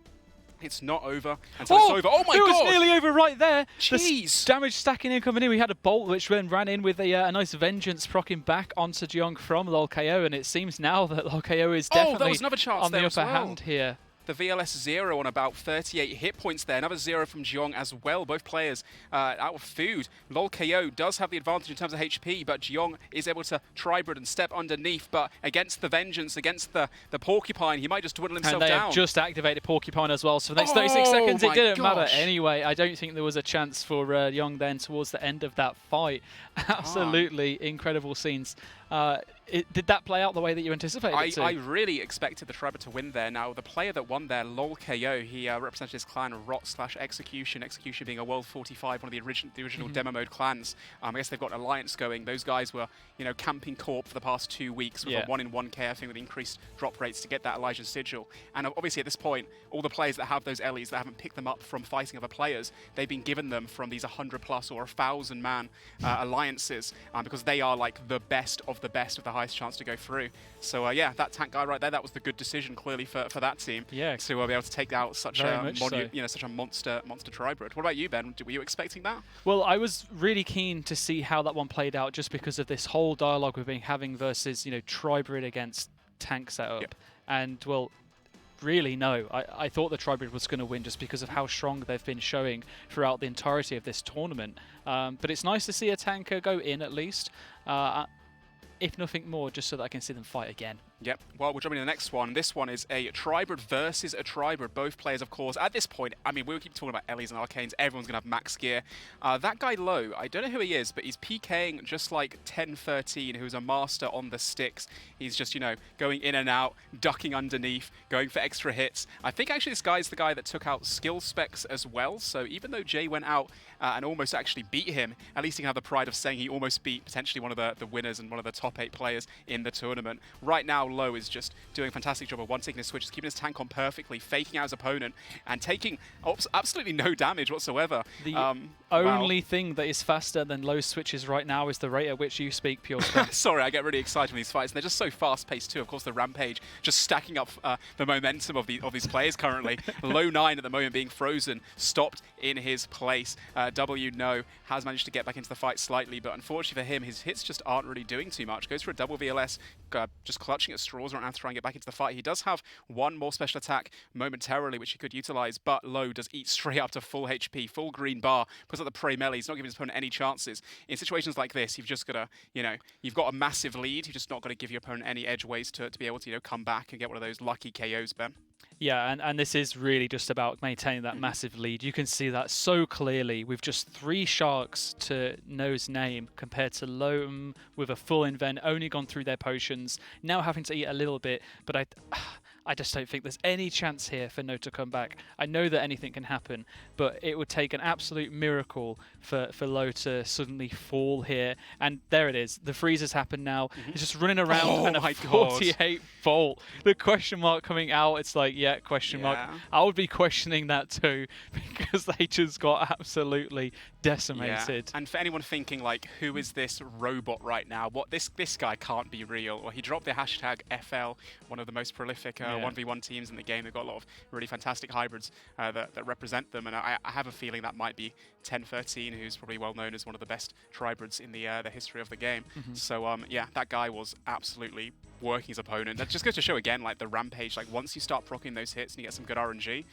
it's not over until it's over. Oh my god! It was nearly over right there. Jeez! The damage stacking in coming in. We had a bolt which then ran in with a nice Vengeance procking back onto Jeong from LOLKO, and it seems now that LOLKO is definitely there was another chance on the there upper as well. hand here. The VLS 0 on about 38 hit points there. Another 0 from Jeong as well. Both players out of food. LOLKO does have the advantage in terms of HP, but Jeong is able to Tribrid and step underneath. But against the Vengeance, against the Porcupine, he might just dwindle himself and they down. have just activated Porcupine as well. So for the next 36 seconds, it didn't matter gosh. anyway. I don't think there was a chance for Jeong then towards the end of that fight. Absolutely incredible scenes. Did that play out the way that you anticipated it to? I really expected the Tribrid to win there. Now, the player that won there, LOLKO, he represented his clan Rot/Execution. Execution being a World 45, one of the original demo mode clans. I guess they've got an alliance going. Those guys were, camping Corp for the past 2 weeks with a 1-in-1 KF thing with increased drop rates to get that Elijah Sigil. And obviously at this point, all the players that have those Ellies that haven't picked them up from fighting other players, they've been given them from these 100+ or 1,000-man alliances because they are like the best of the best with the highest chance to go through. So yeah, that tank guy right there, that was the good decision clearly for that team. Yeah, to be able to take out such a such a monster Tribrid. What about you, Ben? Were you expecting that? Well, I was really keen to see how that one played out, just because of this whole dialogue we've been having versus Tribrid against tank setup. Yep. And well, really no, I thought the Tribrid was going to win just because of how strong they've been showing throughout the entirety of this tournament. But it's nice to see a tanker go in at least. If nothing more, just so that I can see them fight again. Yep. Well, we're jumping to the next one. This one is a Tribrid versus a Tribrid. Both players, of course, at this point, I mean, we'll keep talking about Ellies and Arcanes. Everyone's going to have max gear. That guy Low, I don't know who he is, but he's PKing just like 1013, who's a master on the sticks. He's just, going in and out, ducking underneath, going for extra hits. I think actually this guy's the guy that took out skill specs as well. So even though Jay went out and almost actually beat him, at least he can have the pride of saying he almost beat potentially one of the winners and one of the top 8 players in the tournament. Right now, Low is just doing a fantastic job of taking his switches, keeping his tank on perfectly, faking out his opponent, and taking absolutely no damage whatsoever. The only thing that is faster than Low's switches right now is the rate at which you speak PureSpam. Sorry, I get really excited when these fights, and they're just so fast-paced too. Of course, the Rampage just stacking up the momentum of these players currently. Low 9 at the moment being frozen, stopped in his place. W No has managed to get back into the fight slightly, but unfortunately for him, his hits just aren't really doing too much. Goes for a double VLS, just clutching at straws right now to try and get back into the fight. He does have one more special attack momentarily, which he could utilize, but Low does eat straight up to full HP, full green bar, puts up the prey melee. He's not giving his opponent any chances. In situations like this, you've just got to, you've got a massive lead. You've just not got to give your opponent any edgeways to be able to, come back and get one of those lucky KOs, Ben. Yeah, and this is really just about maintaining that massive lead. You can see that so clearly with just 3 sharks to No's name compared to Loam with a full invent, only gone through their potions, now having to eat a little bit, but I just don't think there's any chance here for No to come back. I know that anything can happen, but it would take an absolute miracle for Low to suddenly fall here. And there it is. The freeze has happened now. He's just running around and a 48 volt. The question mark coming out, it's like, yeah, question mark. I would be questioning that too, because they just got absolutely decimated. Yeah. And for anyone thinking like, who is this robot right now? What this guy can't be real. Well, he dropped the hashtag FL, one of the most prolific 1v1 teams in the game. They've got a lot of really fantastic hybrids that represent them, and I have a feeling that might be 1013, who's probably well known as one of the best Tribrids in the history of the game. So yeah, that guy was absolutely working his opponent. That just goes to show again, like the Rampage, like once you start proccing those hits and you get some good RNG,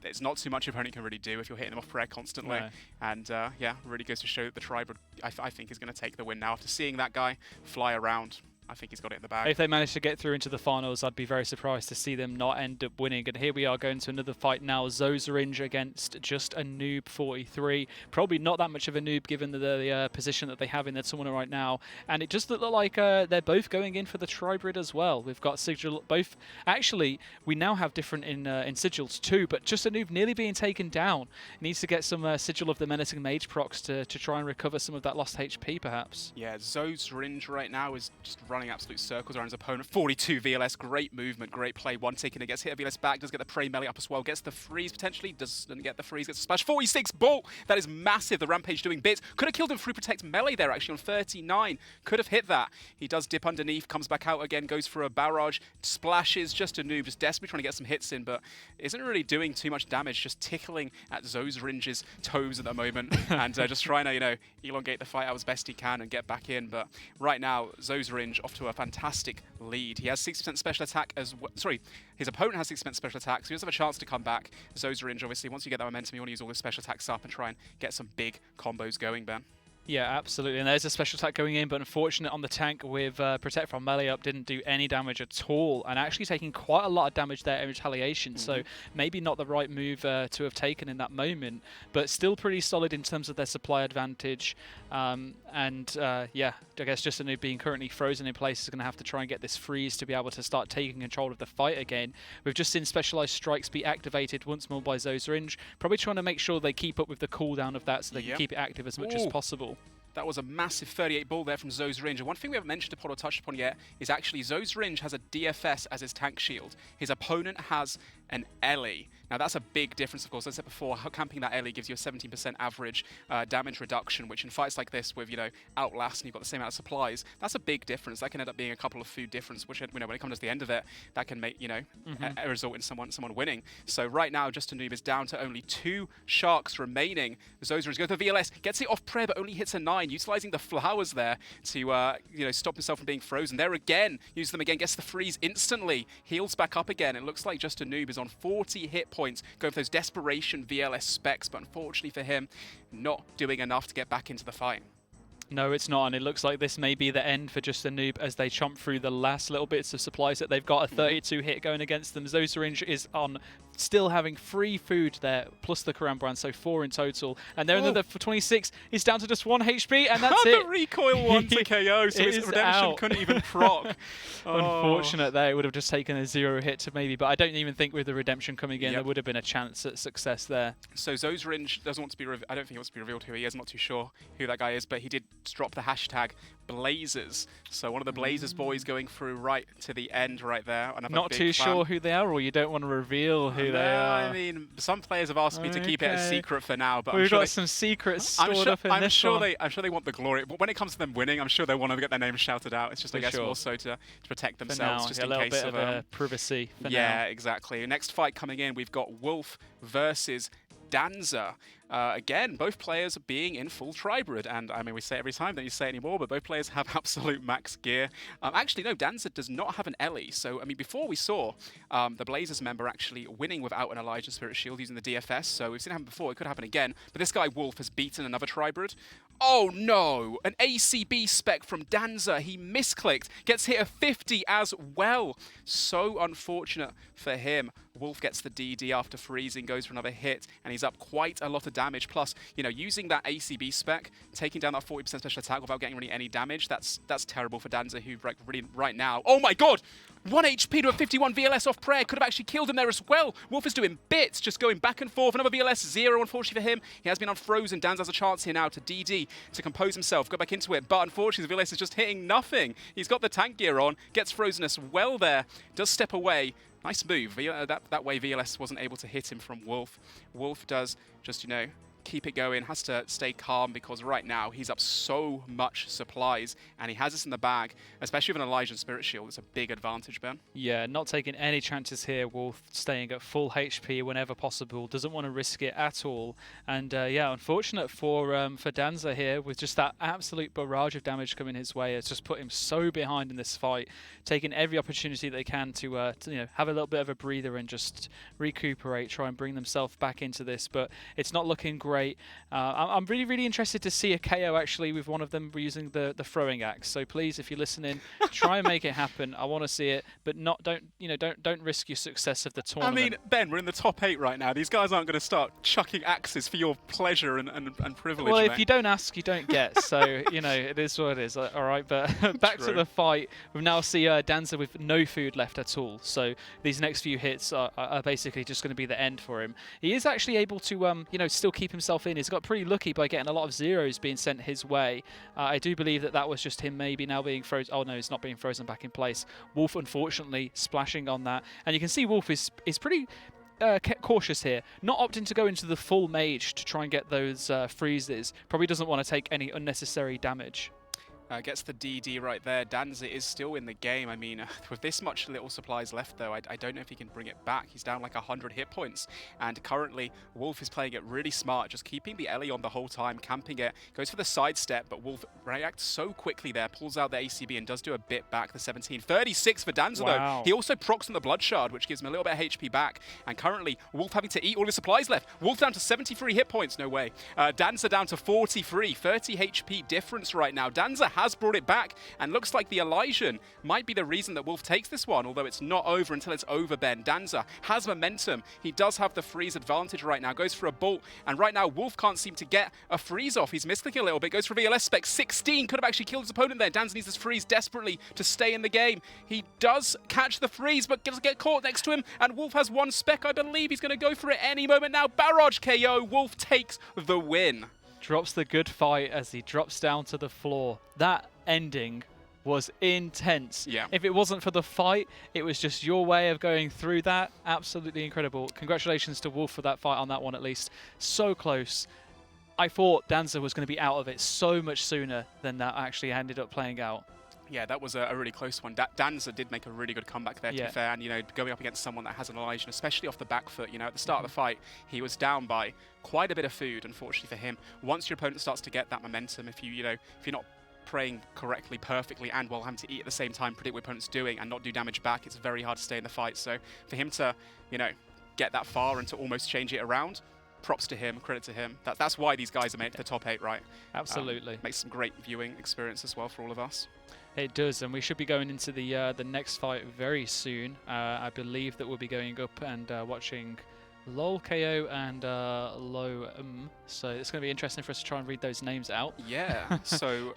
there's not too much your opponent can really do if you're hitting them off prayer constantly. No. And yeah, really goes to show that the Tribrid, I think, is going to take the win now after seeing that guy fly around. I think he's got it in the bag. If they manage to get through into the finals, I'd be very surprised to see them not end up winning. And here we are going to another fight now. Zozaringe against just a noob 43. Probably not that much of a noob given the position that they have in their tournament right now. And it just looked like they're both going in for the Tribrid as well. We've got Sigil both. Actually, we now have different in Sigils too, but just a noob nearly being taken down. Needs to get some Sigil of the Menacing Mage procs to try and recover some of that lost HP perhaps. Yeah, Zozaringe right now is just running absolute circles around his opponent. 42 VLS, great movement, great play. One tick and it gets hit a VLS back, does get the prey melee up as well, gets the freeze potentially, doesn't get the freeze, gets the splash. 46 ball, that is massive. The Rampage doing bits. Could have killed him through Protect melee there actually on 39. Could have hit that. He does dip underneath, comes back out again, goes for a barrage, splashes, just a noob, just desperately trying to get some hits in, but isn't really doing too much damage, just tickling at Zozaringe's toes at the moment and just trying to, you know, elongate the fight out as best he can and get back in. But right now, Zozaringe off to a fantastic lead. He has 60% special attack as well. Sorry, his opponent has 60% special attack, so he does have a chance to come back. Zozaringe, obviously, once you get that momentum, you want to use all his special attacks up and try and get some big combos going, Ben. Yeah, absolutely. And there's a special attack going in, but unfortunate on the tank with Protect from melee up, didn't do any damage at all, and actually taking quite a lot of damage there in retaliation. So maybe not the right move to have taken in that moment, but still pretty solid in terms of their supply advantage. Yeah, I guess just a noob being currently frozen in place is going to have to try and get this freeze to be able to start taking control of the fight again. We've just seen specialized strikes be activated once more by Zozaringe, probably trying to make sure they keep up with the cooldown of that so they can keep it active as much as possible. That was a massive 38 ball there from Zozaringe. And one thing we haven't mentioned upon or touched upon yet is actually Zozaringe has a DFS as his tank shield. His opponent has an Ellie. Now that's a big difference, of course. As I said before, camping that Ellie gives you a 17% average damage reduction, which in fights like this with, you know, Outlast and you've got the same amount of supplies, that's a big difference. That can end up being a couple of food difference, which, you know, when it comes to the end of it, that can make, you know, a result in someone winning. So right now, Just a Noob is down to only 2 sharks remaining. Zozaringe goes for VLS, gets it off prayer, but only hits a 9, utilizing the flowers there to, you know, stop himself from being frozen. There again, uses them again, gets the freeze instantly, heals back up again. It looks like Just a Noob is on 40 hit points, going for those desperation VLS specs, but unfortunately for him, not doing enough to get back into the fight. No, it's not, and it looks like this may be the end for Just a Noob as they chomp through the last little bits of supplies that they've got. A 32 hit going against them. Zozaringe is on still having free food there, plus the Karambrand, so 4 in total. And they're another for 26. He's down to just 1 HP, and that's it. The recoil 1 to KO, so his redemption out. couldn't even proc. Unfortunate there. It would have just taken a 0 hit to maybe, but I don't even think with the redemption coming in, there would have been a chance at success there. So Zozaringe doesn't want to be, I don't think he wants to be revealed who he is. I'm not too sure who that guy is, but he did drop the hashtag Blazers. So one of the Blazers boys going through right to the end right there. Not too sure who they are, or you don't want to reveal who they are? I mean, some players have asked me to keep it a secret for now, but we've got some secrets stored up in this one. I'm sure they want the glory. But when it comes to them winning, I'm sure they want to get their names shouted out. It's just, I guess, more so to protect themselves, just in case of privacy. Yeah, exactly. Next fight coming in, we've got Wolf versus Danza. Again, both players being in full Tribrid, and I mean, we say it every time, don't you say it anymore, but both players have absolute max gear. Actually, no, Danza does not have an Ellie, so I mean, before we saw the Blazers member actually winning without an Elijah Spirit Shield using the DFS, so we've seen it happen before, it could happen again, but this guy, Wolf, has beaten another Tribrid. Oh no! An ACB spec from Danza. He misclicked, gets hit a 50 as well. So unfortunate for him. Wolf gets the DD after freezing, goes for another hit, and he's up quite a lot of damage. Plus, you know, using that ACB spec, taking down that 40% special attack without getting really any damage, that's terrible for Danza, who really right now. Oh my god! 1 HP to a 51 VLS off prayer. Could have actually killed him there as well. Wolf is doing bits, just going back and forth. Another VLS, 0 unfortunately for him. He has been unfrozen. Danza has a chance here now to DD, to compose himself, go back into it. But unfortunately, the VLS is just hitting nothing. He's got the tank gear on, gets frozen as well there, does step away. Nice move. That way VLS wasn't able to hit him from Wolf. Wolf does just, you know, keep it going, has to stay calm because right now he's up so much supplies and he has this in the bag, especially with an Elijah Spirit Shield. It's a big advantage, Ben. Yeah, not taking any chances here. Wolf staying at full HP whenever possible, doesn't want to risk it at all. And yeah, unfortunate for Danza here with just that absolute barrage of damage coming his way. It's just put him so behind in this fight, taking every opportunity they can to you know, have a little bit of a breather and just recuperate, try and bring themselves back into this. But it's not looking great great. I'm really, really interested to see a KO actually with one of them using the throwing axe. So please, if you're listening, try and make it happen. I want to see it, but don't risk your success of the tournament. I mean, Ben, we're in the top 8 right now. These guys aren't going to start chucking axes for your pleasure and privilege. Well, mate. if you don't ask, you don't get. So, it is what it is. All right, but back to the fight. We now see Danza with no food left at all. So these next few hits are basically just going to be the end for him. He is actually able to, still keep himself in. He's got pretty lucky by getting a lot of zeros being sent his way. I do believe that was just him maybe now being frozen. Oh, no, he's not being frozen back in place. Wolf, unfortunately, splashing on that. And you can see Wolf is pretty cautious here, not opting to go into the full mage to try and get those freezes. Probably doesn't want to take any unnecessary damage. Gets the DD right there. Danza is still in the game. I mean, with this much little supplies left, though, I don't know if he can bring it back. He's down like 100 hit points. And currently, Wolf is playing it really smart, just keeping the Ellie on the whole time, camping it. Goes for the sidestep, but Wolf reacts so quickly there, pulls out the ACB and does do a bit back, the 17. 36 for Danza, though. He also procs on the Blood Shard, which gives him a little bit of HP back. And currently, Wolf having to eat all his supplies left. Wolf down to 73 hit points. No way. Danza down to 43. 30 HP difference right now. Danza has brought it back, and looks like the Elysian might be the reason that Wolf takes this one, although it's not over until it's over, Ben. Danza has momentum. He does have the freeze advantage right now. Goes for a bolt, and right now Wolf can't seem to get a freeze off. He's misclicking a little bit. Goes for VLS spec. 16 could have actually killed his opponent there. Danza needs this freeze desperately to stay in the game. He does catch the freeze, but does get caught next to him, and Wolf has one spec. I believe he's going to go for it any moment now. Barrage KO. Wolf takes the win. Drops the good fight as he drops down to the floor. That ending was intense. Yeah. If it wasn't for the fight, it was just your way of going through that. Absolutely incredible. Congratulations to Wolf for that fight on that one, at least. So close. I thought Danza was going to be out of it so much sooner than that actually ended up playing out. Yeah, that was a really close one. Danza did make a really good comeback there, to be fair, and, going up against someone that has an Elysian, especially off the back foot, at the start of the fight, he was down by quite a bit of food, unfortunately for him. Once your opponent starts to get that momentum, if you're not praying correctly, perfectly, and while having to eat at the same time, predict what your opponent's doing and not do damage back, it's very hard to stay in the fight. So for him to, get that far and to almost change it around, props to him, credit to him. That's why these guys are made the top 8, right? Absolutely. Makes some great viewing experience as well for all of us. It does, and we should be going into the next fight very soon. I believe that we'll be going up and watching LOL KO and Low. So it's going to be interesting for us to try and read those names out. Yeah. So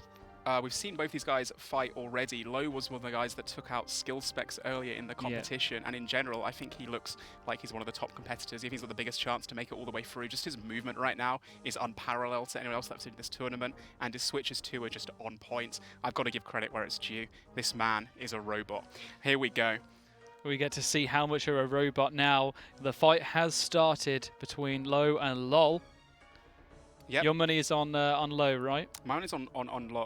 we've seen both these guys fight already. Low was one of the guys that took out skill specs earlier in the competition, and in general, I think he looks like he's one of the top competitors. I think he's got the biggest chance to make it all the way through. Just his movement right now is unparalleled to anyone else that's in this tournament, and his switches too are just on point. I've got to give credit where it's due. This man is a robot. Here we go. We get to see how much of a robot now. The fight has started between Low and LOL. Yep. Your money is on Low, right? Mine is on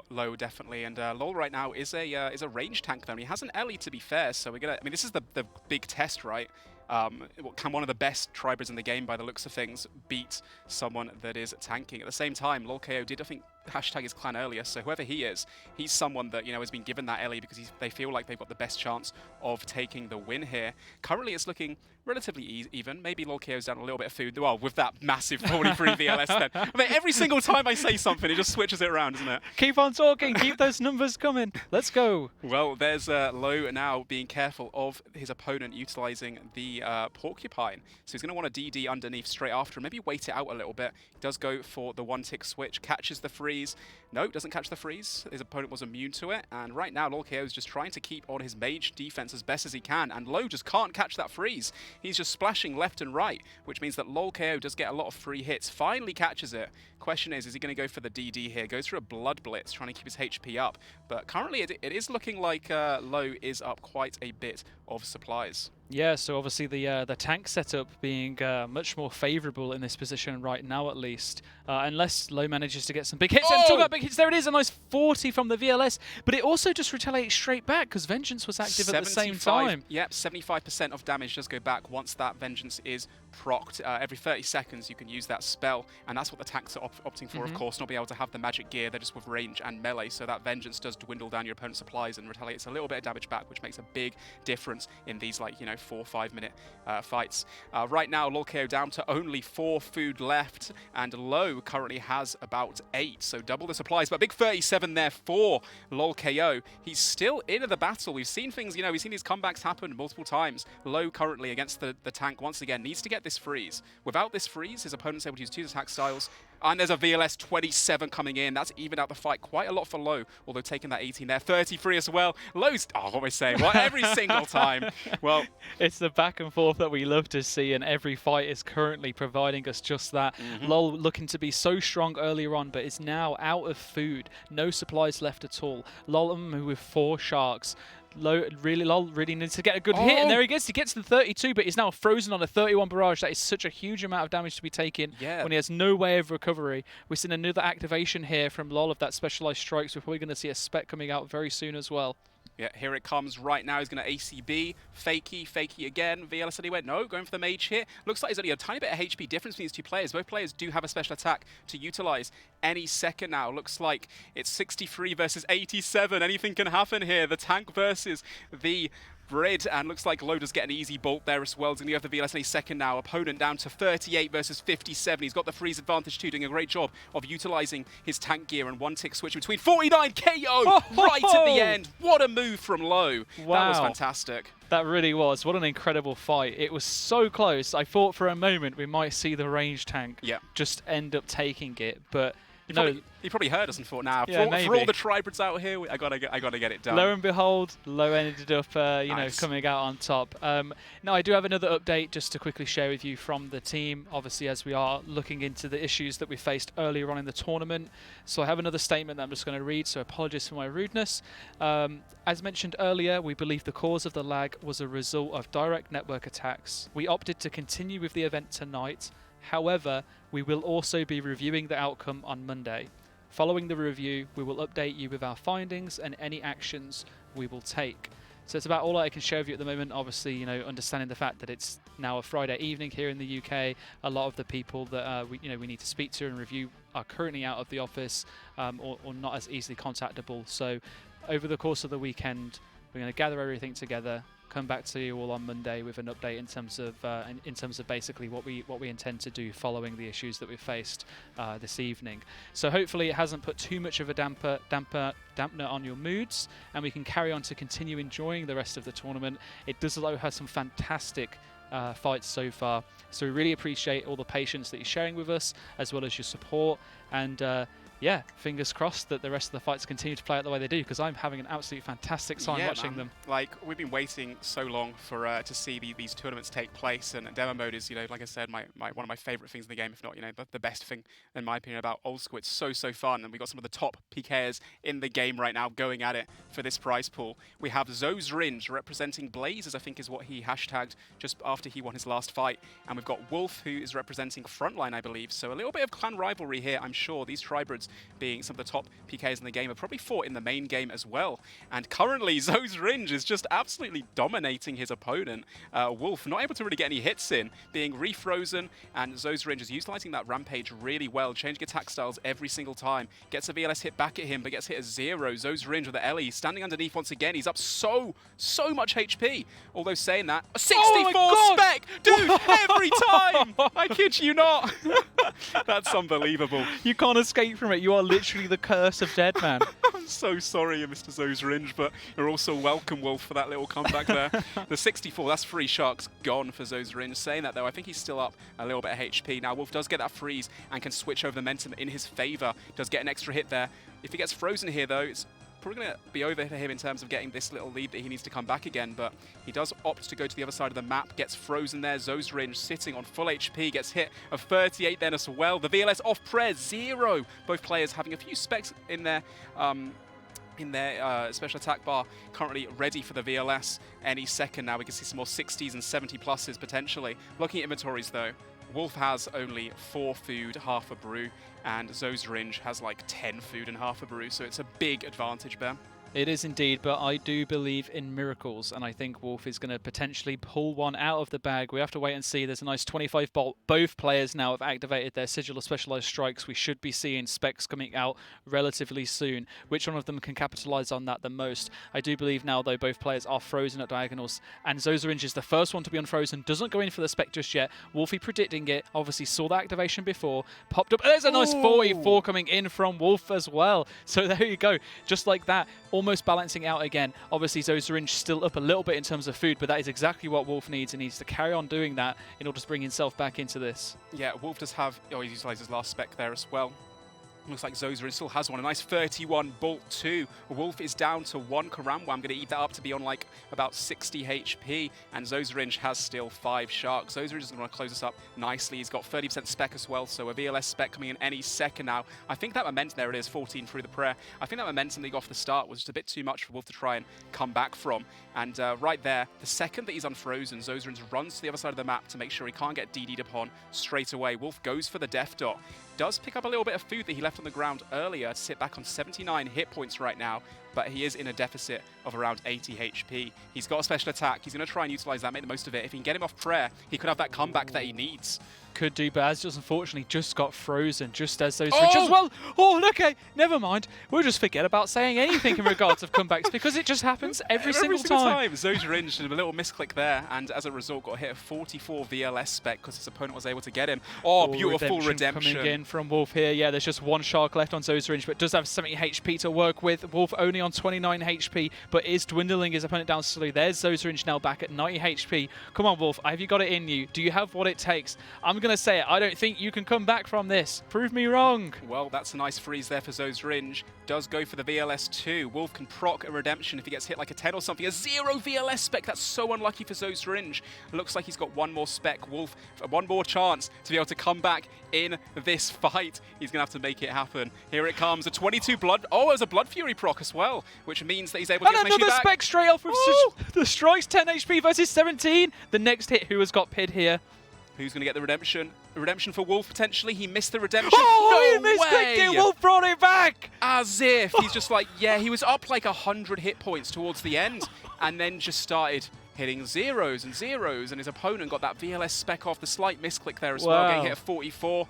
Low, definitely, and LOL right now is a range tank though. And he has an Ellie, to be fair, so we're gonna. I mean, this is the big test, right? Can one of the best tribers in the game, by the looks of things, beat someone that is tanking? At the same time, LolKO did, I think, hashtag his clan earlier, so whoever he is, he's someone that has been given that Ellie because they feel like they've got the best chance of taking the win here. Currently, it's looking relatively even. Maybe LolKO's down a little bit of food. Well, with that massive 43 VLS then. I mean, every single time I say something, it just switches it around, isn't it? Keep on talking. Keep those numbers coming. Let's go. Well, there's Low now being careful of his opponent utilizing the Porcupine. So he's going to want a DD underneath straight after, maybe wait it out a little bit. He does go for the one-tick switch, catches the freeze. No, doesn't catch the freeze. His opponent was immune to it. And right now, LolKO is just trying to keep on his mage defense as best as he can. And Low just can't catch that freeze. He's just splashing left and right, which means that LolKO does get a lot of free hits. Finally catches it. Question is he going to go for the DD here? Goes for a Blood Blitz, trying to keep his HP up. But currently, it is looking like Low is up quite a bit of supplies. Yeah, so obviously the tank setup being much more favourable in this position right now, at least. Unless Low manages to get some big hits. And talk about big hits, there it is, a nice 40 from the VLS. But it also just retaliates straight back because Vengeance was active at the same time. Yep, 75% of damage does go back once that Vengeance is procced. Every 30 seconds you can use that spell, and that's what the tanks are opting for, of course, not be able to have the magic gear. They're just with range and melee, so that Vengeance does dwindle down your opponent's supplies and retaliates a little bit of damage back, which makes a big difference in these, like, 4 or 5 minute fights. Right now, LolKO down to only 4 food left, and Low currently has about 8, so double the supplies. But big 37 there for LolKO. He's still into the battle. We've seen things, we've seen these comebacks happen multiple times. Low currently against the tank once again needs to get this freeze. Without this freeze, his opponent's able to use 2 attack styles. And there's a VLS 27 coming in. That's evened out the fight quite a lot for Low, although taking that 18 there. 33 as well. Low's, what am I saying? Well, every single time. Well, it's the back and forth that we love to see, and every fight is currently providing us just that. LoL looking to be so strong earlier on, but is now out of food. No supplies left at all. LoL with 4 sharks. LoL really needs to get a good hit, and there he gets. He gets the 32, but he's now frozen on a 31 barrage. That is such a huge amount of damage to be taken when he has no way of recovery. We're seeing another activation here from LoL of that specialized strikes. We're probably going to see a spec coming out very soon as well. Yeah, here it comes right now. He's going to ACB. Fakey again. VLS anyway. No, going for the mage hit. Looks like there's only a tiny bit of HP difference between these 2 players. Both players do have a special attack to utilize any second now. Looks like it's 63 versus 87. Anything can happen here. The tank versus the Brid, and looks like Low does get an easy bolt there as well. He's going to go for the VLS any second now. Opponent down to 38 versus 57. He's got the freeze advantage too, doing a great job of utilizing his tank gear and 1-tick switch between 49 KO right at the end. What a move from Low. Wow. That was fantastic. That really was. What an incredible fight. It was so close. I thought for a moment we might see the range tank just end up taking it, but He probably heard us and thought, nah, yeah, for all the Tribrids out here, I gotta get it done. Lo and behold, Low ended up, coming out on top. Now, I do have another update just to quickly share with you from the team, obviously, as we are looking into the issues that we faced earlier on in the tournament. So I have another statement that I'm just going to read, so apologies for my rudeness. As mentioned earlier, we believe the cause of the lag was a result of direct network attacks. We opted to continue with the event tonight. However, we will also be reviewing the outcome on Monday. Following the review, we will update you with our findings and any actions we will take. So it's about all I can share with you at the moment. Obviously, understanding the fact that it's now a Friday evening here in the UK, a lot of the people that we need to speak to and review are currently out of the office or not as easily contactable. So over the course of the weekend, we're going to gather everything together, come back to you all on Monday with an update in terms of basically what we intend to do following the issues that we faced this evening. So hopefully it hasn't put too much of a dampener on your moods, and we can carry on to continue enjoying the rest of the tournament. It does allow us some fantastic fights so far, so we really appreciate all the patience that you're sharing with us, as well as your support, and yeah, fingers crossed that the rest of the fights continue to play out the way they do, because I'm having an absolutely fantastic time watching them. Like, we've been waiting so long for to see these tournaments take place, and demo mode is, like I said, one of my favorite things in the game, if not, the best thing in my opinion about Old School. It's so fun, and we've got some of the top PKers in the game right now going at it for this prize pool. We have Zozrinj representing Blaze, as I think is what he hashtagged just after he won his last fight, and we've got Wolf, who is representing Frontline, I believe. So a little bit of clan rivalry here, I'm sure. These Tribrids, being some of the top PKs in the game, have probably fought in the main game as well. And currently, Zozrinj is just absolutely dominating his opponent. Wolf not able to really get any hits in, being refrozen, and Zozrinj is utilizing that rampage really well, changing attack styles every single time. Gets a VLS hit back at him, but gets hit as 0. Zozrinj with the Ellie, standing underneath once again. He's up so much HP. Although saying that, a 64 spec! Dude, every time! I kid you not. That's unbelievable. You can't escape from it. You are literally the curse of Deadman. I'm so sorry, Mr. Zozrinj, but you're also welcome, Wolf, for that little comeback there. The 64, that's 3 sharks gone for Zozrinj. Saying that, though, I think he's still up a little bit of HP. Now, Wolf does get that freeze and can switch over the momentum in his favor. Does get an extra hit there. If he gets frozen here, though, it's probably going to be over for him in terms of getting this little lead that he needs to come back again, but he does opt to go to the other side of the map, gets frozen there. Zozrinj sitting on full HP, gets hit of 38 then as well. The VLS off prez, 0. Both players having a few specs in their special attack bar, currently ready for the VLS any second now. We can see some more 60s and 70 pluses potentially. Looking at inventories though, Wolf has only 4 food, half a brew, and Zozrinj has like 10 food and half a brew, so it's a big advantage, Ben. It is indeed, but I do believe in miracles, and I think Wolf is going to potentially pull one out of the bag. We have to wait and see. There's a nice 25 bolt. Both players now have activated their Sigil of Specialized Strikes. We should be seeing specs coming out relatively soon. Which one of them can capitalize on that the most? I do believe now, though, both players are frozen at diagonals, and Zozaringe is the first one to be unfrozen. Doesn't go in for the spec just yet. Wolfie predicting it. Obviously saw the activation before. Popped up. There's a nice 44 coming in from Wolf as well. So there you go. Just like that. Almost balancing out again. Obviously, Zozaringe still up a little bit in terms of food, but that is exactly what Wolf needs. He needs to carry on doing that in order to bring himself back into this. Yeah, Wolf does have, he utilized his last spec there as well. Looks like Zozaringe still has one. A nice 31 Bolt 2. Wolf is down to 1 Karamwa. I'm going to eat that up to be on like about 60 HP. And Zozaringe has still 5 Sharks. Zozaringe is going to close this up nicely. He's got 30% spec as well, so a VLS spec coming in any second now. I think that momentum, there it is, 14 through the prayer. I think that momentum that he got off the start was just a bit too much for Wolf to try and come back from. And right there, the second that he's unfrozen, Zozaringe runs to the other side of the map to make sure he can't get DD'd upon straight away. Wolf goes for the Death Dot. Does pick up a little bit of food that he left on the ground earlier to sit back on 79 hit points right now, but he is in a deficit of around 80 HP. He's got a special attack. He's going to try and utilize that, make the most of it. If he can get him off prayer, he could have that comeback that he needs. Could do, but as just unfortunately just got frozen just as those as well. Oh, okay, never mind. We'll just forget about saying anything in regards of comebacks because it just happens every single time. Zozaringe did a little misclick there, and as a result got a hit of 44 VLS spec because his opponent was able to get him. Oh, beautiful redemption coming in from Wolf here. Yeah, there's just 1 Shark left on Zozaringe, but does have 70 HP to work with. Wolf only on 29 HP, but is dwindling his opponent down slowly. There's Zozaringe now back at 90 HP. Come on, Wolf, have you got it in you? Do you have what it takes? I'm going to say it. I don't think you can come back from this. Prove me wrong. Well, that's a nice freeze there for Zozaringe. Does go for the VLS too. Wolf can proc a redemption if he gets hit like a 10 or something. A 0 VLS spec. That's so unlucky for Zozaringe. Looks like he's got 1 more spec. Wolf, 1 more chance to be able to come back in this fight. He's going to have to make it happen. Here it comes. A 22 blood. Oh, there's a Blood Fury proc as well, which means that he's able to get another back. spec straight off with the strikes. 10 HP versus 17. The next hit, who has got PID here? Who's going to get the redemption? A redemption for Wolf, potentially. He missed the redemption. Oh, no he misclicked it. Wolf brought it back. As if. He's just like, yeah, he was up like 100 hit points towards the end and then just started hitting zeros and zeros, and his opponent got that VLS spec off. The slight misclick there as well, getting hit at 44.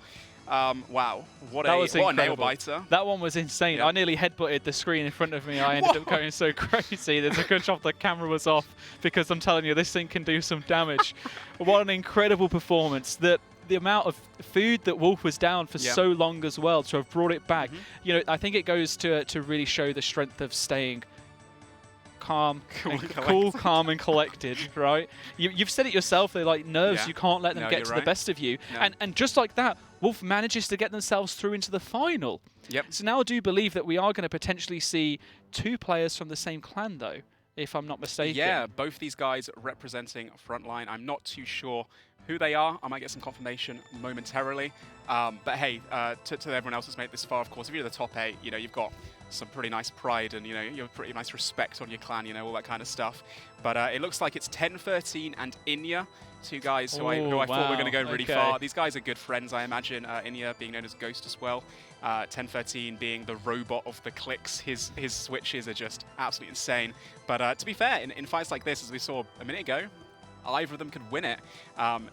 Wow, what a nail biter. That one was insane. Yeah. I nearly headbutted the screen in front of me. I ended up going so crazy. There's a good shot the camera was off because I'm telling you, this thing can do some damage. What an incredible performance. The amount of food that Wolf was down for so long as well, to have brought it back. You know, I think it goes to really show the strength of staying calm, cool, calm and collected, right? You've said it yourself, they're like nerves, you can't let them get to the best of you. And just like that, Wolf manages to get themselves through into the final. So now I do believe that we are going to potentially see 2 players from the same clan though, if I'm not mistaken. Yeah, both these guys representing Frontline. I'm not too sure who they are. I might get some confirmation momentarily. But hey, to everyone else that's made it this far, of course, if you're the top 8, you know, you've got some pretty nice pride and, you know, you have pretty nice respect on your clan, you know, all that kind of stuff. But it looks like it's 1013 and Inya, 2 guys who I thought were going to go really far. These guys are good friends, I imagine. Inya being known as Ghost as well. 1013 being the robot of the clicks. His switches are just absolutely insane. But to be fair, in fights like this, as we saw a minute ago, either of them could win it.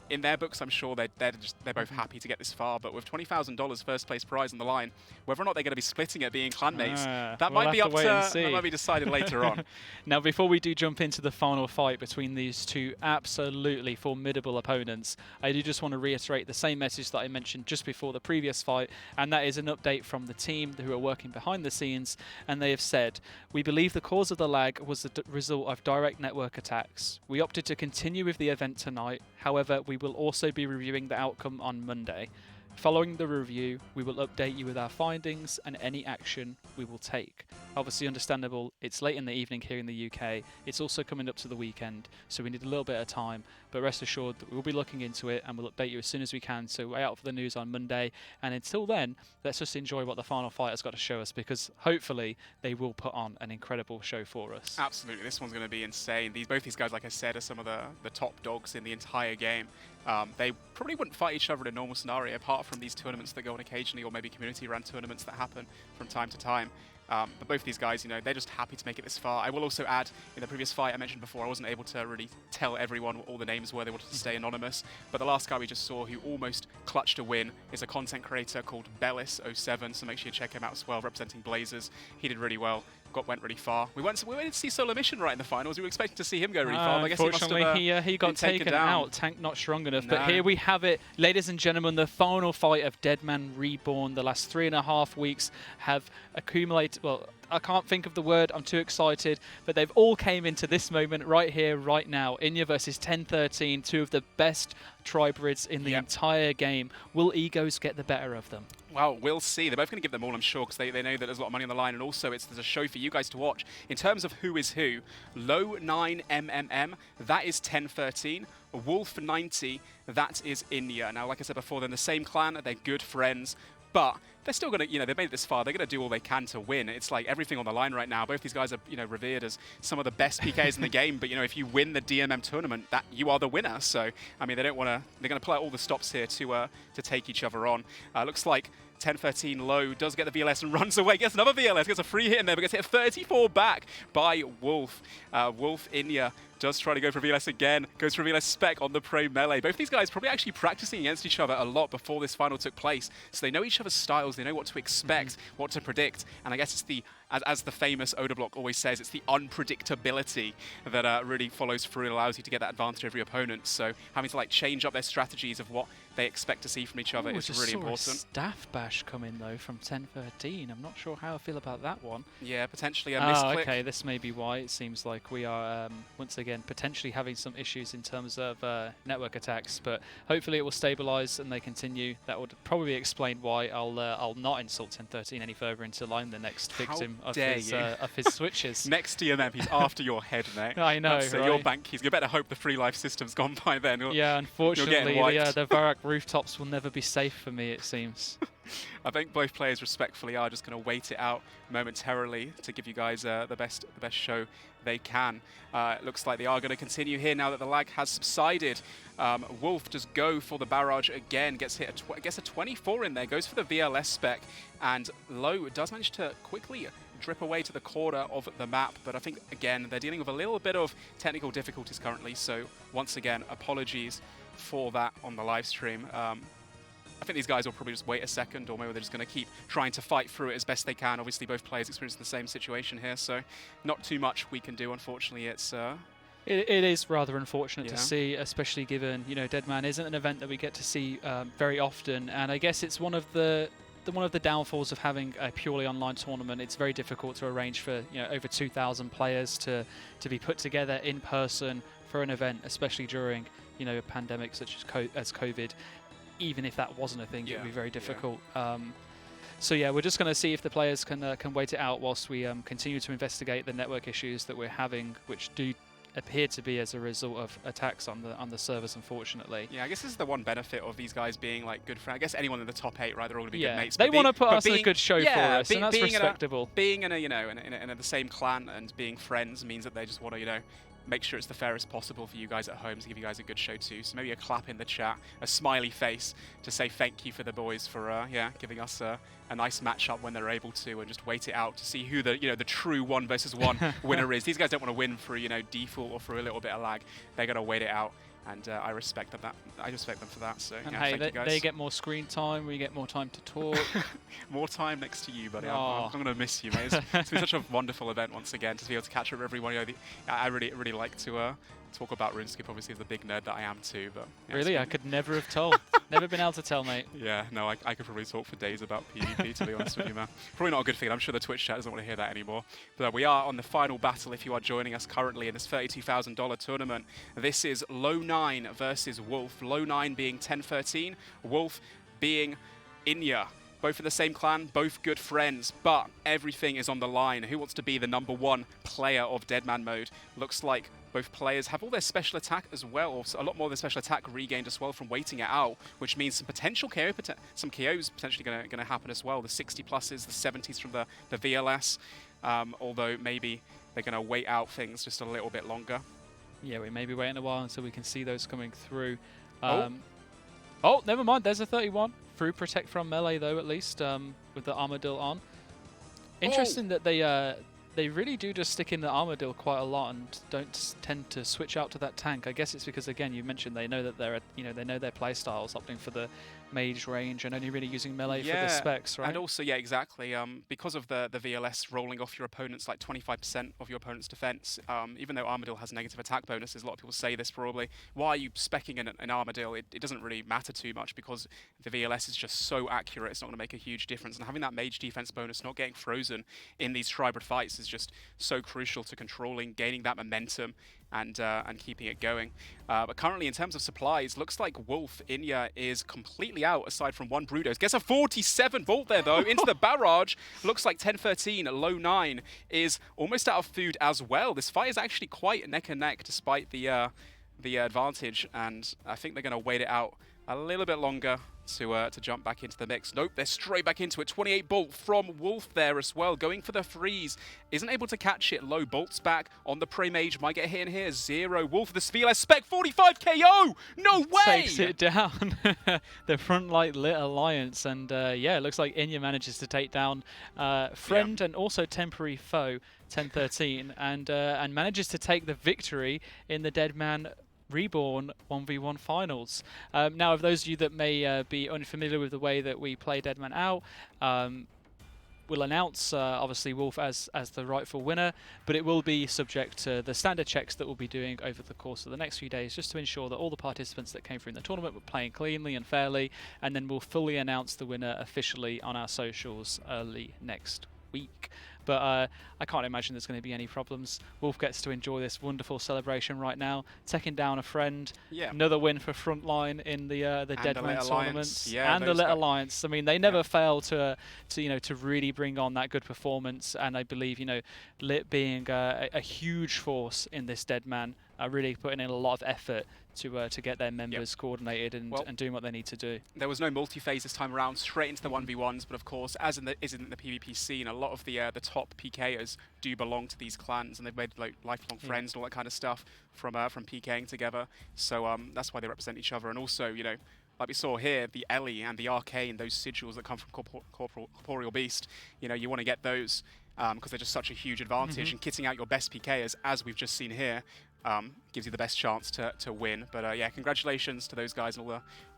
In their books, I'm sure they're both happy to get this far, but with $20,000 first place prize on the line, whether or not they're going to be splitting it being clanmates, that might be up to that might be decided later on. Now, before we do jump into the final fight between these 2 absolutely formidable opponents, I do just want to reiterate the same message that I mentioned just before the previous fight, and that is an update from the team who are working behind the scenes, and they have said, we believe the cause of the lag was the result of direct network attacks. We opted to continue with the event tonight. However, we will also be reviewing the outcome on Monday. Following the review, we will update you with our findings and any action we will take. Obviously understandable, it's late in the evening here in the UK. It's also coming up to the weekend, so we need a little bit of time. But rest assured that we'll be looking into it and we'll update you as soon as we can. So wait out for the news on Monday. And until then, let's just enjoy what the final fight has got to show us, because hopefully they will put on an incredible show for us. Absolutely, this one's going to be insane. Both these guys, like I said, are some of the top dogs in the entire game. They probably wouldn't fight each other in a normal scenario, apart from these tournaments that go on occasionally, or maybe community-run tournaments that happen from time to time. But both of these guys, they're just happy to make it this far. I will also add, in the previous fight I mentioned before, I wasn't able to really tell everyone what all the names were. They wanted to stay anonymous. But the last guy we just saw who almost clutched a win is a content creator called Bellis07, so make sure you check him out as well, representing Blazers. He did really well. Went really far. We went to see Solo Mission right in the finals. We were expecting to see him go really far. But I guess unfortunately, he got taken out. Tank not strong enough. But here we have it, ladies and gentlemen, the final fight of Deadman Reborn. The last 3.5 weeks have accumulated. Well, I can't think of the word. I'm too excited. But they've all came into this moment right here, right now. Inya versus 1013, two of the best Triberids in the entire game. Will egos get the better of them? Well, we'll see. They're both going to give them all, I'm sure, because they know that there's a lot of money on the line, and also there's a show for you guys to watch. In terms of who is who, Low 9 MMM, that is 1013. Wolf 90, that is Inya. Now, like I said before, they're in the same clan, they're good friends, but they're still going to, they've made it this far. They're going to do all they can to win. It's like everything on the line right now. Both these guys are, revered as some of the best PKs in the game. But, if you win the DMM tournament, that you are the winner. So, I mean, they're going to pull out all the stops here to take each other on. Looks like 1013 Low does get the VLS and runs away, gets another VLS, gets a free hit in there, but gets hit 34 back by Wolf. Wolf Inya does try to go for VLS again, goes for VLS spec on the Pro Melee. Both these guys probably actually practicing against each other a lot before this final took place, so they know each other's styles, they know what to expect, what to predict, and I guess it's the, as the famous Odablock always says, it's the unpredictability that really follows through and allows you to get that advantage over your opponent. So having to change up their strategies of what they expect to see from each other is really important. Staff bash come in though from 1013. I'm not sure how I feel about that one. Yeah, potentially a misclick. Okay, this may be why it seems like we are once again potentially having some issues in terms of network attacks, but hopefully it will stabilize and they continue. That would probably explain why I'll not insult 1013 any further until I'm the next victim of his switches. Next DMM, he's after your head, mate. I know, so right? your bank keys. You better hope the free life system's gone by then. Yeah, unfortunately, the Varak rooftops will never be safe for me, it seems. I think both players respectfully are just going to wait it out momentarily to give you guys the best show they can. It looks like they are going to continue here now that the lag has subsided. Wolf does go for the barrage again, gets a 24 in there, goes for the VLS spec, and Low does manage to quickly drip away to the corner of the map, but I think, again, they're dealing with a little bit of technical difficulties currently, so once again, apologies for that on the live stream. I think these guys will probably just wait a second, or maybe they're just going to keep trying to fight through it as best they can. Obviously, both players experiencing the same situation here, so not too much we can do, unfortunately. It is rather unfortunate to see, especially given, Deadman isn't an event that we get to see very often, and I guess it's one of the downfalls of having a purely online tournament. It's very difficult to arrange for over 2,000 players to be put together in person for an event, especially during a pandemic such as COVID. Even if that wasn't a thing, it would be very difficult. So yeah, we're just going to see if the players can wait it out whilst we continue to investigate the network issues that we're having, which do appear to be as a result of attacks on the servers, unfortunately. Yeah, I guess this is the one benefit of these guys being good friends. I guess anyone in the top 8, right? They're all going to be good mates. They want to put us in a good show for us, and that's respectable. Being in the same clan and being friends means that they just want to make sure it's the fairest possible for you guys at home to give you guys a good show too. So maybe a clap in the chat, a smiley face to say thank you for the boys for giving us a nice matchup when they're able to, and just wait it out to see who the the true 1 versus 1 winner is. These guys don't want to win through default or through a little bit of lag. They're gonna wait it out. And I respect them for that. So and yeah, hey, thank you guys. They get more screen time. We get more time to talk. More time next to you, buddy. I'm going to miss you, mate. It's been such a wonderful event once again to be able to catch up with everyone. I really like to talk about RuneScape, obviously, as the big nerd that I am too. But yeah, really, I could never have told. Never been able to tell, mate. Yeah, no, I could probably talk for days about PvP, to be honest with you, man. Probably not a good thing. I'm sure the Twitch chat doesn't want to hear that anymore. But we are on the final battle if you are joining us currently in this $32,000 tournament. This is Low 9 versus Wolf. Low 9 being 1013, Wolf being Inya. Both in the same clan, both good friends, but everything is on the line. Who wants to be the #1 player of Deadman mode? Looks like both players have all their special attack as well, or a lot more of their special attack regained as well from waiting it out, which means some potential some KOs potentially going to happen as well. The 60 pluses, the 70s from the VLS, although maybe they're going to wait out things just a little bit longer. Yeah, we may be waiting a while until we can see those coming through. Oh, never mind. There's a 31. Through Protect from Melee, though, at least, with the Armadil on. Interesting that they really do just stick in the Armadillo quite a lot and don't tend to switch out to that tank. I guess it's because, again, you mentioned they know that they know their play styles, opting for the mage range and only really using melee for the specs, right? And also, yeah, exactly. Because of the VLS rolling off your opponents like 25% of your opponent's defense, even though Armadillo has negative attack bonuses, a lot of people say this probably. Why are you speccing an Armadillo? It doesn't really matter too much because the VLS is just so accurate. It's not going to make a huge difference. And having that mage defense bonus, not getting frozen in these tribrid fights, is just so crucial to controlling, gaining that momentum, and keeping it going. But currently, in terms of supplies, looks like Wolf Inya is completely out, aside from one Brudos. Gets a 47 volt there, though, into the barrage. Looks like 10-13, low 9, is almost out of food as well. This fight is actually quite neck and neck, despite the advantage, and I think they're going to wait it out a little bit longer to jump back into the mix. Nope, they're straight back into it. 28 bolt from Wolf there as well, going for the freeze. Isn't able to catch it. Low bolts back on the Prey Mage. Might get a hit in here. 0. Wolf, the VLS spec, 45 KO! No way! Takes it down. The front light lit alliance, and yeah, it looks like Inya manages to take down friend and also temporary foe, 10-13, and manages to take the victory in the Deadman Reborn 1v1 finals. Now, of those of you that may be unfamiliar with the way that we play Deadman out, we'll announce obviously Wolf as the rightful winner, but it will be subject to the standard checks that we'll be doing over the course of the next few days, just to ensure that all the participants that came through in the tournament were playing cleanly and fairly, and then we'll fully announce the winner officially on our socials early next week. But I can't imagine there's going to be any problems. Wolf gets to enjoy this wonderful celebration right now, taking down a friend. Yeah. Another win for Frontline in the Deadman tournament, and the Lit Alliance. I mean, they never fail to really bring on that good performance. And I believe Lit being a huge force in this Deadman, are really putting in a lot of effort to get their members coordinated and doing what they need to do. There was no multi-phase this time around, straight into the 1v1s, but of course, as in the PvP scene, a lot of the top PKers do belong to these clans, and they've made like lifelong friends and all that kind of stuff from PKing together. So that's why they represent each other. And also, like we saw here, the Ellie and the Arcane, those sigils that come from Corporeal Beast, you want to get those because they're just such a huge advantage. And kitting out your best PKers, as we've just seen here, gives you the best chance to win. But yeah, congratulations to those guys and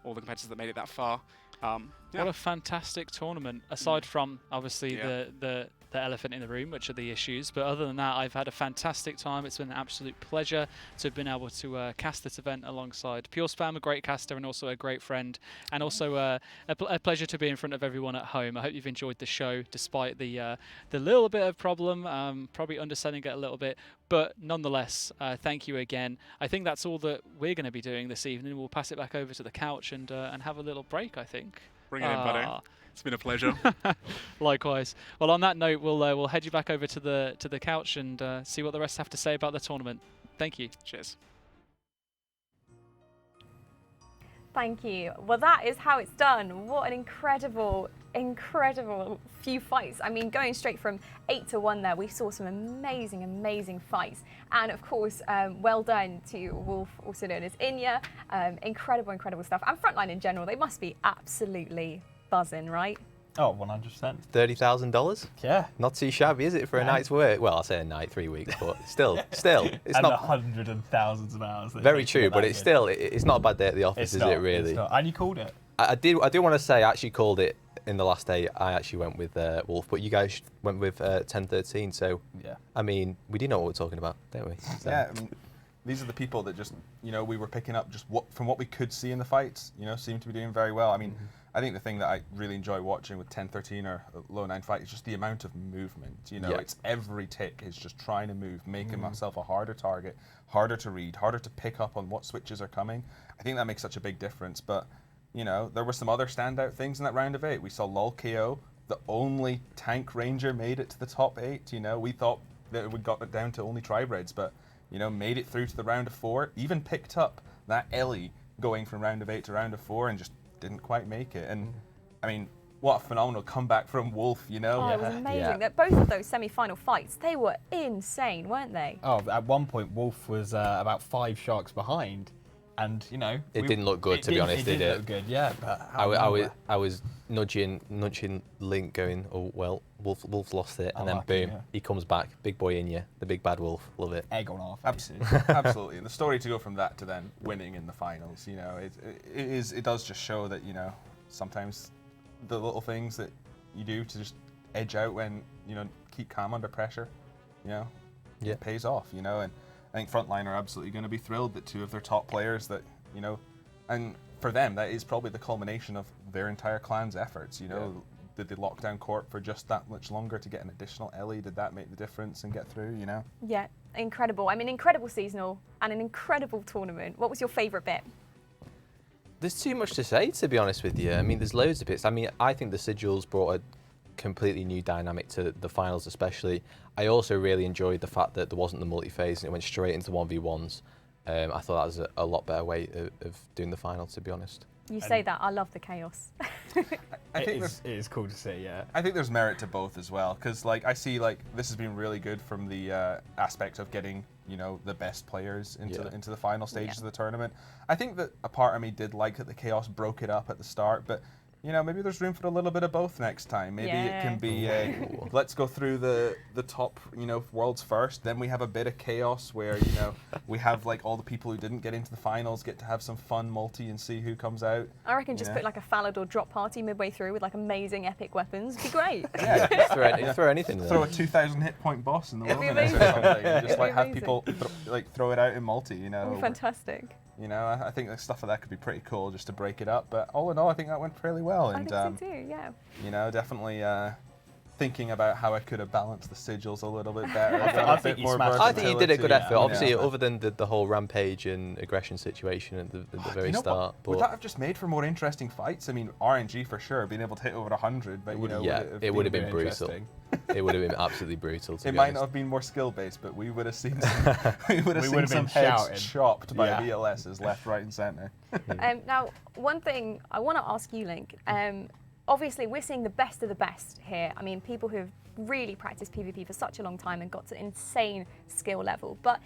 all the competitors that made it that far. What a fantastic tournament, aside from obviously the elephant in the room, which are the issues. But other than that, I've had a fantastic time. It's been an absolute pleasure to have been able to cast this event alongside PureSpam, a great caster and also a great friend, and also a pleasure to be in front of everyone at home. I hope you've enjoyed the show, despite the little bit of problem, probably underselling it a little bit. But nonetheless, thank you again. I think that's all that we're going to be doing this evening. We'll pass it back over to the couch and have a little break, I think. Bring it in, buddy. It's been a pleasure. Likewise. Well, on that note, we'll head you back over to the couch and see what the rest have to say about the tournament. Thank you. Cheers. Thank you. Well, that is how it's done. What an incredible few fights. I mean, going straight from 8-1 there, we saw some amazing fights. And of course, well done to Wolf, also known as Inya. Incredible stuff. And Frontline in general, they must be absolutely buzzing, right? Oh, 100%. $30,000? Yeah. Not too shabby, is it, for a night's work? Well, I'll say a night, 3 weeks, but still, it's and not. hundreds and thousands of hours. Very true, but it's still, it's not a bad day at the office, is it, really? It's not. And you called it. I do want to say I actually called it in the last day. I actually went with Wolf, but you guys went with 10-13, so, yeah. I mean, we do know what we're talking about, don't we? So. Yeah, I mean, these are the people that just, we were picking up just from what we could see in the fights, seem to be doing very well. I mean, I think the thing that I really enjoy watching with 10-13 or low 9 fight is just the amount of movement. It's every tick is just trying to move, making myself a harder target, harder to read, harder to pick up on what switches are coming. I think that makes such a big difference. But, there were some other standout things in that round of 8. We saw Lol KO, the only tank ranger made it to the top 8. We thought that we got it down to only tri-breds, but, made it through to the round of 4, even picked up that Ellie going from round of 8 to round of 4 and just didn't quite make it. And I mean, what a phenomenal comeback from Wolf, Oh, it was amazing. That both of those semi-final fights, they were insane, weren't they? Oh, at one point Wolf was about 5 sharks behind, And you know, It didn't look good, to be honest, did It it? didn't look good, yeah. But I was nudging Link, going, oh well, Wolf's lost it, and then like it, boom, yeah. he comes back, big boy in you, the big bad Wolf, love it. egg on half. Absolutely, absolutely. And the story to go from that to then winning in the finals, you know, it does just show that, you know, sometimes the little things that you do to just edge out when, you know, keep calm under pressure, you know, Yeah. it pays off, you know. And I think Frontline are absolutely going to be thrilled that two of their top players that, you know, and for them that is probably the culmination of their entire clan's efforts, you know. Did they lock down Corp for just that much longer to get an additional Ellie? Did that make the difference and get through, you know? Yeah, incredible. I mean, incredible seasonal and an incredible tournament. What was your favourite bit? There's too much to say, to be honest with you. I mean, there's loads of bits. I mean, I think the Sigils brought a completely new dynamic to the finals, especially. I also really enjoyed the fact that there wasn't the multi-phase and it went straight into 1v1s. I thought that was a lot better way of doing the final, to be honest. You say that, I love the chaos. I think It is cool to see, yeah. I think there's merit to both as well, because like I see like this has been really good from the aspect of getting, you know, the best players into the final stages of the tournament. I think that a part of me did like that the chaos broke it up at the start, but you know, maybe there's room for a little bit of both next time. Maybe it can be let's go through the top, you know, worlds first, then we have a bit of chaos where, you know, we have like all the people who didn't get into the finals get to have some fun multi and see who comes out. I reckon just put like a Falador drop party midway through with like amazing epic weapons. It'd be great. Yeah, Throw anything there. throw a 2,000 hit point boss in the It'd be wilderness or amazing. something. And just It'd like be have amazing. people throw it out in multi, you know. It'd be fantastic. You know, I think that stuff like that could be pretty cool just to break it up. But all in all, I think that went fairly well. I And think so too, yeah. you know, definitely thinking about how I could have balanced the sigils a little bit better. I think you smashed it. I think you did a good effort. Yeah, Obviously, yeah. other than the whole rampage and aggression situation at the very You know, start. would that have just made for more interesting fights? I mean, RNG for sure, being able to hit over 100, but you know, it would have been very brutal. interesting. It would have been absolutely brutal. To It be might honest. not have been more skill based, but we would have seen some, we would have We seen would have some been heads shouting. chopped by Yeah. VLSs left, right, and centre. Now, one thing I want to ask you, Link. Obviously, we're seeing the best of the best here. I mean, people who have really practiced PvP for such a long time and got to insane skill level. But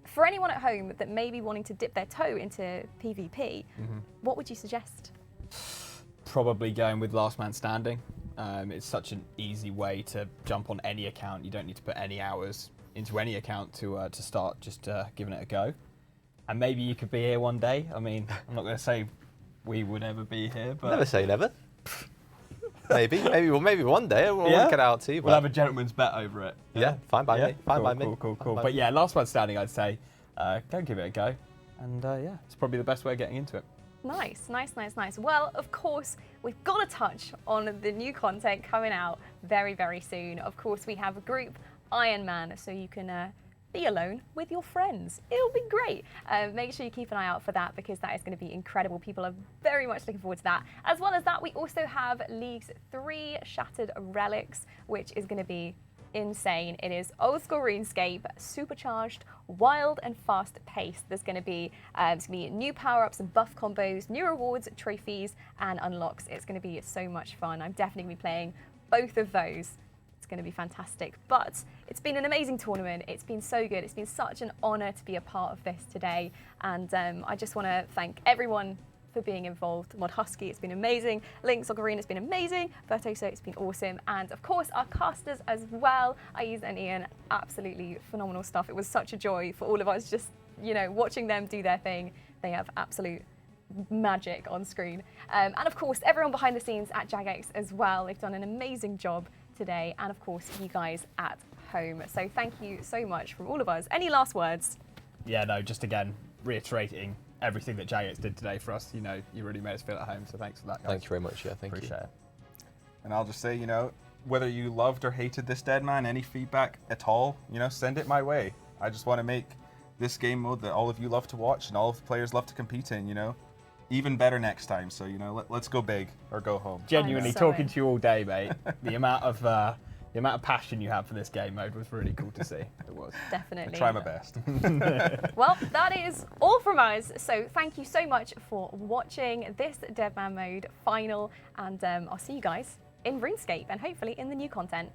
for anyone at home that may be wanting to dip their toe into PvP, what would you suggest? Probably going with last man standing. It's such an easy way to jump on any account. You don't need to put any hours into any account to start just giving it a go. And maybe you could be here one day. I mean, I'm not going to say we would ever be here, but Never say never. maybe one day we'll work it out too. We'll have a gentleman's bet over it. Yeah, fine by me. Fine cool, by me. Cool. Fine by But me. yeah, last man standing, I'd say, go give it a go. And yeah, it's probably the best way of getting into it. Nice. Well, of course, we've got to touch on the new content coming out very, very soon. Of course, we have a group Iron Man, so you can be alone with your friends. It'll be great. Make sure you keep an eye out for that because that is going to be incredible. People are very much looking forward to that. As well as that, we also have League's 3 Shattered Relics, which is going to be insane. It is old school RuneScape, supercharged, wild and fast paced. There's going to be new power-ups and buff combos, new rewards, trophies, and unlocks. It's going to be so much fun. I'm definitely going to be playing both of those. It's going to be fantastic. But it's been an amazing tournament. It's been so good. It's been such an honor to be a part of this today. And I just want to thank everyone for being involved. Mod Husky, it's been amazing. Link Sogarina, it's been amazing. Virtuoso, it's been awesome. And of course, our casters as well, Ayiza and Ian, absolutely phenomenal stuff. It was such a joy for all of us just, you know, watching them do their thing. They have absolute magic on screen. And of course, everyone behind the scenes at Jagex as well. They've done an amazing job today. And of course, you guys at home. So thank you so much from all of us. Any last words? Yeah, no, just again, reiterating everything that Jagex did today for us. You know, you really made us feel at home, so thanks for that, guys. Thank you very much. Yeah, thank Appreciate you. it. And I'll just say, you know, whether you loved or hated this Deadman, any feedback at all, you know, send it my way. I just want to make this game mode that all of you love to watch and all of the players love to compete in, you know, even better next time. So, you know, let's go big or go home. Genuinely I'm so talking in. to you all day, mate. The amount of passion you have for this game mode was really cool to see. It was. Definitely. I try my best. Well, that is all from us. So thank you so much for watching this Deadman Mode final. And I'll see you guys in RuneScape and hopefully in the new content.